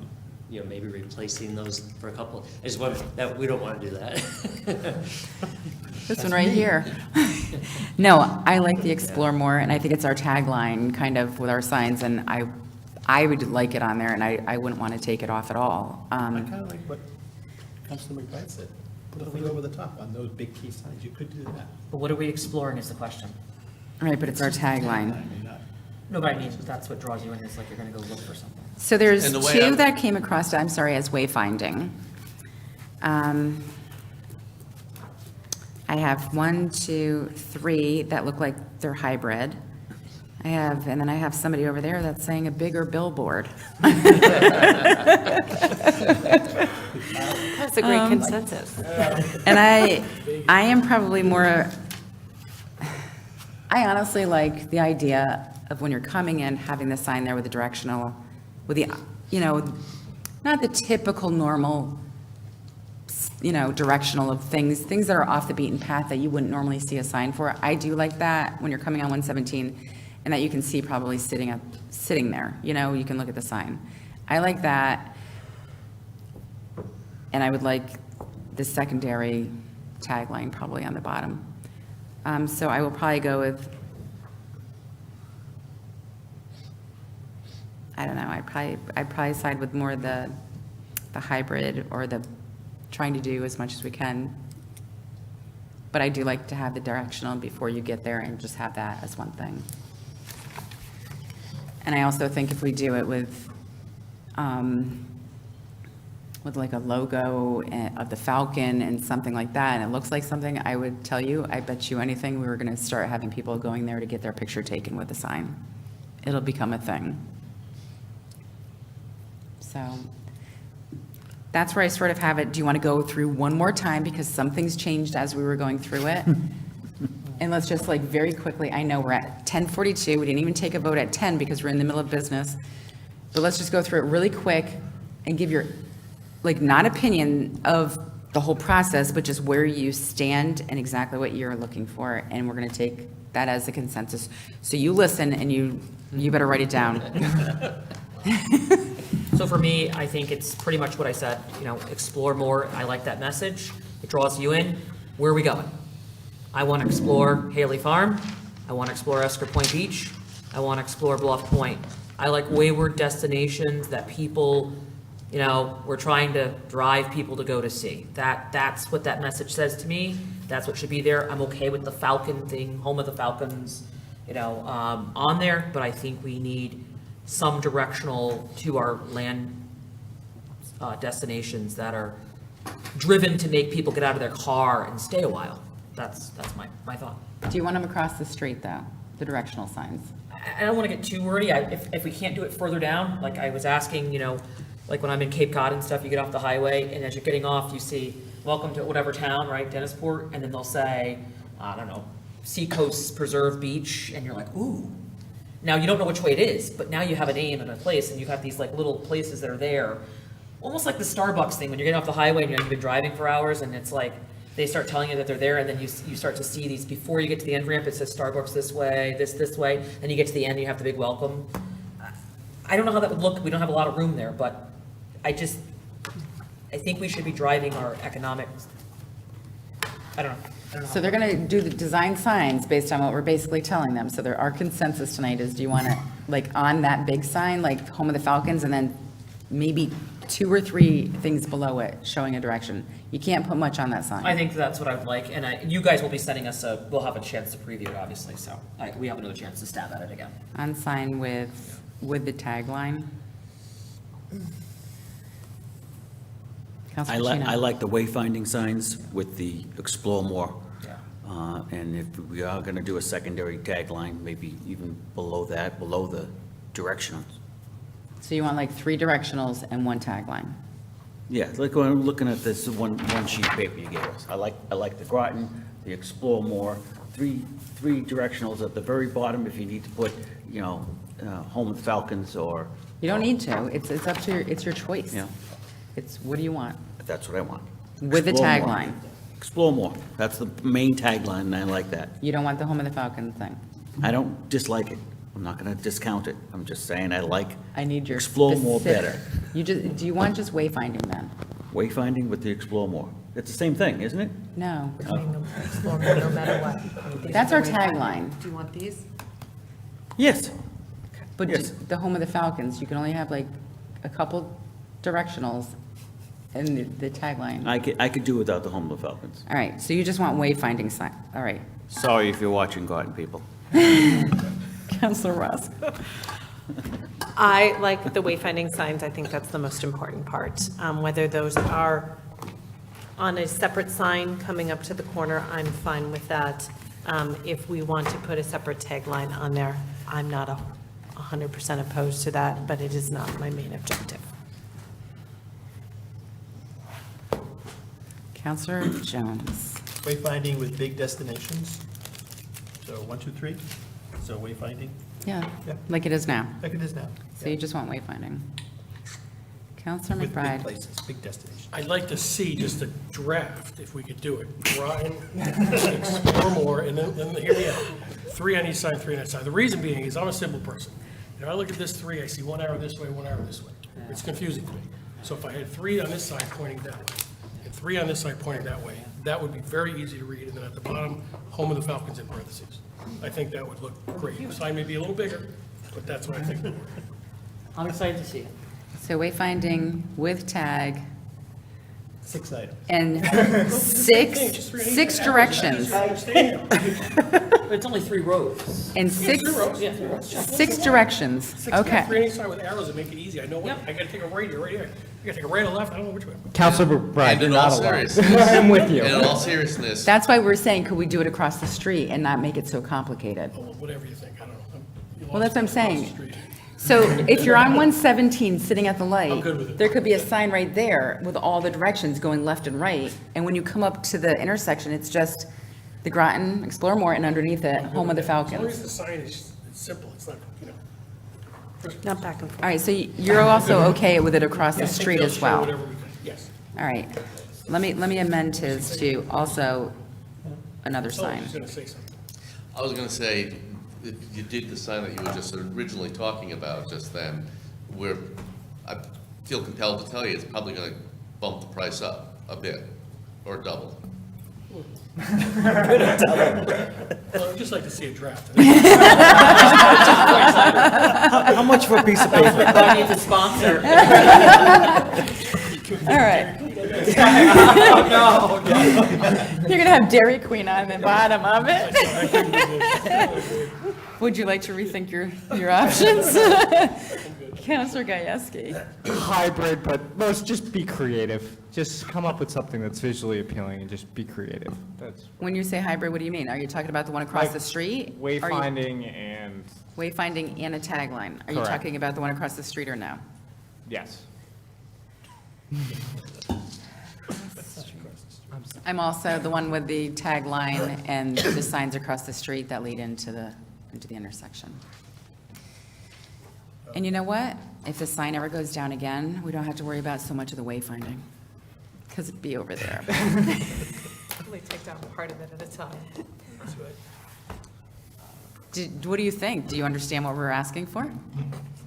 Speaker 10: you know, maybe replacing those for a couple. I just want, that, we don't want to do that.
Speaker 2: This one right here. No, I like the explore more, and I think it's our tagline kind of with our signs, and I would like it on there, and I wouldn't want to take it off at all.
Speaker 4: I kind of like what Councilor McBride said. Put a thing over the top on those big key signs. You could do that.
Speaker 8: But what are we exploring is the question.
Speaker 2: Right, but it's our tagline.
Speaker 8: No, but I mean, that's what draws you in, it's like you're gonna go look for something.
Speaker 2: So there's
Speaker 17: And the way
Speaker 2: two that came across, I'm sorry, as wayfinding. I have 1, 2, 3 that look like they're hybrid. And then I have somebody over there that's saying a bigger billboard.
Speaker 6: That's a great consensus.
Speaker 2: And I am probably more, I honestly like the idea of when you're coming in, having the sign there with the directional, with the, you know, not the typical normal, you know, directional of things that are off the beaten path that you wouldn't normally see a sign for. I do like that when you're coming on 117, and that you can see probably sitting there, you know, you can look at the sign. I like that. And I would like the secondary tagline probably on the bottom. So I will probably go with, I don't know, I'd probably side with more the hybrid or the trying to do as much as we can. But I do like to have the directional before you get there and just have that as one thing. And I also think if we do it with like a logo of the Falcon and something like that, and it looks like something, I would tell you, I bet you anything, we were going to start having people going there to get their picture taken with the sign. It'll become a thing. So that's where I sort of have it. Do you want to go through one more time, because some things changed as we were going through it? And let's just like very quickly, I know we're at 10:42, we didn't even take a vote at 10 because we're in the middle of business. But let's just go through it really quick and give your, like, not opinion of the whole process, but just where you stand and exactly what you're looking for. And we're going to take that as a consensus. So you listen and you better write it down.
Speaker 8: So for me, I think it's pretty much what I said, you know, explore more. I like that message. It draws you in. Where are we going? I want to explore Haley Farm. I want to explore Esker Point Beach. I want to explore Bluff Point. I like wayward destinations that people, you know, we're trying to drive people to go to see. That's what that message says to me. That's what should be there. I'm okay with the Falcon thing, home of the Falcons, you know, on there, but I think we need some directional to our land destinations that are driven to make people get out of their car and stay a while. That's my thought.
Speaker 2: Do you want them across the street, though, the directional signs?
Speaker 8: I don't want to get too wordy. If we can't do it further down, like I was asking, like when I'm in Cape Cod and stuff, you get off the highway, and as you're getting off, you see, welcome to whatever town, right, Dennisport, and then they'll say, I don't know, Seacoast Preserve Beach, and you're like, ooh. Now, you don't know which way it is, but now you have a name and a place, and you have these like little places that are there, almost like the Starbucks thing, when you're getting off the highway and you've been driving for hours, and it's like, they start telling you that they're there, and then you start to see these, before you get to the end ramp, it says Starbucks this way, this way, and you get to the end, and you have the big welcome. I don't know how that would look, we don't have a lot of room there, but I think we should be driving our economics. I don't know.
Speaker 2: So they're going to do the design signs based on what we're basically telling them. So our consensus tonight is, do you want it like on that big sign, like Home of the Falcons, and then maybe 2 or 3 things below it showing a direction? You can't put much on that sign.
Speaker 8: I think that's what I would like, and you guys will be sending us we'll have a chance to preview it, obviously, so we have another chance to stab at it again.
Speaker 2: On sign with the tagline. Councilor Pacino.
Speaker 9: I like the wayfinding signs with the explore more.
Speaker 8: Yeah.
Speaker 9: And if we are going to do a secondary tagline, maybe even below that, below the directionals.
Speaker 2: So you want like 3 directionals and 1 tagline?
Speaker 9: Yeah, like when I'm looking at this one sheet of paper you gave us. I like the Groton, the explore more, 3 directionals at the very bottom if you need to put, Home of the Falcons or.
Speaker 2: You don't need to. It's up to it's your choice.
Speaker 9: Yeah.
Speaker 2: It's, what do you want?
Speaker 9: That's what I want.
Speaker 2: With the
Speaker 9: Explore more.
Speaker 2: tagline.
Speaker 9: Explore more. That's the main tagline, and I like that.
Speaker 2: You don't want the Home of the Falcon thing?
Speaker 9: I don't dislike it. I'm not going to discount it. I'm just saying
Speaker 2: I need your
Speaker 9: explore more
Speaker 2: specific-
Speaker 9: better.
Speaker 2: Do you want just wayfinding then?
Speaker 9: Wayfinding with the explore more. It's the same thing, isn't it?
Speaker 2: No.
Speaker 6: Explore more no matter what.
Speaker 2: That's our tagline.
Speaker 6: Do you want these?
Speaker 9: Yes.
Speaker 2: But
Speaker 9: Yes.
Speaker 2: the Home of the Falcons, you can only have like a couple directionals and the tagline.
Speaker 9: I could do without the Home of the Falcons.
Speaker 2: All right, so you just want wayfinding sign, all right.
Speaker 9: Sorry if you're watching Groton, people.
Speaker 2: Counselor Ross.
Speaker 6: I like the wayfinding signs. I think that's the most important part. Whether those are on a separate sign coming up to the corner, I'm fine with that. If we want to put a separate tagline on there, I'm not 100% opposed to that, but it is not my main objective.
Speaker 2: Counselor Jones.
Speaker 4: Wayfinding with big destinations. So 1, 2, 3. So wayfinding,
Speaker 2: Yeah,
Speaker 4: Yeah.
Speaker 2: like it is now.
Speaker 4: like it is now.
Speaker 2: So you just want wayfinding. Counselor
Speaker 4: With big
Speaker 2: McBride.
Speaker 4: places, big destinations.
Speaker 7: I'd like to see just a draft, if we could do it. Groton, explore more, and then hear me out. 3 on each side, 3 on each side. The reason being is I'm a simple person. I look at this 3, I see 1 arrow this way, 1 arrow this way. It's confusing to me. So if I had 3 on this side pointing that way, and 3 on this side pointing that way, that would be very easy to read. And then at the bottom, Home of the Falcons in parentheses. I think that would look great. The sign may be a little bigger, but that's what I think.
Speaker 8: I'm excited to see it.
Speaker 2: So wayfinding with tag
Speaker 4: 6 items.
Speaker 2: and
Speaker 7: Just 3 on each
Speaker 2: six
Speaker 7: side.
Speaker 2: directions.
Speaker 8: It's only 3 rows.
Speaker 2: And 6
Speaker 8: Yeah, 3 rows.
Speaker 2: 6 directions.
Speaker 7: 3
Speaker 2: Okay.
Speaker 7: on each side with arrows that make it easy. I know what, I gotta take a right here, right here. I gotta take a right or left, I don't know which way.
Speaker 3: Counselor McBride,
Speaker 17: And
Speaker 3: you're
Speaker 17: in all
Speaker 3: not alone.
Speaker 17: seriousness.
Speaker 3: I'm with you.
Speaker 17: And in all seriousness,
Speaker 2: That's why we're saying, could we do it across the street and not make it so complicated?
Speaker 7: Oh, whatever you think, I don't know.
Speaker 2: Well, that's what I'm saying.
Speaker 7: Across the street.
Speaker 2: So if you're on 117 sitting at the light,
Speaker 7: I'm good with it.
Speaker 2: there could be a sign right there with all the directions going left and right. And when you come up to the intersection, it's just the Groton, Explore More, and underneath it, Home of the
Speaker 7: As long as
Speaker 2: Falcons.
Speaker 7: the sign is simple, it's not,
Speaker 6: Not back and forth.
Speaker 2: All right, so you're also okay with it across the street as well?
Speaker 7: Whatever we can, yes.
Speaker 2: All right. Let me amend his to also another
Speaker 7: Oh,
Speaker 2: sign.
Speaker 7: he's gonna say something.
Speaker 17: I was going to say, if you did the sign that you were just originally talking about just then, I feel compelled to tell you, it's probably going to bump the price up a bit, or double.
Speaker 7: Well, I'd just like to see a draft.
Speaker 9: How much for a piece of paper?
Speaker 8: I need to sponsor.
Speaker 2: All right.
Speaker 8: No,
Speaker 2: You're gonna have Dairy Queen on the bottom of it. Would you like to rethink your options? Counselor Gajewski.
Speaker 3: Hybrid, but most just be creative. Just come up with something that's visually appealing and just be creative. That's
Speaker 2: When you say hybrid, what do you mean? Are you talking about the one across
Speaker 3: Like
Speaker 2: the street? Are you-
Speaker 3: wayfinding and,
Speaker 2: Wayfinding and a tagline. Are you
Speaker 3: Correct.
Speaker 2: talking about the one across the street or no?
Speaker 3: yes.
Speaker 2: I'm also the one with the tagline and the signs across the street that lead into the intersection. And you know what? If the sign ever goes down again, we don't have to worry about so much of the wayfinding, because it'd be over there.
Speaker 6: Only take down part of it at a time.
Speaker 2: What do you think? Do you understand what we're asking for?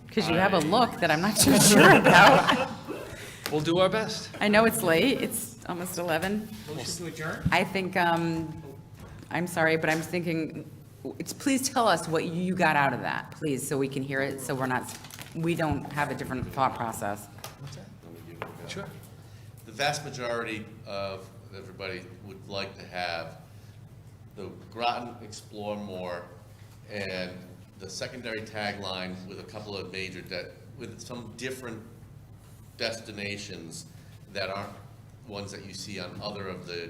Speaker 2: Because you have a look that I'm not too sure about.
Speaker 14: We'll do our best.
Speaker 2: I know it's late, it's almost 11.
Speaker 8: Motion to adjourn?
Speaker 2: I think, I'm sorry, but I'm thinking, please tell us what you got out of that, please, so we can hear it, so we don't have a different thought process.
Speaker 14: Sure.
Speaker 17: The vast majority of everybody would like to have the Groton Explore More and the secondary tagline with a couple of major, with some different destinations that aren't ones that you see on other of the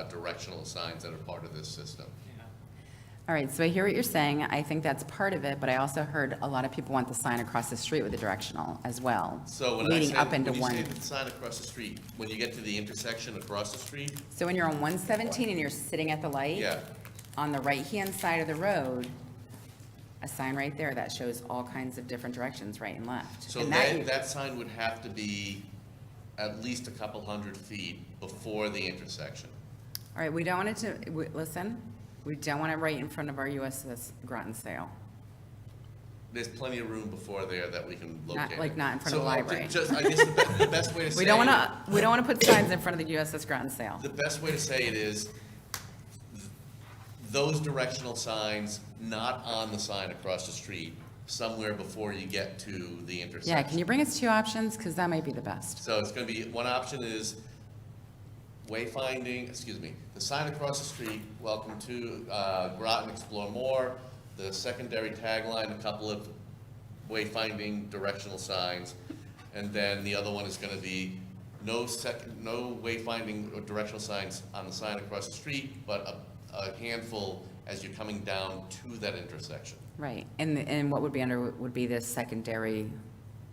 Speaker 17: directional signs that are part of this system.
Speaker 2: All right, so I hear what you're saying, I think that's part of it, but I also heard a lot of people want the sign across the street with the directional as well.
Speaker 17: So when
Speaker 2: leading up into
Speaker 17: when you
Speaker 2: one.
Speaker 17: say the sign across the street, when you get to the intersection across the street,
Speaker 2: So when you're on 117 and you're sitting at the light?
Speaker 17: yeah,
Speaker 2: On the right-hand side of the road, a sign right there that shows all kinds of different directions, right and left.
Speaker 17: so
Speaker 2: And
Speaker 17: that sign would have to be at least a couple hundred feet before the intersection.
Speaker 2: All right, we don't want it to, listen, we don't want it right in front of our USS Groton sale.
Speaker 17: There's plenty of room before there that we can locate.
Speaker 2: Not in front of the library.
Speaker 17: I guess the best way to say
Speaker 2: We don't want to put signs in front of the USS Groton sale.
Speaker 17: The best way to say it is those directional signs not on the sign across the street, somewhere before you get to the intersection.
Speaker 2: Yeah, can you bring us two options? Because that might be the best.
Speaker 17: So it's going to be, one option is wayfinding, the sign across the street, welcome to Groton Explore More, the secondary tagline, a couple of wayfinding directional signs, and then the other one is going to be no wayfinding or directional signs on the sign across the street, but a handful as you're coming down to that intersection.
Speaker 2: Right, and what would be under, would be this secondary,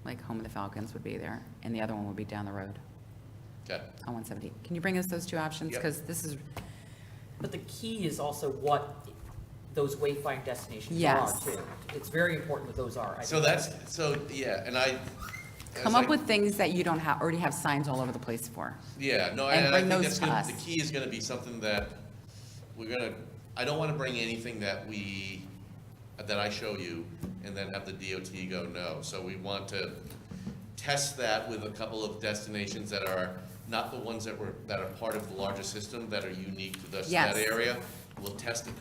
Speaker 2: like Home of the Falcons would be there, and the other one would be down the road
Speaker 17: Okay.
Speaker 2: on 170. Can you bring us those two options?
Speaker 17: Yep.
Speaker 2: Because this is,
Speaker 8: But the key is also what those wayfind destinations are,
Speaker 2: Yes.
Speaker 8: too. It's very important what those are. I
Speaker 17: So
Speaker 8: think
Speaker 17: yeah, and I.
Speaker 2: come up with things that you don't have, already have signs all over the place for.
Speaker 17: Yeah, no,
Speaker 2: And
Speaker 17: and I
Speaker 2: bring
Speaker 17: think
Speaker 2: those
Speaker 17: that's
Speaker 2: to
Speaker 17: gonna,
Speaker 2: us.
Speaker 17: the key is gonna be something that I don't wanna bring anything that I show you and then have the DOT go no. So we want to test that with a couple of destinations that are not the ones that are part of the larger system, that are unique to that
Speaker 2: Yes.
Speaker 17: area. We'll test it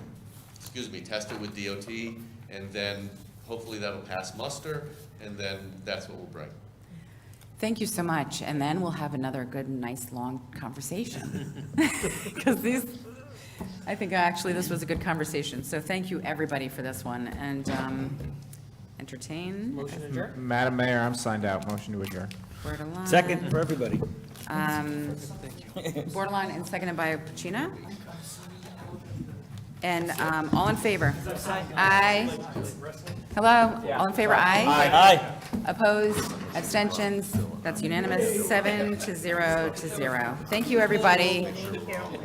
Speaker 17: with DOT, and then hopefully that'll pass muster, and then that's what we'll bring.
Speaker 2: Thank you so much, and then we'll have another good, nice, long conversation. Because I think actually this was a good conversation, so thank you, everybody, for this one, and entertain.
Speaker 8: Motion adjourned?
Speaker 3: Madam Mayor, I'm signed out. Motion to adjourn.
Speaker 2: Borderline.
Speaker 9: Second for everybody.
Speaker 2: Borderline and seconded by Pacino. And all in favor? Aye. Hello? All in favor, aye?
Speaker 9: Aye.
Speaker 2: Opposed? Abstentions? That's unanimous, 7-0. Thank you, everybody.
Speaker 6: Thank you.